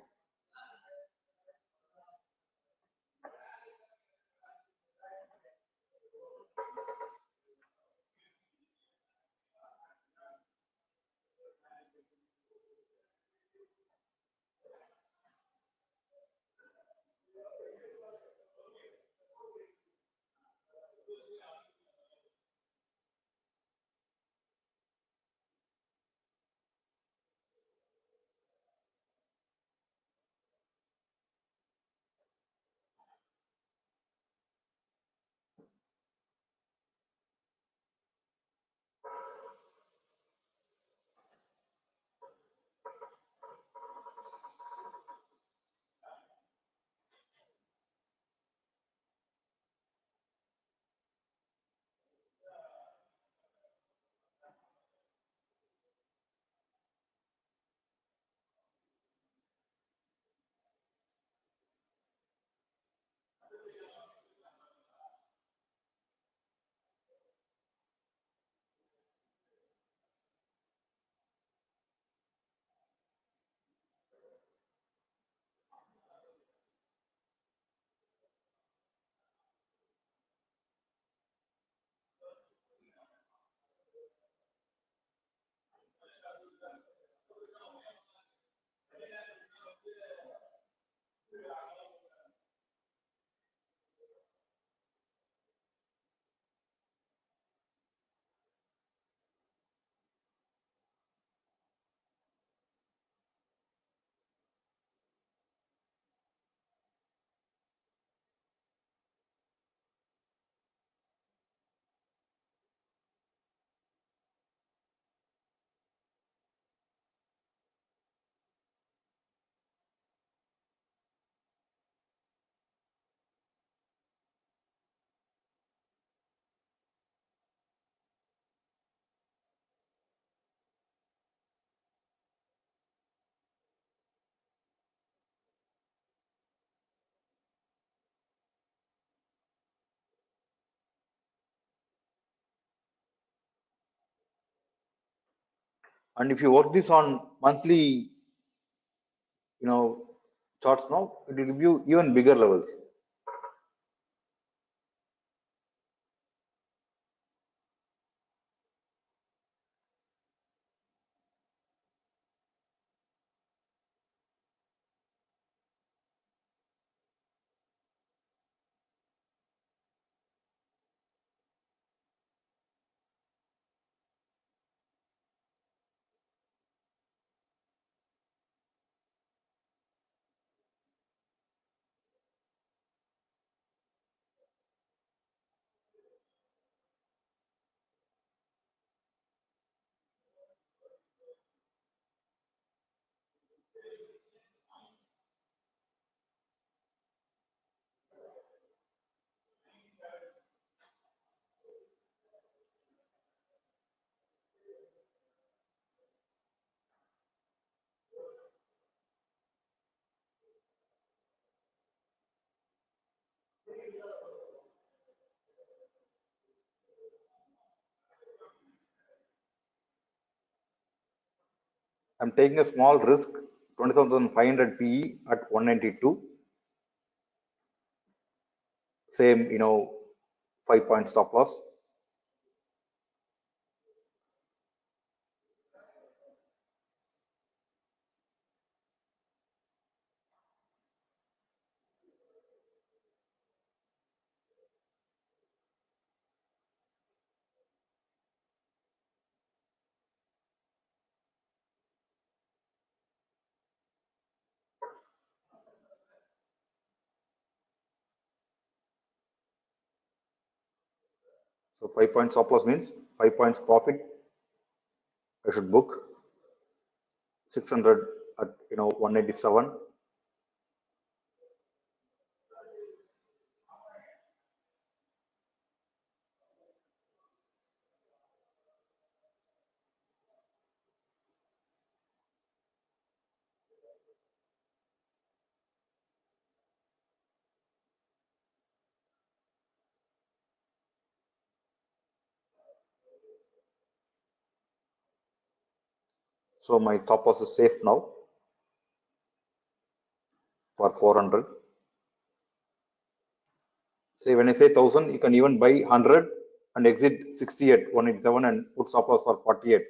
And if you work this on monthly, charts now, it will give you even bigger levels. I'm taking a small risk, 27,500 PE at 192. Same, 5-point stop loss. So 5 points stop loss means 5 points profit. I should book 600 at 187. So my top loss is safe now for 400. Say when I say 1000, you can even buy 100 and exit 60 at 187 and put stop loss for 48.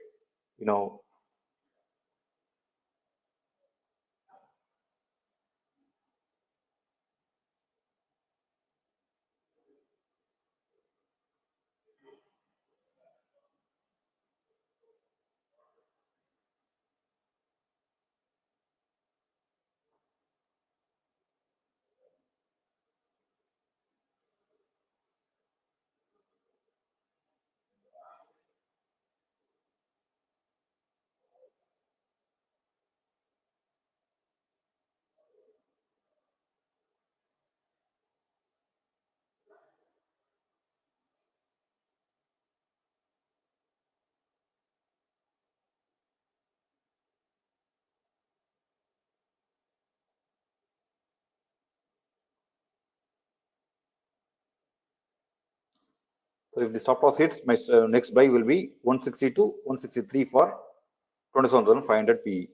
So if the stop loss hits, my next buy will be 162, 163 for 27,500 PE.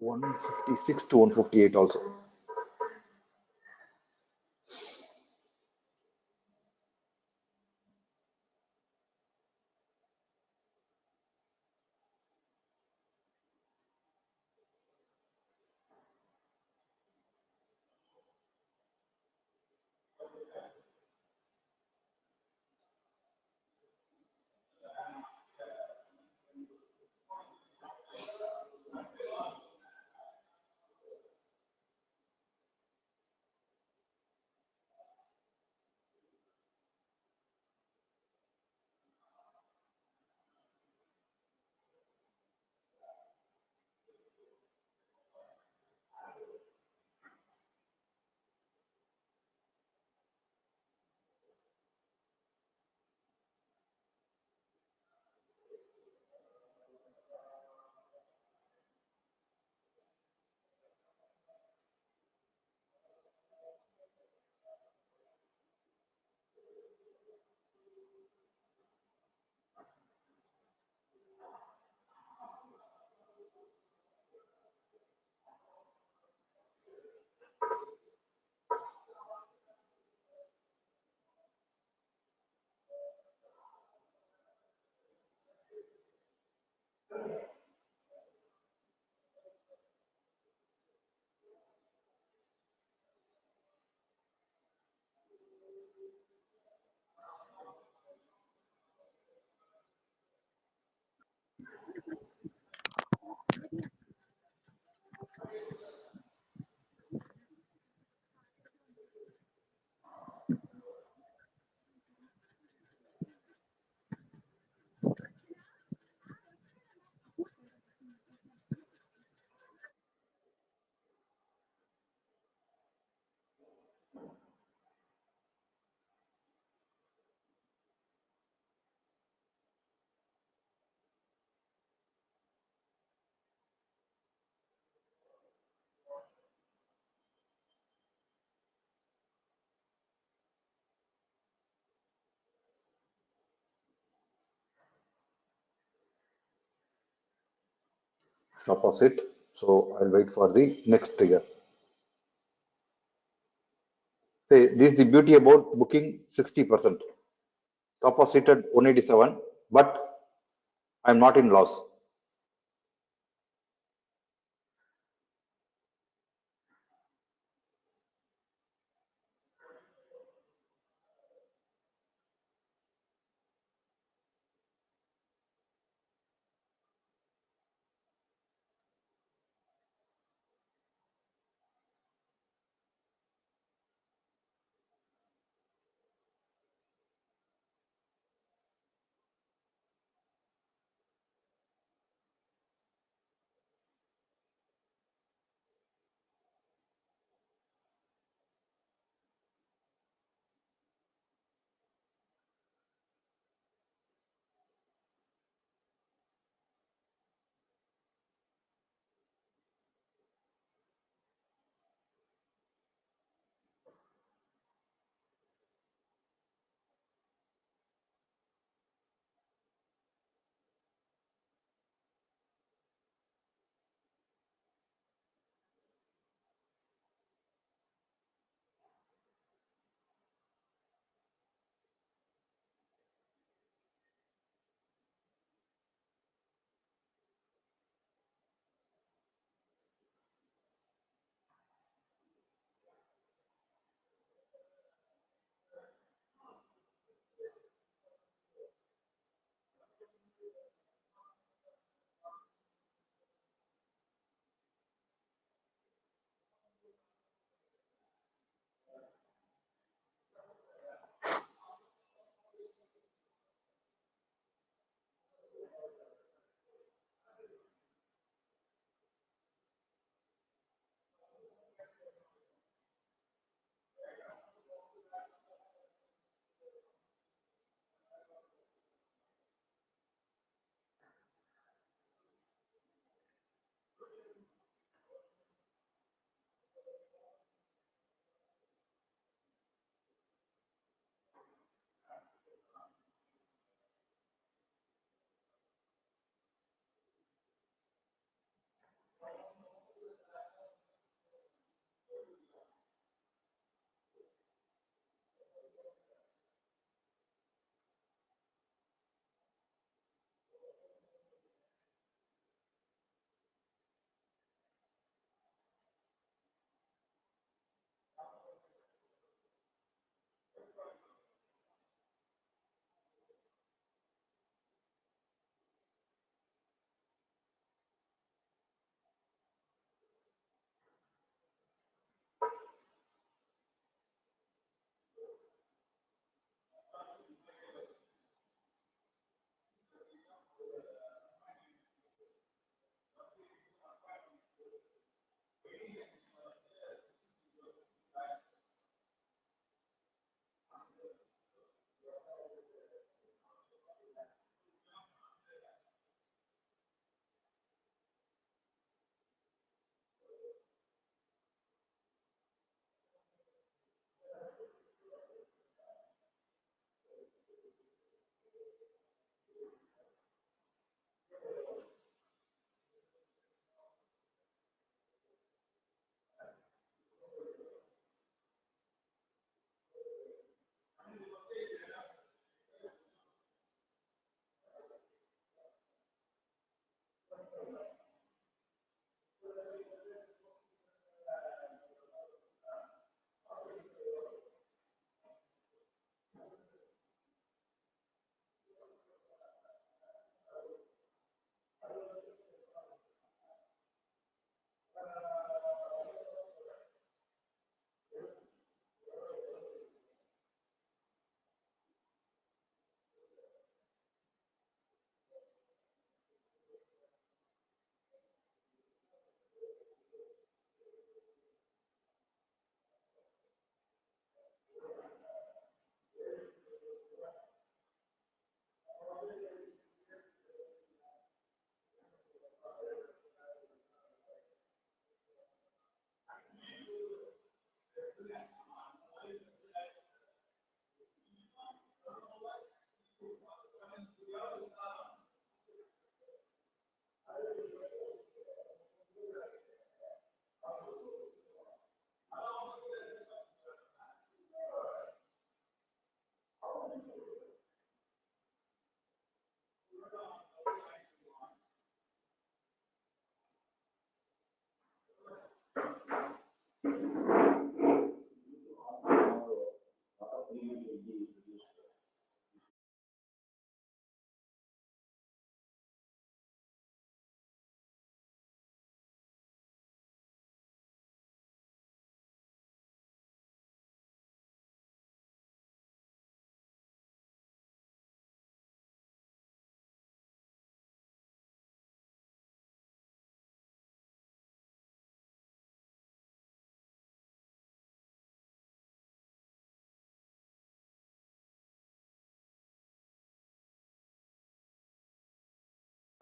$156 to 158 also. Stop loss hit. So I'll wait for the next trigger. Say this is the beauty about booking 60%. Stop loss hit at 187, but I'm not in loss.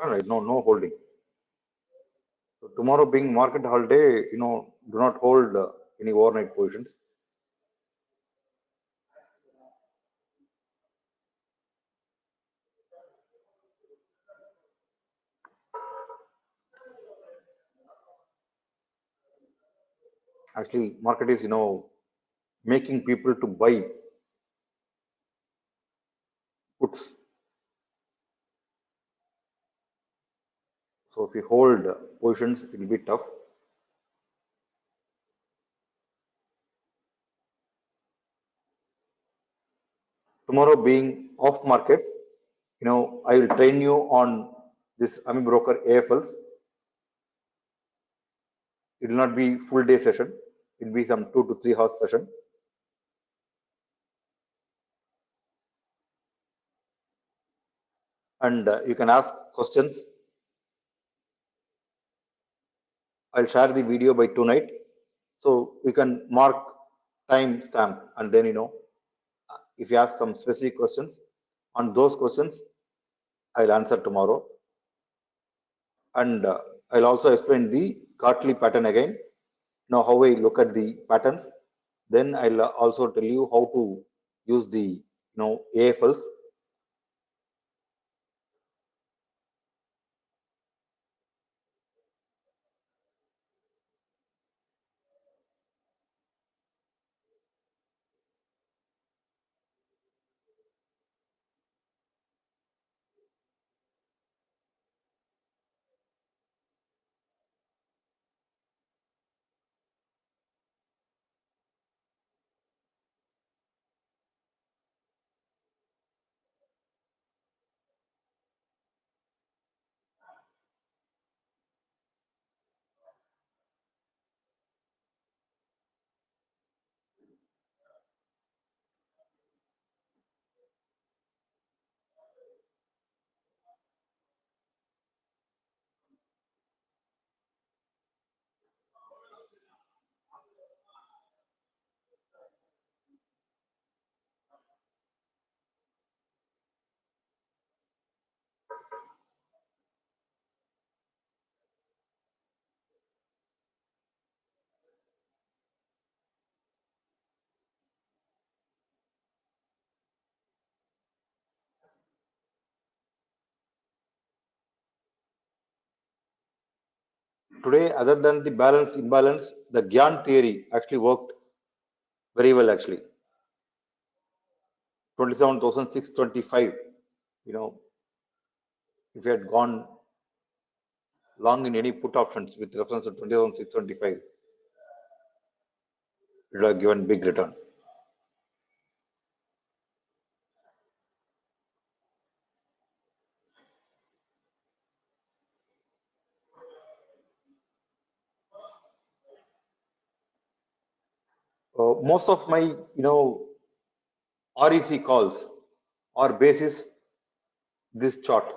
All right, no holding. So tomorrow being market holiday, do not hold any overnight positions. Actually, market is, making people to buy puts. So if you hold positions, it will be tough. Tomorrow being off market, I will train you on this AMI broker AFLs. It will not be full day session. It will be some 2 to 3 hours session. And you can ask questions. I'll share the video by tonight. So you can mark time stamp, and then, if you ask some specific questions, on those questions, I'll answer tomorrow. And I'll also explain the Cartley pattern again. Now how I look at the patterns. Then I'll also tell you how to use the AFLs. Today, other than the balance imbalance, the Gyan theory actually worked very well. Actually, 27,625. If you had gone long in any put options with reference to 27,625, it would have given big return. Most of my REC calls are basis this chart.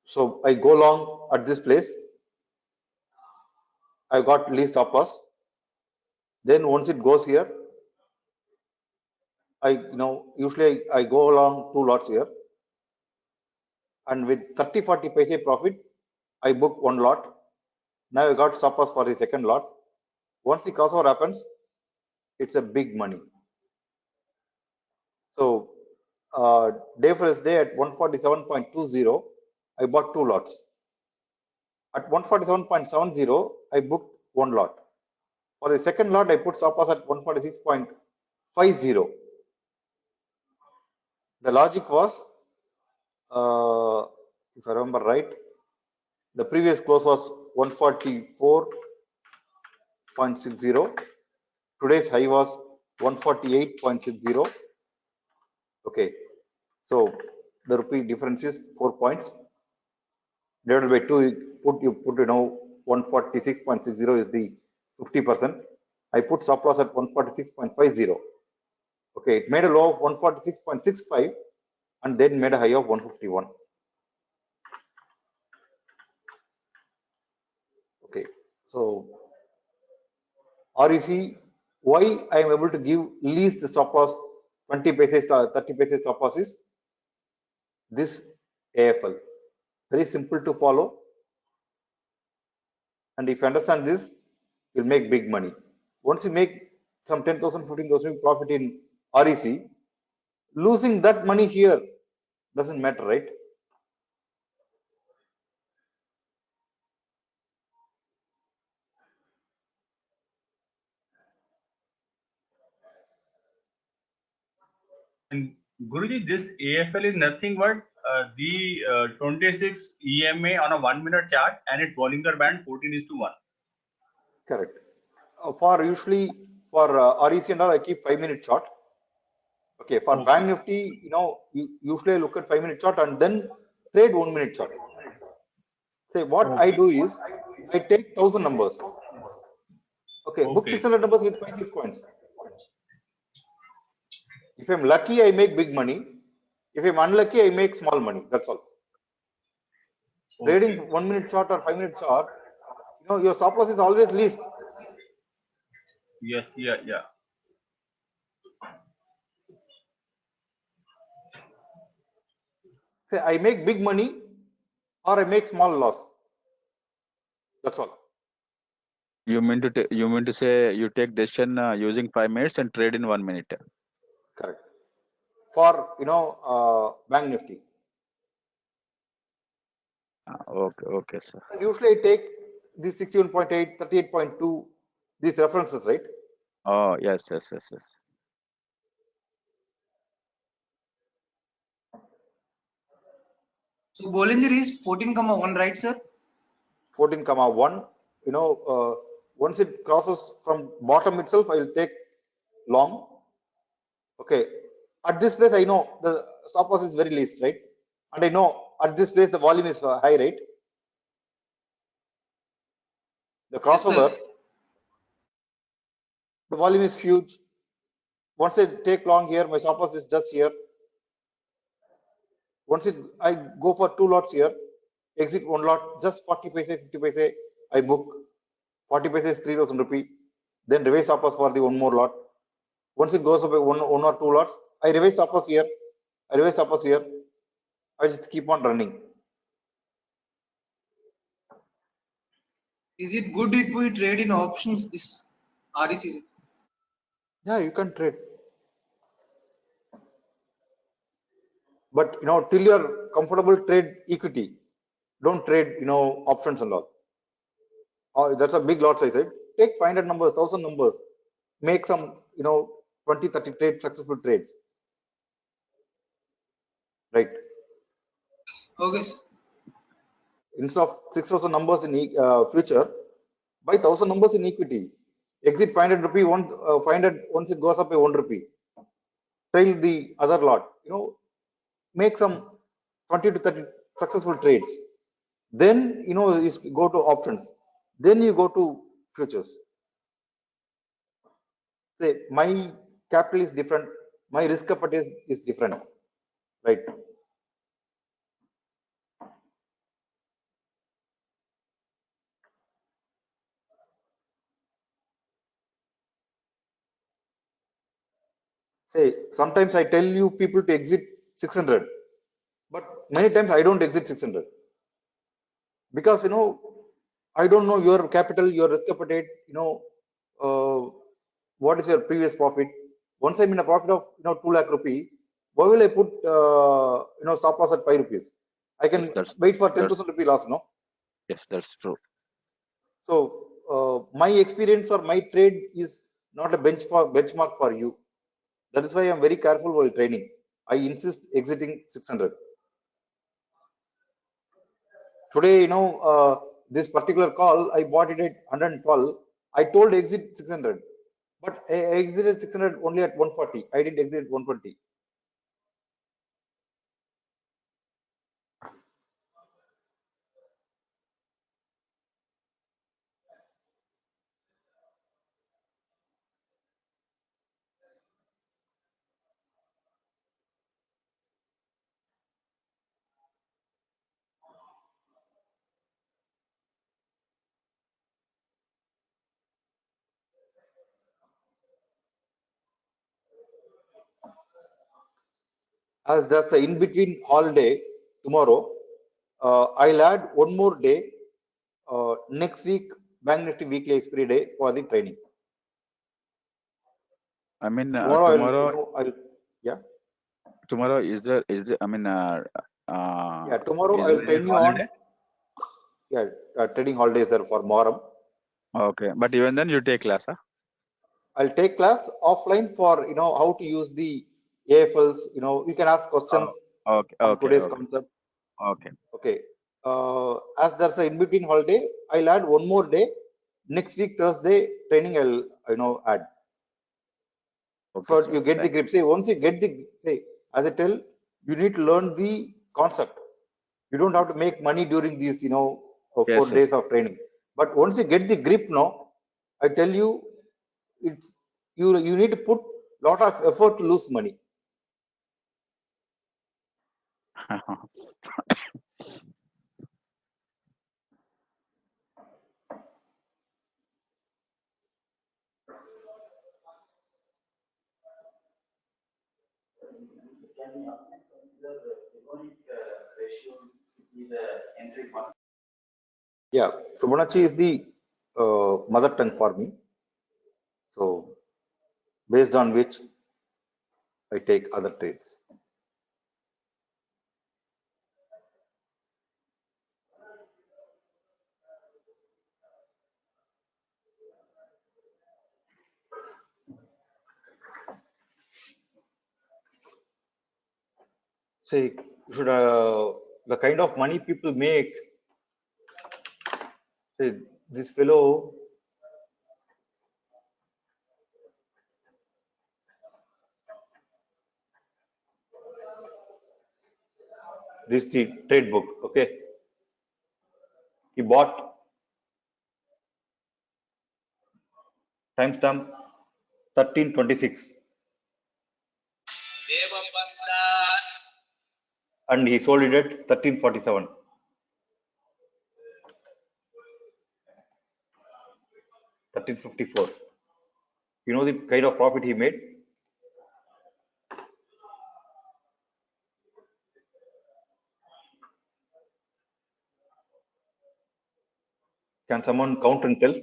So I go long at this place. I got least stop loss. Then once it goes here, usually I go along 2 lots here, and with 30-40 paise profit, I book 1 lot. Now I got stop loss for the second lot. Once the crossover happens, it's a big money. So day first day at 147.20, I bought 2 lots. At 147.70, I booked 1 lot. For the second lot, I put stop loss at 146.50. The logic was, if I remember right, the previous close was 144.60. Today's high was 148.60. Okay, so the rupee difference is 4 points. Divided by 2, you put 146.60 is the 50%. I put stop loss at 146.50. Okay, it made a low of 146.65 and then made a high of 151. Okay, so REC, why I am able to give least stop loss 20 paise, 30 paise stop loss is this AFL. Very simple to follow. And if you understand this, you'll make big money. Once you make some 10,000, 15,000 profit in REC, losing that money here doesn't matter, right? And Guruji, this AFL is nothing but the 26 EMA on a 1 minute chart, and its Bollinger Band 14:1. Correct. For usually for REC and all, I keep 5 minute chart. Okay, for Bank Nifty, usually I look at 5 minute chart and then trade 1 minute chart. Say what I do is I take 1,000 numbers. Okay, book 600 numbers with 5-6 points. If I'm lucky, I make big money. If I'm unlucky, I make small money. That's all. Trading 1 minute chart or 5 minute chart, your stop loss is always least. Yes, yeah. Say I make big money or I make small loss. That's all. You mean to say you take decision using 5 minutes and trade in 1 minute? Correct. For Bank Nifty. Okay, sir. And usually I take these 61.8, 38.2, these references, right? Oh, yes. So Bollinger is 14,1, right, sir? 14,1. Once it crosses from bottom itself, I will take long. Okay. At this place, I know the stop loss is very least, right? And I know at this place the volume is high, right? The crossover, the volume is huge. Once I take long here, my stop loss is just here. Once I go for 2 lots here, exit 1 lot, just 40 paise, 50 paise, I book. 40 paise is 3,000 rupee. Then revise stop loss for the 1 more lot. Once it goes up by one or 2 lots, I revise stop loss here. I revise stop loss here. I just keep on running. Is it good if we trade in options this REC? Yeah, you can trade. But till you're comfortable, trade equity. Don't trade, options and all. That's a big lot size, right? Take 500 numbers, 1,000 numbers, make some, 20, 30 trades, successful trades. Right. Okay. Instead of 6,000 numbers in future, buy 1,000 numbers in equity. Exit 500 rupee, 500 once it goes up by 1 rupee. Trail the other lot. Make some 20 to 30 successful trades. Then you go to options. Then you go to futures. Say my capital is different. My risk appetite is different. Right. Say sometimes I tell you people to exit 600, but many times I don't exit 600 because I don't know your capital, your risk appetite. What is your previous profit? Once I'm in a profit of 2 lakh rupee, why will I put stop loss at 5 rupees? I can wait for 10,000 rupee loss, no? Yes, that's true. So my experience or my trade is not a benchmark for you. That is why I'm very careful while trading. I insist exiting 600. Today, this particular call, I bought it at 112. I told exit 600, but I exited 600 only at 140. I didn't exit at 120. as that's the in between holiday tomorrow, I'll add one more day next week, Bank Nifty weekly expiry day for the training. I mean, Tomorrow, tomorrow, yeah, is there, I mean, yeah, tomorrow is I'll there any train you on, holiday? yeah, trading holidays there for Moram. Okay, but even then you take class, huh? I'll take class offline for, how to use the AFLs, you can ask questions Okay, on okay, today's okay, concept. okay. Okay. As there's an in-between holiday, I'll add one more day. Next week, Thursday, training I'll, add. Okay, So sir. you get the Thank grip. Say, once you get the, say, as I tell, you need to learn the concept. You don't have to make money during these, Yes, 4 yes. days of training. But once you get the grip now, I tell you, it's you need to put lot of effort to lose money. Yeah, Fibonacci is the mother tongue for me. So based on which I take other trades. Say, should the kind of money people make? Say, this fellow, this is the trade book. Okay, he bought timestamp 1326, and he sold it at 1347. 1354. You know the kind of profit he made? Can someone count and tell?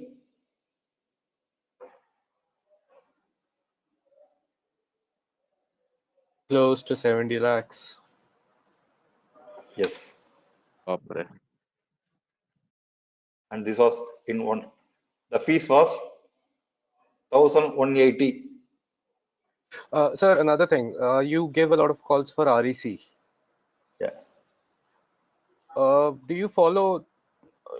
Close to 70 lakhs. Yes. Opera. And this was in one. The fees was 1180. Sir, another thing, you gave a lot of calls for REC. Yeah. Do you follow,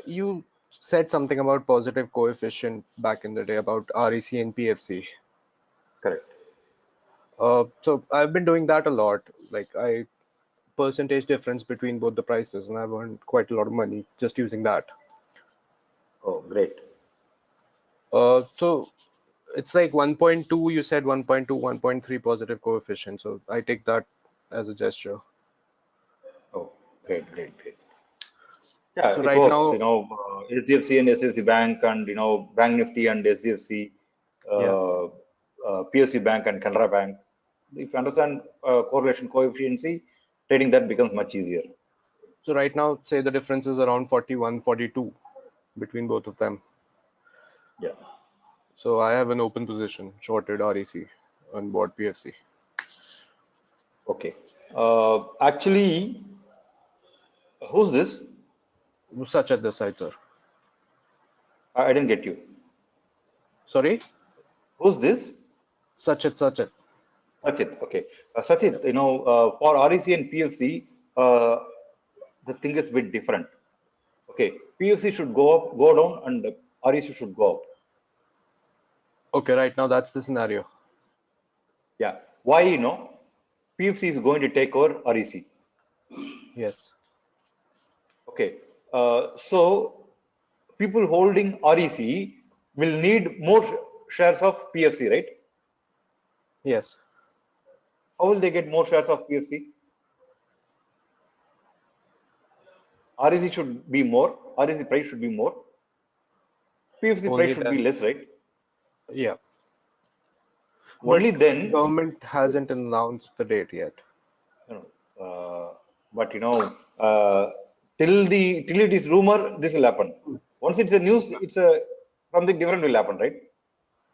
you said something about positive coefficient back in the day about REC and PFC. Correct. So I've been doing that a lot. Like percentage difference between both the prices, and I've earned quite a lot of money just using that. Oh, great. So it's like 1.2, you said 1.2, 1.3 positive coefficient. So I take that as a gesture. Oh, great, great, great. Yeah, So it right works. now, HDFC and SFC Bank, and Bank Nifty and SDFC, yeah. PSC Bank and Canara Bank. If you understand correlation coefficient, trading that becomes much easier. So right now, say the difference is around 41, 42 between both of them. Yeah. So I have an open position, shorted REC and bought PFC. Okay. Actually, who's this? Such at this side, sir. I didn't get you. Sorry? Who's this? Such at. Sachit. Okay. Sachit, Yeah. for REC and PFC, the thing is a bit different. Okay. PFC should go up, go down, and REC should go up. Okay, right now that's the scenario. Yeah. Why, PFC is going to take over REC. Yes. Okay. So people holding REC will need more shares of PFC, right? Yes. How will they get more shares of PFC? REC should be more. REC price should be more. PFC price Only should be then. less, right? Yeah. But Only then, government hasn't announced the date yet. You know, but till it is rumor, this will happen. Once it's a news, it's a something different will happen, right?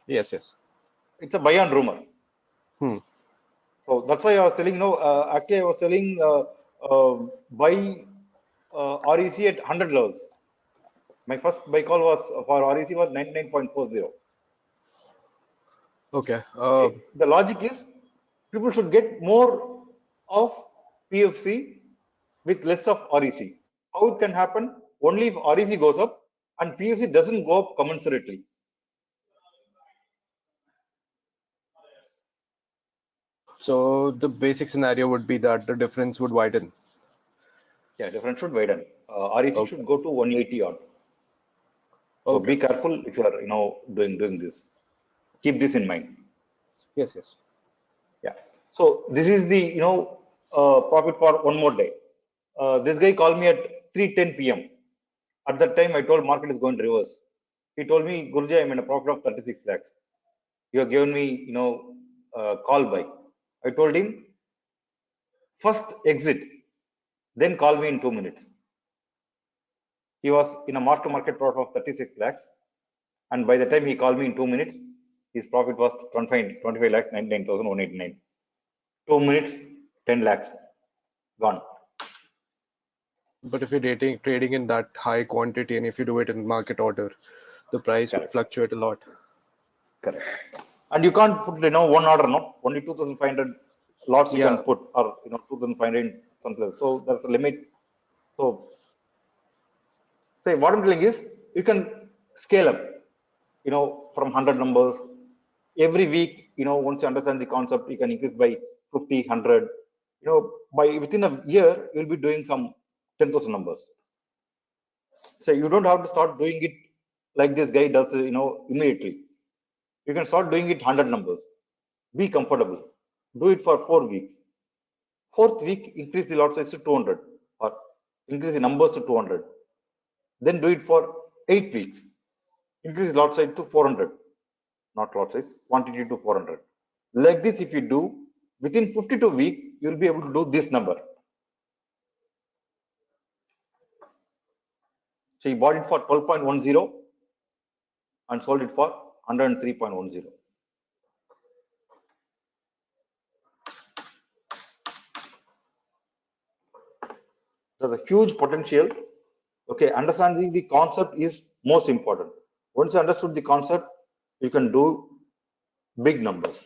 Yes, yes. It's a buy on rumor. Hmm. So that's why I was telling, actually I was telling buy REC at 100 levels. My first buy call was for REC was 99.40. Okay. Okay. The logic is people should get more of PFC with less of REC. How it can happen? Only if REC goes up and PFC doesn't go up commensurately. So the basic scenario would be that the difference would widen. Yeah, difference should widen. REC Okay. should go to 180 odd. So Okay. be careful if you are doing this. Keep this in mind. Yes, yes. Yeah. So this is the profit for one more day. This guy called me at 3:10 p.m. At that time, I told market is going to reverse. He told me, Guruji, I'm in a profit of 36 lakhs. You have given me, call buy. I told him, first exit, then call me in 2 minutes. He was in a mark-to-market profit of 36 lakhs. And by the time he called me in 2 minutes, his profit was 25 lakhs, 99,189. 2 minutes, 10 lakhs gone. But if you're trading in that high quantity and if you do it in market order, the price would Correct. fluctuate a lot. Correct. And you can't put, one order, no? Only 2,500 lots you can Yeah. put, or, 2,500 something. So that's a limit. So, say what I'm telling is, you can scale up, from 100 numbers. Every week, once you understand the concept, you can increase by 50, 100. By within a year, you'll be doing some 10,000 numbers. So you don't have to start doing it like this guy does, immediately. You can start doing it 100 numbers. Be comfortable. Do it for 4 weeks. Fourth week, increase the lot size to 200 or increase the numbers to 200. Then do it for 8 weeks. Increase the lot size to 400. Not lot size, quantity to 400. Like this, if you do, within 52 weeks, you'll be able to do this number. So you bought it for 12.10 and sold it for 103.10. There's a huge potential. Okay, understanding the concept is most important. Once you understood the concept, you can do big numbers.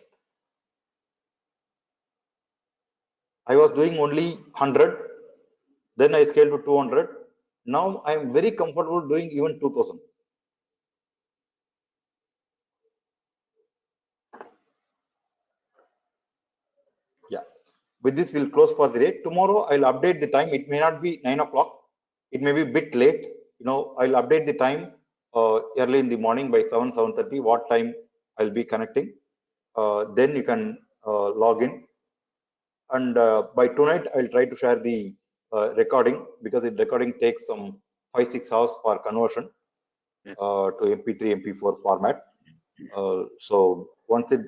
I was doing only 100, then I scaled to 200. Now I am very comfortable doing even 2000. Yeah. With this, we'll close for the day. Tomorrow, I'll update the time. It may not be 9 o'clock. It may be a bit late. I'll update the time early in the morning by 7:30. What time I'll be connecting. Then you can log in. And by tonight, I'll try to share the recording because the recording takes some 5-6 hours for conversion Yes. to MP3, MP4 format. So once it